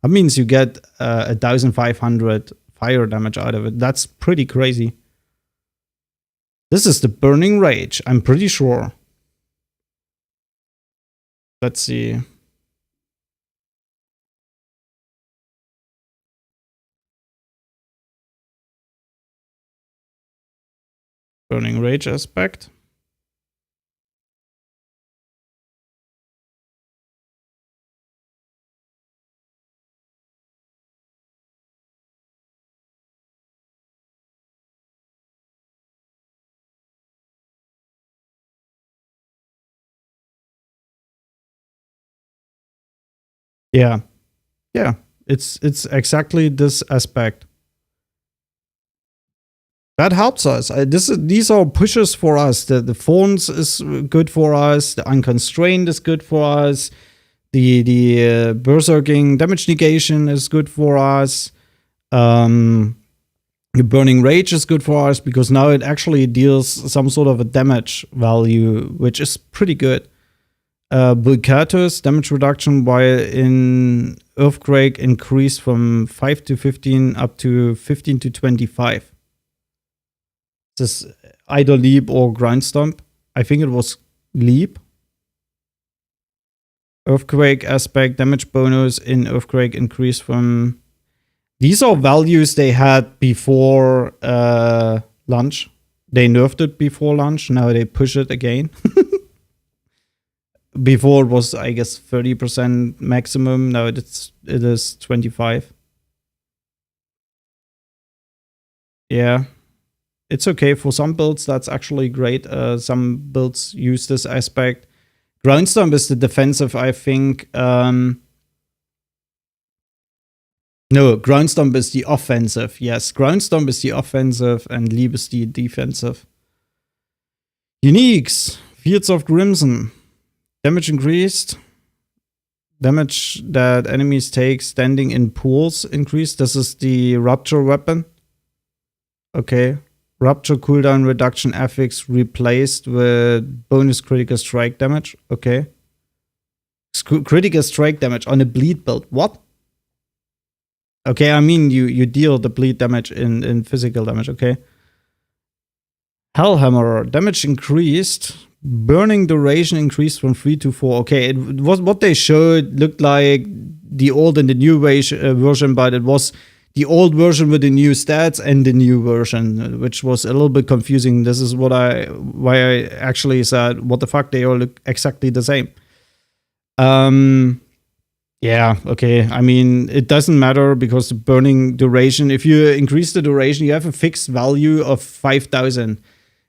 That means you get 1,500 fire damage out of it. That's pretty crazy. This is the Burning Rage, I'm pretty sure. Let's see. Burning Rage aspect. Yeah. Yeah. It's exactly this aspect. That helps us. These are pushes for us. The Thorns is good for us. The Unconstrained is good for us. The Berserking damage negation is good for us. The Burning Rage is good for us because now it actually deals some sort of a damage value, which is pretty good. Bulkatus damage reduction while in Earthquake increased from 5 to 15 up to 15 to 25. This either Leap or Ground Stomp. I think it was Leap. Earthquake aspect damage bonus in Earthquake increased from. These are values they had before launch. They nerfed it before launch. Now they push it again. Before it was, I guess, 30% maximum. Now it is 25. Yeah. It's okay for some builds. That's actually great. Some builds use this aspect. Ground Stomp is the defensive, I think. No, Ground Stomp is the offensive. Yes, Ground Stomp is the offensive and Leap is the defensive. Uniques. Fields of Crimson. Damage increased. Damage that enemies take standing in pools increased. This is the Rupture weapon. Okay. Rupture cooldown reduction affix replaced with bonus critical strike damage. Okay. Critical strike damage on a bleed build. What? Okay, I mean you deal the bleed damage in physical damage. Okay. Hellhammer damage increased. Burning duration increased from 3 to 4. Okay, it was what they showed looked like the old and the new version, but it was the old version with the new stats and the new version, which was a little bit confusing. This is why I actually said, what the fuck, they all look exactly the same. Yeah, okay. I mean, it doesn't matter because the burning duration, if you increase the duration, you have a fixed value of 5,000.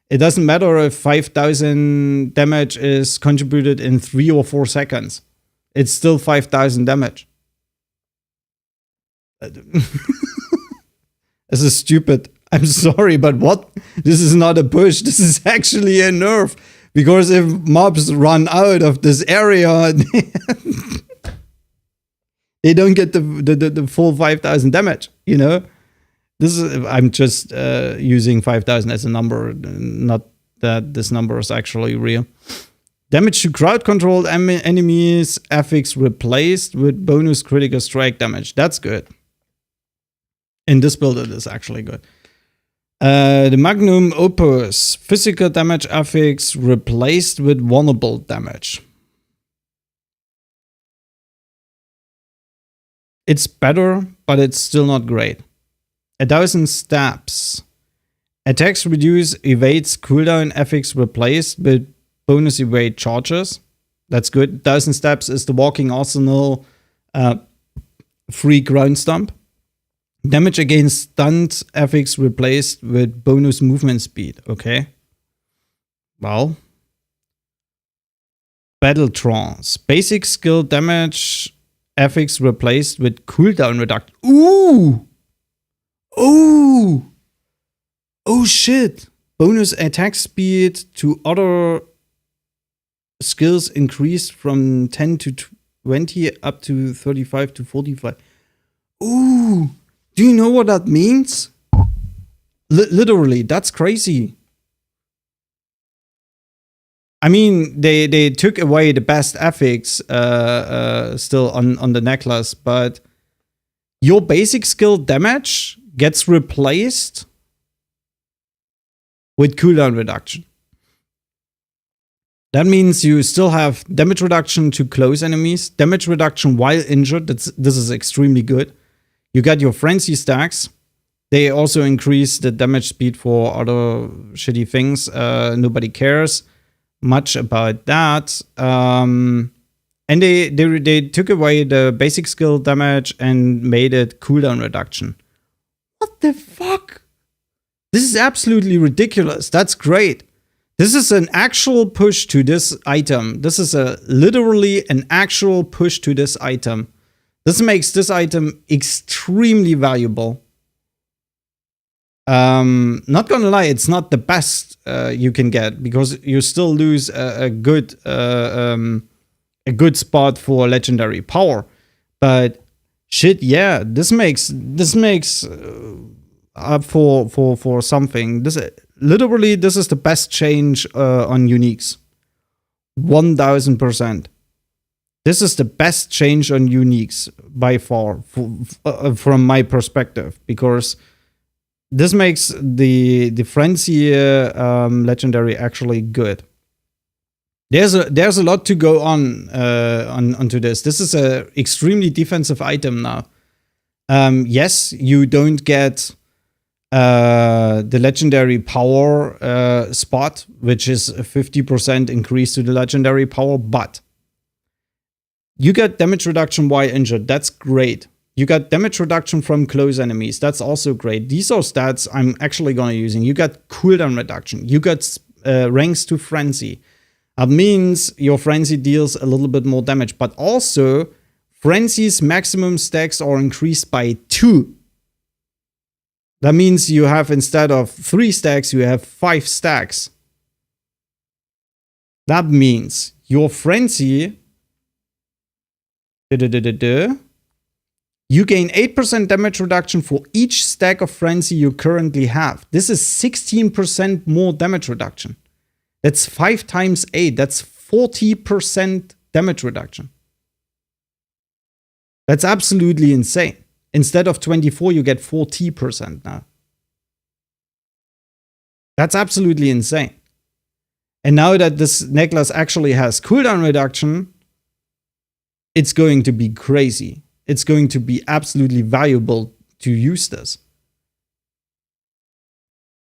It doesn't matter if 5,000 damage is contributed in 3 or 4 seconds. It's still 5,000 damage. This is stupid. I'm sorry, but what? This is not a push. This is actually a nerf. Because if mobs run out of this area, they don't get the full 5,000 damage, you know? This is, I'm just using 5,000 as a number, not that this number is actually real. Damage to crowd controlled enemies, affix replaced with bonus critical strike damage. That's good. In this build, it is actually good. The Magnum Opus, physical damage affix replaced with vulnerable damage. It's better, but it's still not great. 1,000 stabs. Attacks reduce, evades, cooldown, affix replaced with bonus evade charges. That's good. 1,000 stabs is the walking arsenal, free ground stomp. Damage against stunned, affix replaced with bonus movement speed. Okay. Well. Battle Trance. Basic skill damage affix replaced with cooldown reduction. Ooh! Ooh! Oh shit! Bonus attack speed to other skills increased from 10 to 20 up to 35 to 45. Ooh! Do you know what that means? Literally, that's crazy. I mean, they took away the best affix still on the necklace, but your basic skill damage gets replaced with cooldown reduction. That means you still have damage reduction to close enemies, damage reduction while injured. This is extremely good. You got your frenzy stacks. They also increase the damage speed for other shitty things. Nobody cares much about that. And they took away the basic skill damage and made it cooldown reduction. What the fuck? This is absolutely ridiculous. That's great. This is an actual push to this item. This is literally an actual push to this item. This makes this item extremely valuable. Not gonna lie, it's not the best you can get because you still lose a good spot for legendary power. But shit, yeah, this makes up for something. This is the best change on uniques. 1000%. This is the best change on uniques by far from my perspective, because this makes the frenzy legendary actually good. There's a lot to go onto this. This is a extremely defensive item now. Yes, you don't get the legendary power spot, which is a 50% increase to the legendary power, but you get damage reduction while injured. That's great. You got damage reduction from close enemies. That's also great. These are stats I'm actually going to be using. You got cooldown reduction. You got ranks to frenzy. That means your frenzy deals a little bit more damage, but also frenzy's maximum stacks are increased by 2. That means you have, instead of 3 stacks, you have 5 stacks. That means your frenzy, you gain 8% damage reduction for each stack of frenzy you currently have. This is 16% more damage reduction. That's 5 times 8. That's 40% damage reduction. That's absolutely insane. Instead of 24, you get 40% now. That's absolutely insane. And now that this necklace actually has cooldown reduction, it's going to be crazy. It's going to be absolutely valuable to use this.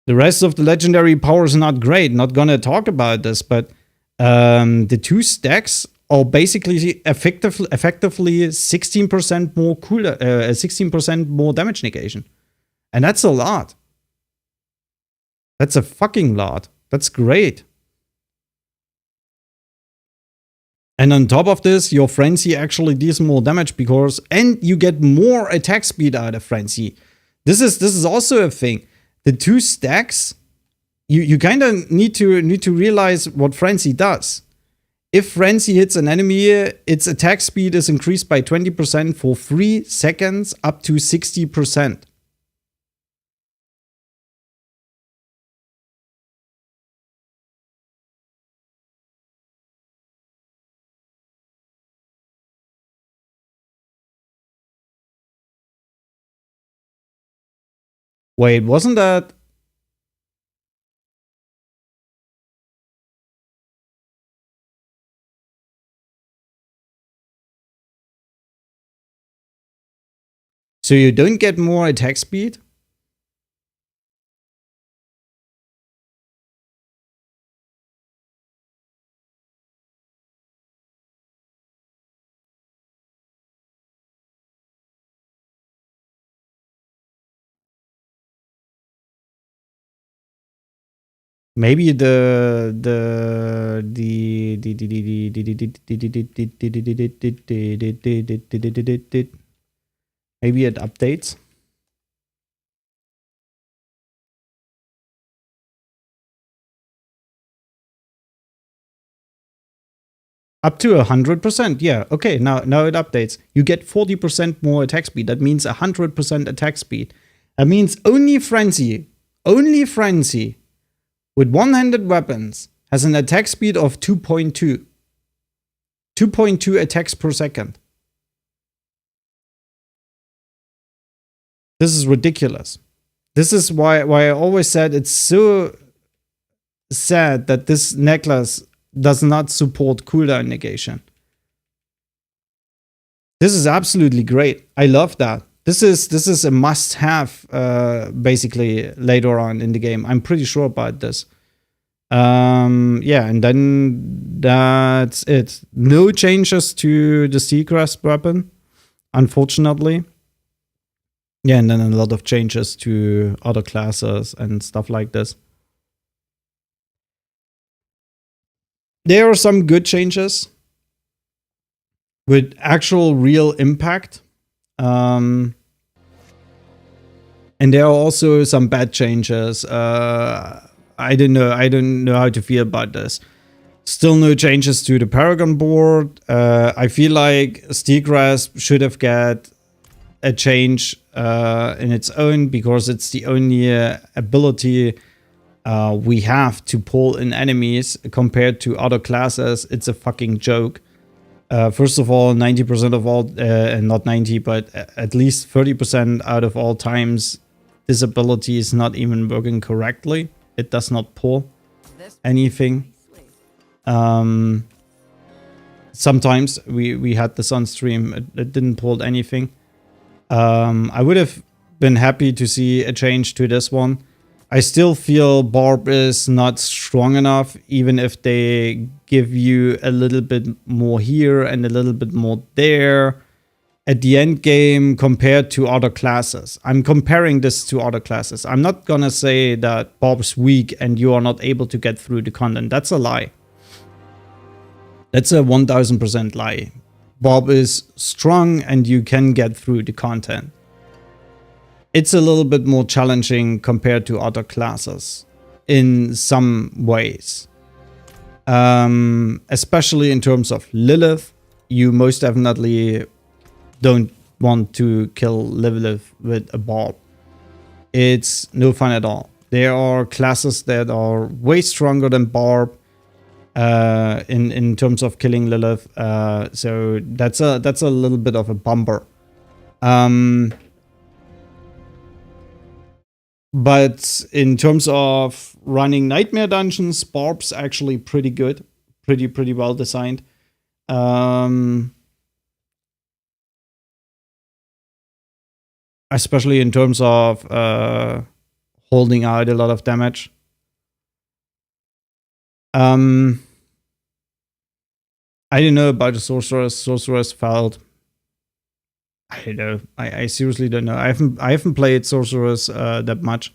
The rest of the legendary power is not great. Not gonna talk about this, but the 2 stacks are basically effectively 16% more 16% more damage negation, and that's a lot. That's a fucking lot. That's great. And on top of this, your frenzy actually deals more damage and you get more attack speed out of frenzy. This is also a thing. The 2 stacks, you kind of need to realize what frenzy does. If frenzy hits an enemy, its attack speed is increased by 20% for 3 seconds up to 60%. Wait, wasn't that? So you don't get more attack speed? Maybe maybe it updates. Up to 100%, yeah. Okay, now it updates. You get 40% more attack speed. That means 100% attack speed. That means only Frenzy with one-handed weapons has an attack speed of 2.2. 2.2 attacks per second. This is ridiculous. This is why I always said it's so sad that this necklace does not support cooldown negation. This is absolutely great. I love that. This is a must-have, basically, later on in the game. I'm pretty sure about this. Yeah, and then that's it. No changes to the Seacrest weapon, unfortunately. Yeah, and then a lot of changes to other classes and stuff like this. There are some good changes with actual real impact. And there are also some bad changes. I don't know how to feel about this. Still no changes to the Paragon board. I feel like Steel Grasp should have got a change in its own, because it's the only ability we have to pull in enemies. Compared to other classes, it's a fucking joke. First of all, 90% of all, not 90, but at least 30% out of all times, this ability is not even working correctly. It does not pull anything. Sometimes we had this on stream, it didn't pull anything. I would have been happy to see a change to this one. I still feel Barb is not strong enough, even if they give you a little bit more here and a little bit more there at the end game compared to other classes. I'm comparing this to other classes. I'm not gonna say that Barb's weak and you are not able to get through the content. That's a lie. That's a 1000% lie. Barb is strong and you can get through the content. It's a little bit more challenging compared to other classes in some ways. Especially in terms of Lilith, you most definitely don't want to kill Lilith with a Barb. It's no fun at all. There are classes that are way stronger than Barb in terms of killing Lilith. So that's a little bit of a bumper. But in terms of running nightmare dungeons, Barb's actually pretty good, pretty well designed. Especially in terms of holding out a lot of damage. I don't know about the sorceress. Sorceress felt, I don't know. I seriously don't know. I haven't played Sorceress that much.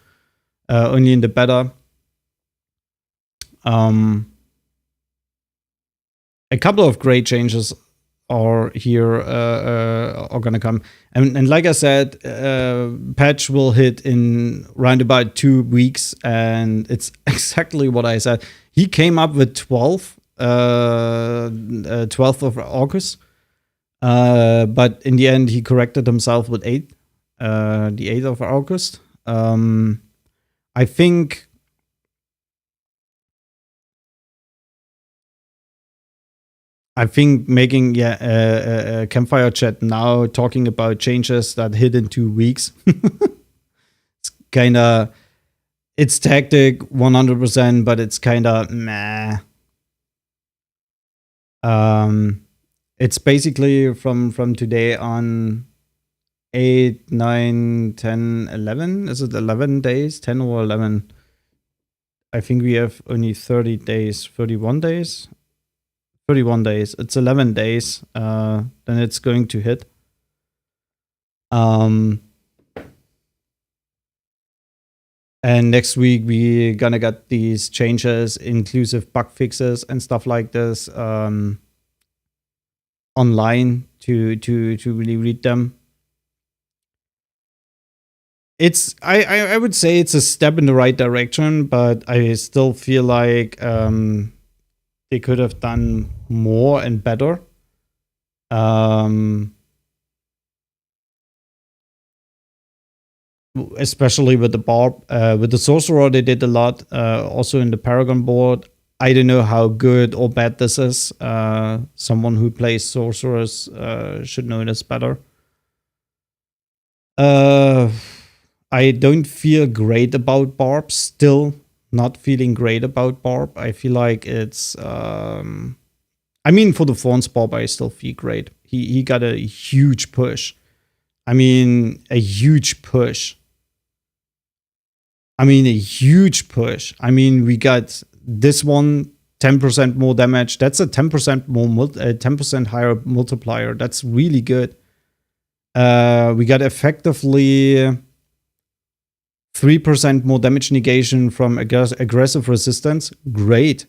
Only in the beta. A couple of great changes are here are gonna come. And like I said, patch will hit in round about 2 weeks, and it's exactly what I said. He came up with 12th of August. But in the end, he corrected himself with 8th, the 8th of August. I think making a campfire chat now talking about changes that hit in 2 weeks. It's kind of, it's tactic 100%, but it's kind of meh. It's basically from today on 8, 9, 10, 11. Is it 11 days? 10 or 11? I think we have only 30 days, 31 days. 31 days. It's 11 days. Then it's going to hit. And next week we're gonna get these changes, inclusive bug fixes and stuff like this online to really read them. It's I would say it's a step in the right direction, but I still feel like they could have done more and better. Especially with the Barb. With the Sorcerer, they did a lot. Also in the Paragon board. I don't know how good or bad this is. Someone who plays Sorcerers should know this better. I don't feel great about Barb. Still not feeling great about Barb. I feel like it's... I mean, for the Thorns Barb, I still feel great. He got a huge push. I mean, a huge push. I mean, a huge push. I mean, we got this one 10% more damage. That's a 10% more 10% higher multiplier. That's really good. We got effectively 3% more damage negation from aggressive resistance. Great.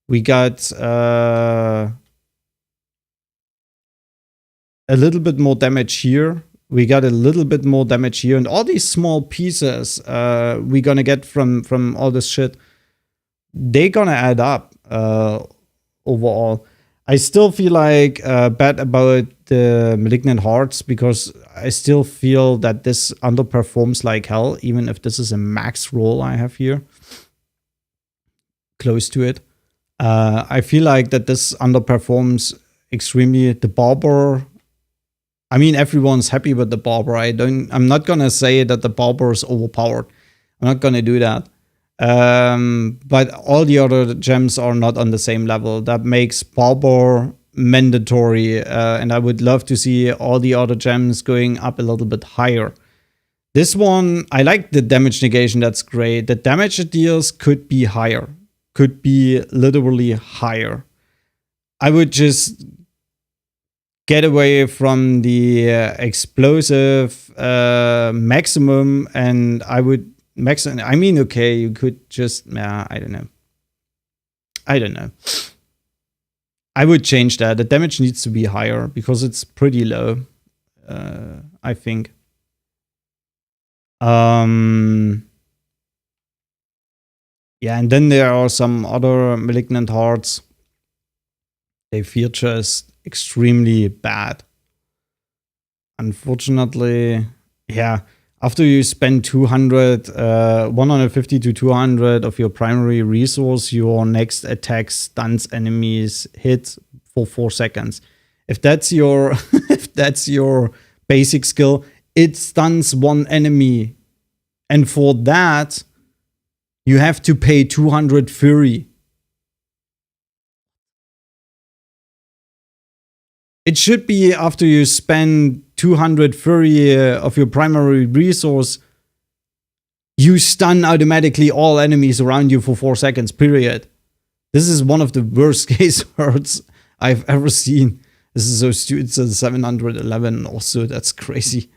We got a little bit more damage here. We got a little bit more damage here. And all these small pieces we're gonna get from all this shit, they're gonna add up overall. I still feel like bad about the Malignant Hearts because I still feel that this underperforms like hell, even if this is a max roll I have here. Close to it. I feel like that this underperforms extremely. The Barber, I mean, everyone's happy with the Barber. I'm not gonna say that the Barber is overpowered. I'm not gonna do that. But all the other gems are not on the same level. That makes Barber mandatory, and I would love to see all the other gems going up a little bit higher. This one, I like the damage negation. That's great. The damage it deals could be higher. Could be literally higher. I would just get away from the explosive maximum, and I would I mean, okay, you could just, I don't know. I don't know. I would change that. The damage needs to be higher because it's pretty low, I think. Yeah, and then there are some other Malignant Hearts. They feel just extremely bad. Unfortunately, yeah. After you spend 150 to 200 of your primary resource, your next attack stuns enemies hit for 4 seconds. If that's your if that's your basic skill, it stuns one enemy. And for that, you have to pay 200 Fury. It should be after you spend 200 Fury of your primary resource, you stun automatically all enemies around you for 4 seconds, period. This is one of the worst case hurts I've ever seen. This is so stupid. It's a 711 also. That's crazy.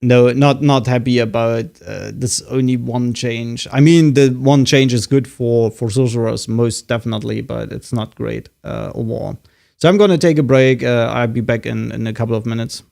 No, not happy about this only one change. I mean, the one change is good for sorcerers, most definitely, but it's not great overall. So I'm going to take a break. I'll be back in a couple of minutes.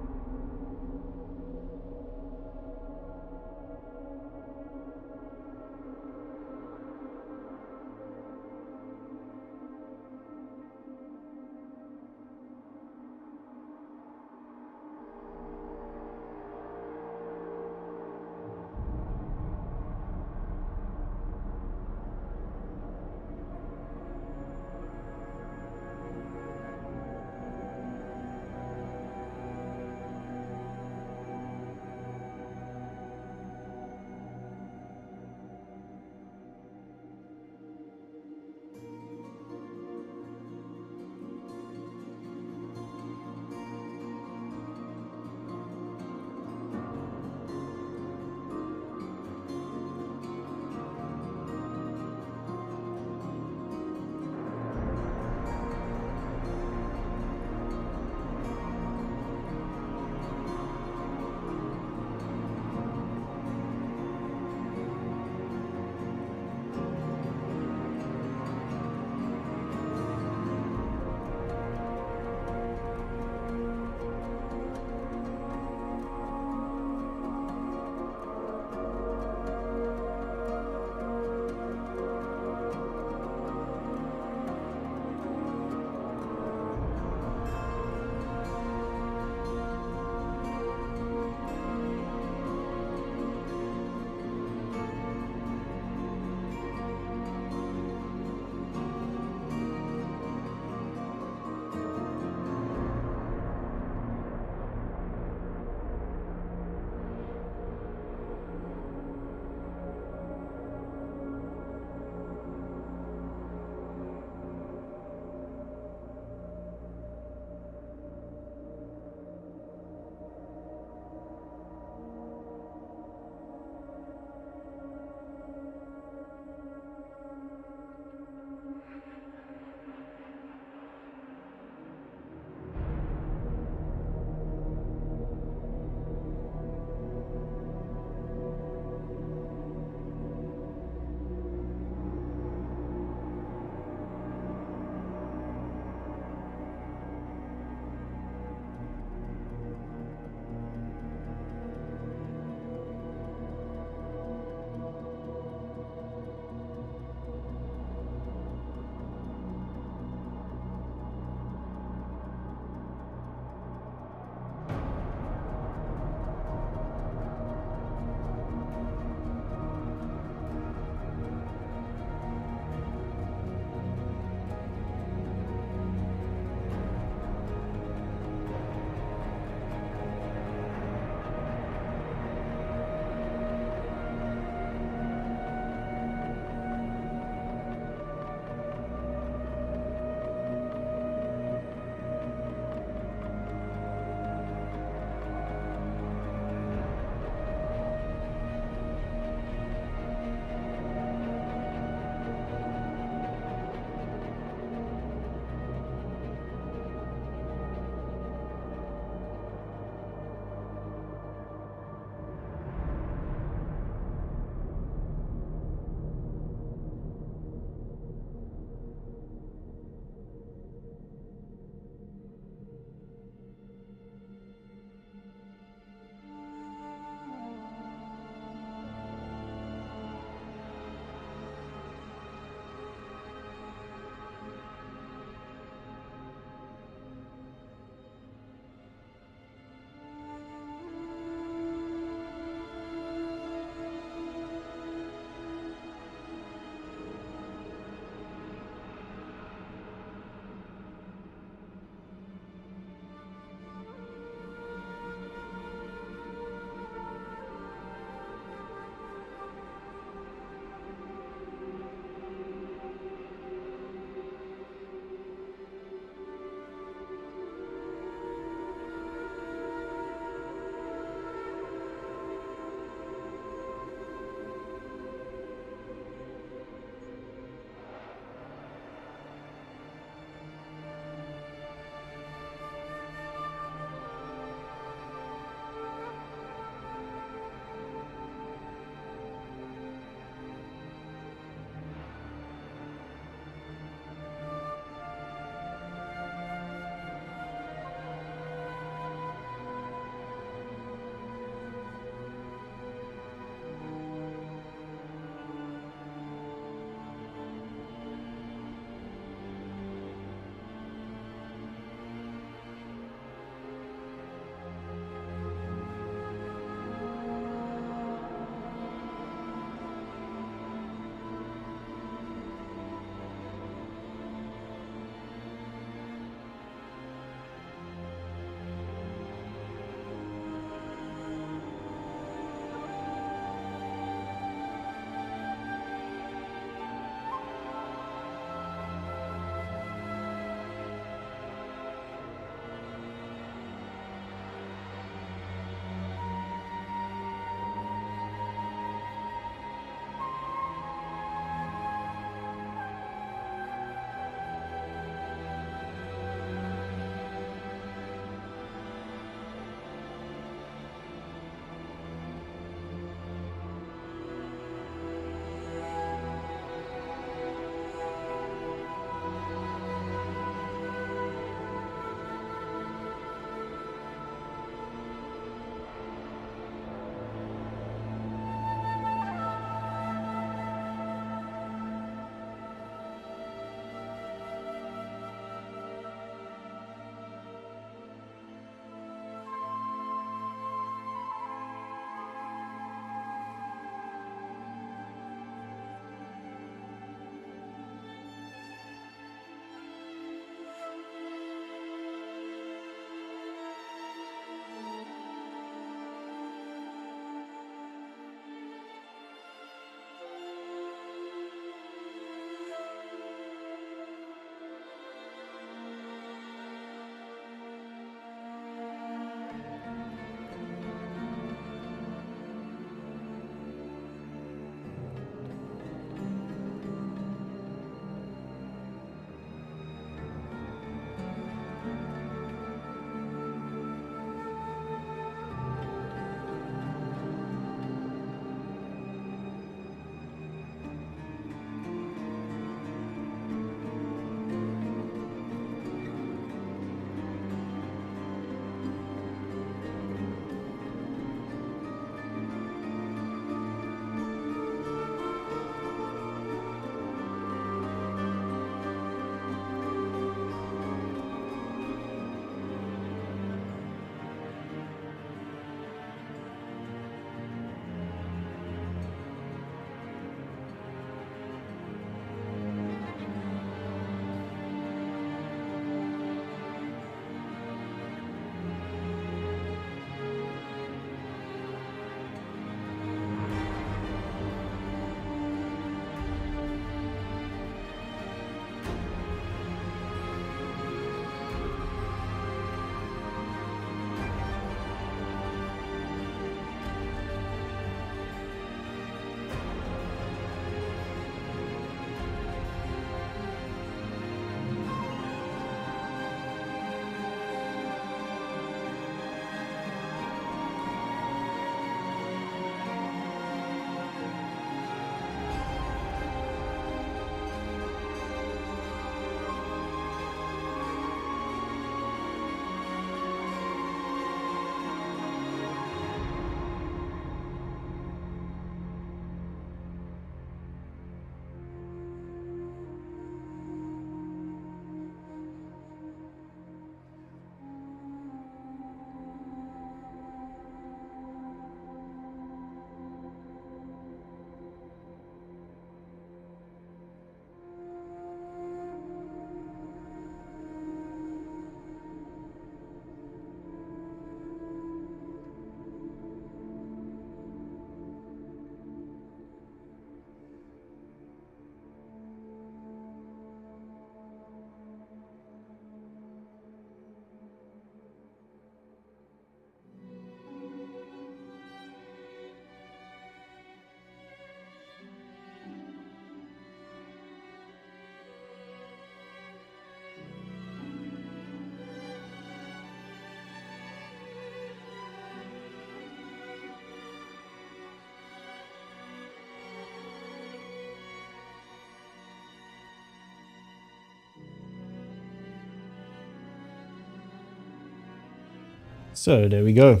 So there we go.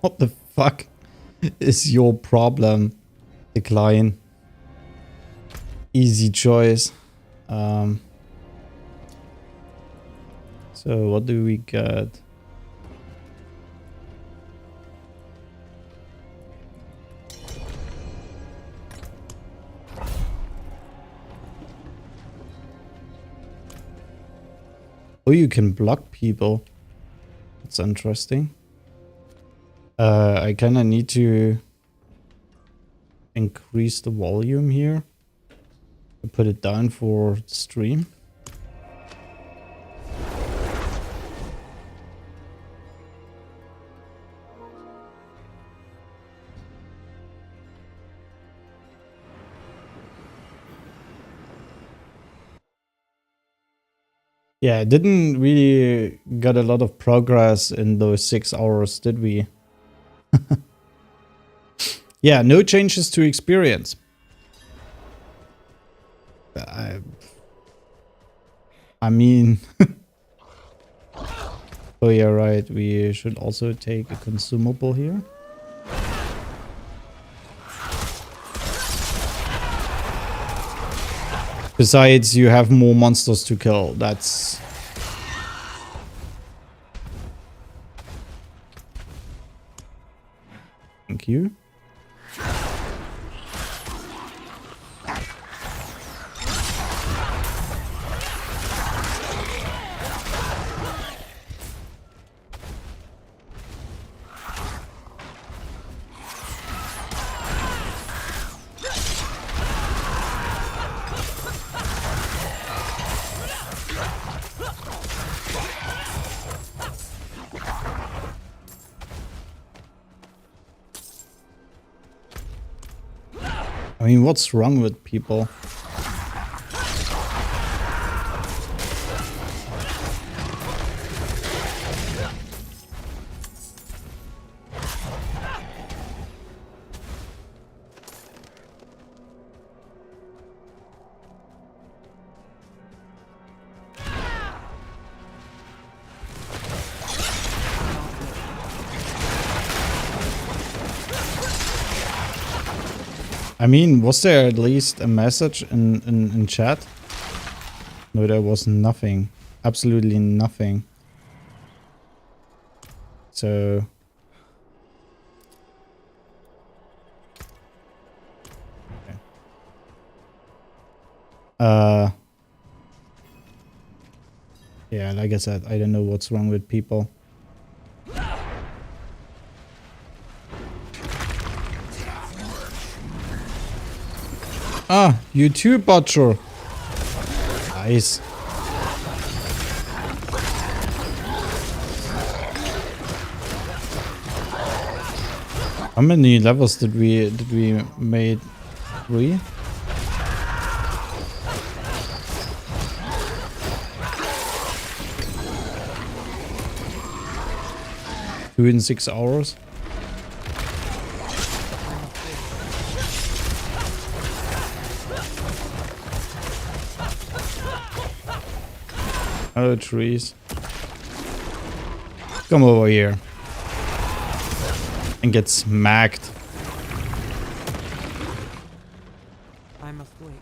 What the fuck is your problem? Decline. Easy choice. So what do we get? Oh, you can block people. That's interesting. I kind of need to increase the volume here. Put it down for the stream. Yeah, didn't really get a lot of progress in those 6 hours, did we? Yeah, no changes to experience. I mean... Oh yeah, right. We should also take a consumable here. Besides, you have more monsters to kill. That's... Thank you. I mean, what's wrong with people? I mean, was there at least a message in chat? No, there was nothing. Absolutely nothing. So... Okay. Yeah, like I said, I don't know what's wrong with people. Ah, you too, Butcher. Nice. How many levels did we made? 3? Two in 6 hours. Oh, trees. Come over here. And get smacked. I must wait.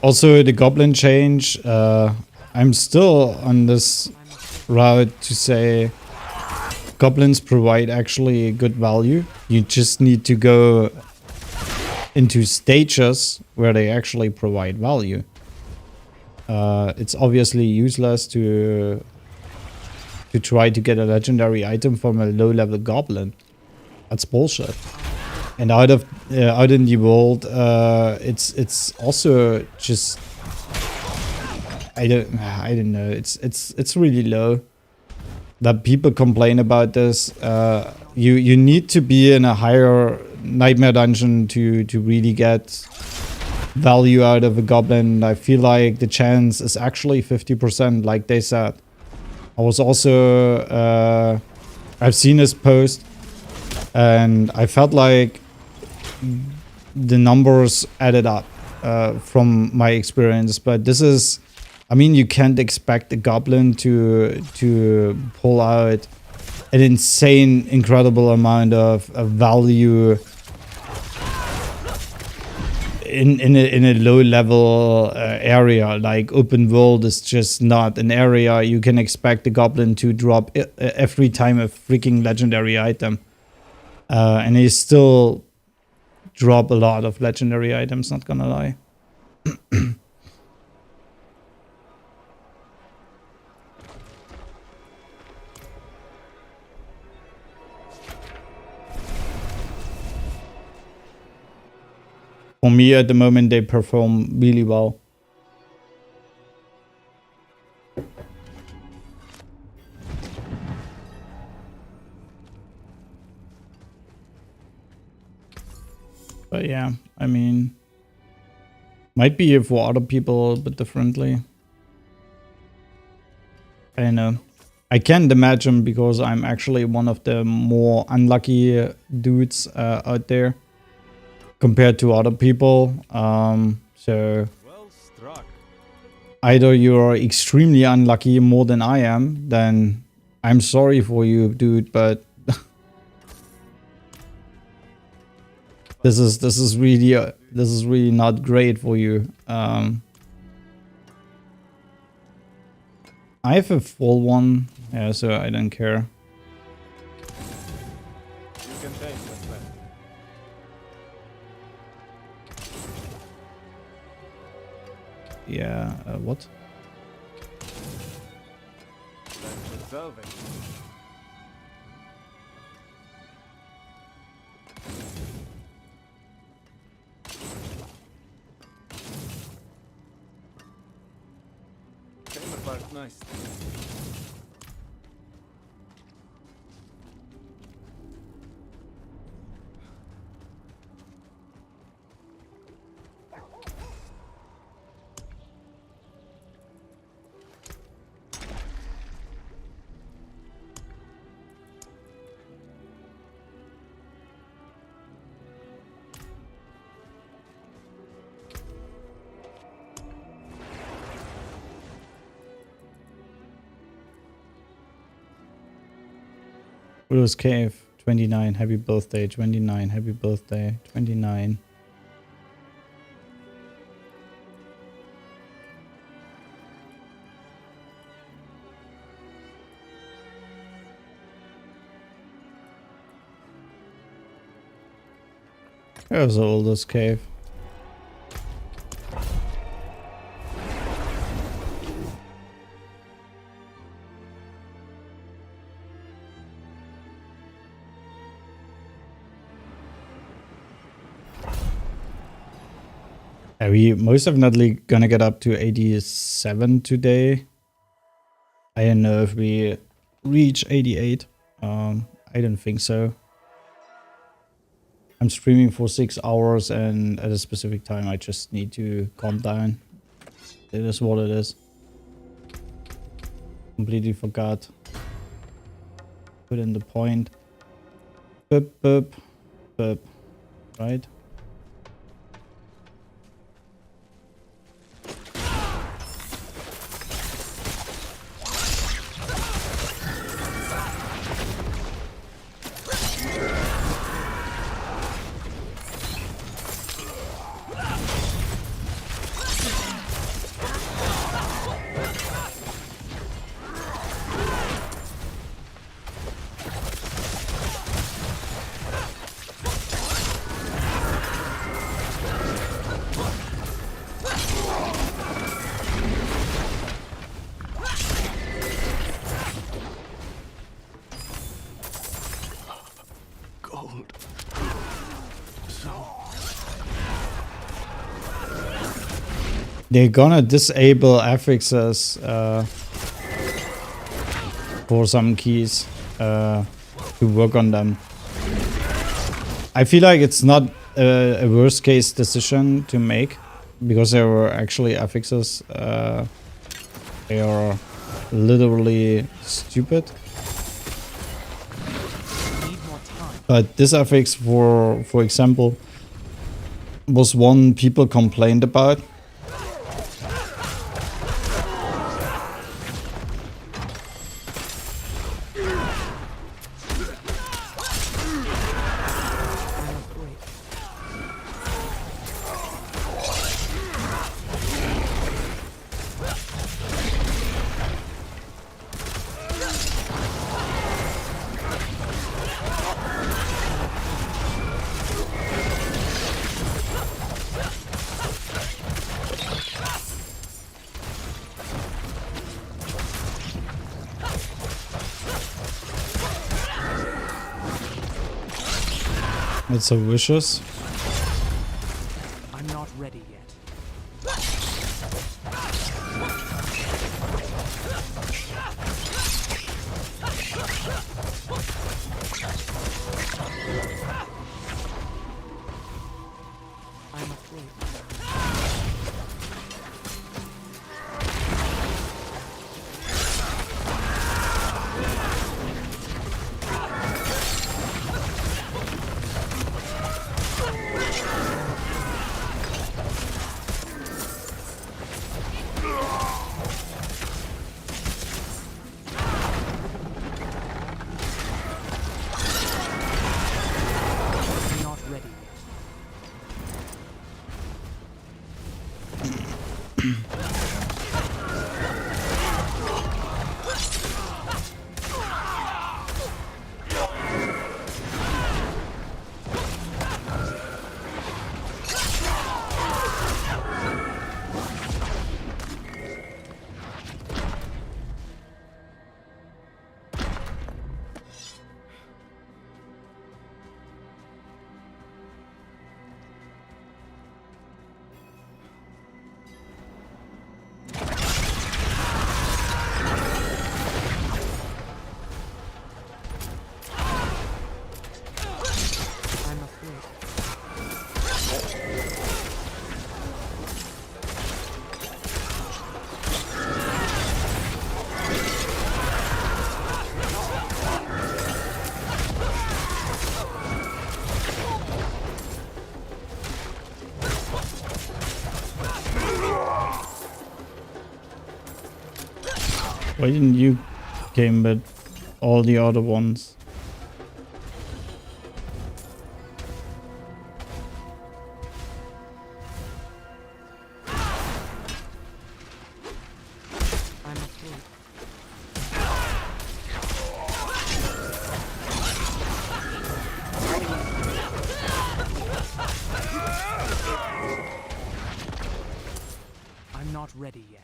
Also, the goblin change, I'm still on this route to say goblins provide actually good value. You just need to go into stages where they actually provide value. It's obviously useless to try to get a legendary item from a low-level goblin. That's bullshit. And out in the world, it's also just I don't know. It's really low. that people complain about this. You need to be in a higher nightmare dungeon to really get value out of a goblin. I feel like the chance is actually 50%, like they said. I was also I've seen this post, and I felt like the numbers added up from my experience. But this is, I mean, you can't expect a goblin to pull out an insane, incredible amount of value in a low level area. Like open world is just not an area you can expect the goblin to drop every time a freaking legendary item. And they still drop a lot of legendary items, not gonna lie. For me, at the moment, they perform really well. But yeah, I mean, might be for other people a bit differently. I don't know. I can't imagine, because I'm actually one of the more unlucky dudes out there compared to other people. So Well struck. either you're extremely unlucky more than I am, then I'm sorry for you, dude, but this is really not great for you. I have a full one, yeah, so I don't care. You can take what's left. Yeah, what? Thanks for serving. Came apart nice. Willow's Cave, 29, happy birthday, 29, happy birthday, 29. There's the oldest cave. Are we most definitely gonna get up to 87 today? I don't know if we reach 88. I don't think so. I'm streaming for 6 hours, and at a specific time I just need to calm down. It is what it is. Completely forgot. Put in the point. Boop, boop, boop. Right? Gold. So. They're gonna disable affixes for some keys to work on them. I feel like it's not a worst case decision to make because there were actually affixes. They are literally stupid. But this affix, for example, was one people complained about. It's so vicious. I'm not ready yet. I'm afraid. Not ready yet. I'm afraid. Why didn't you came with all the other ones? I'm afraid. I'm not ready yet.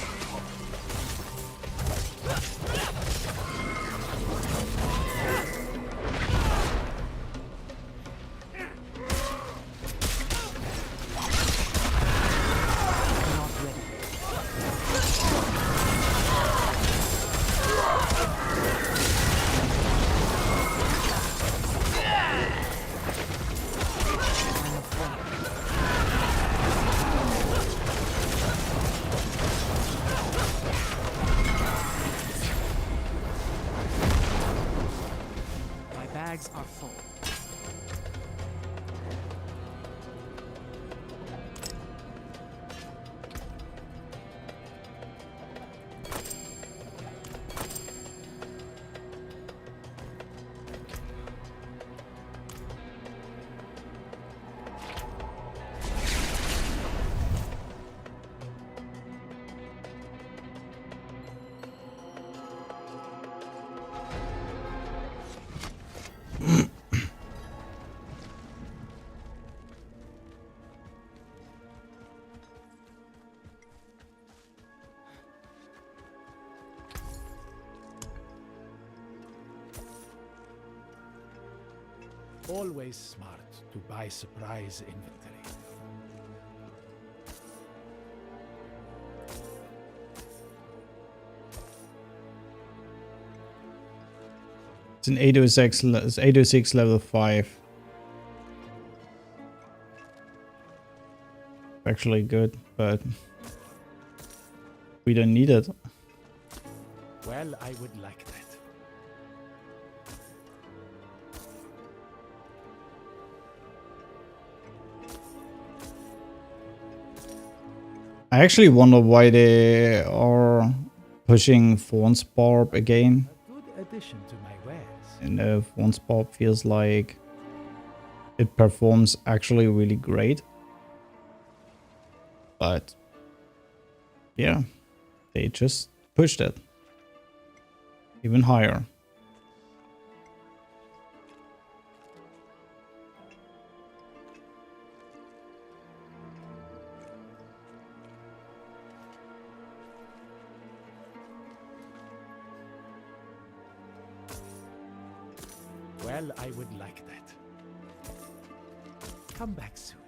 I'm not ready yet. I'm afraid. My bags are full. Always smart to buy surprise inventory. It's an 806, it's 806 level 5. Actually good, but we don't need it. Well, I would like that. I actually wonder why they are pushing Thorns Barb again. A good addition to my wares. And Thorns Barb feels like it performs actually really great. But yeah, they just pushed it even higher. Well, I would like that. Come back soon.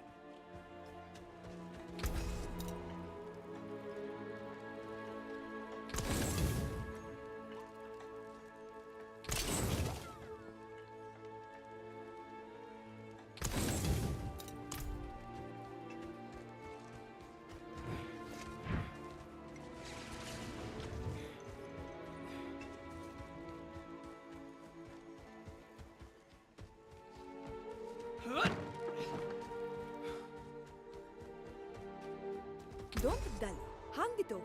Don't dull. Hand it over.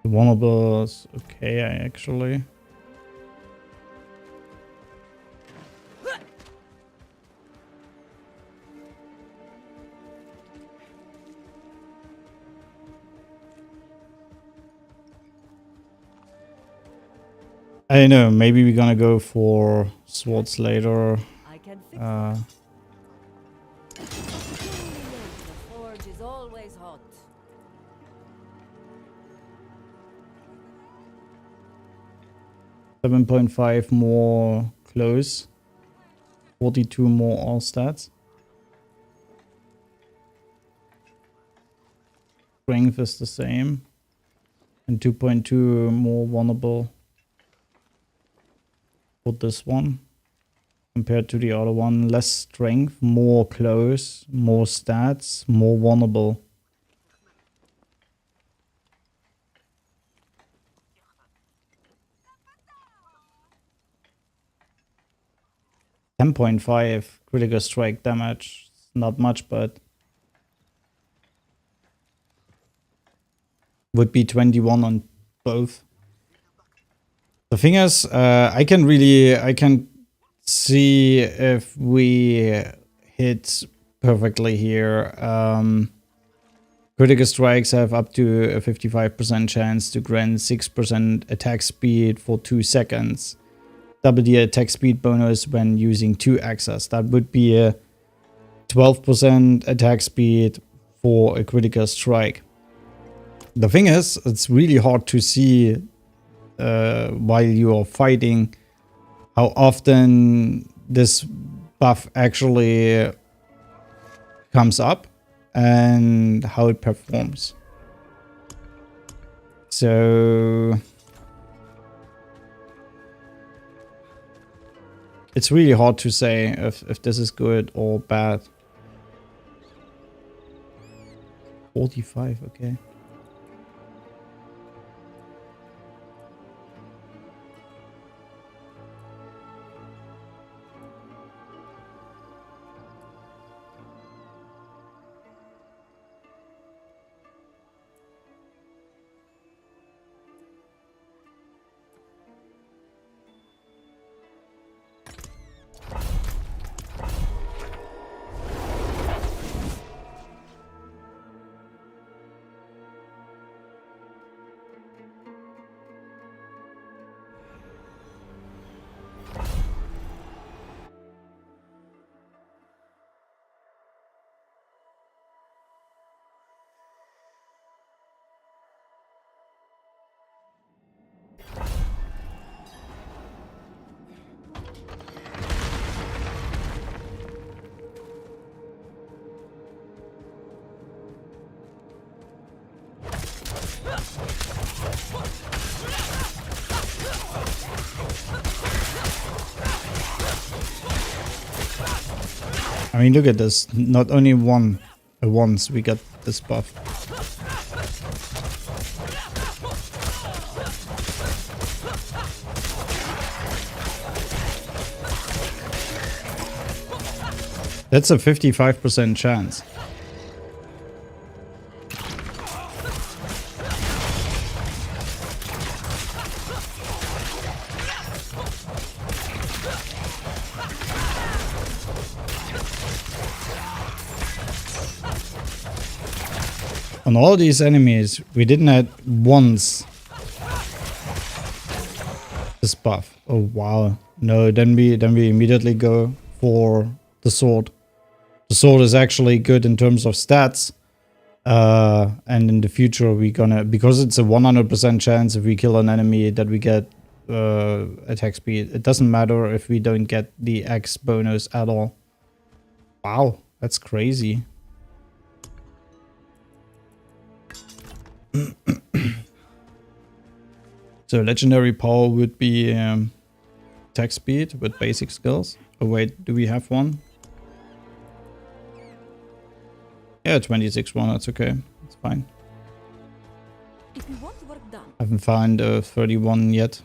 One of those, okay, I actually. I don't know, maybe we're gonna go for swords later. I can fix Uh, the forge is always hot. $7.5 more close, 42 more all stats. Strength is the same, and 2.2 more vulnerable for this one compared to the other one. Less strength, more close, more stats, more vulnerable. $10.5 critical strike damage. Not much, but would be 21 on both. The thing is, I can see if we hit perfectly here. Critical strikes have up to a 55% chance to grant 6% attack speed for 2 seconds. Double the attack speed bonus when using 2 axes. That would be a 12% attack speed for a critical strike. The thing is, it's really hard to see while you are fighting how often this buff actually comes up and how it performs. So it's really hard to say if this is good or bad. 45, okay. I mean, look at this. Not only once we got this buff. That's a 55% chance. On all these enemies, we didn't have once this buff. Oh wow. No, then we immediately go for the sword. The sword is actually good in terms of stats. And in the future we're gonna, because it's a 100% chance if we kill an enemy that we get attack speed. It doesn't matter if we don't get the X bonus at all. Wow, that's crazy. So legendary power would be attack speed with basic skills. Oh wait, do we have one? Yeah, 26-1, that's okay. That's fine. If you want work done, Haven't found 31 yet.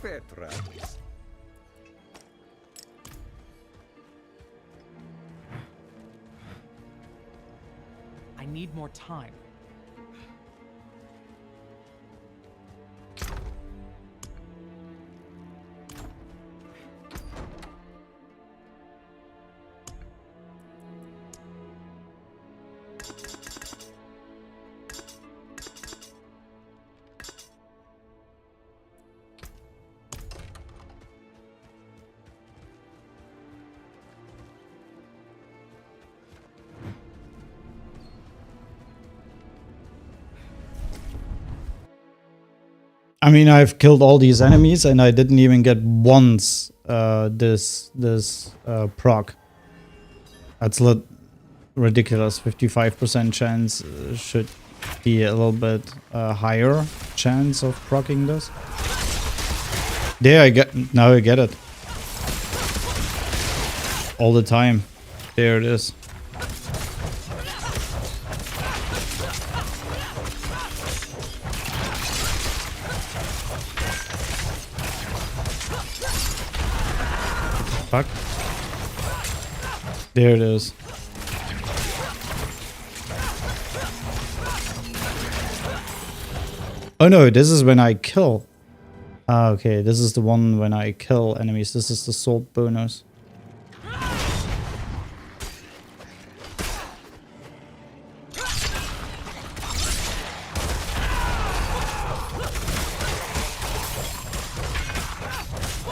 Petra. I need more time. I mean, I've killed all these enemies and I didn't even get once this proc. That's ridiculous. 55% chance should be a little bit higher chance of proccing this. There, now I get it. All the time. There it is. Fuck. There it is. Oh no, this is when I kill. Ah, okay, this is the one when I kill enemies. This is the sword bonus.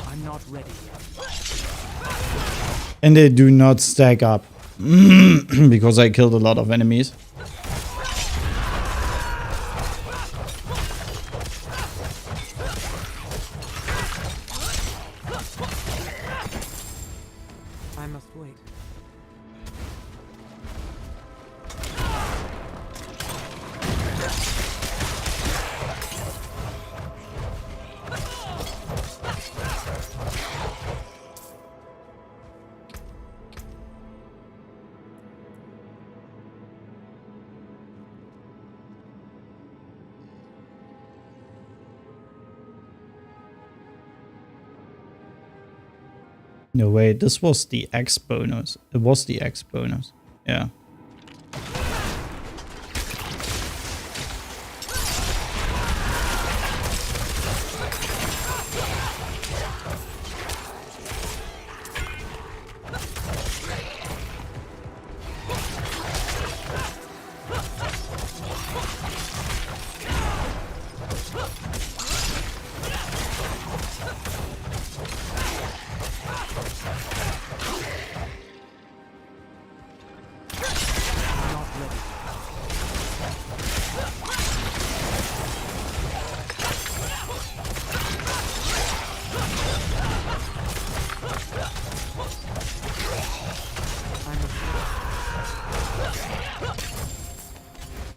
I'm not ready yet. And they do not stack up. Because I killed a lot of enemies. I must wait. No, wait, this was the X bonus. It was the X bonus. Yeah.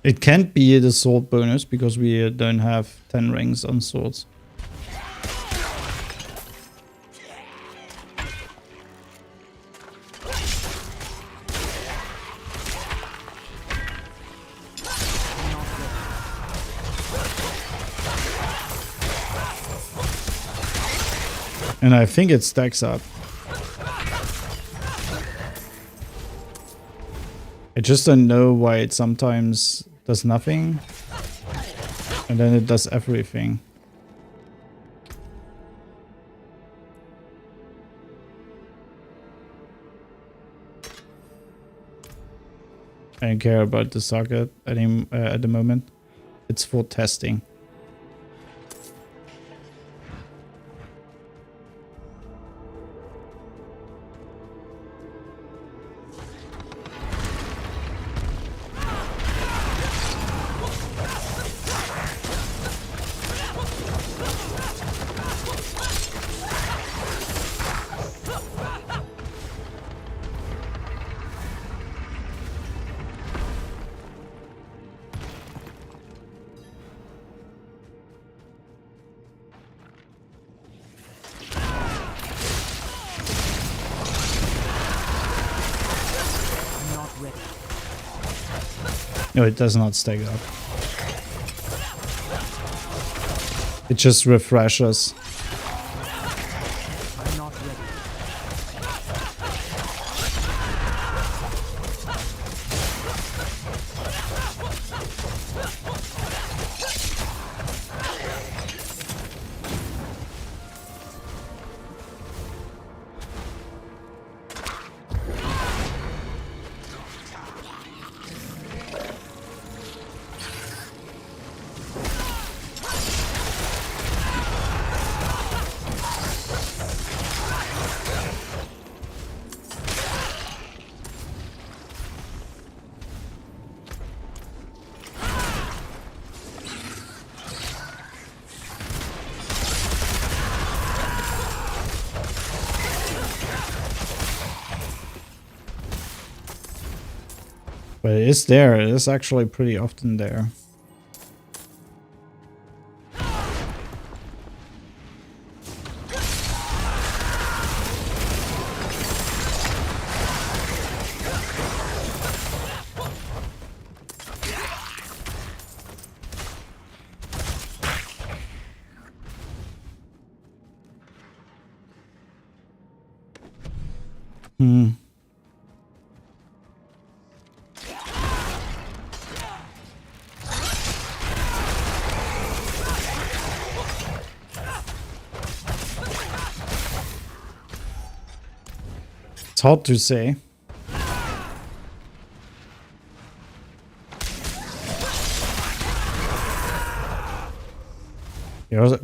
It can't be the sword bonus because we don't have 10 rings on swords. And I think it stacks up. I just don't know why it sometimes does nothing and then it does everything. I don't care about the socket at the moment. It's for testing. No, it does not stack up. It just refreshes. I'm not ready. But it is there. It is actually pretty often there. It's hard to say.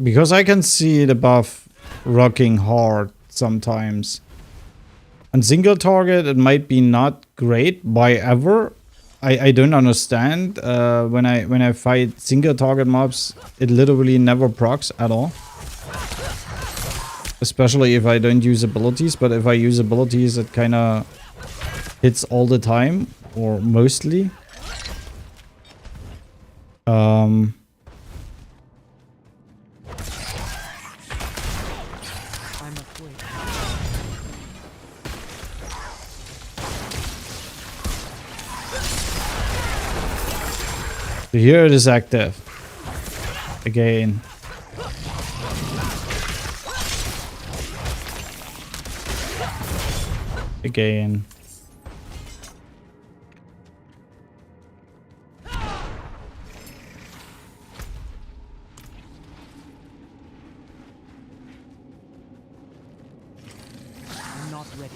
Because I can see the buff rocking hard sometimes. On single target, it might be not great. Why ever? I don't understand. When I fight single target mobs, it literally never procs at all. Especially if I don't use abilities, but if I use abilities, it kind of hits all the time, or mostly. So here it is active. Again. Again. I'm not ready.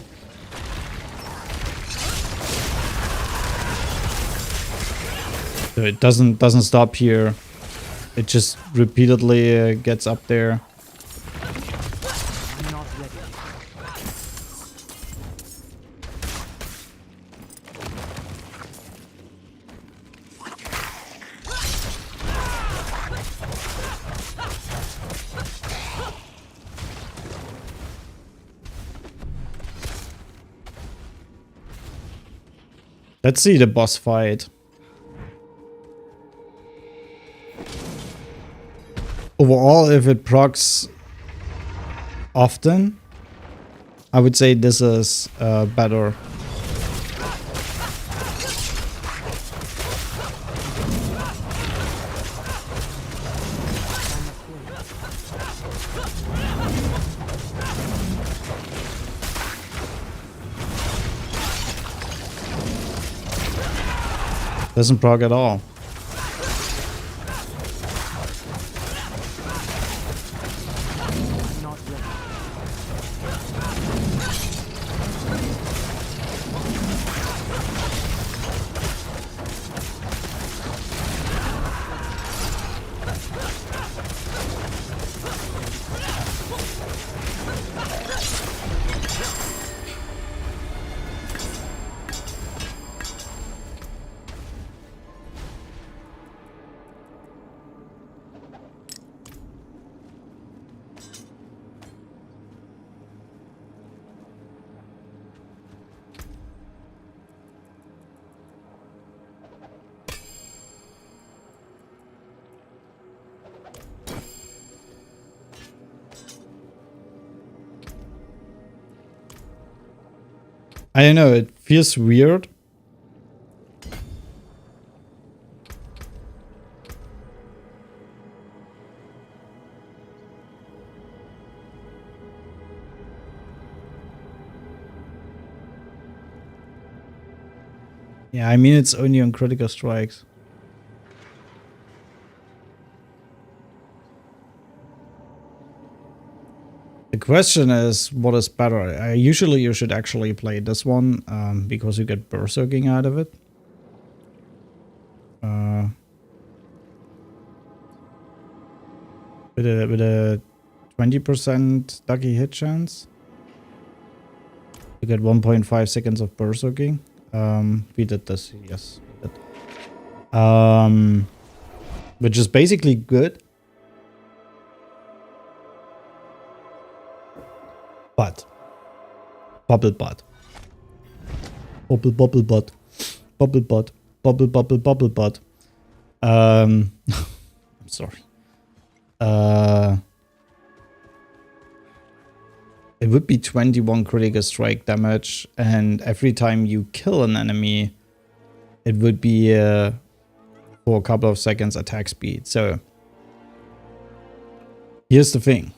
So it doesn't stop here. It just repeatedly gets up there. I'm not ready. Let's see the boss fight. overall, if it procs often, I would say this is better. Doesn't proc at all. Not ready. I don't know, it feels weird. Yeah, I mean, it's only on critical strikes. The question is, what is better? Usually you should actually play this one because you get berserking out of it. With a 20% lucky hit chance. You get 1.5 seconds of berserking. We did this, yes. We did. Which is basically good. But bubble butt. Bubble butt. Bubble butt. Bubble butt. I'm sorry. It would be 21 critical strike damage, and every time you kill an enemy, it would be for a couple of seconds attack speed. So here's the thing.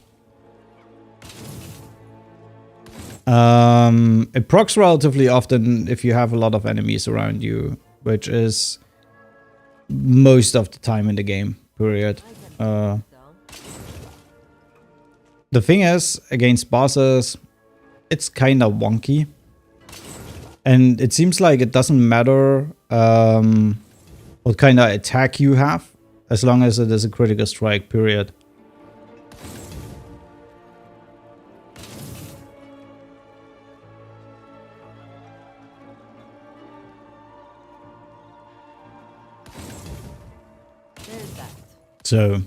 It procs relatively often if you have a lot of enemies around you, which is most of the time in the game, period. The thing is, against bosses, it's kind of wonky. And it seems like it doesn't matter what kind of attack you have, as long as it is a critical strike, period. So,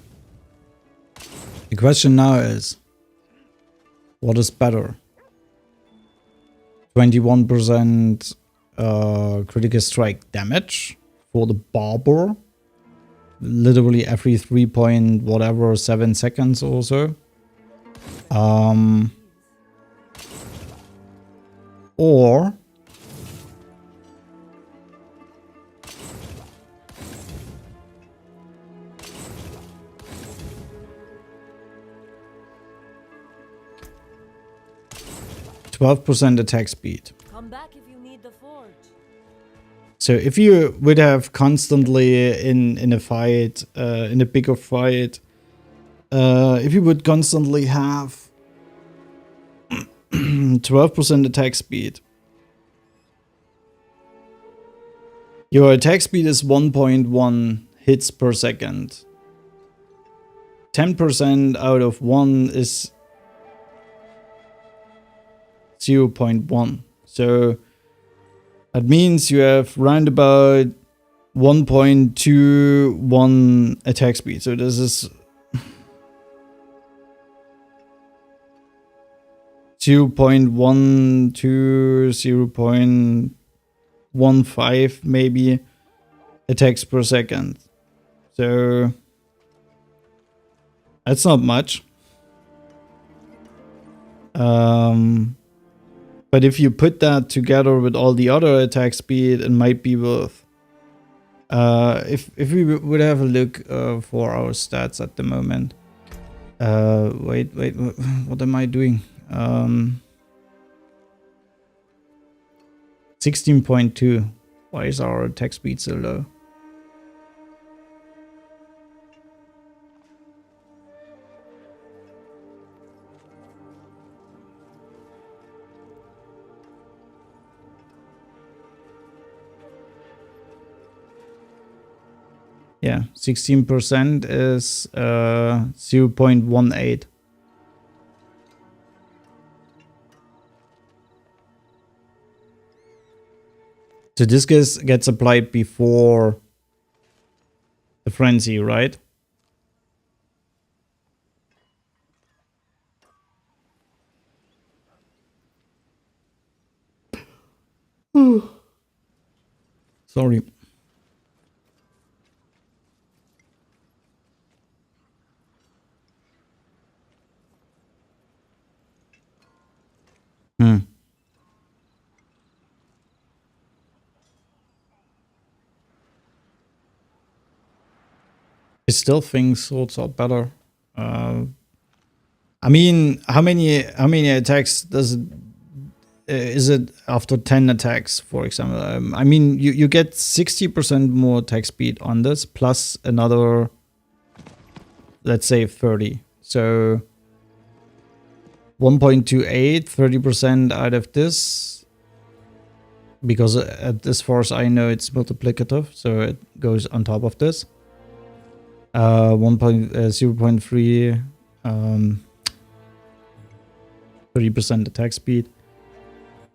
the question now is, what is better? 21% critical strike damage for the barber, literally every 3.7 seconds or so. Or 12% attack speed. Come back if you need the forge. So if you would have constantly in a fight, in a bigger fight, if you would constantly have 12% attack speed, your attack speed is 1.1 hits per second. 10% out of 1 is 0.1. So that means you have round about 1.21 attack speed. So this is 0.1 to 0.15 maybe attacks per second. So That's not much. But if you put that together with all the other attack speed, it might be worth. If we would have a look for our stats at the moment. Wait, what am I doing? 16.2. Why is our attack speed so low? Yeah, 16% is 0.18. So this gets applied before the frenzy, right? Sorry. I still think swords are better. I mean, how many attacks does it? Is it after 10 attacks, for example? I mean, you get 60% more attack speed on this, plus another, let's say 30. So 1.28, 30% out of this. Because as far as I know, it's multiplicative, so it goes on top of this. 0.3, 30% attack speed.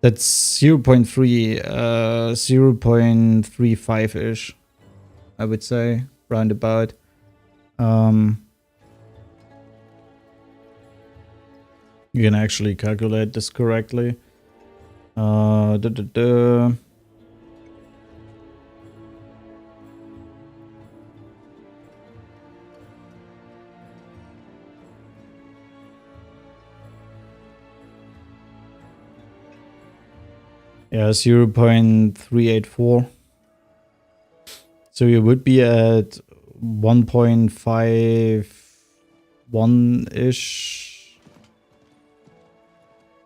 That's 0.3, 0.35-ish, I would say, roundabout. You can actually calculate this correctly. Yeah, 0.384. So you would be at 1.51-ish.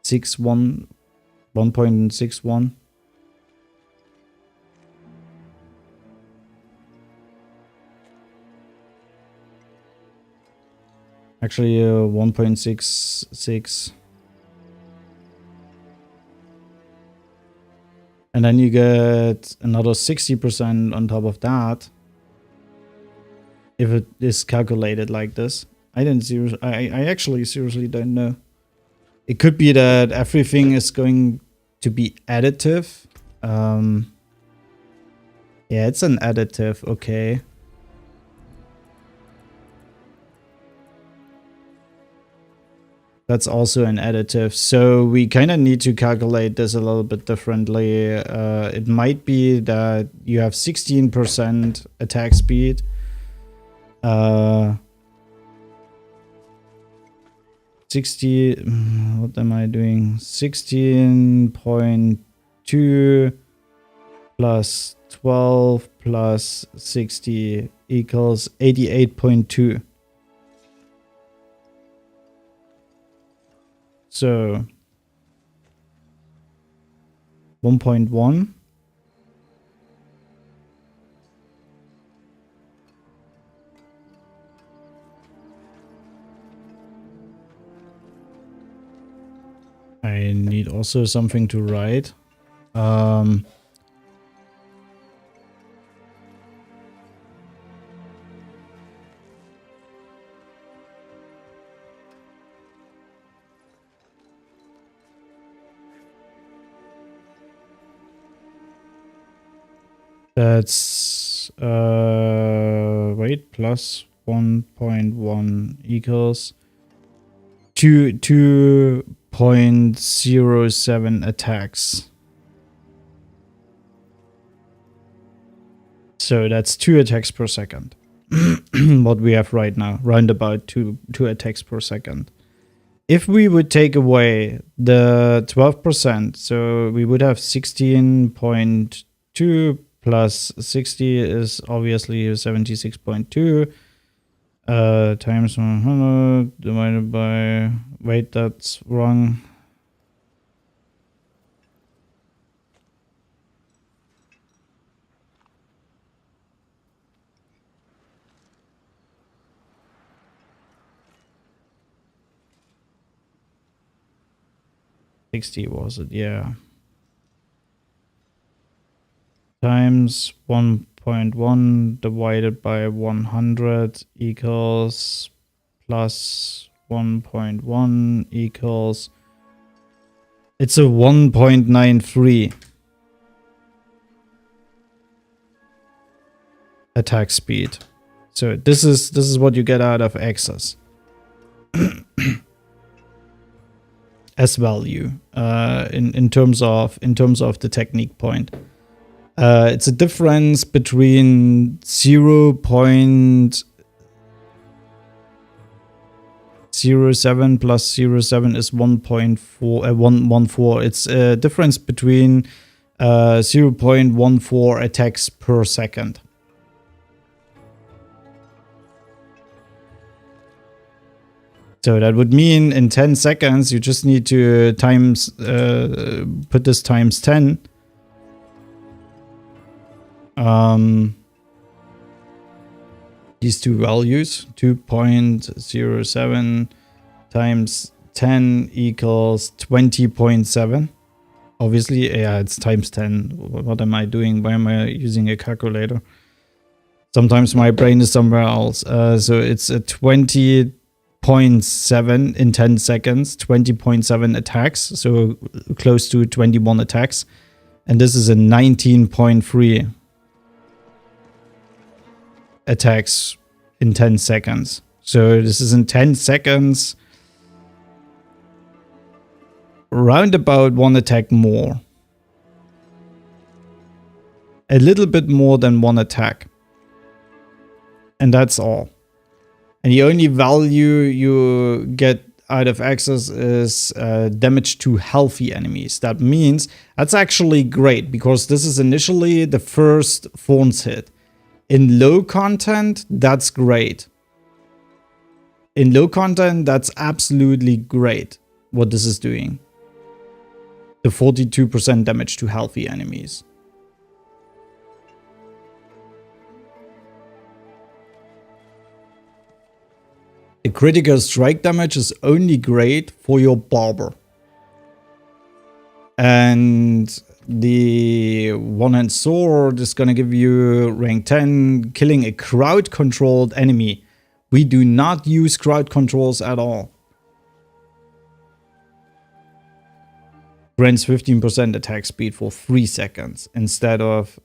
1.61. Actually, 1.66. And then you get another 60% on top of that. If it is calculated like this. I actually seriously don't know. It could be that everything is going to be additive. Yeah, it's an additive, okay. That's also an additive. So we kind of need to calculate this a little bit differently. It might be that you have 16% attack speed. 60, what am I doing? 16.2 plus 12 plus 60 equals 88.2. So 1.1. I need also something to write. That's wait, plus 1.1 equals 2.07 attacks. So that's 2 attacks per second. what we have right now, round about two attacks per second. If we would take away the 12%, so we would have 16.2 plus 60 is obviously 76.2 times 100 divided by, wait, that's wrong. Was it? Yeah. Times 1.1 divided by 100 equals plus 1.1 equals. It's a 1.93 attack speed. So this is what you get out of access. As value in terms of the technique point. It's a difference between 0.07 plus 0.7 is 1.14. It's a difference between 0.14 attacks per second. So that would mean in 10 seconds, you just need to put this times 10. These two values, 2.07 times 10 equals 20.7. Obviously, yeah, it's times 10. What am I doing? Why am I using a calculator? Sometimes my brain is somewhere else. So it's a 20.7 in 10 seconds, 20.7 attacks, so close to 21 attacks. And this is a 19.3 attacks in 10 seconds. So this is in 10 seconds, round about one attack more. A little bit more than one attack. And that's all. And the only value you get out of access is damage to healthy enemies. That means that's actually great because this is initially the first Thorns hit. In low content, that's great. In low content, that's absolutely great what this is doing. The 42% damage to healthy enemies. The critical strike damage is only great for your barber. And the one-hand sword is gonna give you rank 10, killing a crowd-controlled enemy. We do not use crowd controls at all. Grants 15% attack speed for 3 seconds instead of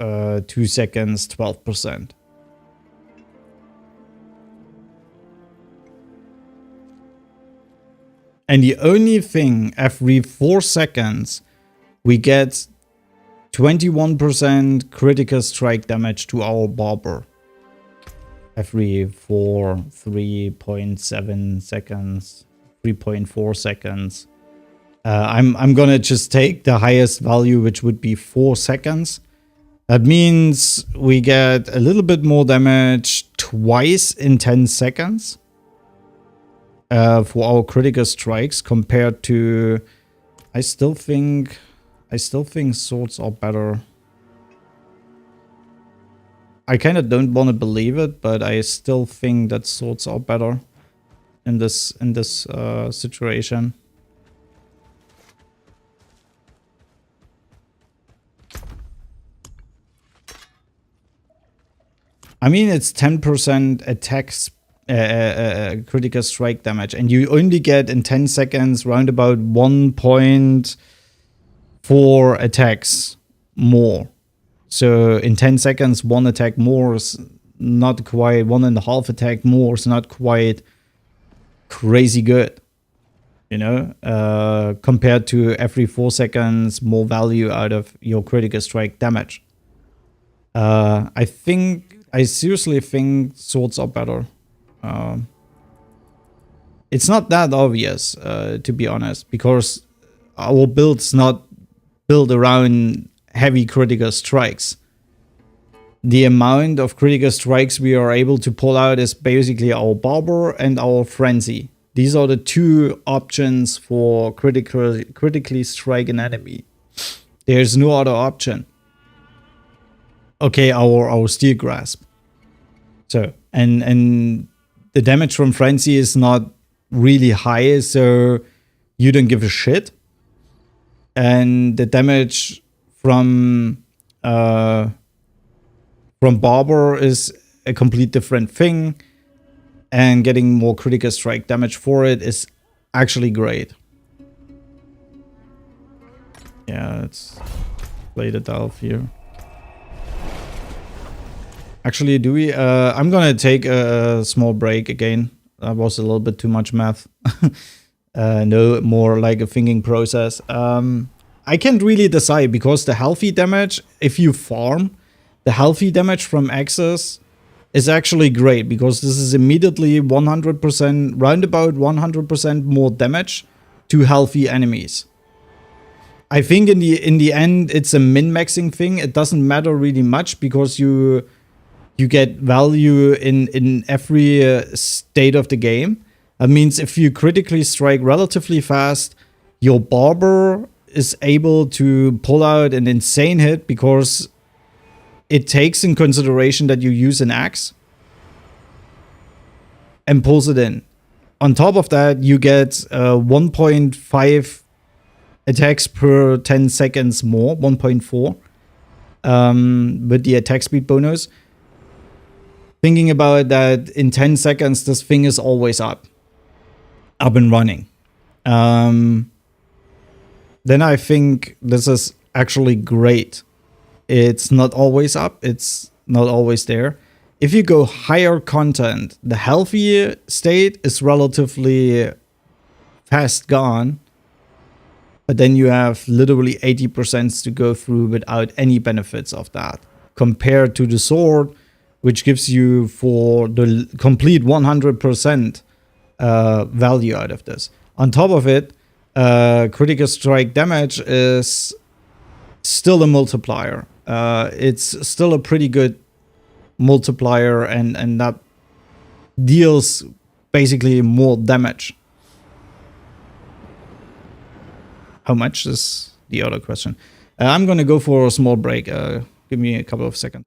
2 seconds, 12%. And the only thing, every 4 seconds, we get 21% critical strike damage to our barber. Every 3.7 seconds, 3.4 seconds. I'm gonna just take the highest value, which would be 4 seconds. That means we get a little bit more damage twice in 10 seconds. For our critical strikes compared to, I still think swords are better. I kind of don't want to believe it, but I still think that swords are better in this situation. I mean, it's 10% attacks. Critical strike damage, and you only get in 10 seconds round about 1.4 attacks more. So in 10 seconds, 1 attack more is not quite, 1.5 attack more is not quite crazy good, you know, compared to every 4 seconds more value out of your critical strike damage. I think I seriously think swords are better. It's not that obvious, to be honest, because our build's not built around heavy critical strikes. The amount of critical strikes we are able to pull out is basically our Barber and our Frenzy. These are the two options for critically strike an enemy. There's no other option. Okay, our Steel Grasp. So, and the damage from Frenzy is not really high, so you don't give a shit. And the damage from Barber is a complete different thing, and getting more critical strike damage for it is actually great. Yeah, let's play the Delve here. Actually, do we? I'm gonna take a small break again. That was a little bit too much math. No, more like a thinking process. I can't really decide because the healthy damage, if you farm, the healthy damage from Access is actually great because this is immediately 100%, roundabout 100% more damage to healthy enemies. I think in the end it's a min-maxing thing. It doesn't matter really much because you get value in every state of the game. That means if you critically strike relatively fast, your Barber is able to pull out an insane hit because it takes in consideration that you use an axe and pulls it in. On top of that, you get 1.5 attacks per 10 seconds more, 1.4, with the attack speed bonus. Thinking about that, in 10 seconds, this thing is always up and running. Then I think this is actually great. It's not always up, it's not always there. If you go higher content, the healthy state is relatively fast gone, but then you have literally 80% to go through without any benefits of that, compared to the sword, which gives you for the complete 100% value out of this. On top of it, critical strike damage is still a multiplier. It's still a pretty good multiplier, and that deals basically more damage. How much is the other question? I'm gonna go for a small break. Give me a couple of seconds.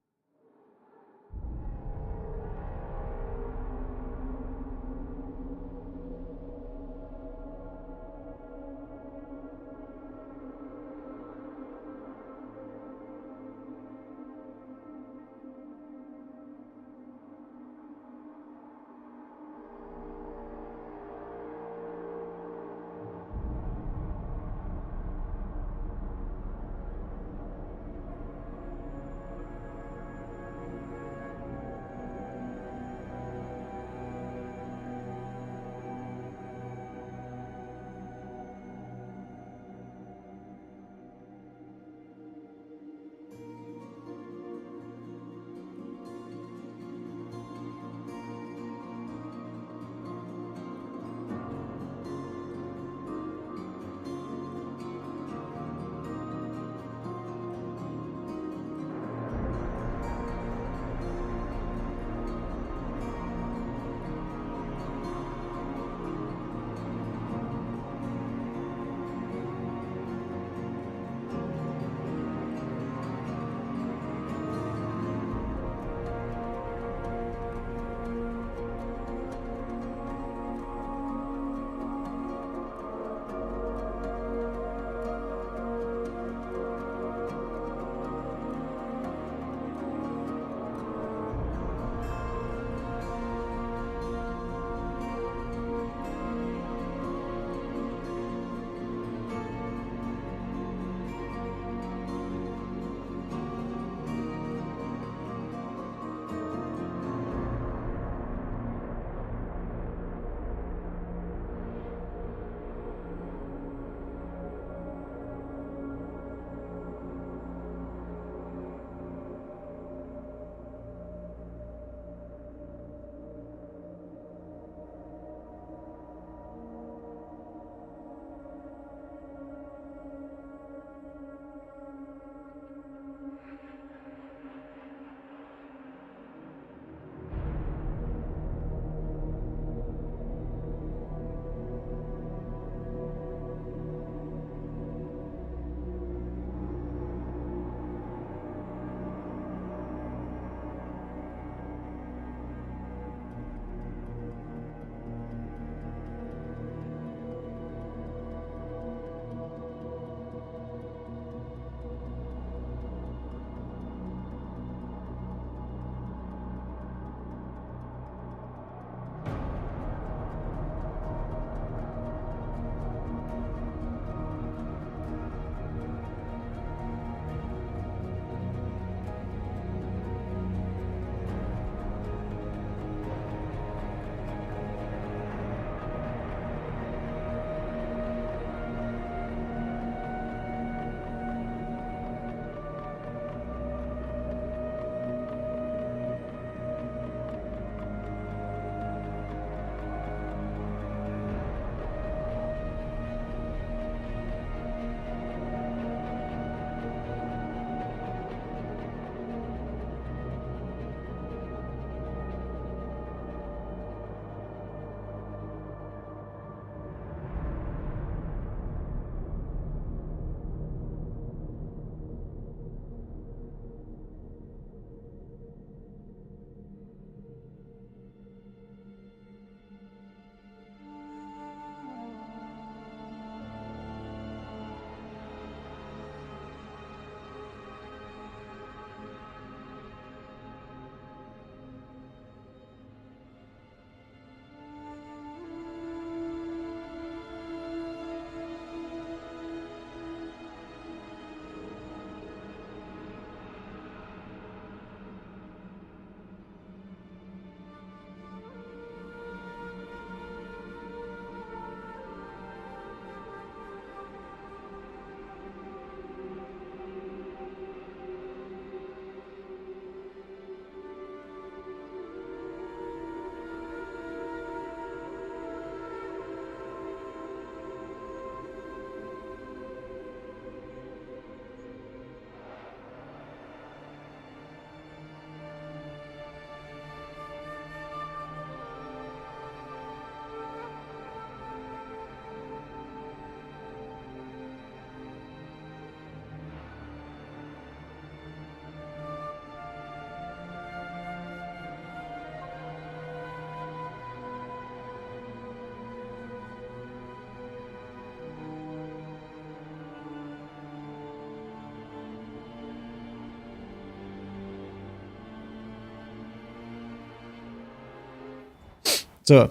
So,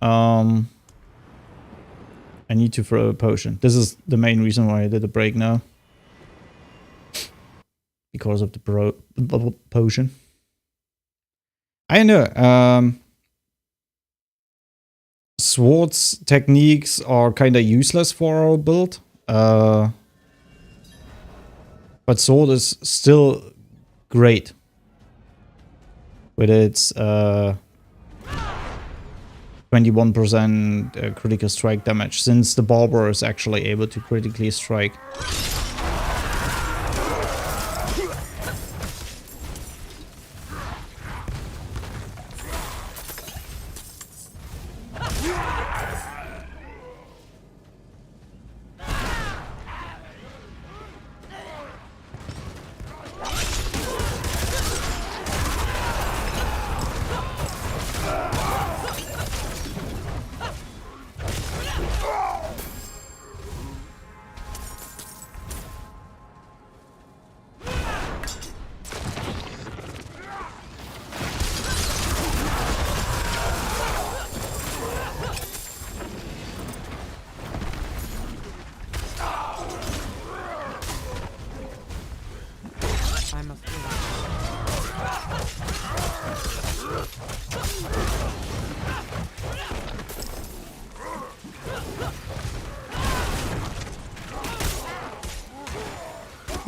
I need to throw a potion. This is the main reason why I did a break now. Because of the potion. I know, swords techniques are kind of useless for our build. But sword is still great. With its 21% critical strike damage, since the barber is actually able to critically strike.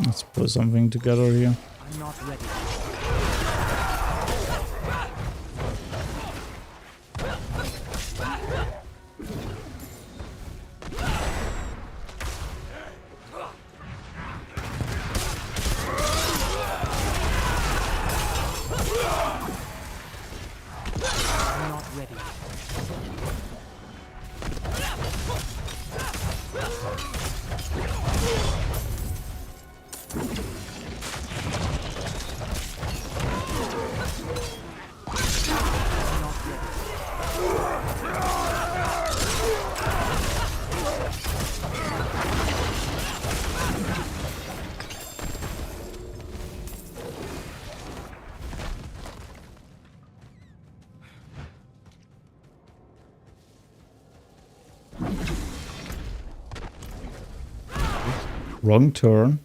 Let's put something together here. I'm not ready. I'm not ready. Wrong turn.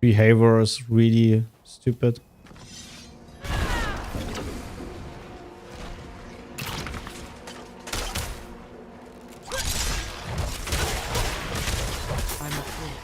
Behavior is really stupid. I'm afraid.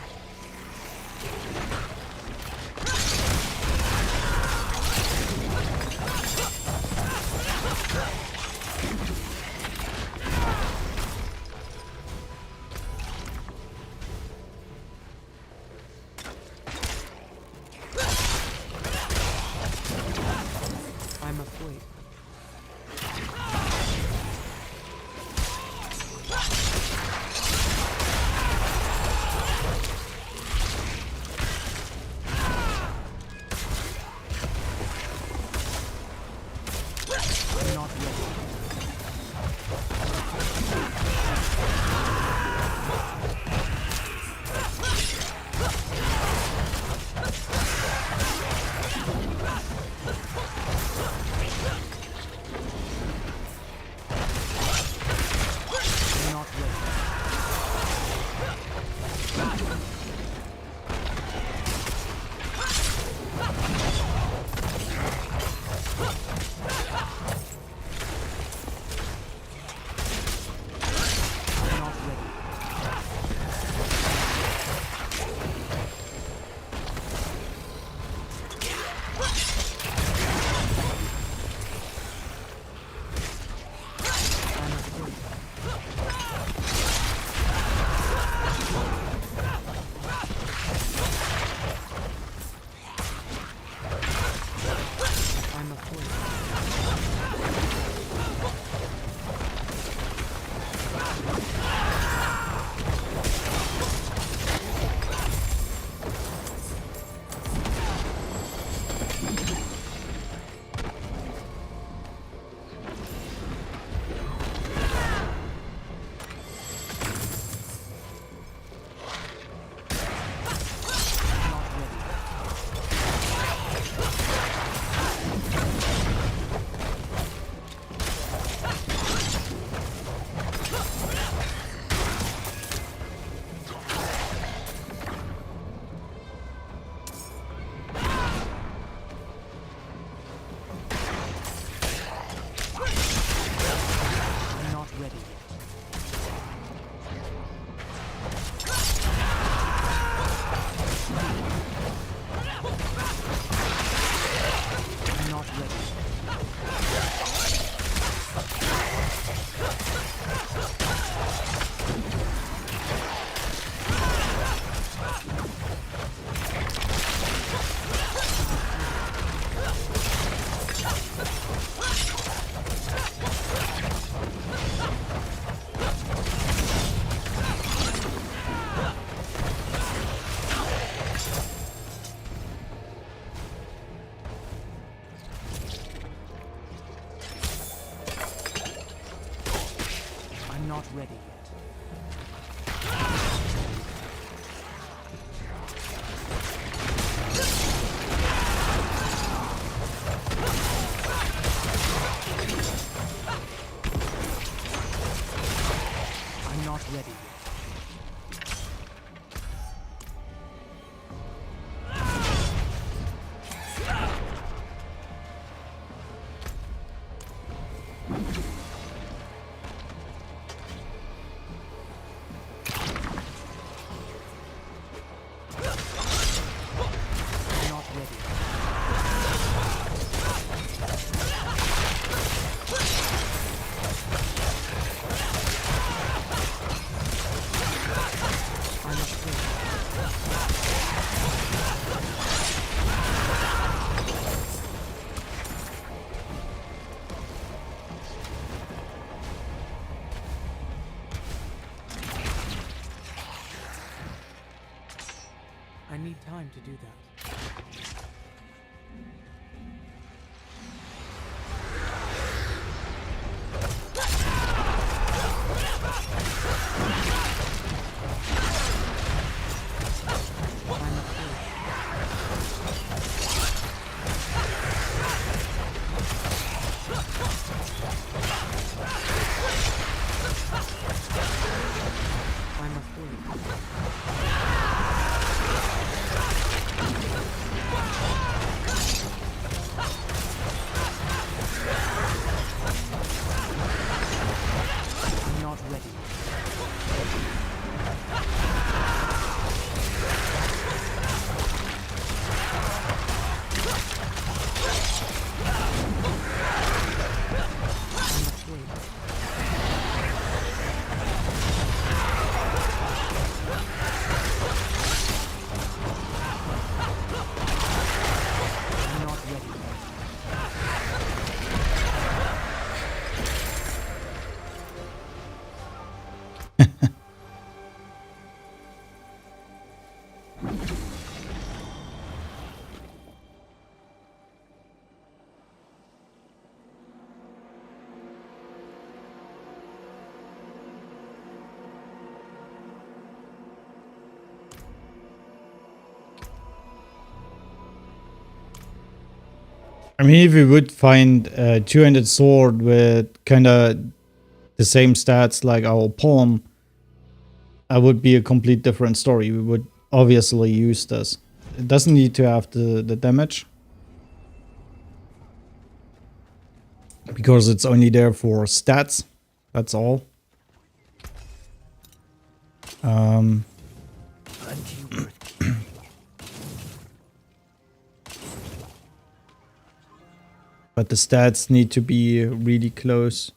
I'm not ready yet. I'm not ready yet. I'm not ready. I'm afraid. I need time to do that. I'm afraid. I'm afraid. I'm not ready. I'm afraid. I'm not ready. I mean, if we would find a two-handed sword with kind of the same stats like our palm, that would be a complete different story. We would obviously use this. It doesn't need to have the damage, because it's only there for stats. That's all. But the stats need to be really close.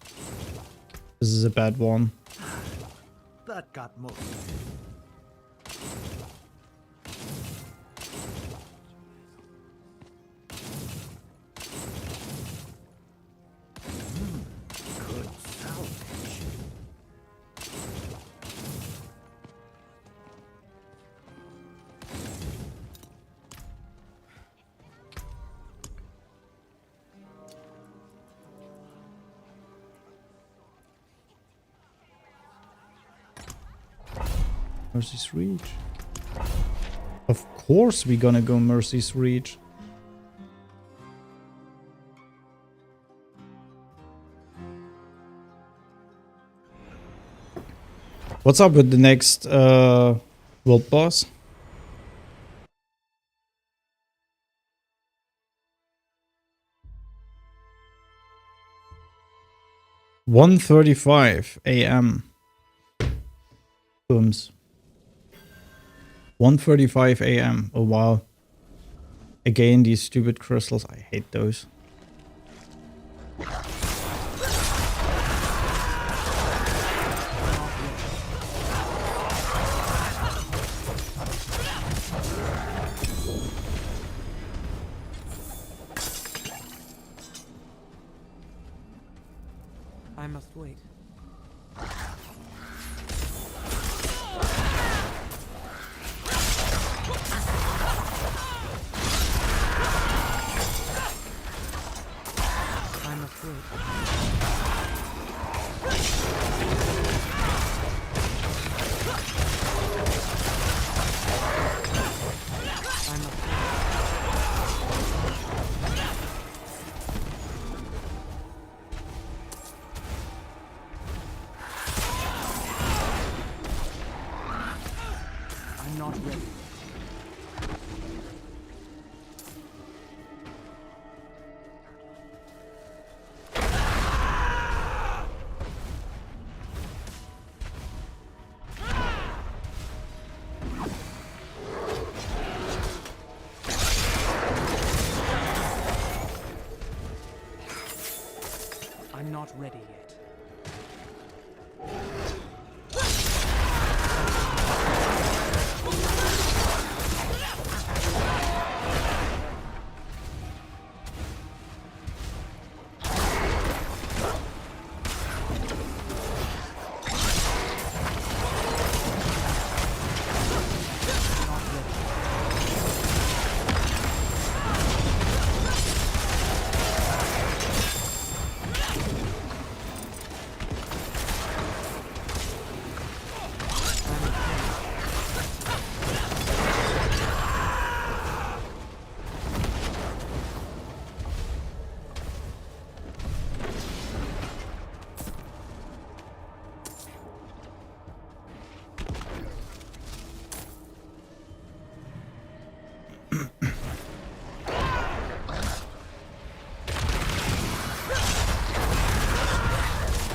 This is a bad one. That got most. Good salvage. Mercy's Reach. Of course we're gonna go Mercy's Reach. What's up with the next world boss? $1:35 a.m. Booms. 1:35 a.m. Oh wow. Again, these stupid crystals. I hate those. I must wait. I'm afraid. ready. I'm not ready yet.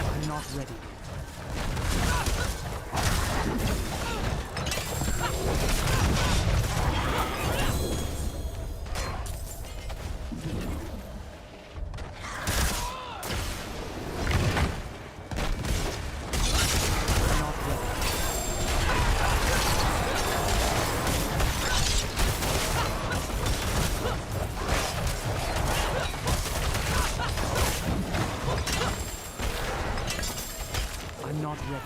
I'm not ready. I'm not ready.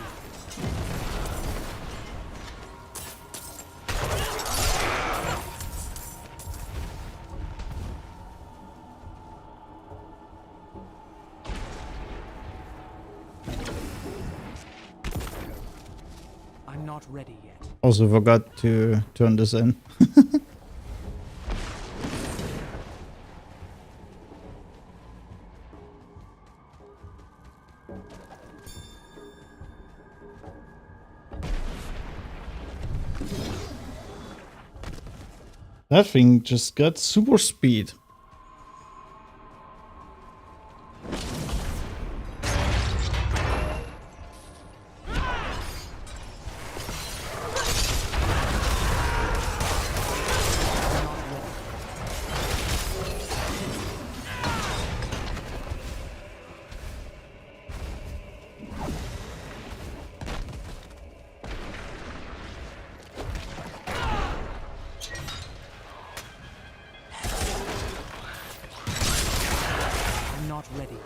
I'm not ready yet. Also forgot to turn this in. That thing just got super speed. I'm not ready.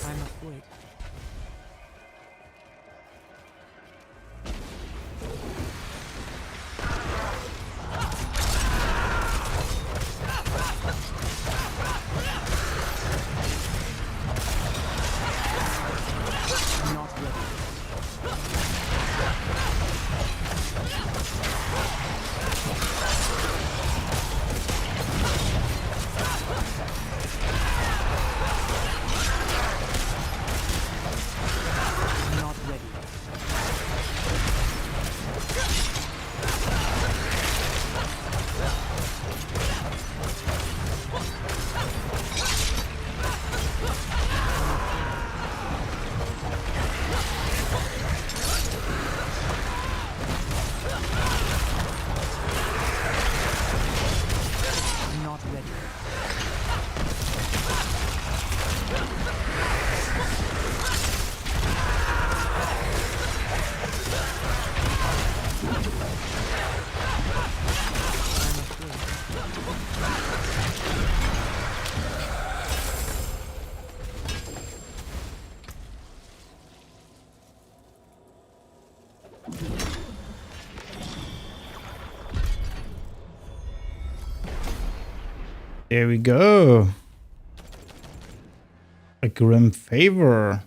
I'm afraid. I'm not ready. I'm not ready. I'm not ready. I'm afraid. There we go. A grim favor.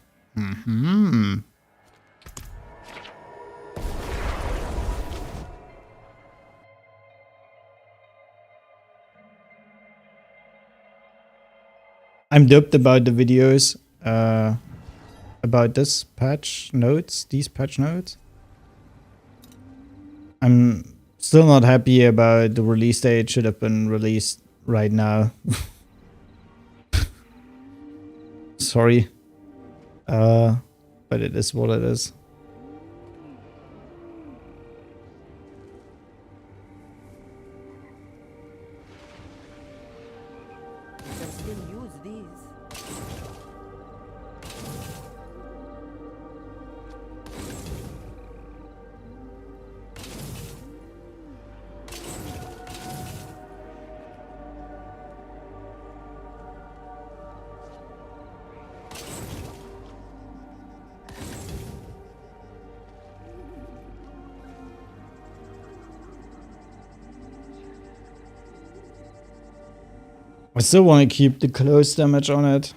I'm duped about the videos about this patch notes, these patch notes. I'm still not happy about the release date. It should have been released right now. Sorry. But it is what it is. You can still use these. I still want to keep the close damage on it,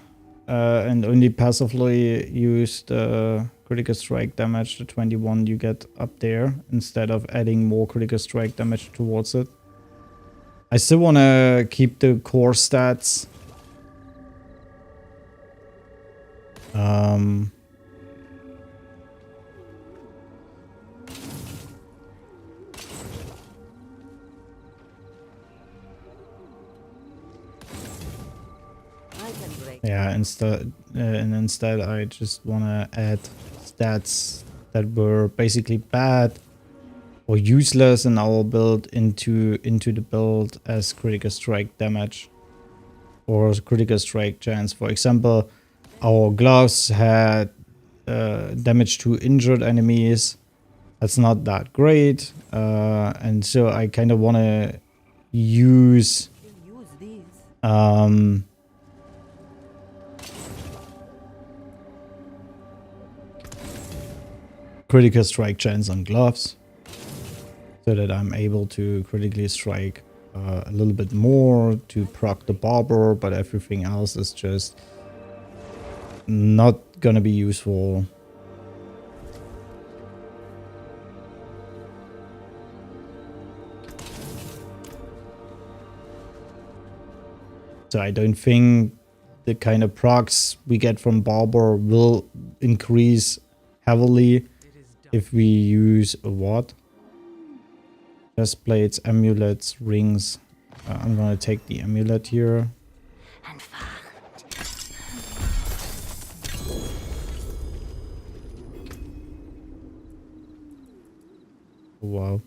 and only passively use the critical strike damage, the 21 you get up there, instead of adding more critical strike damage towards it. I still want to keep the core stats. I can break. Yeah, instead I just want to add stats that were basically bad or useless in our build into the build as critical strike damage or critical strike chance. For example, our gloves had damage to injured enemies. That's not that great, and so I kind of want to use Still use these. Critical strike chance on gloves, so that I'm able to critically strike a little bit more to proc the barber, but everything else is just not gonna be useful. So I don't think the kind of procs we get from barber will increase heavily if we use a what? Chest plates, amulets, rings. I'm gonna take the amulet here. Wow.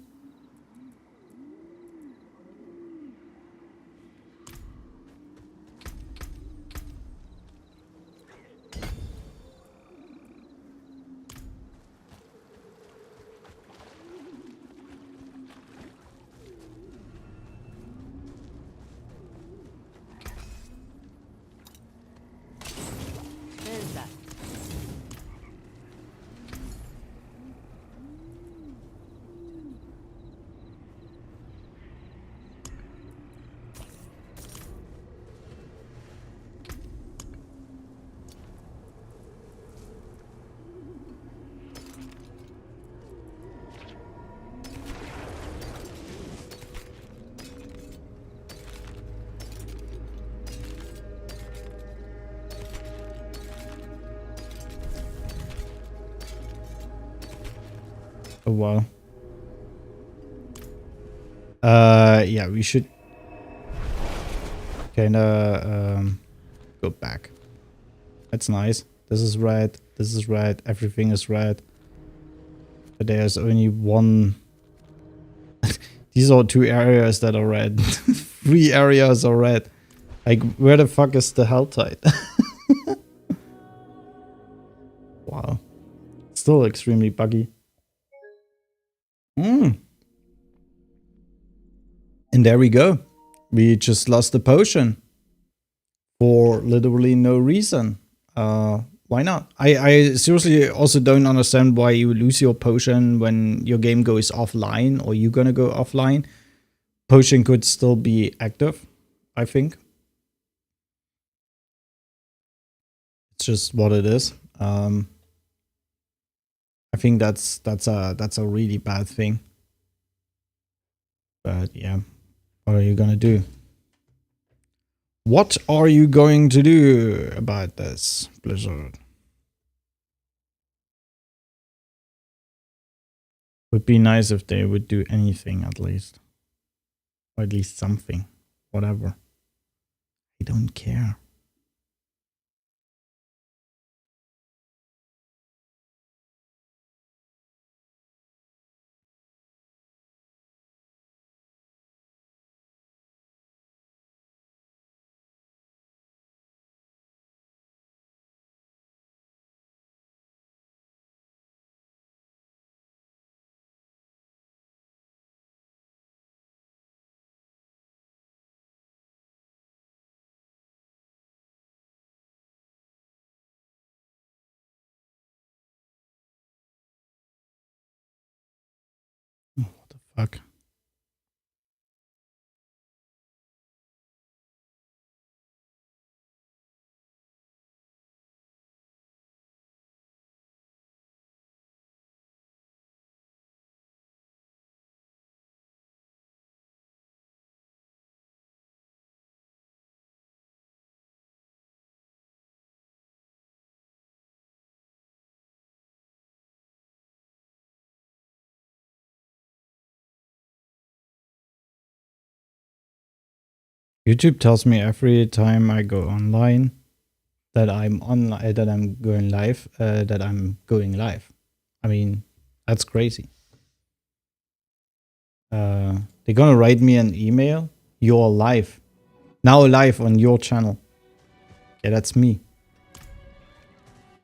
There's that. Oh wow. Yeah, we should kinda go back. That's nice. This is red. This is red. Everything is red. But there's only one. These are 2 areas that are red. 3 areas are red. Like, where the fuck is the hell tide? Wow. Still extremely buggy. And there we go. We just lost the potion. For literally no reason. Why not? I seriously also don't understand why you lose your potion when your game goes offline or you're gonna go offline. Potion could still be active, I think. It's just what it is. I think that's a really bad thing. But yeah, what are you gonna do? What are you going to do about this, Blizzard? Would be nice if they would do anything at least. Or at least something. Whatever. I don't care. What the fuck? YouTube tells me every time I go online that I'm online, that I'm going live, that I'm going live. I mean, that's crazy. They're gonna write me an email. You're live. Now live on your channel. Yeah, that's me.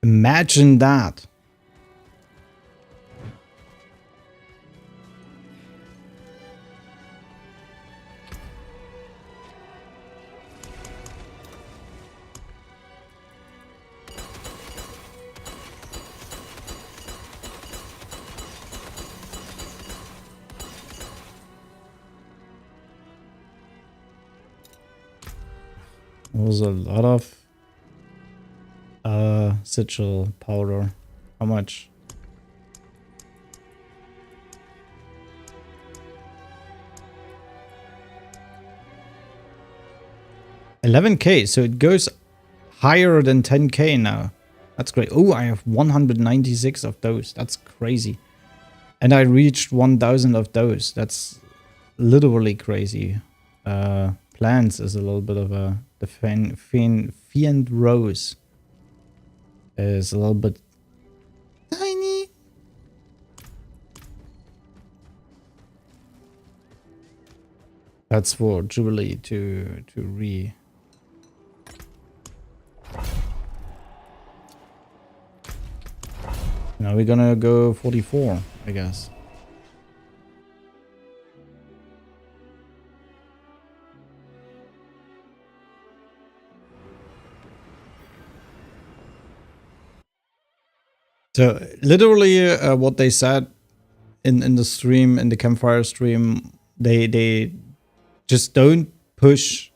Imagine that. It was a lot of sigil powder. How much? $11K, so it goes higher than 10K now. That's great. Oh, I have 196 of those. That's crazy. And I reached 1,000 of those. That's literally crazy. Plants is a little bit of a... The Fiend Rose is a little bit tiny. That's for Jubilee to re... Now we're gonna go 44, I guess. So literally what they said in the stream, in the campfire stream, they just don't push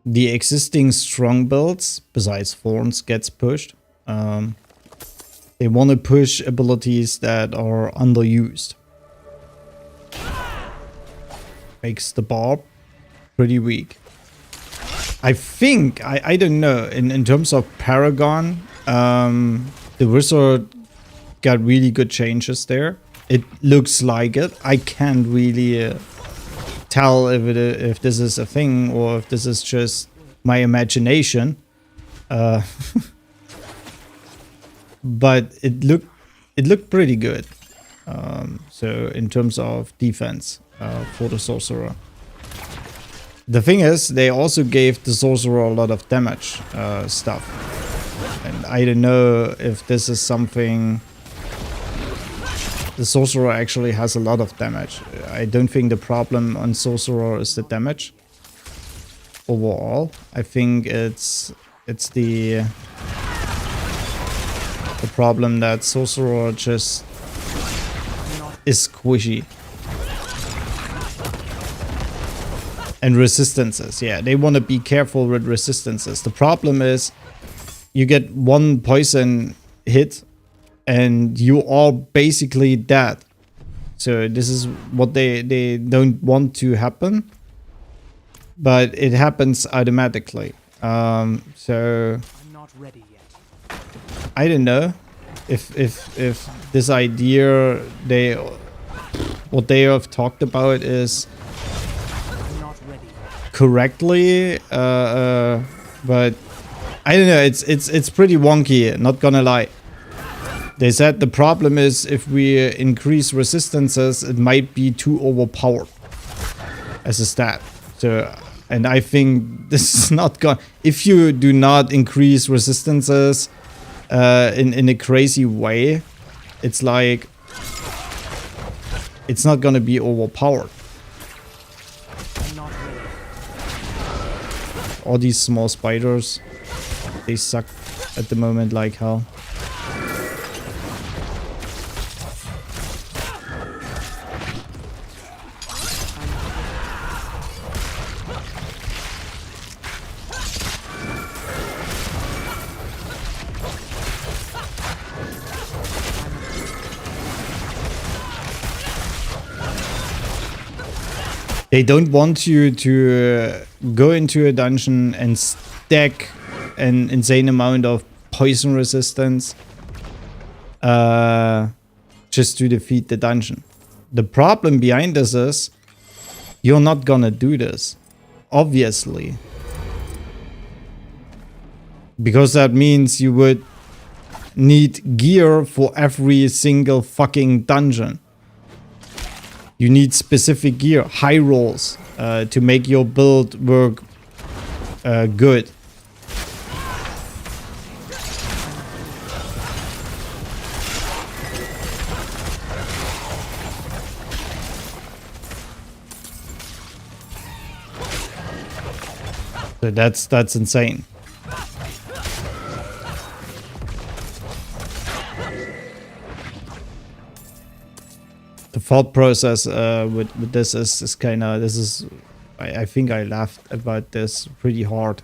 the existing strong builds, besides Thorns gets pushed. They want to push abilities that are underused. Makes the Barb pretty weak. I think, I don't know, in terms of Paragon, the Wizard got really good changes there. It looks like it. I can't really tell if this is a thing or if this is just my imagination. But it looked pretty good. So in terms of defense for the Sorcerer. The thing is, they also gave the Sorcerer a lot of damage stuff. And I don't know if this is something... The Sorcerer actually has a lot of damage. I don't think the problem on Sorcerer is the damage. Overall, I think it's the problem that Sorcerer just is squishy. And resistances, yeah, they want to be careful with resistances. The problem is you get one poison hit and you are basically dead. So this is what they don't want to happen. but it happens automatically. So I'm not ready yet. I don't know if this idea what they have talked about is I'm not ready. correctly, but I don't know. It's pretty wonky. Not gonna lie. They said the problem is if we increase resistances, it might be too overpowered as a stat. So, and I think this is not gonna. If you do not increase resistances in a crazy way, it's like it's not gonna be overpowered. I'm not ready. All these small spiders, they suck at the moment like hell. They don't want you to go into a dungeon and stack an insane amount of poison resistance just to defeat the dungeon. The problem behind this is you're not gonna do this, obviously. Because that means you would need gear for every single fucking dungeon. You need specific gear, high rolls, to make your build work good. So that's insane. The thought process with this is kind of, this is, I think I laughed about this pretty hard.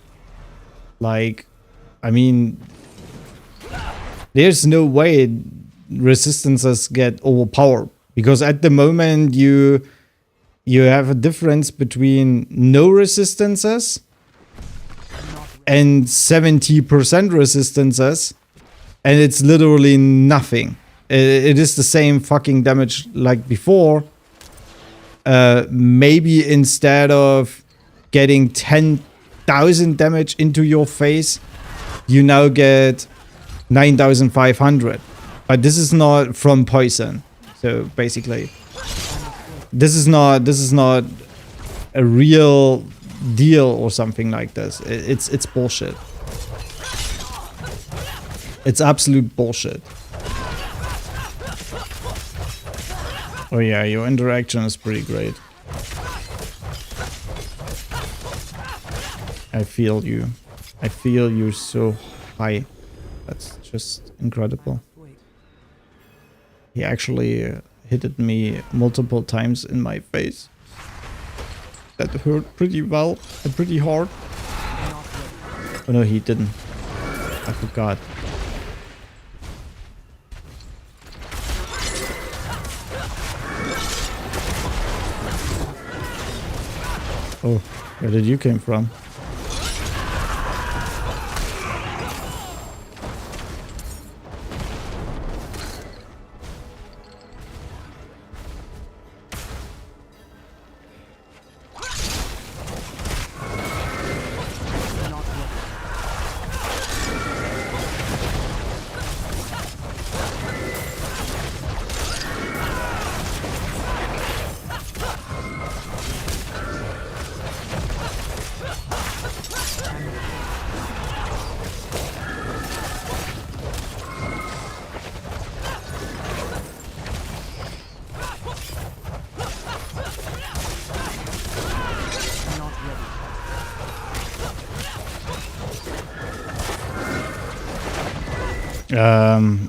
Like, I mean, there's no way resistances get overpowered, because at the moment you have a difference between no resistances and 70% resistances, and it's literally nothing. It is the same fucking damage like before. Maybe instead of getting 10,000 damage into your face, you now get 9,500. But this is not from poison. So basically, this is not a real deal or something like this. It's bullshit. It's absolute bullshit. Oh yeah, your interaction is pretty great. I feel you. I feel you so high. That's just incredible. He actually hit me multiple times in my face. That hurt pretty well and pretty hard. Oh no, he didn't. I forgot. Oh, where did you came from?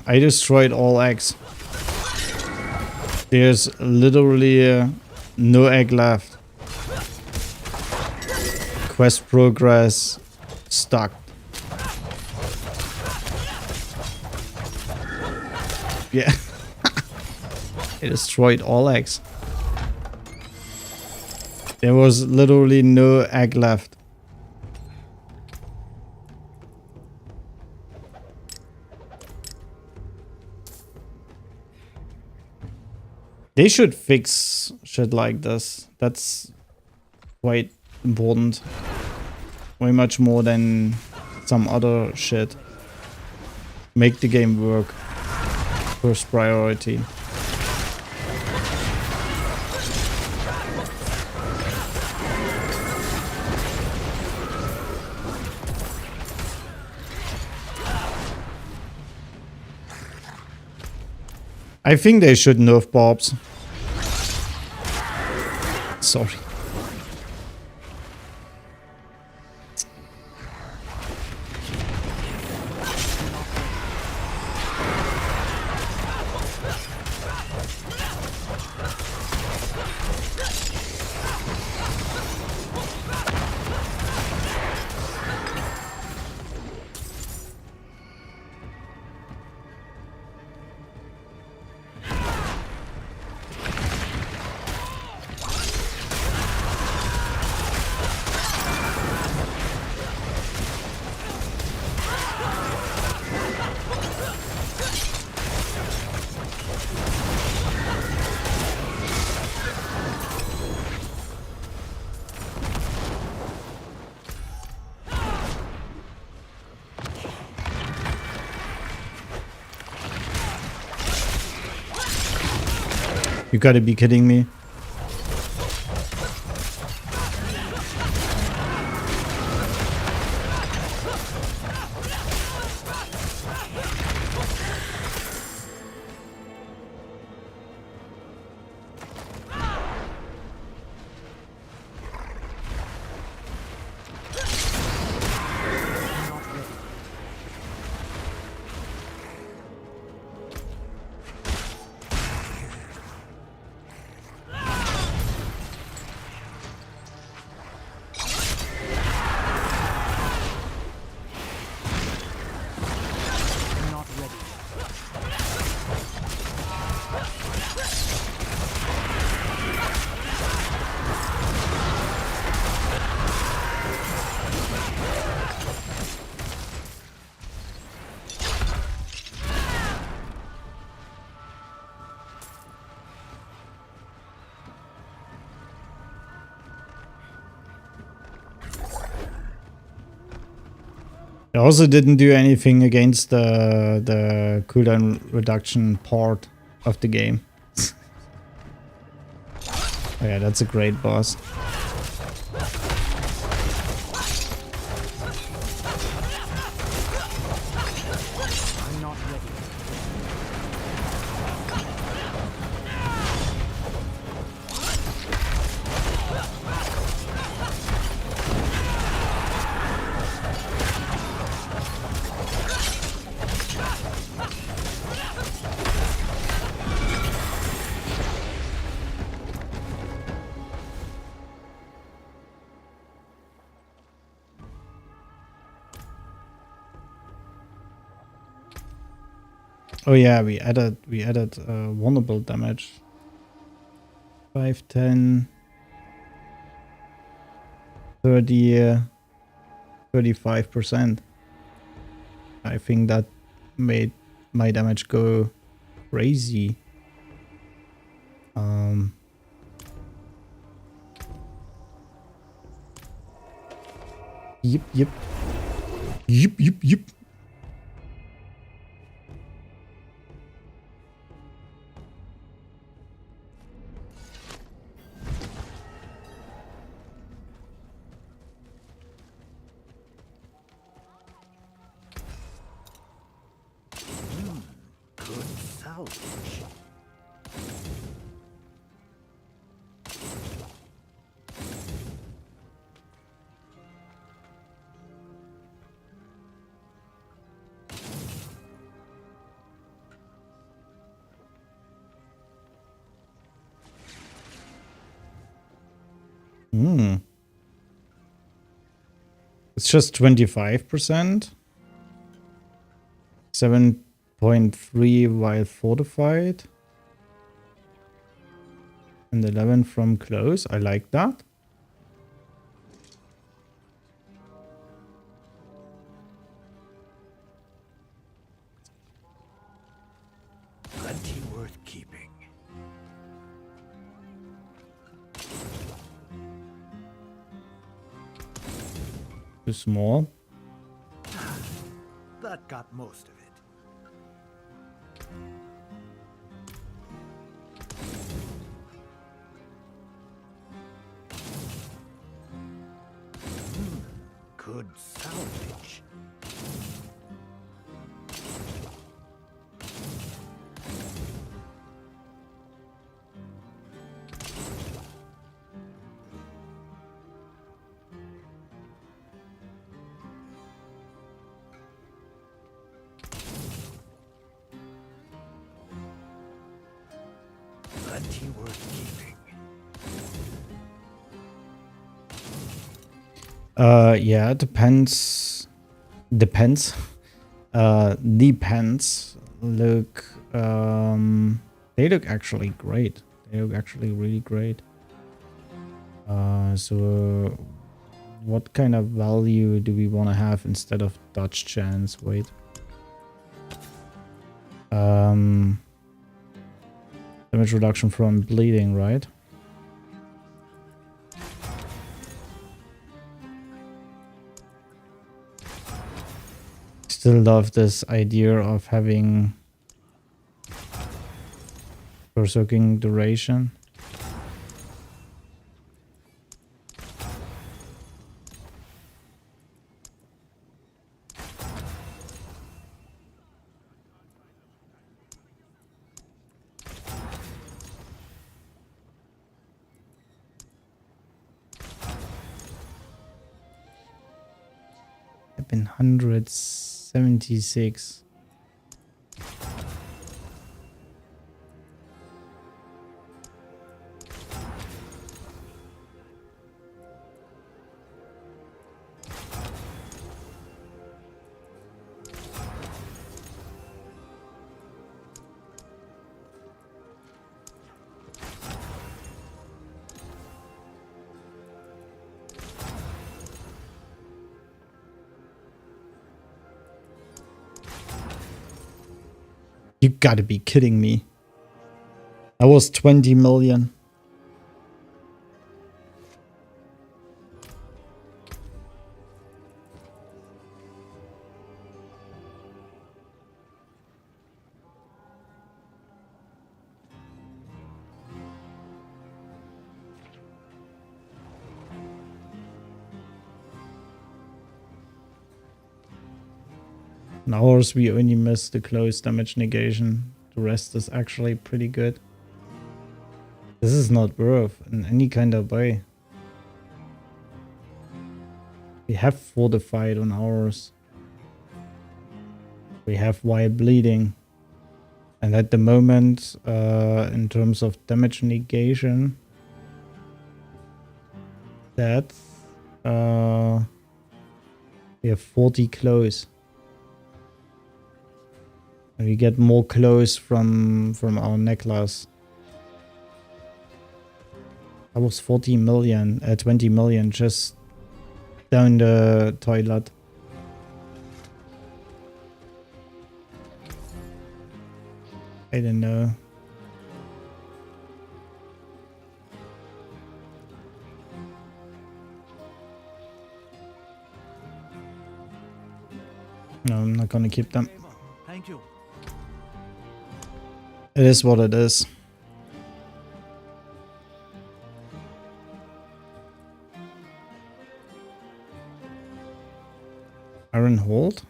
I destroyed all eggs. There's literally no egg left. Quest progress stuck. Yeah. I destroyed all eggs. There was literally no egg left. They should fix shit like this. That's quite important. Way much more than some other shit. Make the game work. First priority. I think they should nerf barbs. Sorry. You gotta be kidding me. I also didn't do anything against the cooldown reduction part of the game. Oh yeah, that's a great boss. Oh yeah, we added vulnerable damage. 5, 10, 30, 35%. I think that made my damage go crazy. Yep. Good salvage. It's just 25%. 7.3 while fortified. And 11 from close. I like that. Too small. That got most of it. Good salvage. Plenty worth keeping. Yeah, it depends. Depends. Depends. Look, they look actually great. They look actually really great. So what kind of value do we want to have instead of dodge chance? Wait. Damage reduction from bleeding, right? Still love this idea of having berserking duration. I've been 176. You gotta be kidding me. That was 20 million. In ours, we only missed the close damage negation. The rest is actually pretty good. This is not worth in any kind of way. We have fortified on ours. We have while bleeding. And at the moment, in terms of damage negation, that's we have 40 close. And we get more close from our necklace. That was 40 million, 20 million just down the toilet. I don't know. No, I'm not gonna keep them. Thank you. It is what it is. Iron Hold?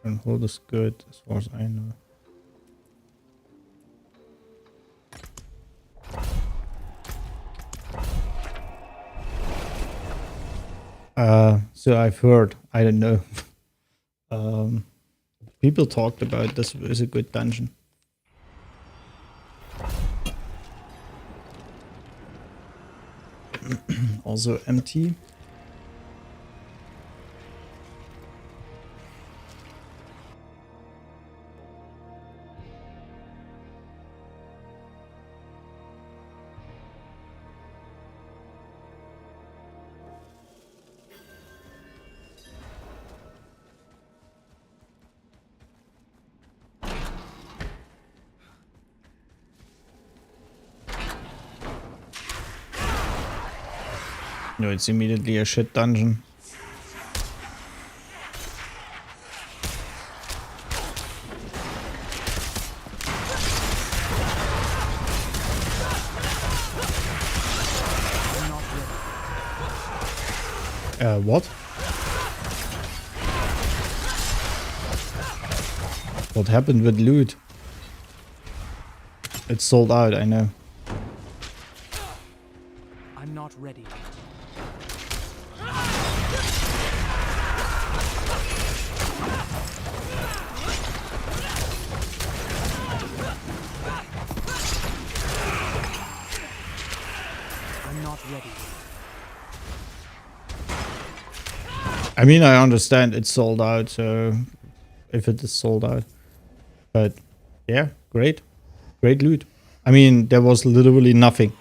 Iron Hold is good as far as I know. So I've heard, I don't know. People talked about this is a good dungeon. Also empty. No, it's immediately a shit dungeon. What? What happened with loot? It's sold out, I know. I'm not ready. I'm not ready. I mean, I understand it's sold out, so if it is sold out. But yeah, great. Great loot. I mean, there was literally nothing.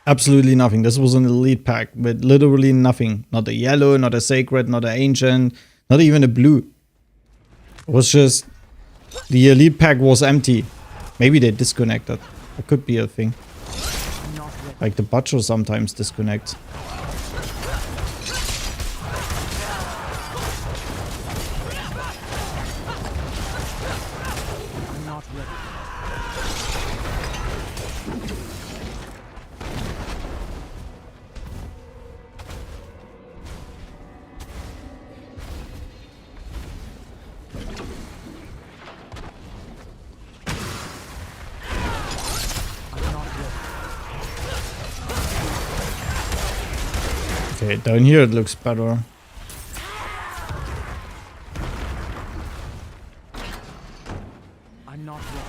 Absolutely nothing. This was an elite pack with literally nothing. Not a yellow, not a sacred, not an ancient, not even a blue. It was just the elite pack was empty. Maybe they disconnected. It could be a thing. Like the butcher sometimes disconnects. I'm not ready. Okay, down here it looks better. I'm not ready.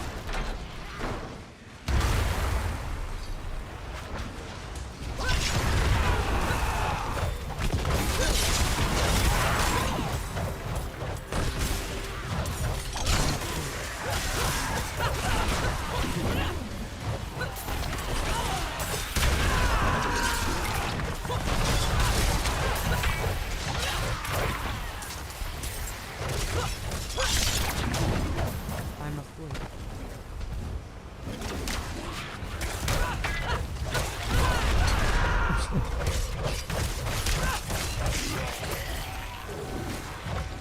I'm afraid.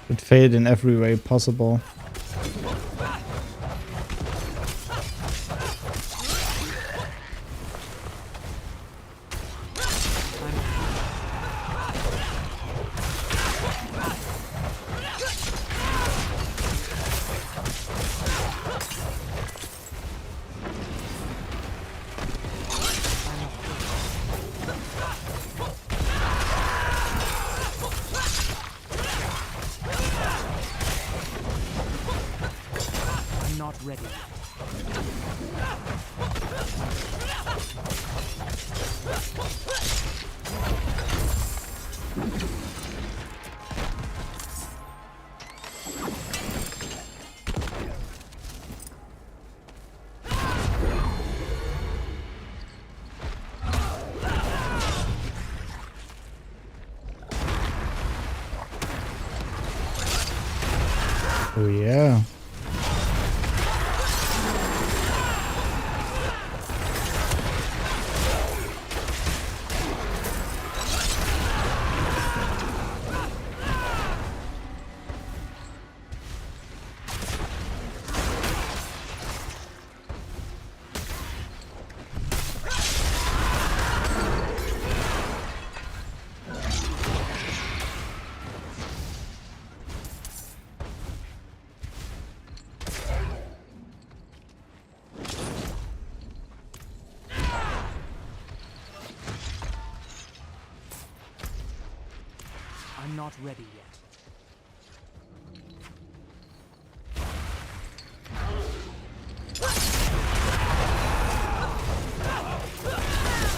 It failed in every way possible. I'm not ready. Oh yeah. I'm not ready yet.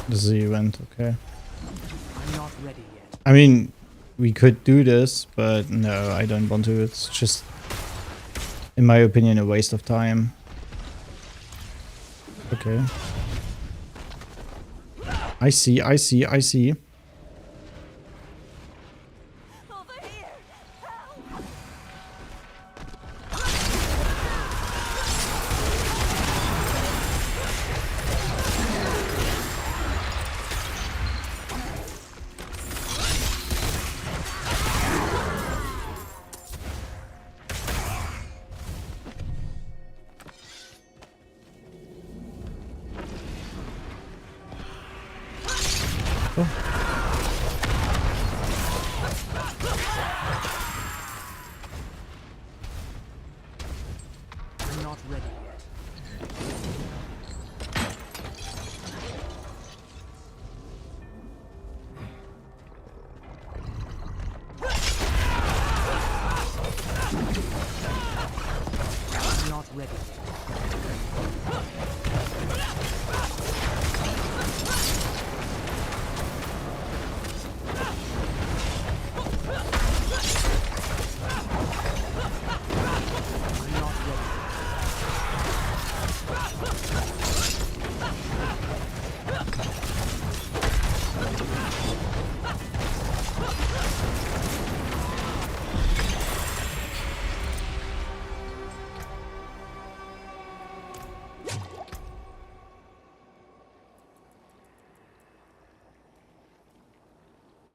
This is the event, okay. I'm not ready yet. I mean, we could do this, but no, I don't want to. It's just, in my opinion, a waste of time. Okay. I see, I see, I see.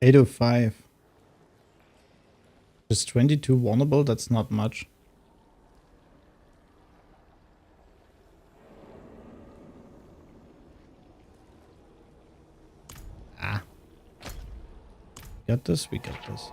805. Just 22 vulnerable, that's not much. Ah. Got this, we got this.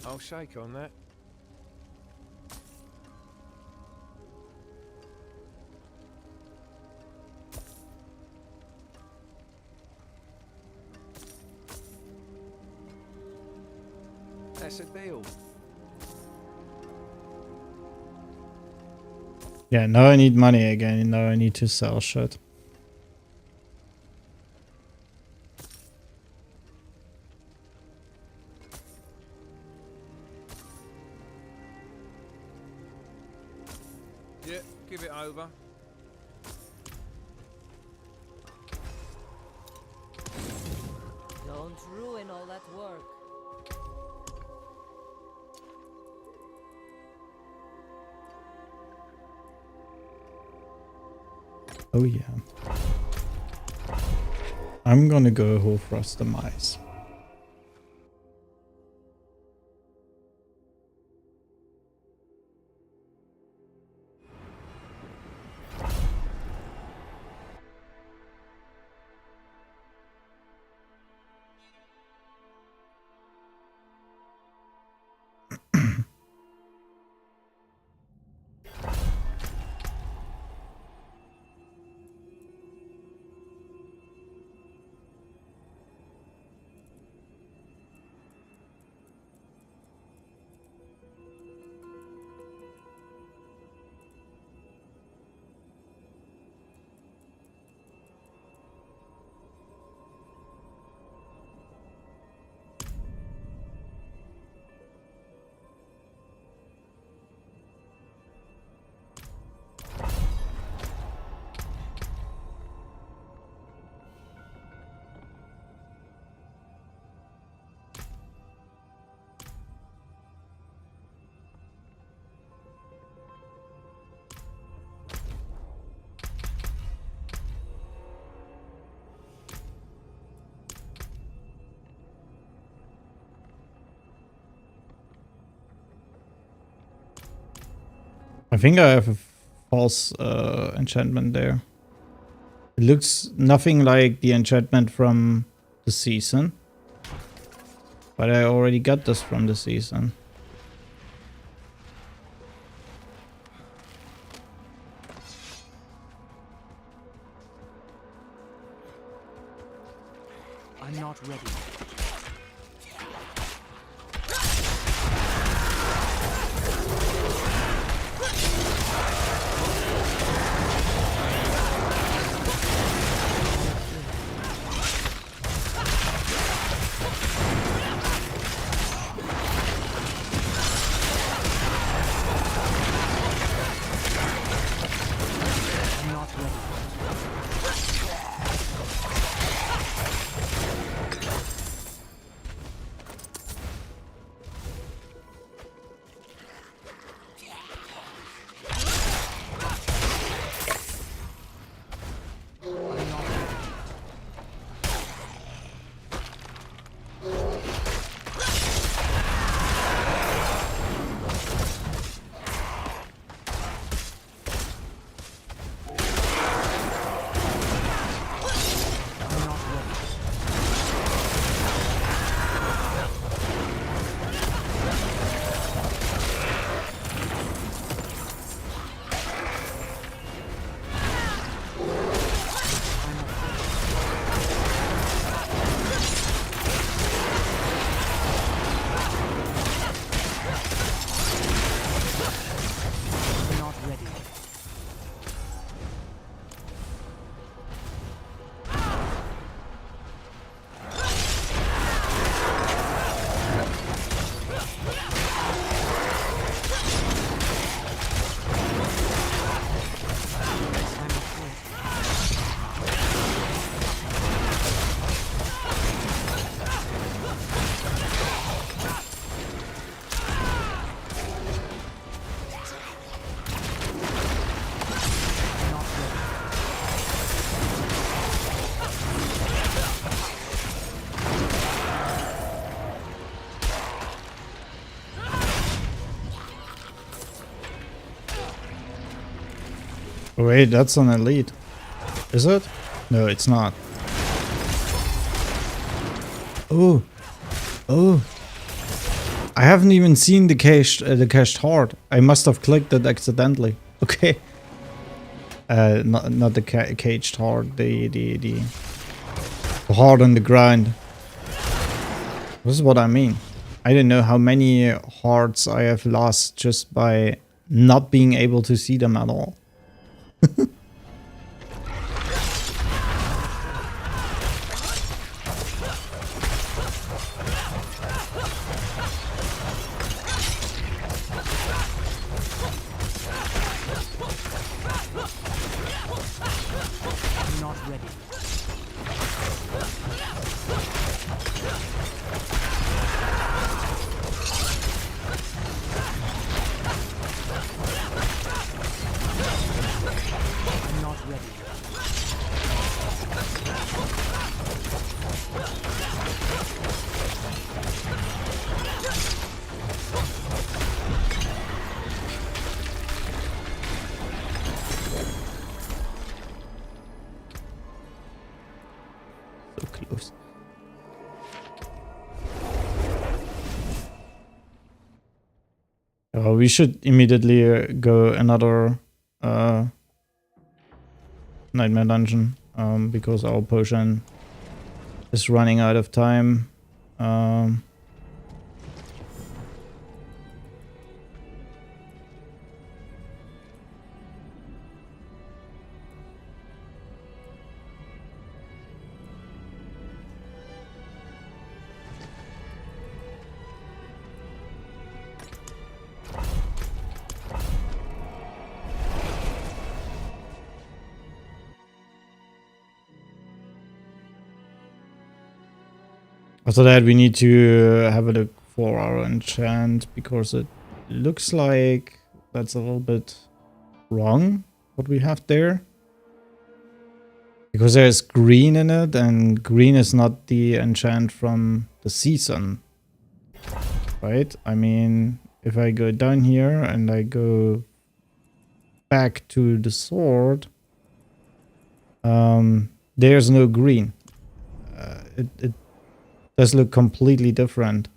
I'll shake on that. That's a deal. Yeah, now I need money again. Now I need to sell shit. Yeah, give it over. Don't ruin all that work. Oh yeah. I'm gonna go Hofrost the Mice. I think I have a false enchantment there. It looks nothing like the enchantment from the season. But I already got this from the season. I'm not ready. Oh, wait, that's an elite. Is it? No, it's not. Oh. Oh. I haven't even seen the cached heart. I must have clicked it accidentally. Okay. Not the caged heart. The heart on the ground. This is what I mean. I don't know how many hearts I have lost just by not being able to see them at all. I'm not ready. I'm not ready. So close. We should immediately go another nightmare dungeon because our potion is running out of time. After that, we need to have a look for our enchant because it looks like that's a little bit wrong what we have there. Because there's green in it, and green is not the enchant from the season. Right? I mean, if I go down here and I go back to the sword, there's no green. It does look completely different.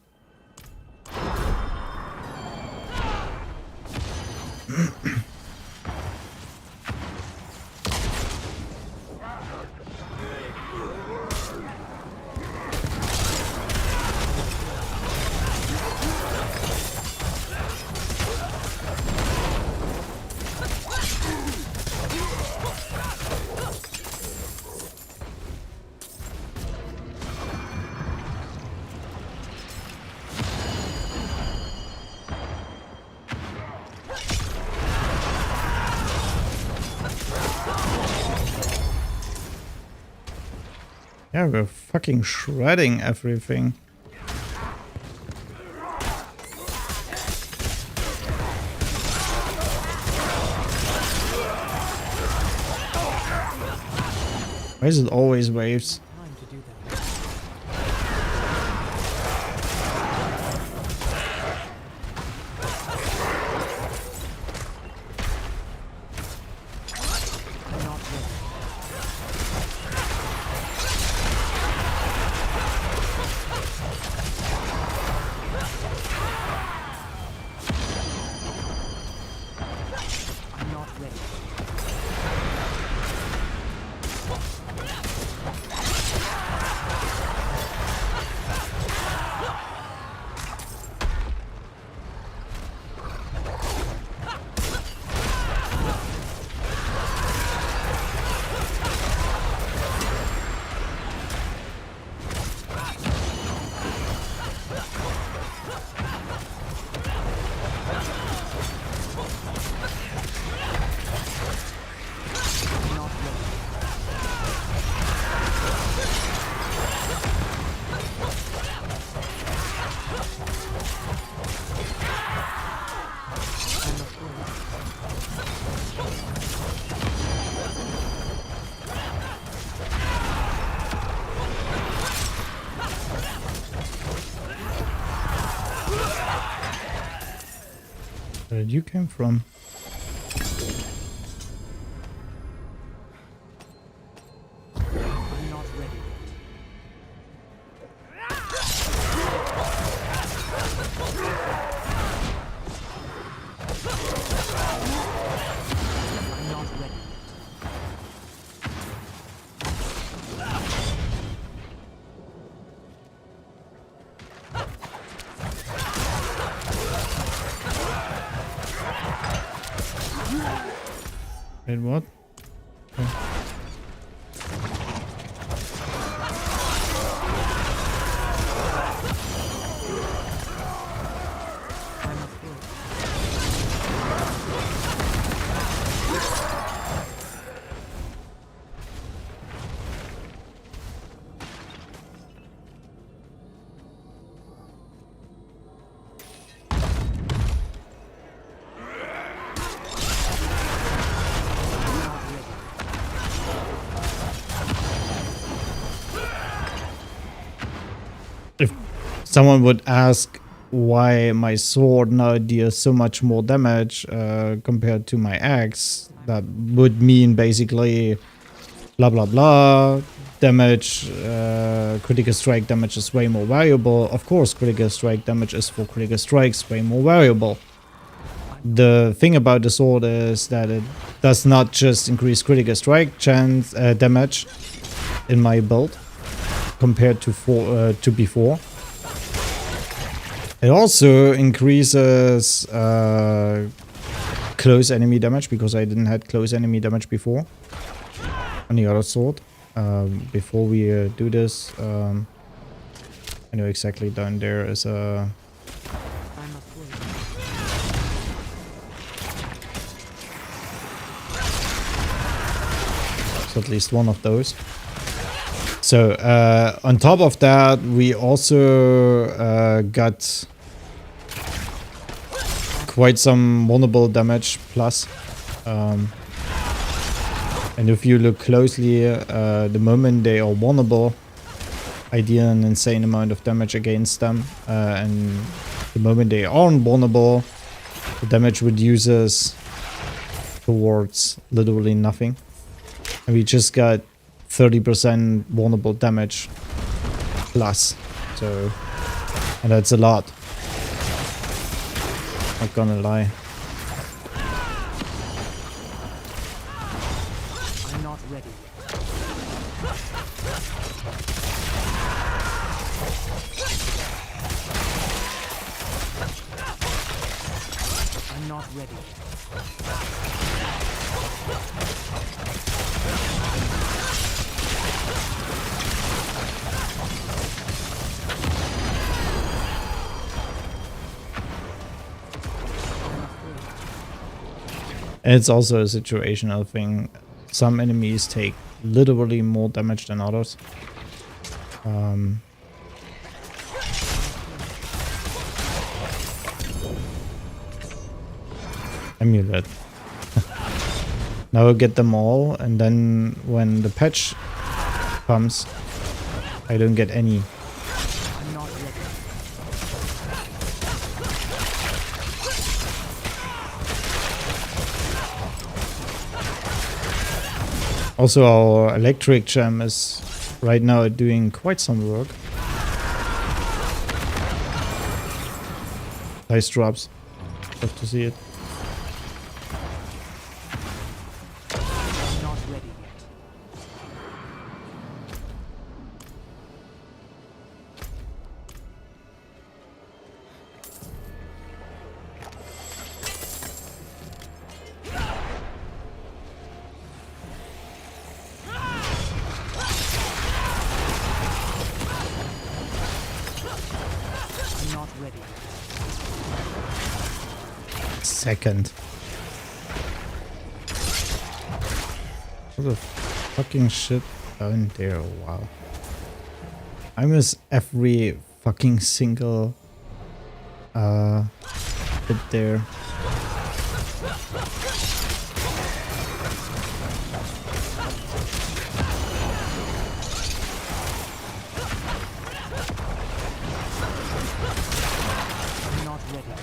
Yeah, we're fucking shredding everything. Why is it always waves? Time to do that. I'm not ready. I'm not ready. I'm not ready. I'm afraid. Where did you came from? Wait, what? Okay. If someone would ask why my sword now deals so much more damage compared to my axe, that would mean basically blah blah blah. Damage, critical strike damage is way more variable. Of course, critical strike damage is for critical strikes way more variable. The thing about the sword is that it does not just increase critical strike chance damage in my build compared to before. It also increases close enemy damage, because I didn't have close enemy damage before on the other sword. Before we do this, I know exactly down there is a... So at least one of those. So on top of that, we also got quite some vulnerable damage plus. And if you look closely, the moment they are vulnerable, I deal an insane amount of damage against them. And the moment they aren't vulnerable, the damage reduces towards literally nothing. And we just got 30% vulnerable damage plus. So, and that's a lot. Not gonna lie. I'm not ready. I'm not ready. It's also a situational thing. Some enemies take literally more damage than others. Amulet. Now I'll get them all, and then when the patch comes, I don't get any. I'm not ready. Also, our electric gem is right now doing quite some work. Nice drops. Love to see it. I'm not ready yet. I'm not ready. Second. What the fucking shit down there? Wow. I miss every fucking single bit there. I'm not ready.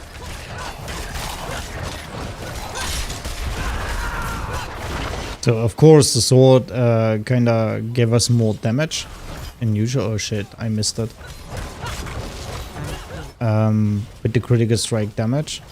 So of course the sword kinda gave us more damage than usual. Oh shit, I missed it. With the critical strike damage.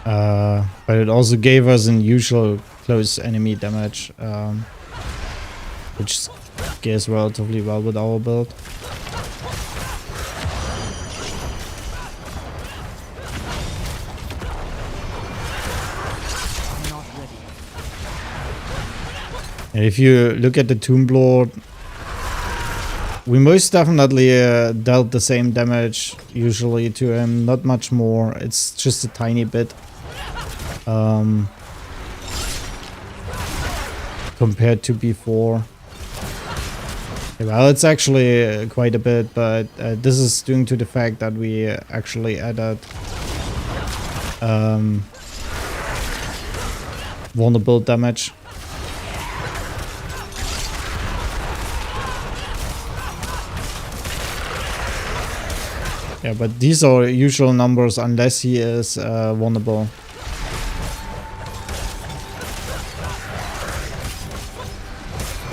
But it also gave us unusual close enemy damage, which scales relatively well with our build. And if you look at the Tomb Lord, we most definitely dealt the same damage usually to him, not much more. It's just a tiny bit compared to before. Well, it's actually quite a bit, but this is due to the fact that we actually added vulnerable damage. Yeah, but these are usual numbers unless he is vulnerable.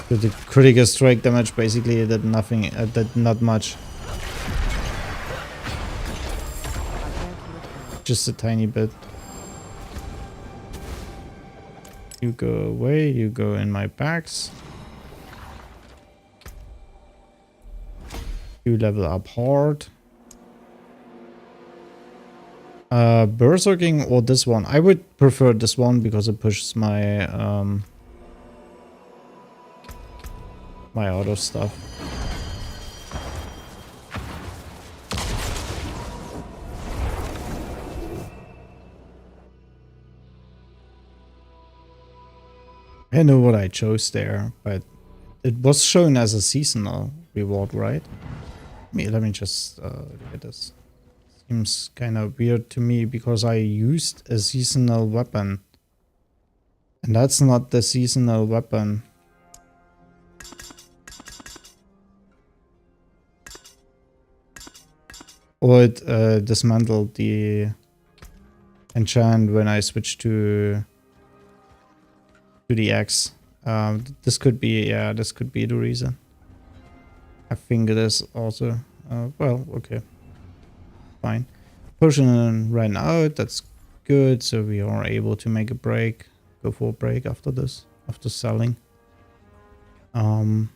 So the critical strike damage basically did nothing, did not much. Just a tiny bit. You go away, you go in my packs. You level up hard. Berserking or this one? I would prefer this one because it pushes my my auto stuff. I know what I chose there, but it was shown as a seasonal reward, right? Let me just look at this. Seems kind of weird to me because I used a seasonal weapon. And that's not the seasonal weapon. Or it dismantled the enchant when I switched to the X. This could be, yeah, this could be the reason. I think it is also. Well, okay. Fine. Potion ran out, that's good, so we are able to make a break. Go for a break after this, after selling. I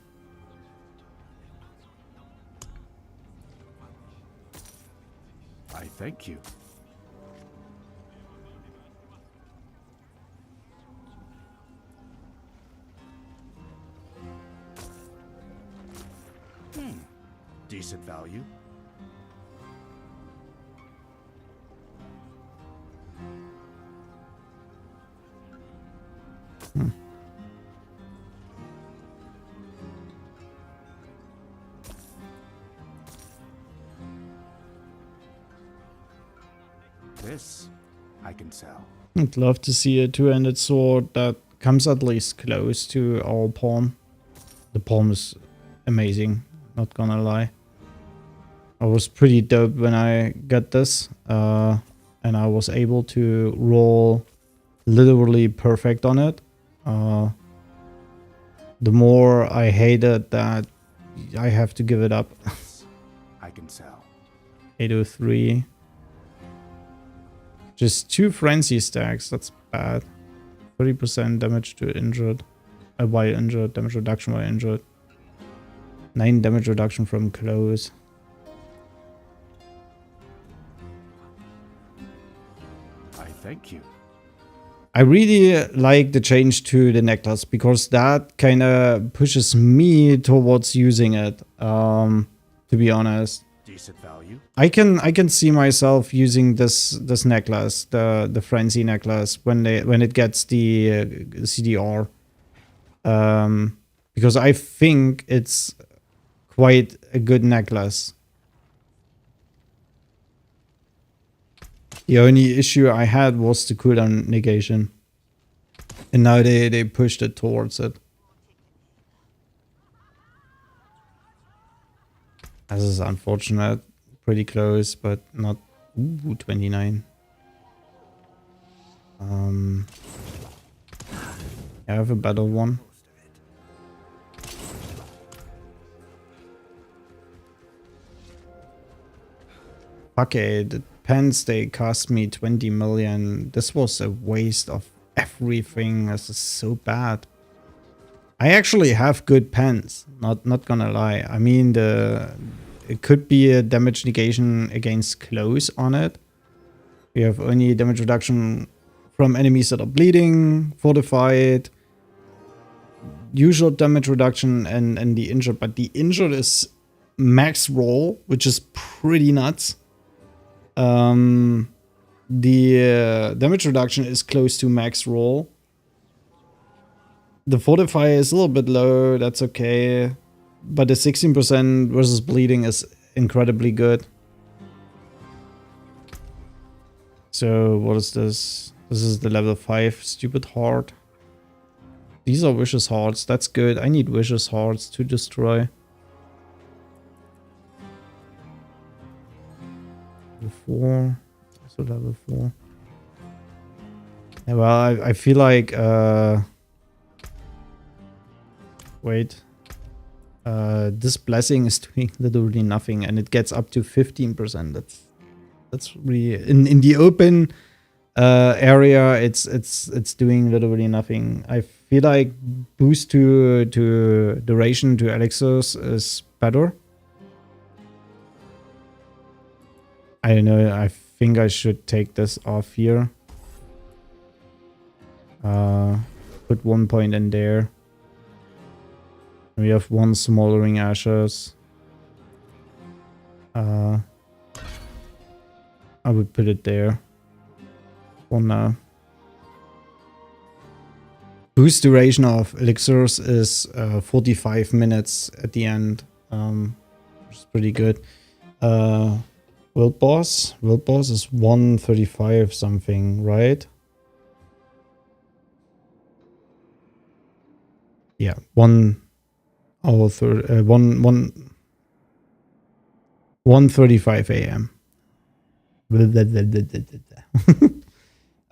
thank you. Decent value. This I can sell. I'd love to see a two-handed sword that comes at least close to our palm. The palm is amazing, not gonna lie. I was pretty dope when I got this, and I was able to roll literally perfect on it. The more I hated that I have to give it up. I can sell. 803. Just 2 frenzy stacks, that's bad. 30% damage to injured. While injured, damage reduction while injured. 9 damage reduction from close. I thank you. I really like the change to the necklace because that kind of pushes me towards using it. To be honest, decent value. I can see myself using this necklace, the frenzy necklace, when it gets the CDR, because I think it's quite a good necklace. The only issue I had was the cooldown negation. And now they pushed it towards it. This is unfortunate. Pretty close, but not... Ooh, 29. I have a better one. Fuck it. pens, they cost me 20 million. This was a waste of everything. This is so bad. I actually have good pens, not gonna lie. I mean, it could be a damage negation against close on it. We have only damage reduction from enemies that are bleeding, fortified, usual damage reduction, and the injured. But the injured is max roll, which is pretty nuts. The damage reduction is close to max roll. The fortify is a little bit low, that's okay. But the 16% versus bleeding is incredibly good. So what is this? This is the level 5 stupid heart. These are vicious hearts, that's good. I need vicious hearts to destroy. Level 4. Also level 4. Yeah, well, I feel like wait. This blessing is doing literally nothing, and it gets up to 15%. That's really in the open area. It's doing literally nothing. I feel like boost to duration to elixirs is better. I don't know. I think I should take this off here. Put 1 point in there. We have 1 smoldering ashes. I would put it there for now. Boost duration of elixirs is 45 minutes at the end, which is pretty good. World boss is 135 something, right? Yeah, 1:35 a.m.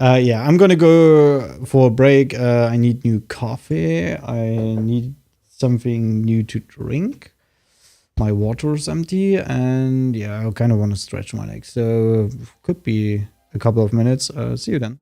Yeah, I'm gonna go for a break. I need new coffee. I need something new to drink. My water is empty, and yeah, I kind of want to stretch my legs. So could be a couple of minutes. See you then.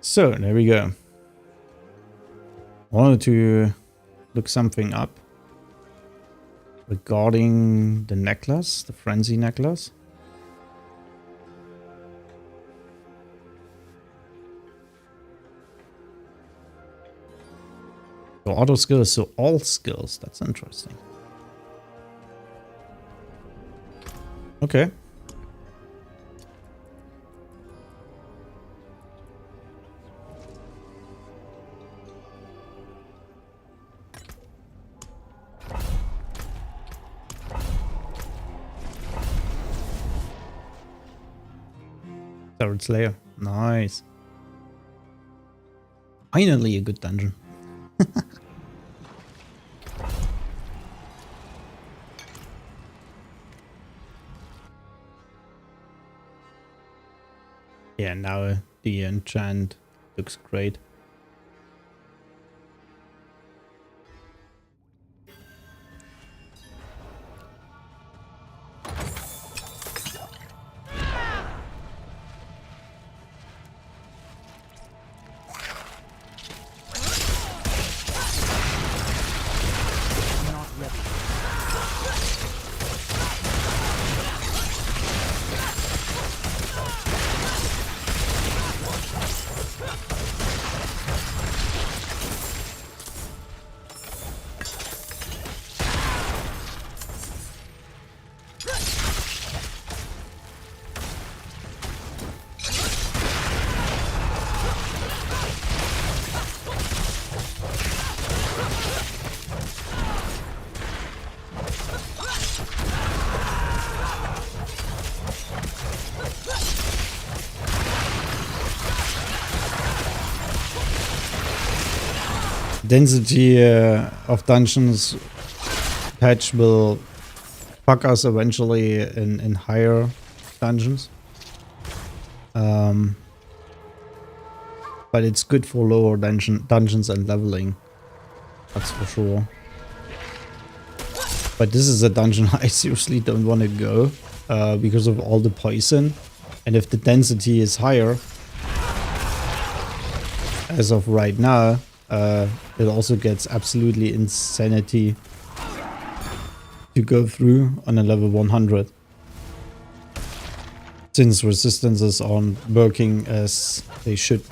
So, there we go. Wanted to look something up regarding the necklace, the frenzy necklace. So auto skills, so all skills. That's interesting. Okay. Third Slayer. Nice. Finally a good dungeon. Yeah, now the enchant looks great. Density of dungeons patch will fuck us eventually in higher dungeons. But it's good for lower dungeons and leveling. That's for sure. But this is a dungeon I seriously don't want to go because of all the poison. And if the density is higher, as of right now, it also gets absolutely insanity to go through on a level 100. Since resistances aren't working as they should.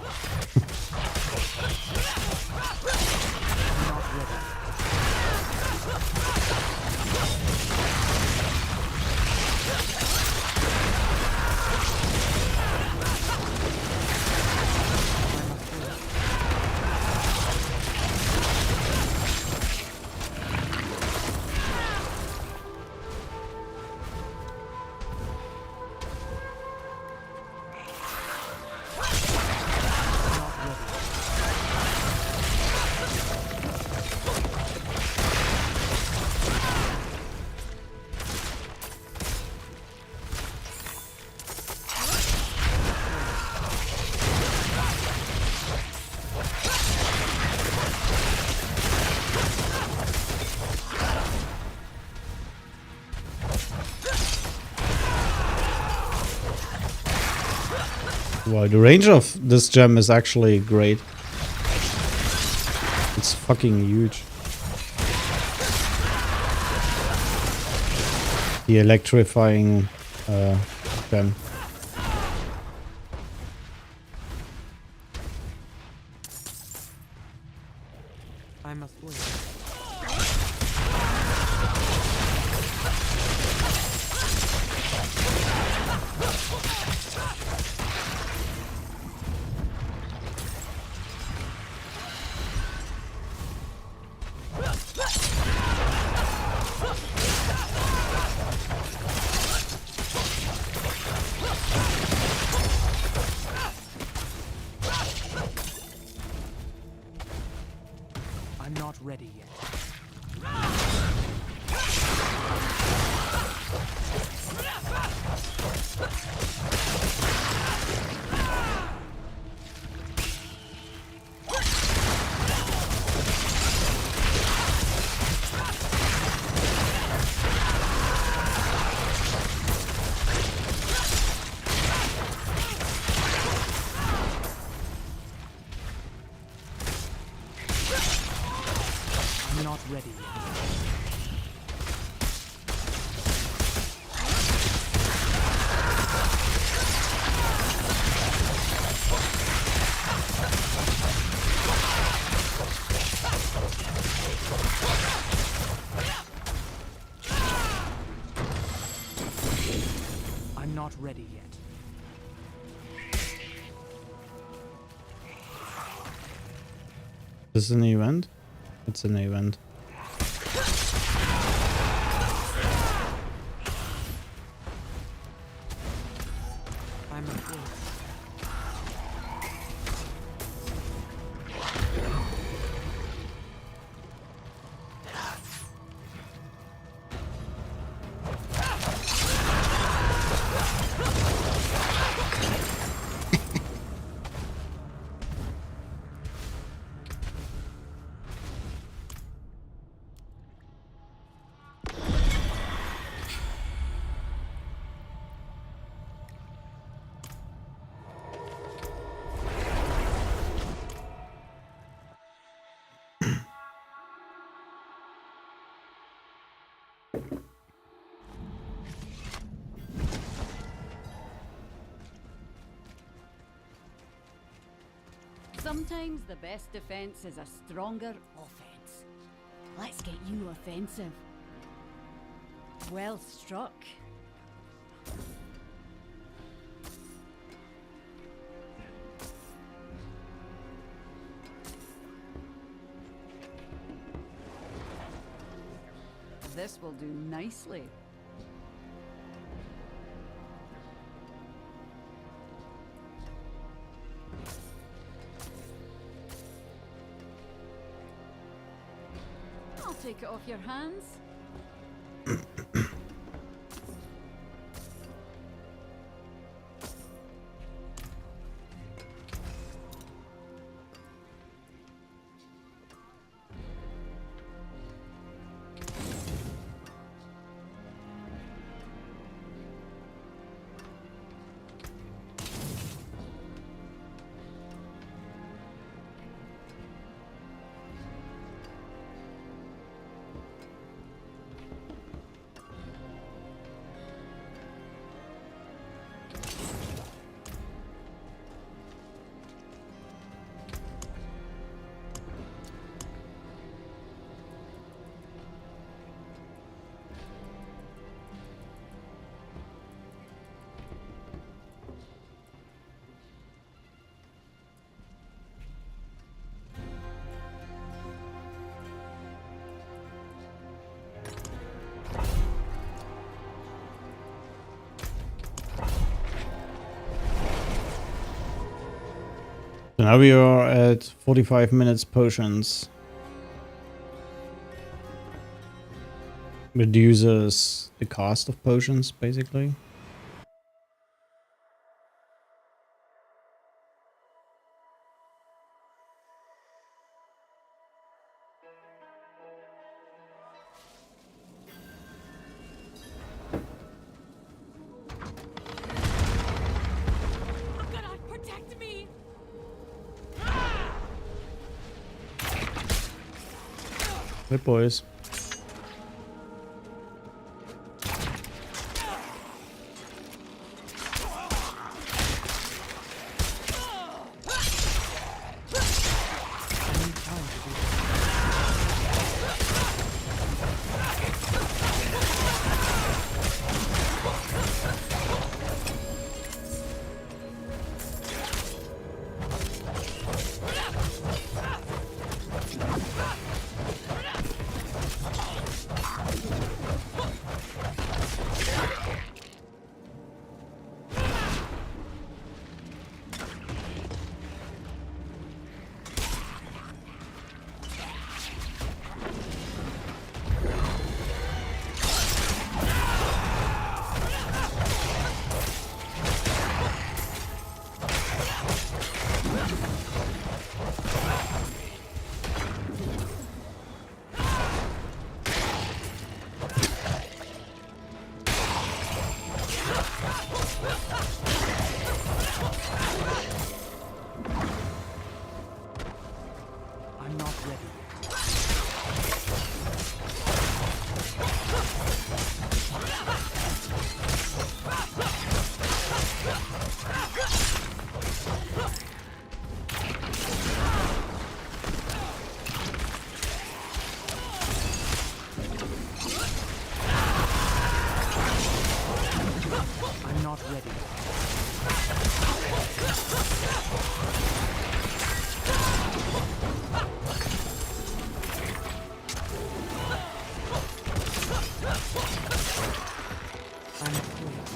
Wow, the range of this gem is actually great. It's fucking huge. The electrifying gem. I must wait. I'm not ready yet. ready yet. I'm not ready yet. This is an event? It's an event. I'm afraid. Sometimes the best defense is a stronger offense. Let's get you offensive. Well struck. This will do nicely. I'll take it off your hands. So now we are at 45 minutes potions. Reduces the cost of potions, basically. Protect me! Hey boys. ready. I'm free.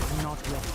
I'm not ready.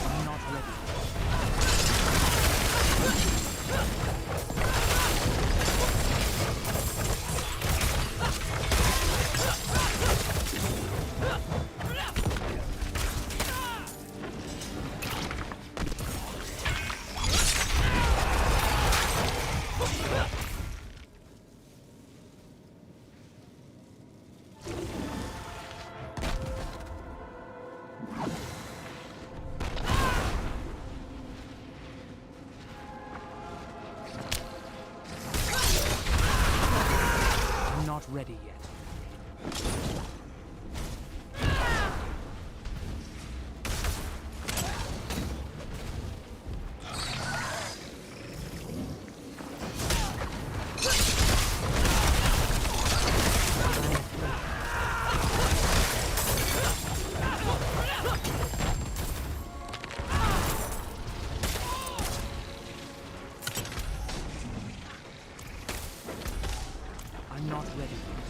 I'm not ready. I'm not ready yet. I'm not ready yet.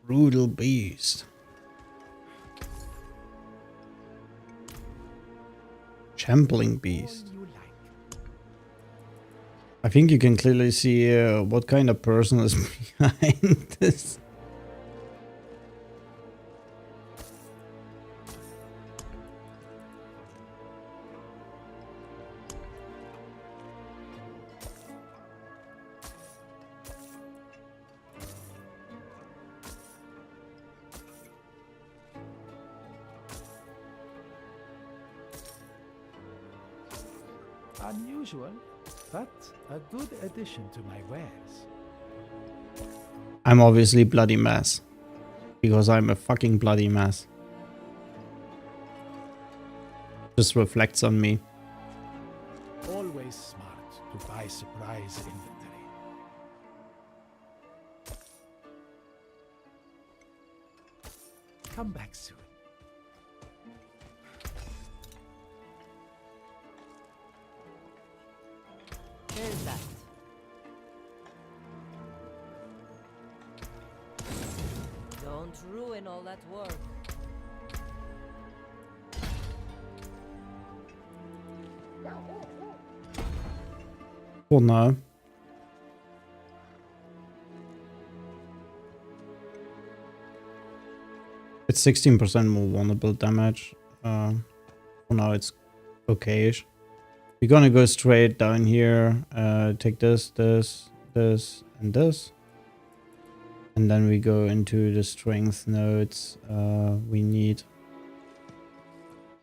Brutal beast. Trampling beast. I think you can clearly see what kind of person is behind this. Unusual, but a good addition to my wares. I'm obviously bloody mess. Because I'm a fucking bloody mess. Just reflects on me. Always smart to buy surprise inventory. Come back soon. There's that. Don't ruin all that work. Oh no. It's 16% more vulnerable damage. For now it's okay-ish. We're gonna go straight down here, take this, this, this, and this. And then we go into the strength nodes we need.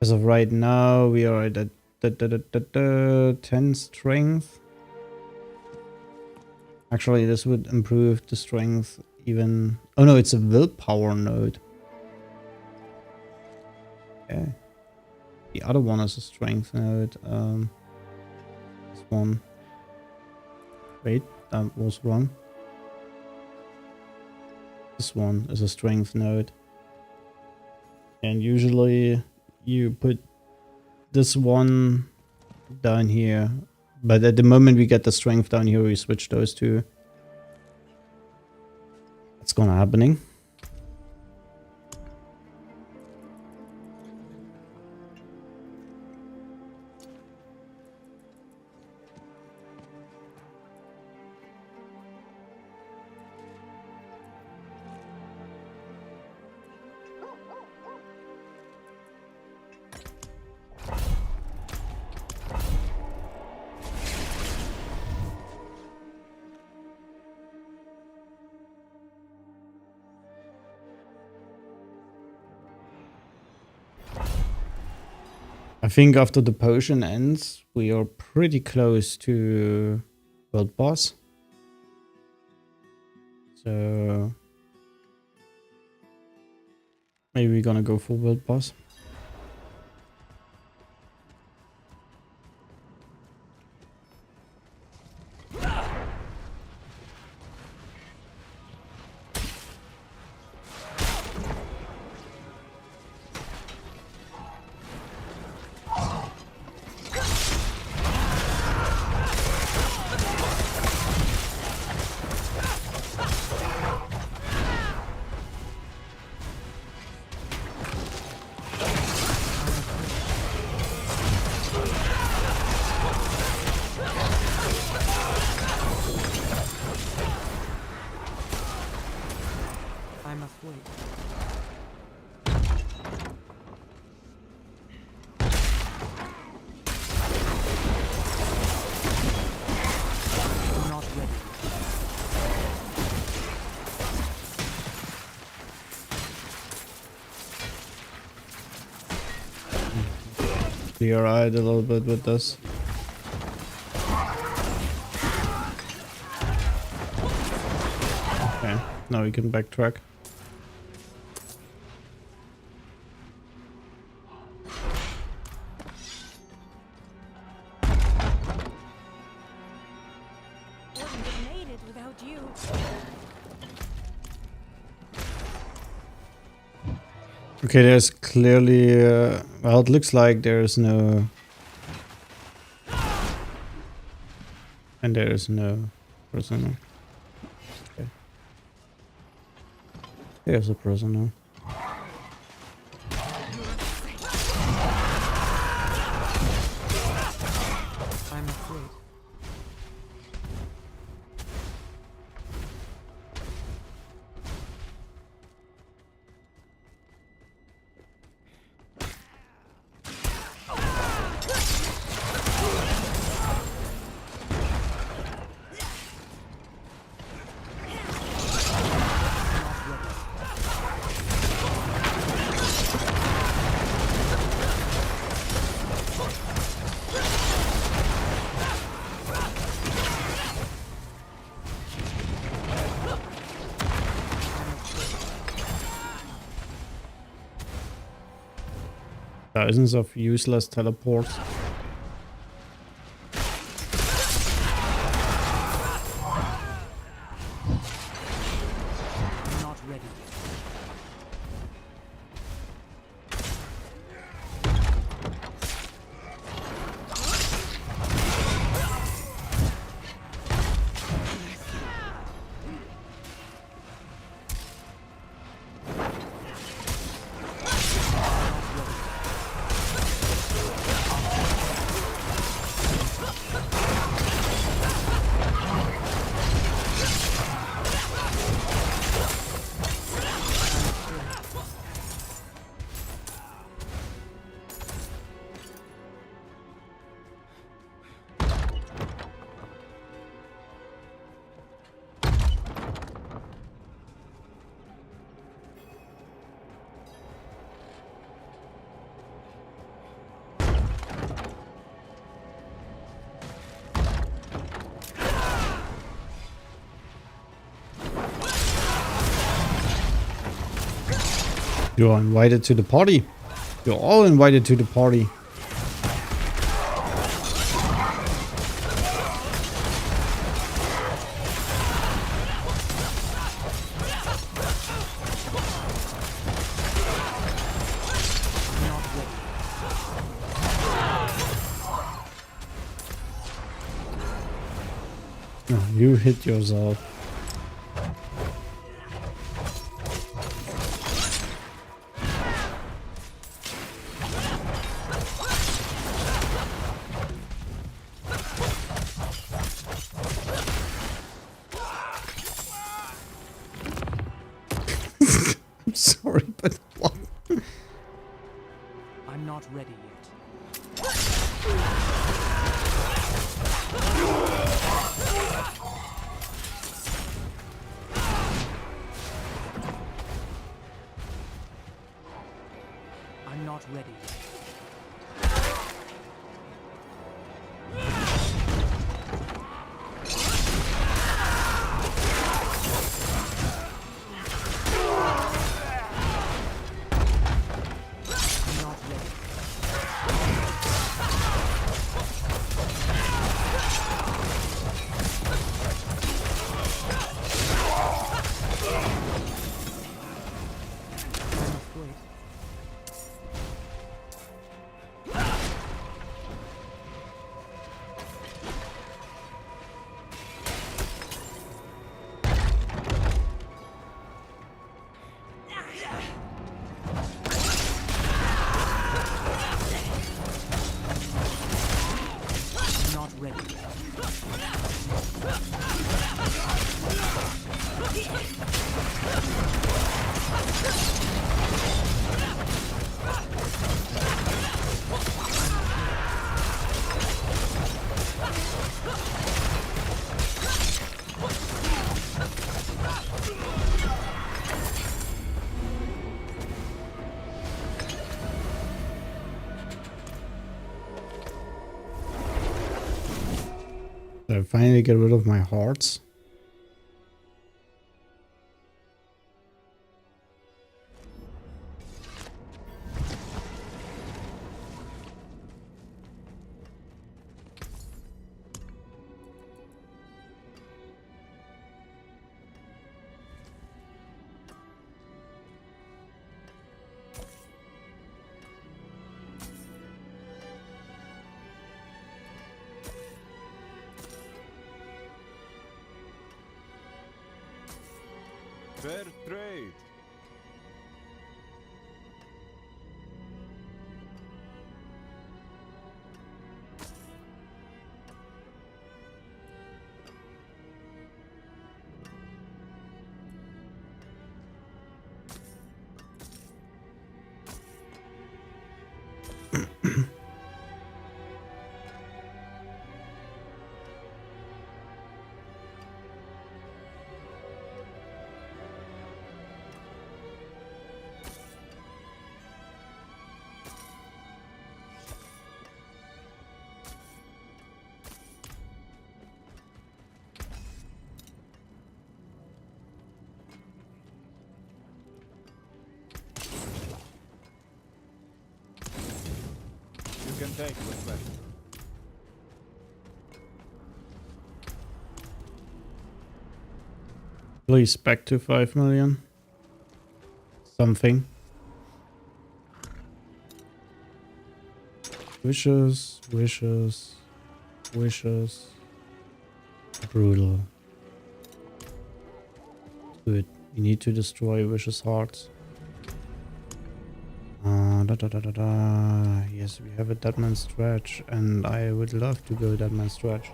As of right now, we are at 10 strength. Actually, this would improve the strength even... Oh no, it's a willpower node. Okay. The other one is a strength node. This one. Wait, that was wrong. This one is a strength node. And usually you put this one down here. But at the moment we get the strength down here, we switch those two. That's gonna happening. I think after the potion ends, we are pretty close to world boss. So maybe we're gonna go for world boss. I must wait. I'm not ready. Clear eyed a little bit with this. Okay, now we can backtrack. Wouldn't have made it without you. Okay, there's clearly... well, it looks like there's no... And there is no prisoner. Okay. Here's a prisoner. I'm afraid. Thousands of useless teleports. I'm not ready yet. You are invited to the party. You're all invited to the party. Oh, you hit yourself. I'm sorry, but what? I'm not ready yet. I'm not ready yet. I'm not ready. I'm afraid. I'm not ready. Did I finally get rid of my hearts? Fair trade. Take what's left. Please back to 5 million. Something. Wishes, wishes, wishes. Brutal. Good. We need to destroy Wish's hearts. Yes, we have a Deadman stretch, and I would love to go Deadman stretch.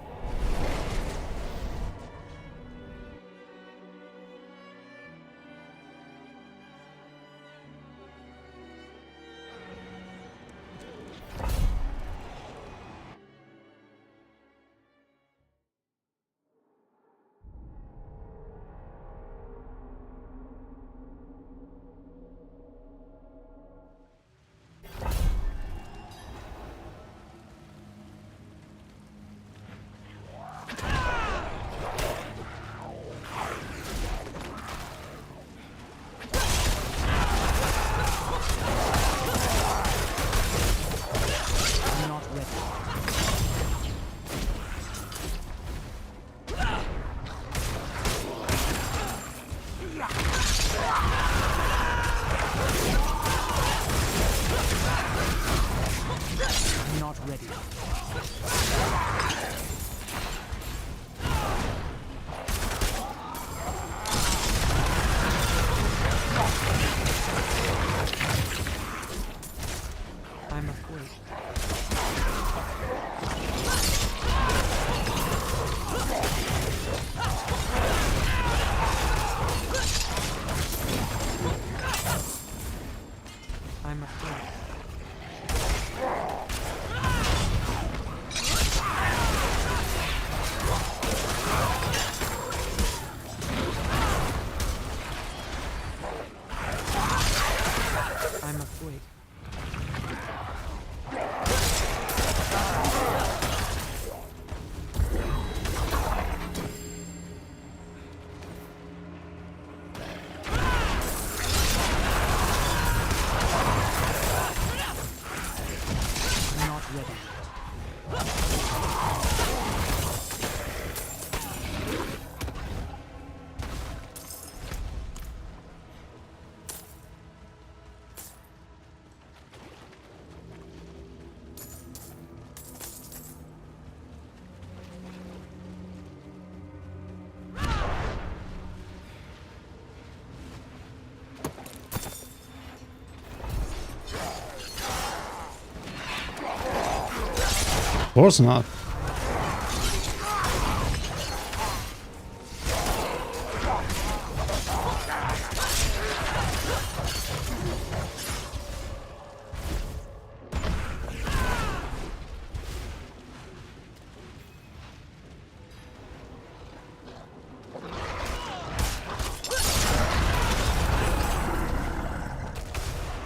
Of course not.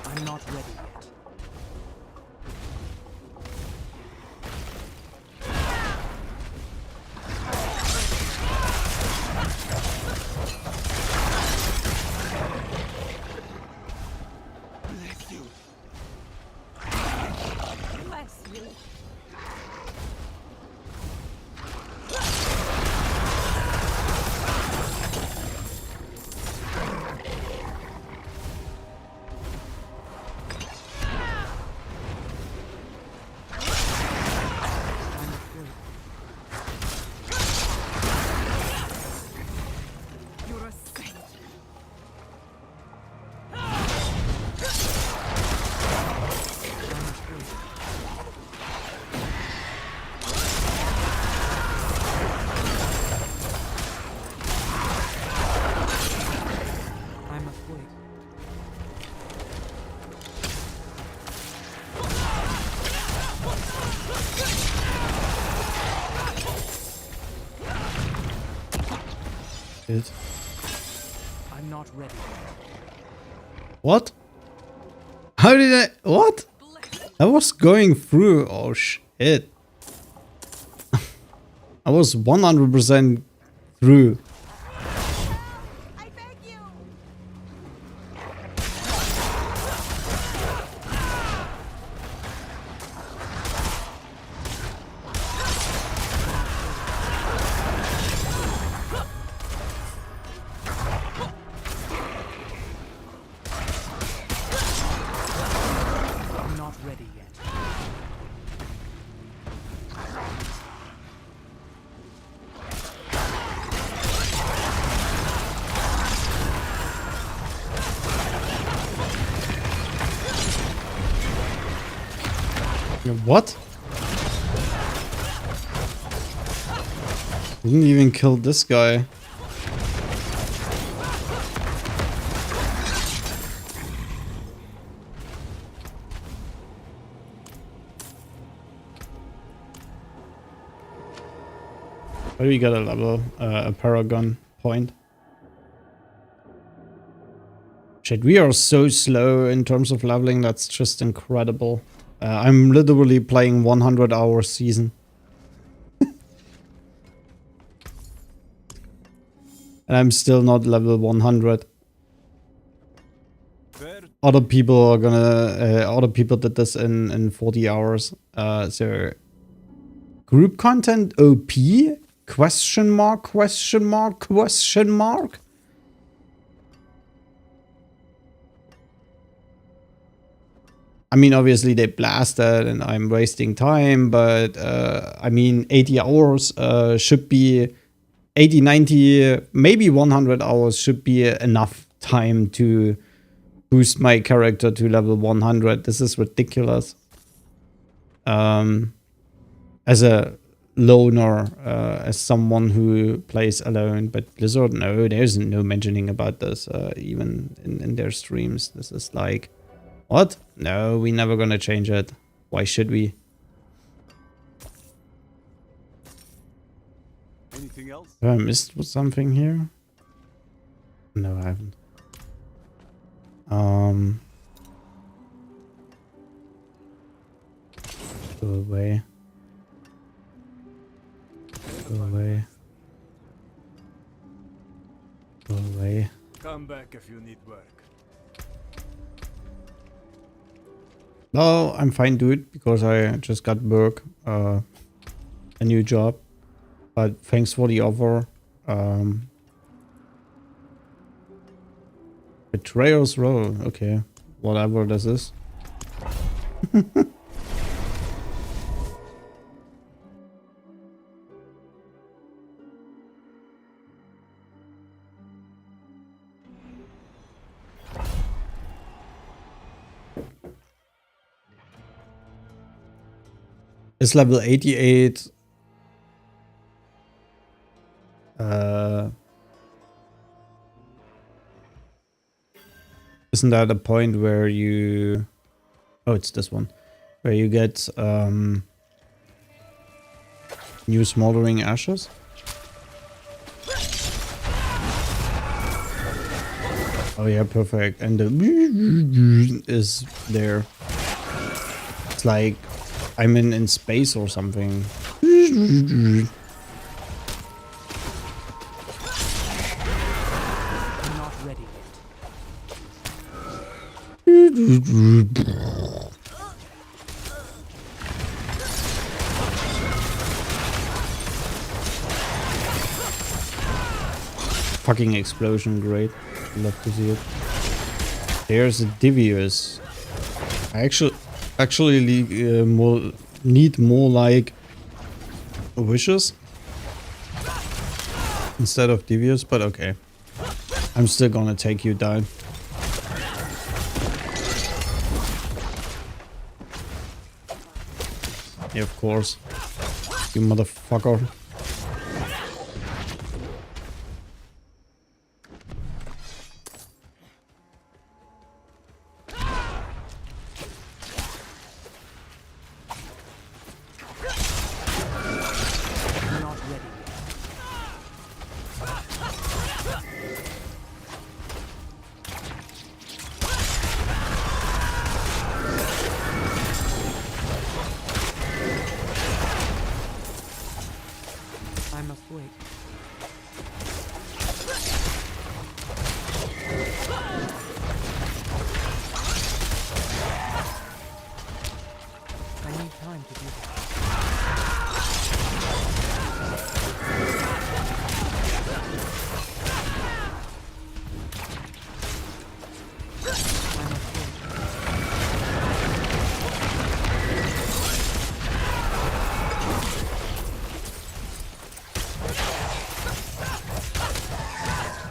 I'm not ready yet. Bless you. You're a saint. I'm afraid. Shit. I'm not ready. What? How did I... What? I was going through... Oh shit. I was 100% through. I beg you. What? Didn't even kill this guy. How do we get a level? A paragon point? Shit, we are so slow in terms of leveling. That's just incredible. I'm literally playing 100-hour season. And I'm still not level 100. Other people are gonna... other people did this in 40 hours. So... Group content OP? Question mark, question mark, question mark? I mean, obviously they blasted and I'm wasting time, but I mean, 80 hours should be 80, 90, maybe 100 hours should be enough time to boost my character to level 100. This is ridiculous. As a loner, as someone who plays alone, but Blizzard, no, there's no mentioning about this, even in their streams. This is like, what? No, we're never gonna change it. Why should we? Anything else? Have I missed something here? No, I haven't. Go away. Go away. Go away. Come back if you need work. No, I'm fine, dude, because I just got work, a new job. But thanks for the offer. Betrayer's role. Okay, whatever this is. Is level 88 isn't that a point where you... Oh, it's this one. Where you get new smoldering ashes? Oh yeah, perfect. And the is there. It's like I'm in space or something. Not ready Fucking explosion, great. Love to see it. There's a Divius. I actually need more like wishes instead of Divius, but okay. I'm still gonna take you down. Yeah, of course. You motherfucker. I must wait. I need time to do that.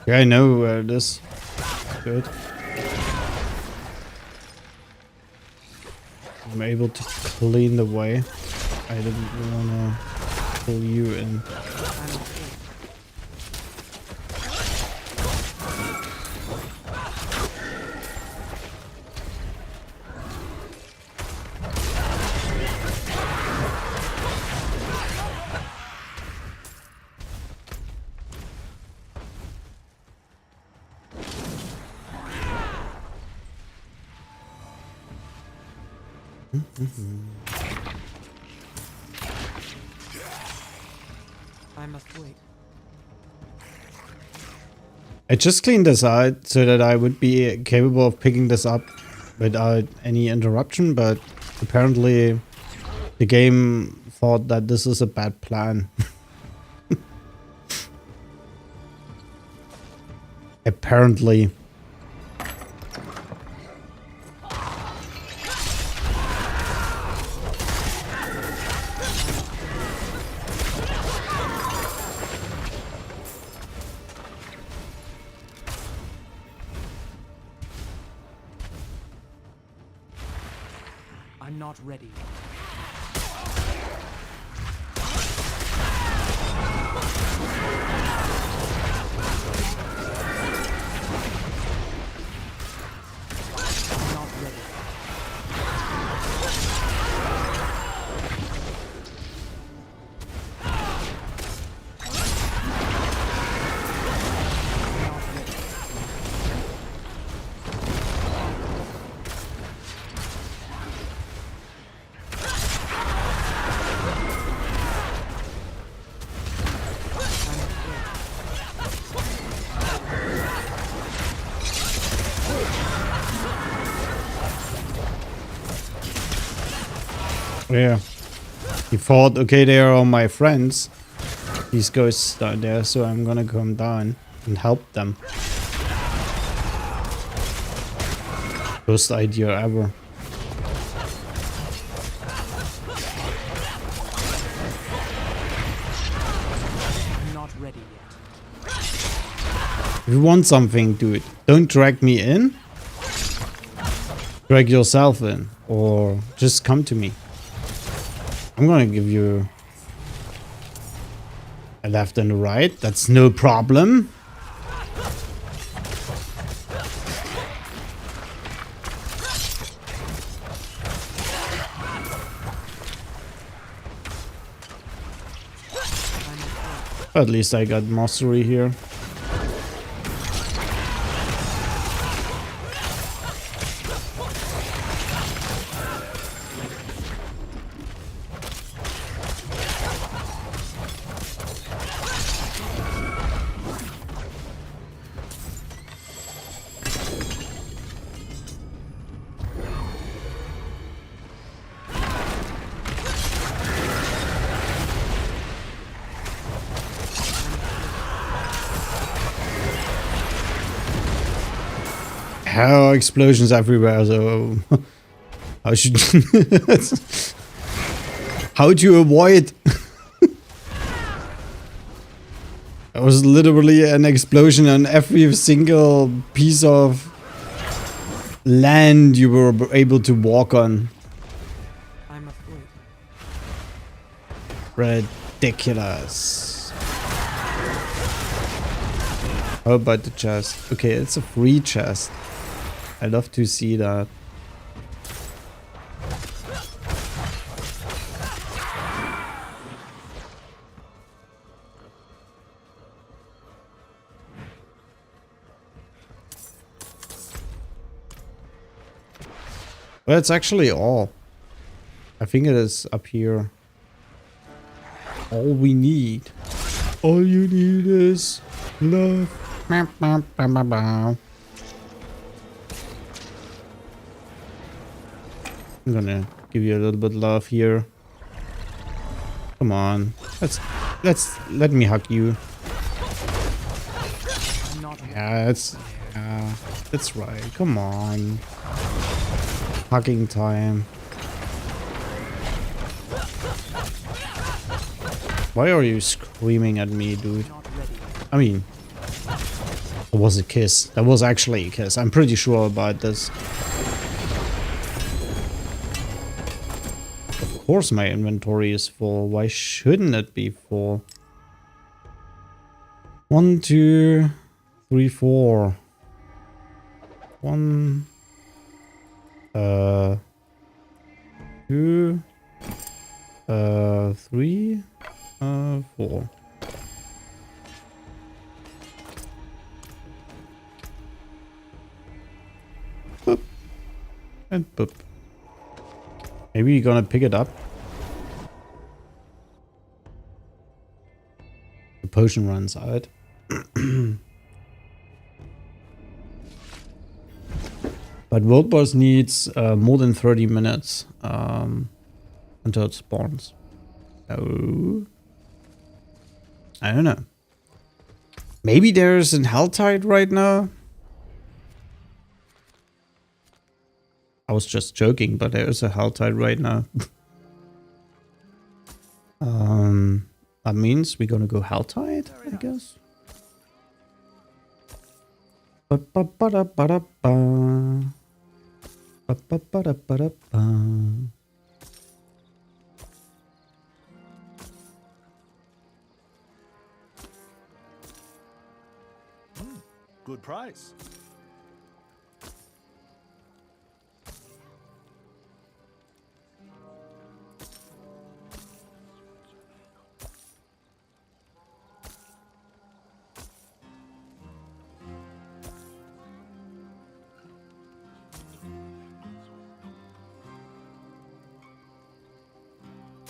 Yeah, I know where it is. Good. I'm able to clean the way. I didn't want to pull you in. I must wait. I just cleaned this out so that I would be capable of picking this up without any interruption, but apparently the game thought that this is a bad plan. Apparently. I'm not ready. I'm not ready. Yeah. He thought, okay, they are all my friends. These ghosts are there, so I'm gonna come down and help them. Worst idea ever. I'm not ready yet. If you want something, dude, don't drag me in. Drag yourself in. Or just come to me. I'm gonna give you a left and a right. That's no problem. At least I got mastery here. Hell, explosions everywhere, so how should how do you avoid? There was literally an explosion on every single piece of land you were able to walk on. I must wait. Ridiculous. How about the chest? Okay, it's a free chest. I'd love to see that. Well, it's actually all. I think it is up here. All we need. All you need is love. I'm gonna give you a little bit of love here. Come on. Let me hug you. Yeah, that's right. Come on. Hugging time. Why are you screaming at me, dude? I mean, it was a kiss. That was actually a kiss. I'm pretty sure about this. course my inventory is full. Why shouldn't it be full? 1, 2, 3, 4. 1, 2, 3, 4. Boop. And boop. Maybe you're gonna pick it up. The potion runs out. But World Boss needs more than 30 minutes until it spawns. So I don't know. Maybe there's an Helltide right now. I was just joking, but there is a Helltide right now. That means we're gonna go Helltide, I guess. Ba-ba-ba-da-ba-da-ba. Ba-ba-ba-da-ba-da-ba. Good price.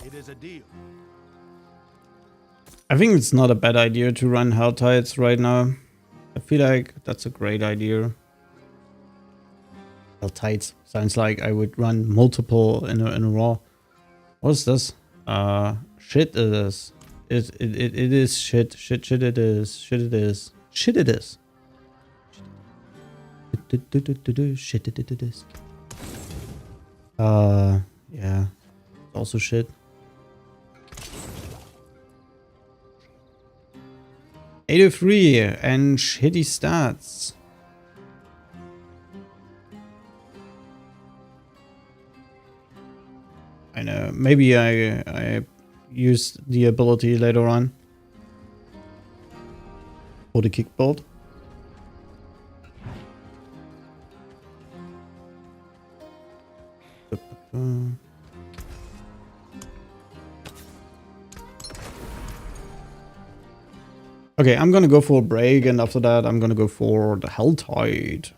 It is a deal. I think it's not a bad idea to run Helltides right now. I feel like that's a great idea. Helltides sounds like I would run multiple in a row. What is this? Shit it is. It is shit. Shit it is. Shit it is. Shit it is. Shit it is. Yeah. It's also shit. 803 and shitty stats. I know. Maybe I use the ability later on for the kick build. Okay, I'm gonna go for a break, and after that, I'm gonna go for the Helltide.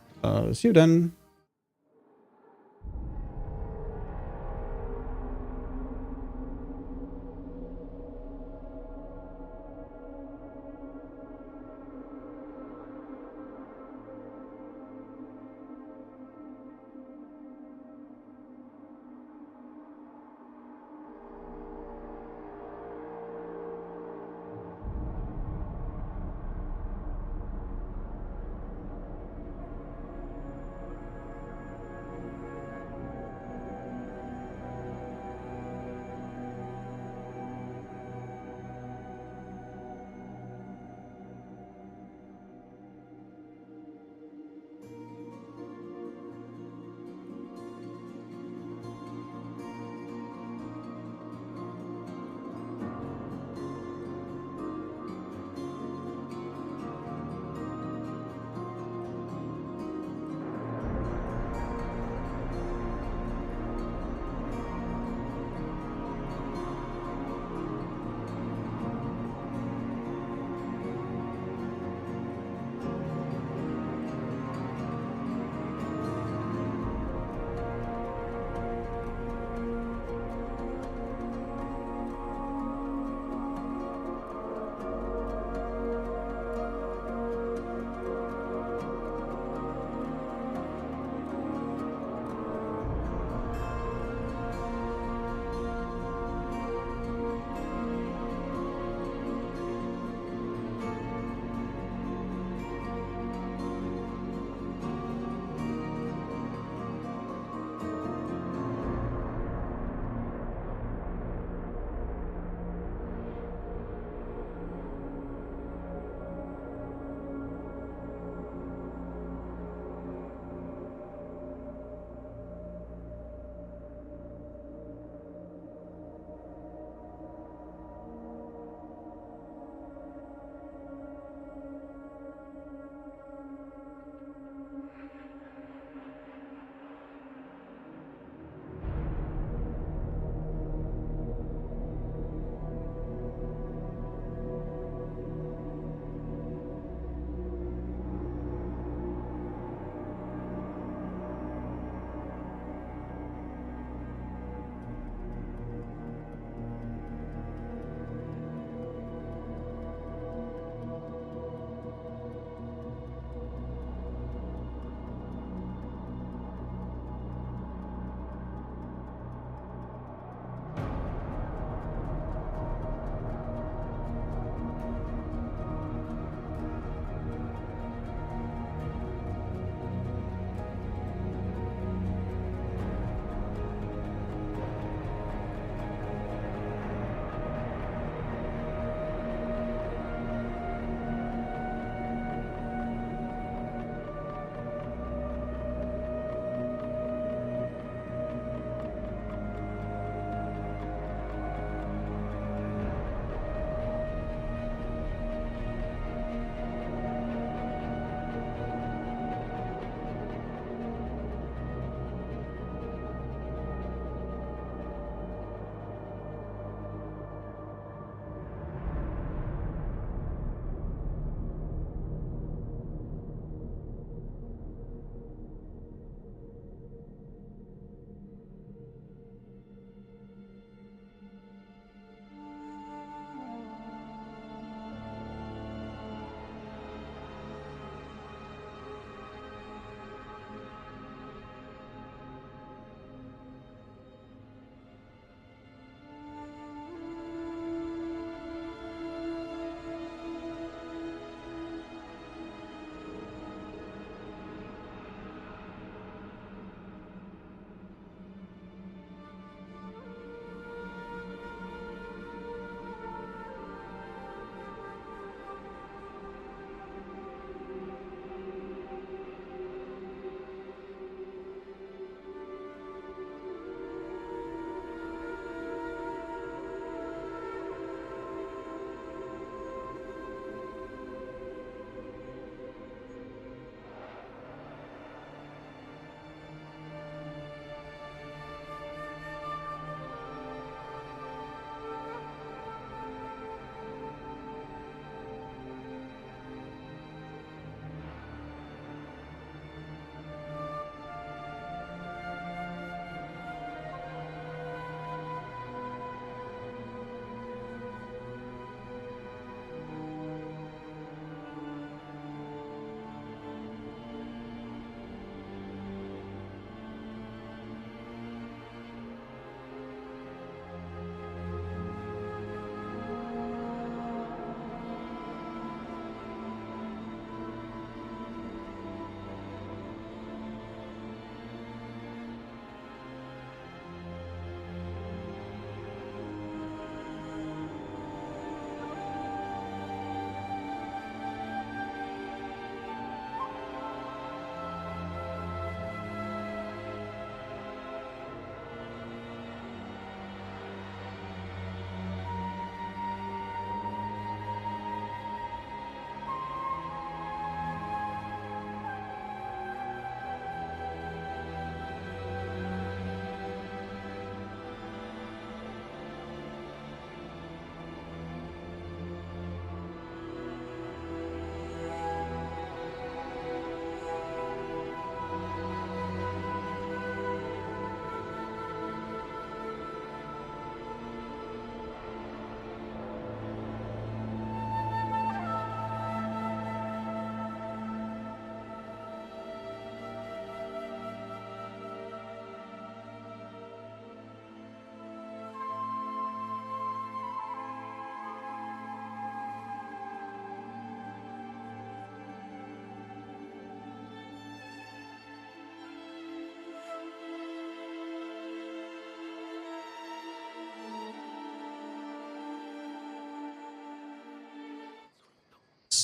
See you then.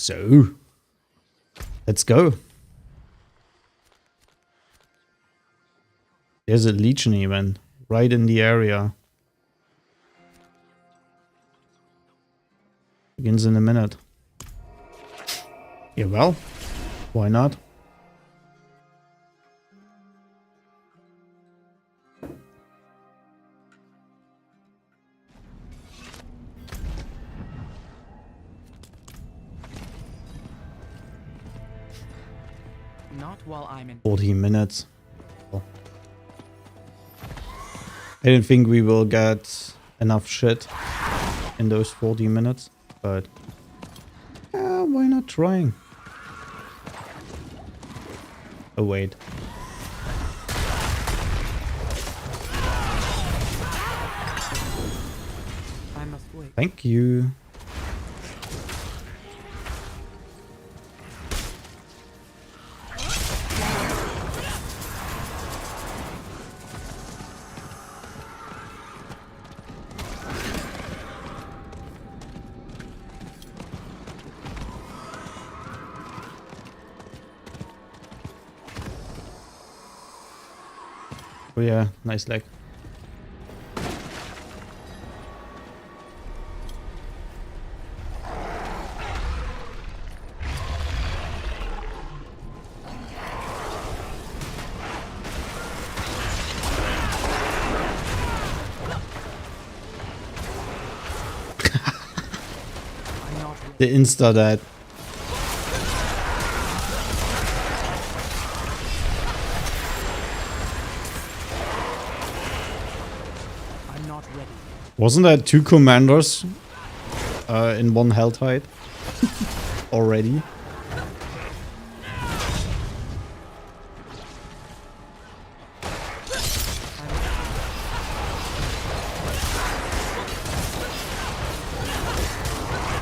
So, let's go. There's a Legion event right in the area. Begins in a minute. Yeah, well, why not? Not while I'm in. 14 minutes. I didn't think we will get enough shit in those 40 minutes, but why not trying? Oh, wait. I must wait. Thank you. Oh yeah, nice leg. The insta that. I'm not ready. Wasn't that 2 commanders in one hell tide already?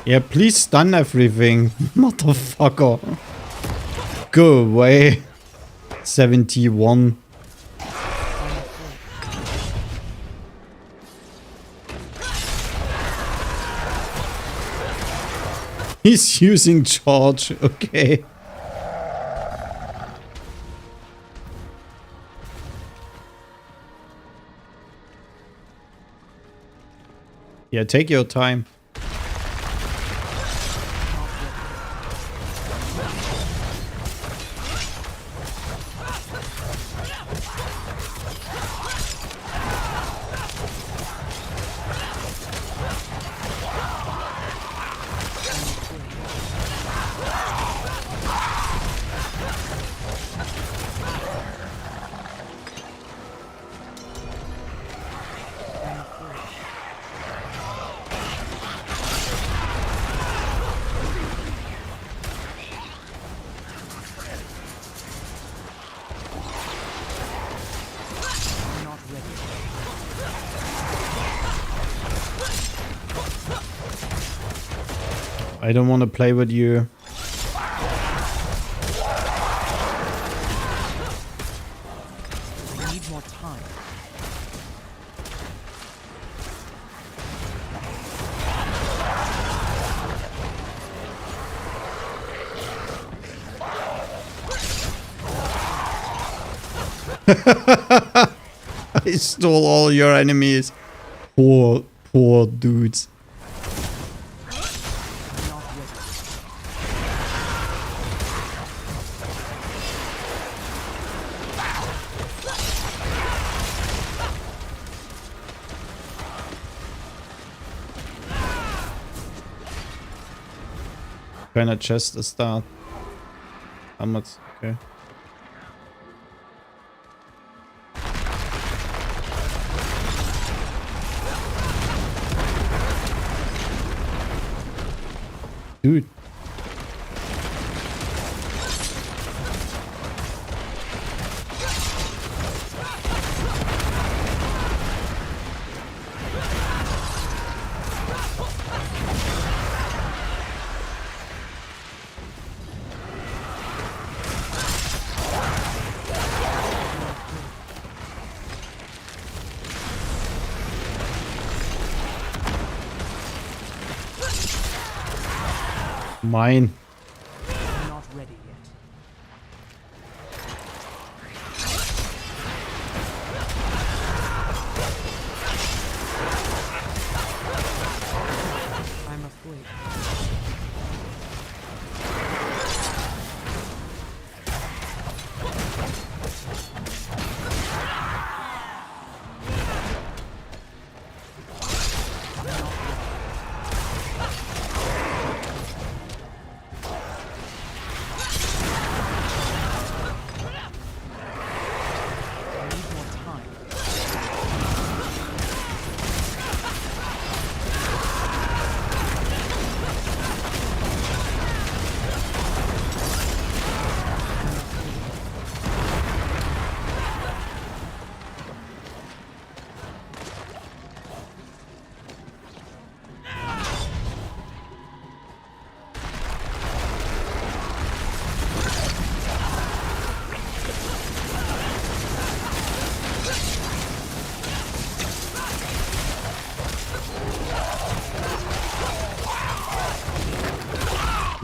Yeah, please stun everything, motherfucker. Go away. 71. He's using charge, okay. Yeah, take your time. I don't want to play with you. I need more time. I stole all your enemies. Poor dudes. Kind of chest a start. How much? Okay. Dude. Mine.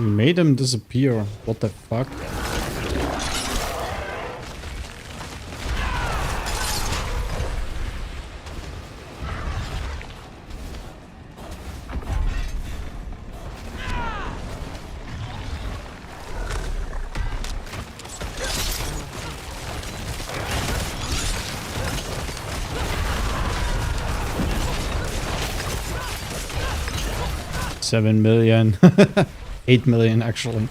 We made him disappear. What the fuck? $7 million. $8 million actually.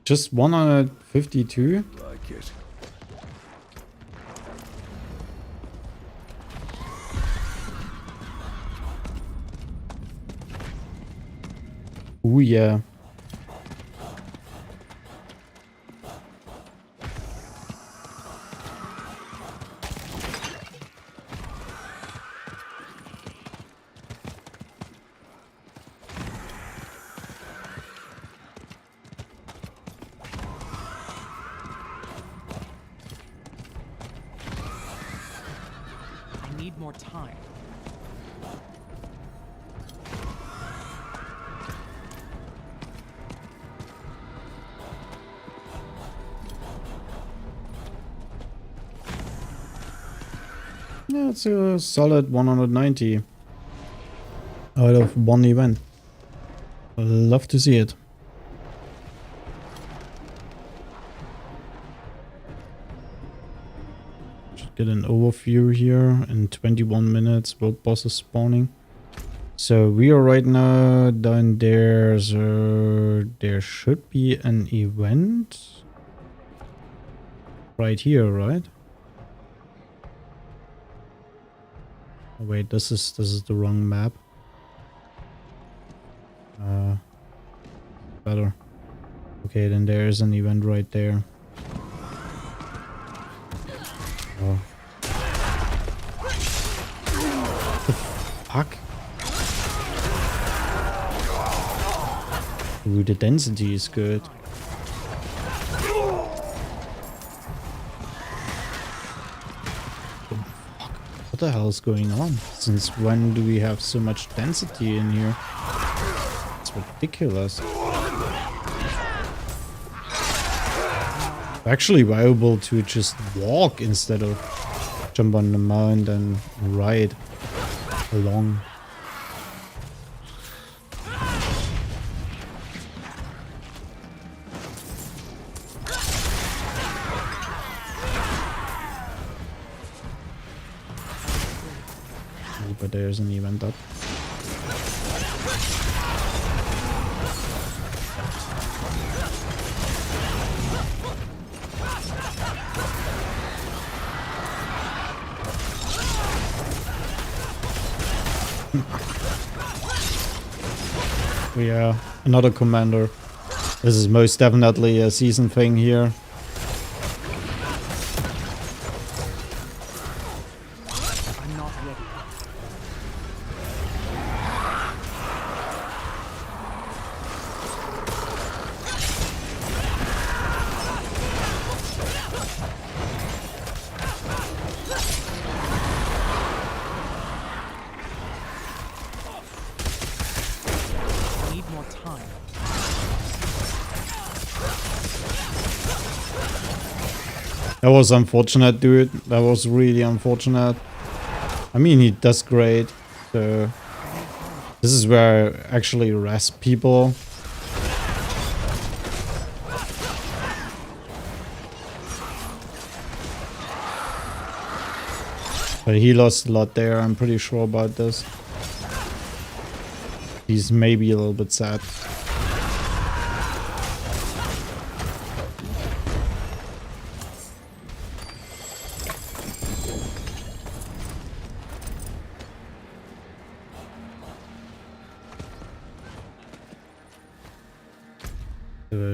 Just 152? Like it. Ooh, yeah. I need more time. Yeah, it's a solid 190 out of one event. Love to see it. Should get an overview here in 21 minutes. World bosses spawning. So we are right now down there. So there should be an event right here, right? Oh wait, this is the wrong map. Better. Okay, then there is an event right there. Oh. What the fuck? Ooh, the density is good. What the hell is going on? Since when do we have so much density in here? It's ridiculous. Actually viable to just walk instead of jump on the mount and ride along. But there's an event up. Yeah, another commander. This is most definitely a season thing here. I'm not ready. I need more time. That was unfortunate, dude. That was really unfortunate. I mean, he does great. So this is where I actually rest people. But he lost a lot there. I'm pretty sure about this. He's maybe a little bit sad.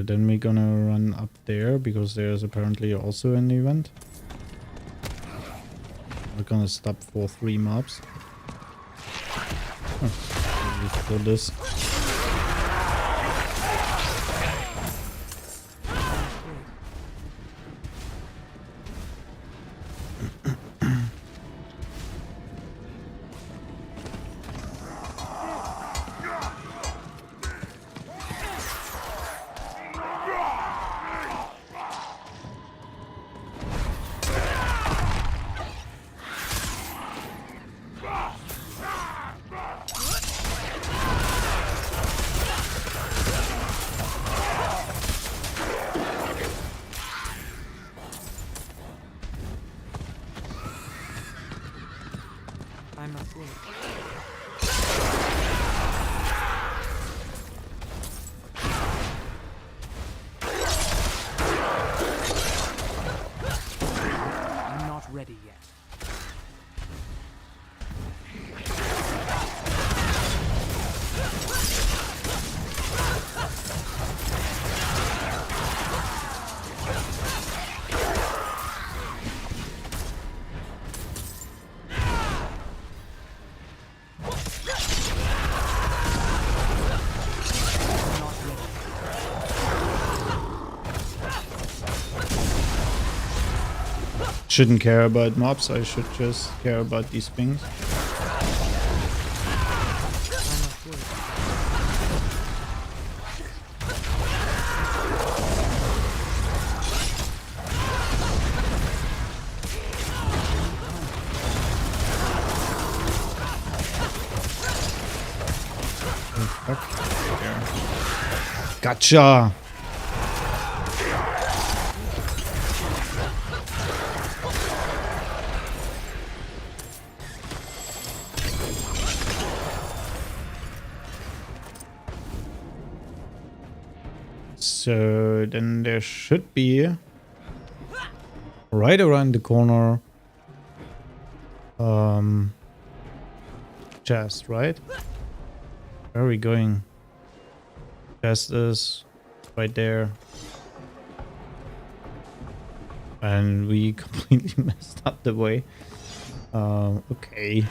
Then we're gonna run up there because there's apparently also an event. We're gonna stop for 3 mobs. Oh, for this. shouldn't care about mobs. I should just care about these things. Gotcha. So then there should be right around the corner chest, right? Where are we going? Chest is right there. And we completely messed up the way. Okay.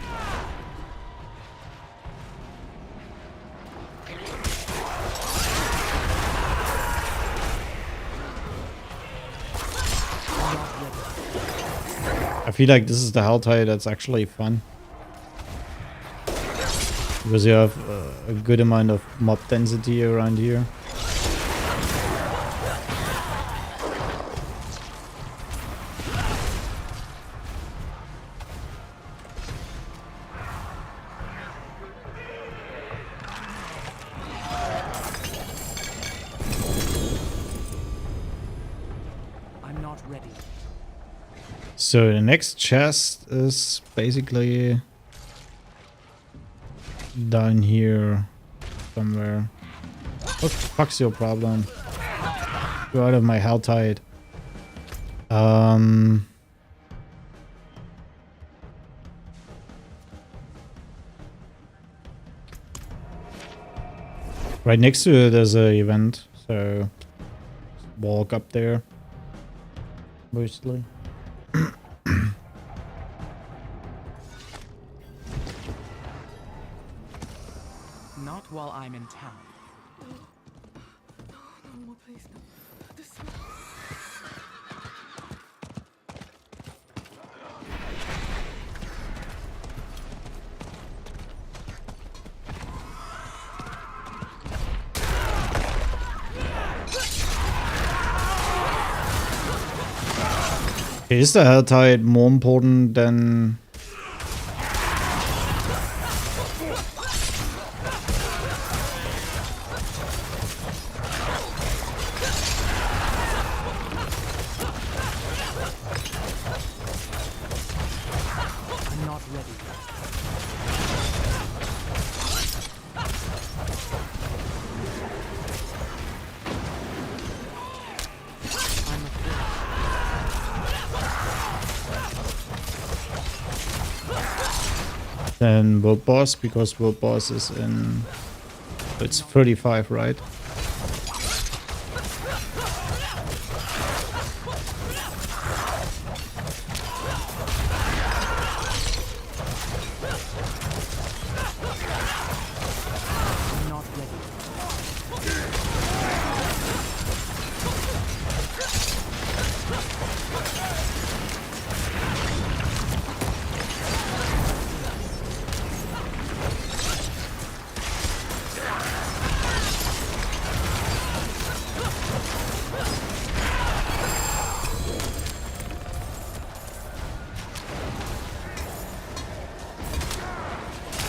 I feel like this is the Helltide that's actually fun. Because you have a good amount of mob density around here. I'm not ready. So the next chest is basically down here somewhere. What the fuck's your problem? Go out of my Helltide. Right next to it there's an event, so walk up there mostly. Not while I'm in town. No, please, no. This... Is the Helltide more important than... I'm not ready. I'm afraid. Then World Boss, because World Boss is in... It's 35, right? I'm not ready.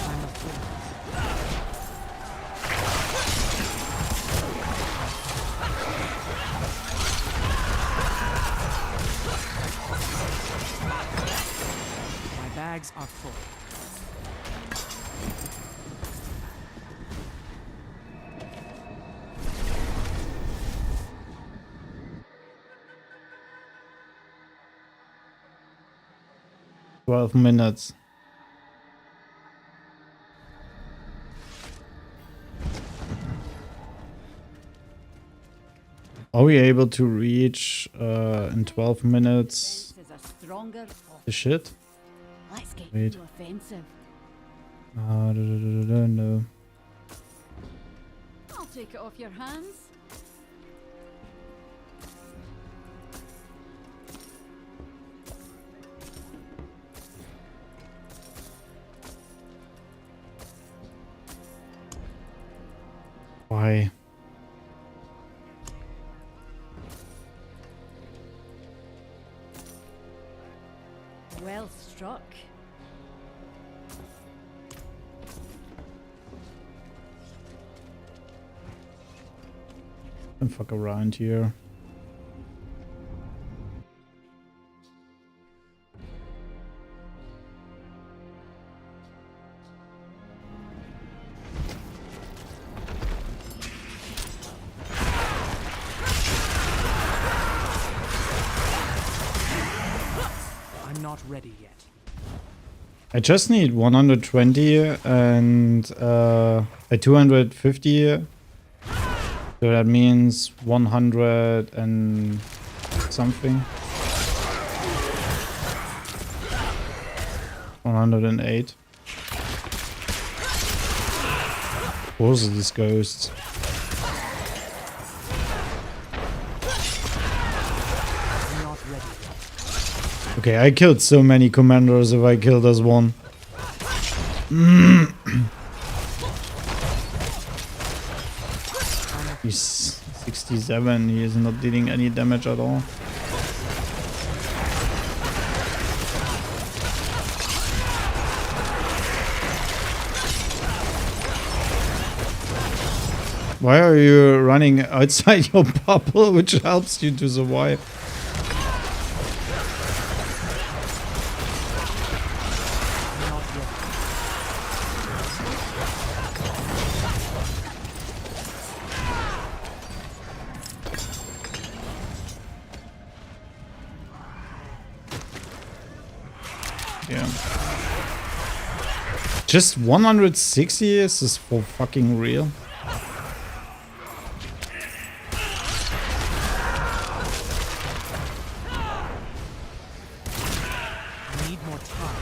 I'm afraid. My bags are full. $12 minutes. Are we able to reach in 12 minutes This is a stronger the shit? Let's get Wait. you offensive. No. I'll take it off your hands. Well struck. Don't fuck around here. I'm not ready yet. I just need 120 and a 250. So that means 100 and something. 108. Of course these ghosts. I'm not ready yet. Okay, I killed so many commanders if I killed as one. He's 67, he is not dealing any damage at all. Why are you running outside your bubble, which helps you to survive? Yeah. Just 160? Is this for fucking real? I need more time.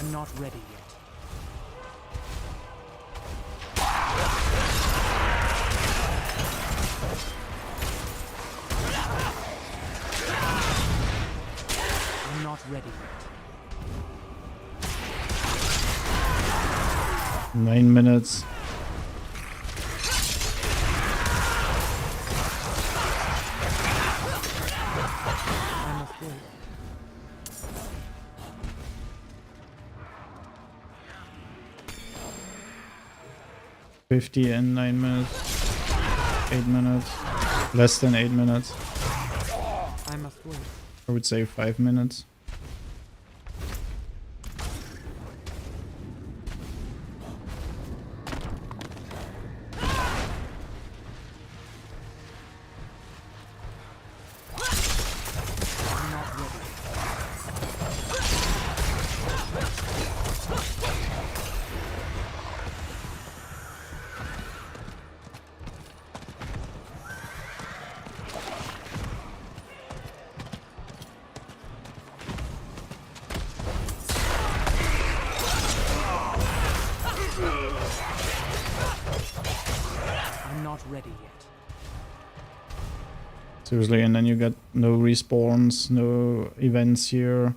I'm not ready yet. I'm not ready yet. 9 minutes. I must wait. 50 and 9 minutes. 8 minutes. Less than 8 minutes. I must wait. I would say 5 minutes. I'm not ready. I'm not ready yet. Seriously, and then you got no respawns, no events here.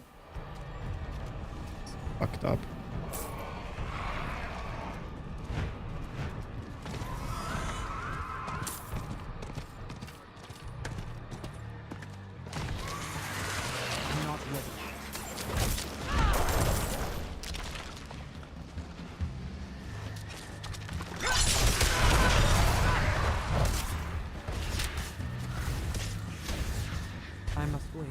Fucked up. I'm not ready. I must wait.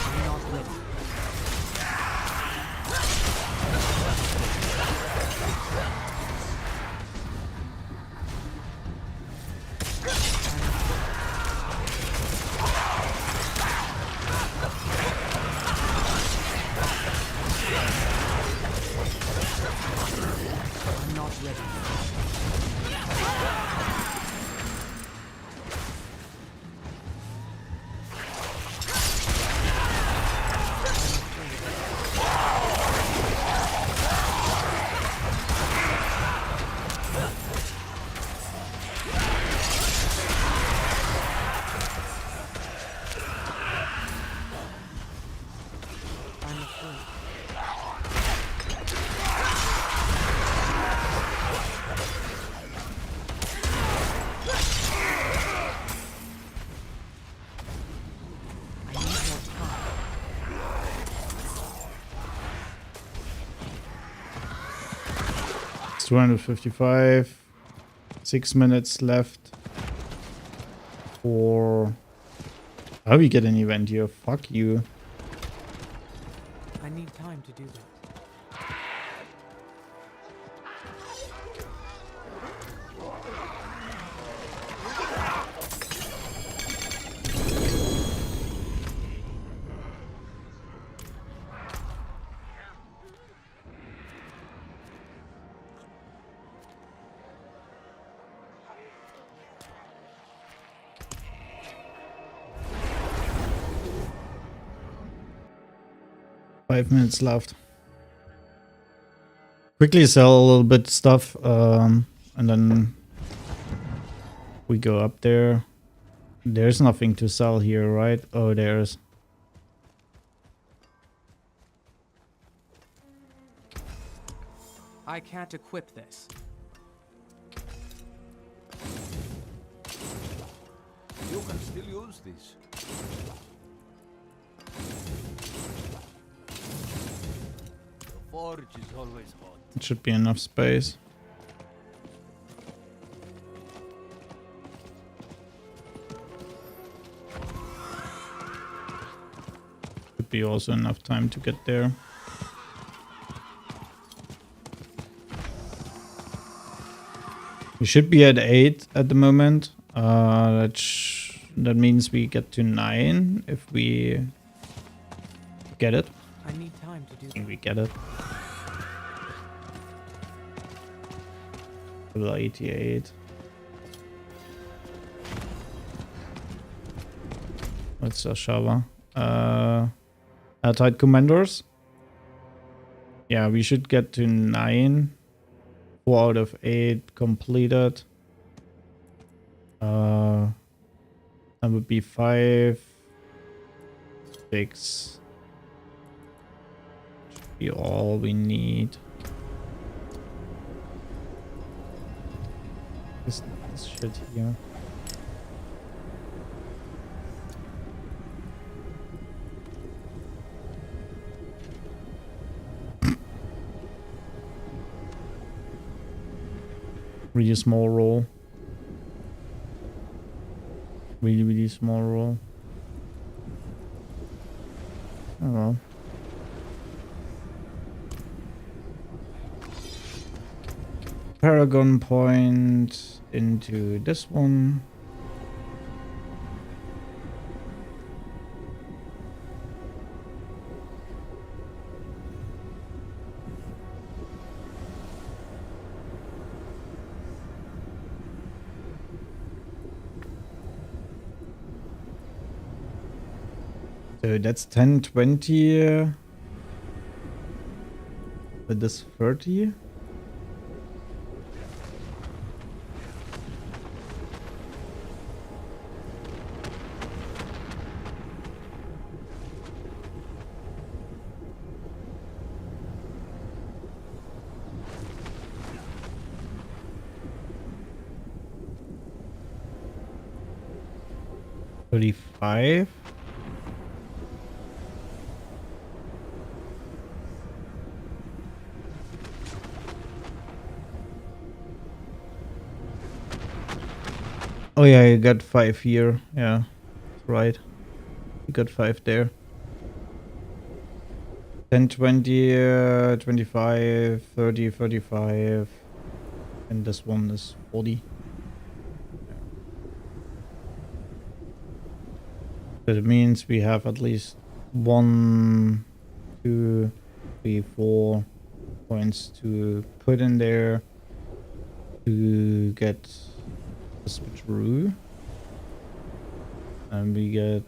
I'm not ready. It's 255. 6 minutes left for... How we get an event here? Fuck you. I need time to do that. Five minutes left. Quickly sell a little bit stuff, and then we go up there. There's nothing to sell here, right? Oh, there's. I can't equip this. You can still use these. The forge is always hot. It should be enough space. Should be also enough time to get there. We should be at 8 at the moment. That means we get to 9 if we get it. I need time to do I think we get it. Level 88. What's a shower? Airtight commanders. Yeah, we should get to 9. 4 out of 8 completed. That would be 5, 6. Should be all we need. This shit here. Really small roll. Really small roll. Oh well. Paragon point into this one. So that's 10, 20. With this 30. $35. Oh yeah, you got 5 here. Yeah, right. You got 5 there. 10, 20, 25, 30, 35. And this one is 40. That means we have at least 1, 2, 3, 4 points to put in there to get the switcheroo. And we get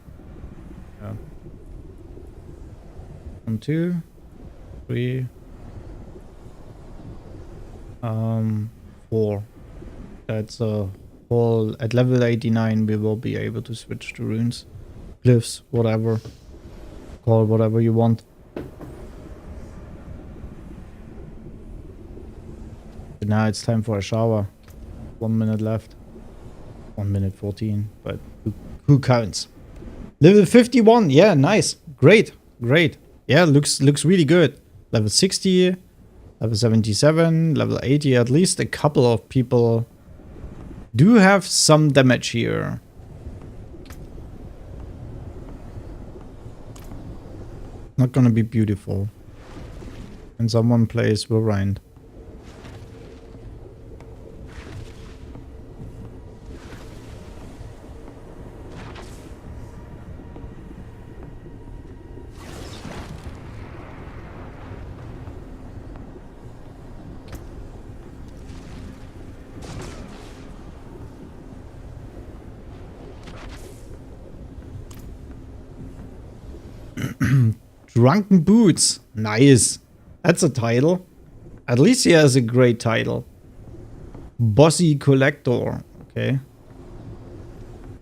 1, 2, 3, 4. That's a whole. At level 89 we will be able to switch to runes, glyphs, whatever. Call whatever you want. But now it's time for a shower. 1 minute left. 1 minute 14, but who counts? Level 51, yeah, nice. Great. Yeah, looks really good. Level 60, Level 77, level 80. At least a couple of people do have some damage here. Not gonna be beautiful. And someone plays Variant. Drunken Boots. Nice. That's a title. At least he has a great title. Bossy Collector. Okay.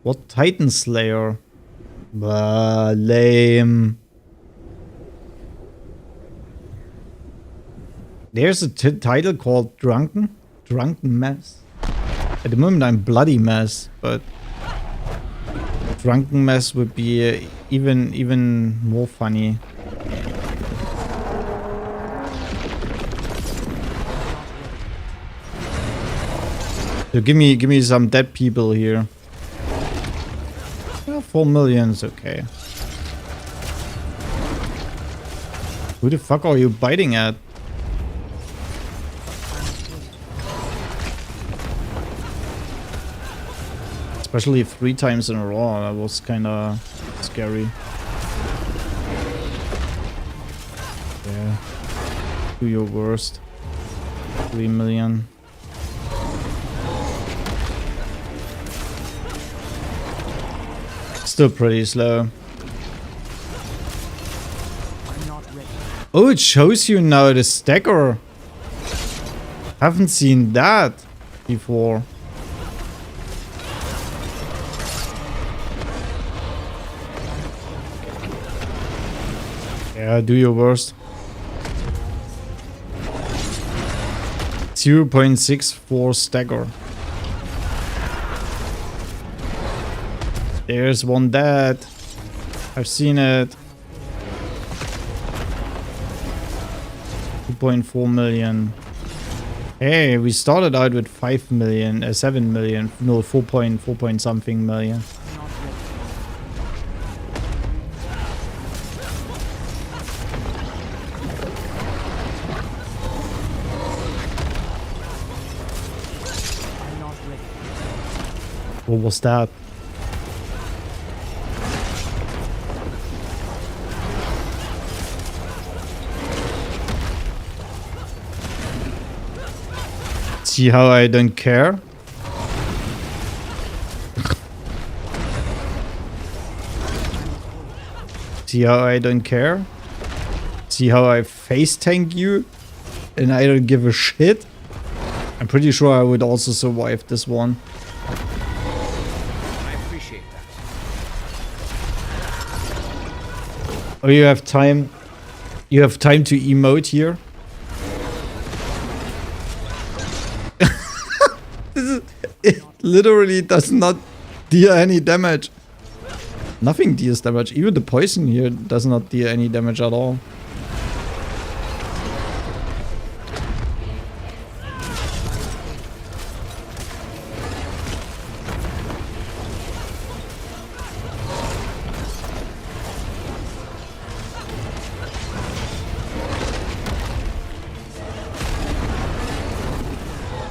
What Titan Slayer? Bah, lame. There's a title called Drunken Mess. At the moment I'm Bloody Mess, but Drunken Mess would be even more funny. So give me some dead people here. Yeah, 4 million is okay. Who the fuck are you biting at? Especially 3 times in a row, that was kinda scary. Yeah. Do your worst. 3 million. Still pretty slow. Oh, it shows you now the stagger. Haven't seen that before. Yeah, do your worst. 0.64 stagger. There's one dead. I've seen it. 2.4 million. Hey, we started out with 5 million, 7 million. No, 4 point something million. What was that? See how I don't care? See how I don't care? See how I face tank you? And I don't give a shit? I'm pretty sure I would also survive this one. Oh, you have time. You have time to emote here. It literally does not deal any damage. Nothing deals damage. Even the poison here does not deal any damage at all.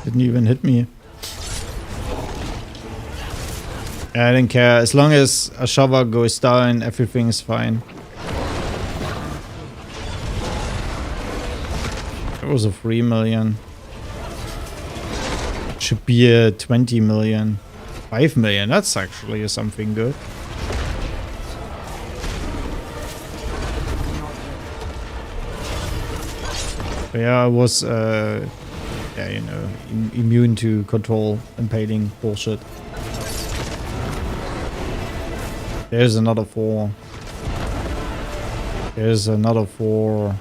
Didn't even hit me. I don't care. As long as Ashava goes down, everything's fine. It was a 3 million. Should be a 20 million. 5 million. That's actually something good. But yeah, I was, yeah, you know, immune to control impaling bullshit. There's another 4. There's another 4.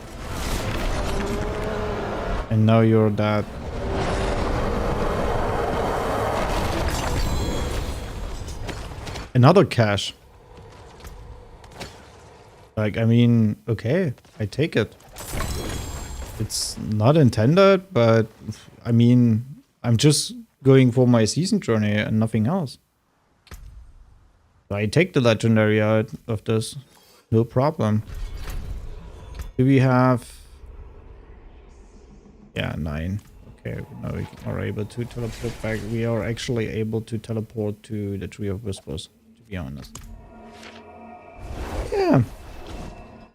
And now you're dead. Another cash. Like, I mean, okay, I take it. It's not intended, but I mean, I'm just going for my season journey and nothing else. I take the legendary out of this, no problem. Do we have... Yeah, 9. Okay, now we are able to teleport back. We are actually able to teleport to the Tree of Whispers, to be honest. Yeah.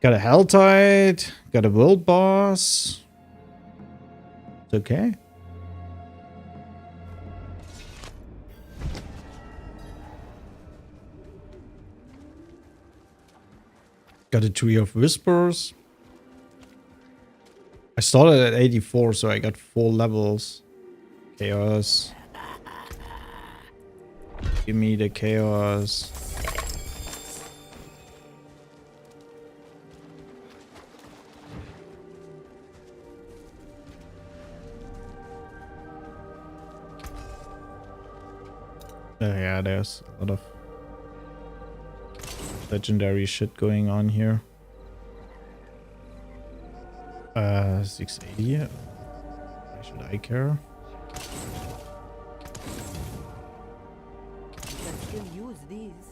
Got a Helltide, got a World Boss. It's okay. Got a Tree of Whispers. I started at 84, so I got 4 levels. Chaos. Give me the chaos. Yeah, there's a lot of legendary shit going on here. 680. Why should I care? You can still use these.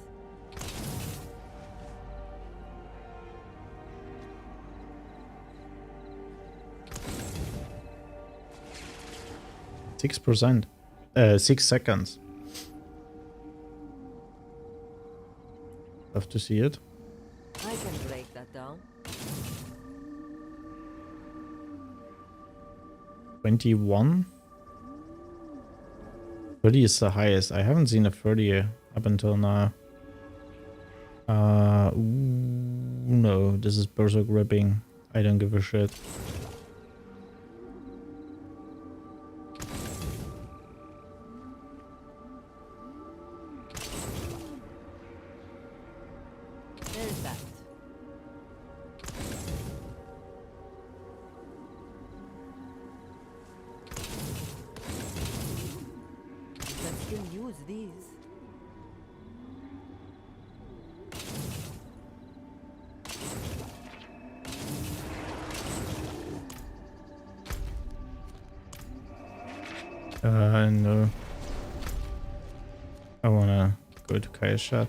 %. 6 seconds. Love to see it. I can break that down. 21. 30 is the highest. I haven't seen a 30 up until now. No, this is Berserk ripping. I don't give a shit. There's that. You can still use these. No. I wanna go to Kaya's shot.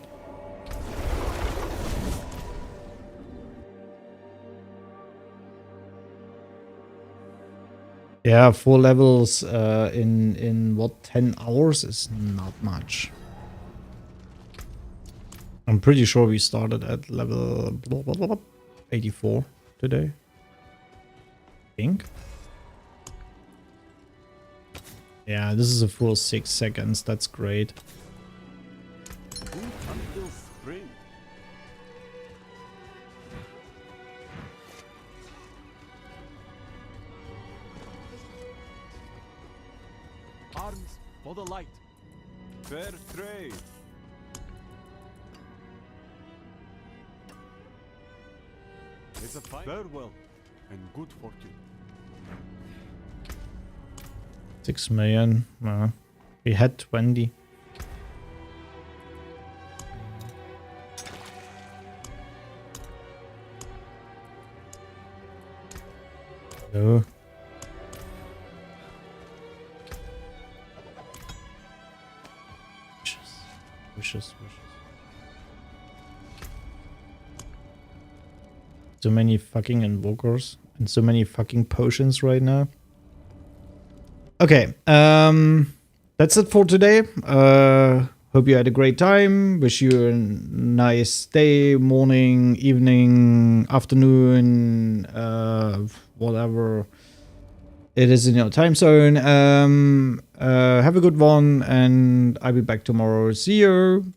Yeah, 4 levels in what, 10 hours is not much. I'm pretty sure we started at level 84 today. I think. Yeah, this is a full 6 seconds. That's great. Until spring. Arms for the light. Fair trade. It's a farewell and good fortune. 6 million. We had 20. No. Wishes. So many fucking invokers and so many fucking potions right now. Okay, that's it for today. Hope you had a great time. Wish you a nice day, morning, evening, afternoon, whatever it is in your time zone. Have a good one, and I'll be back tomorrow. See you.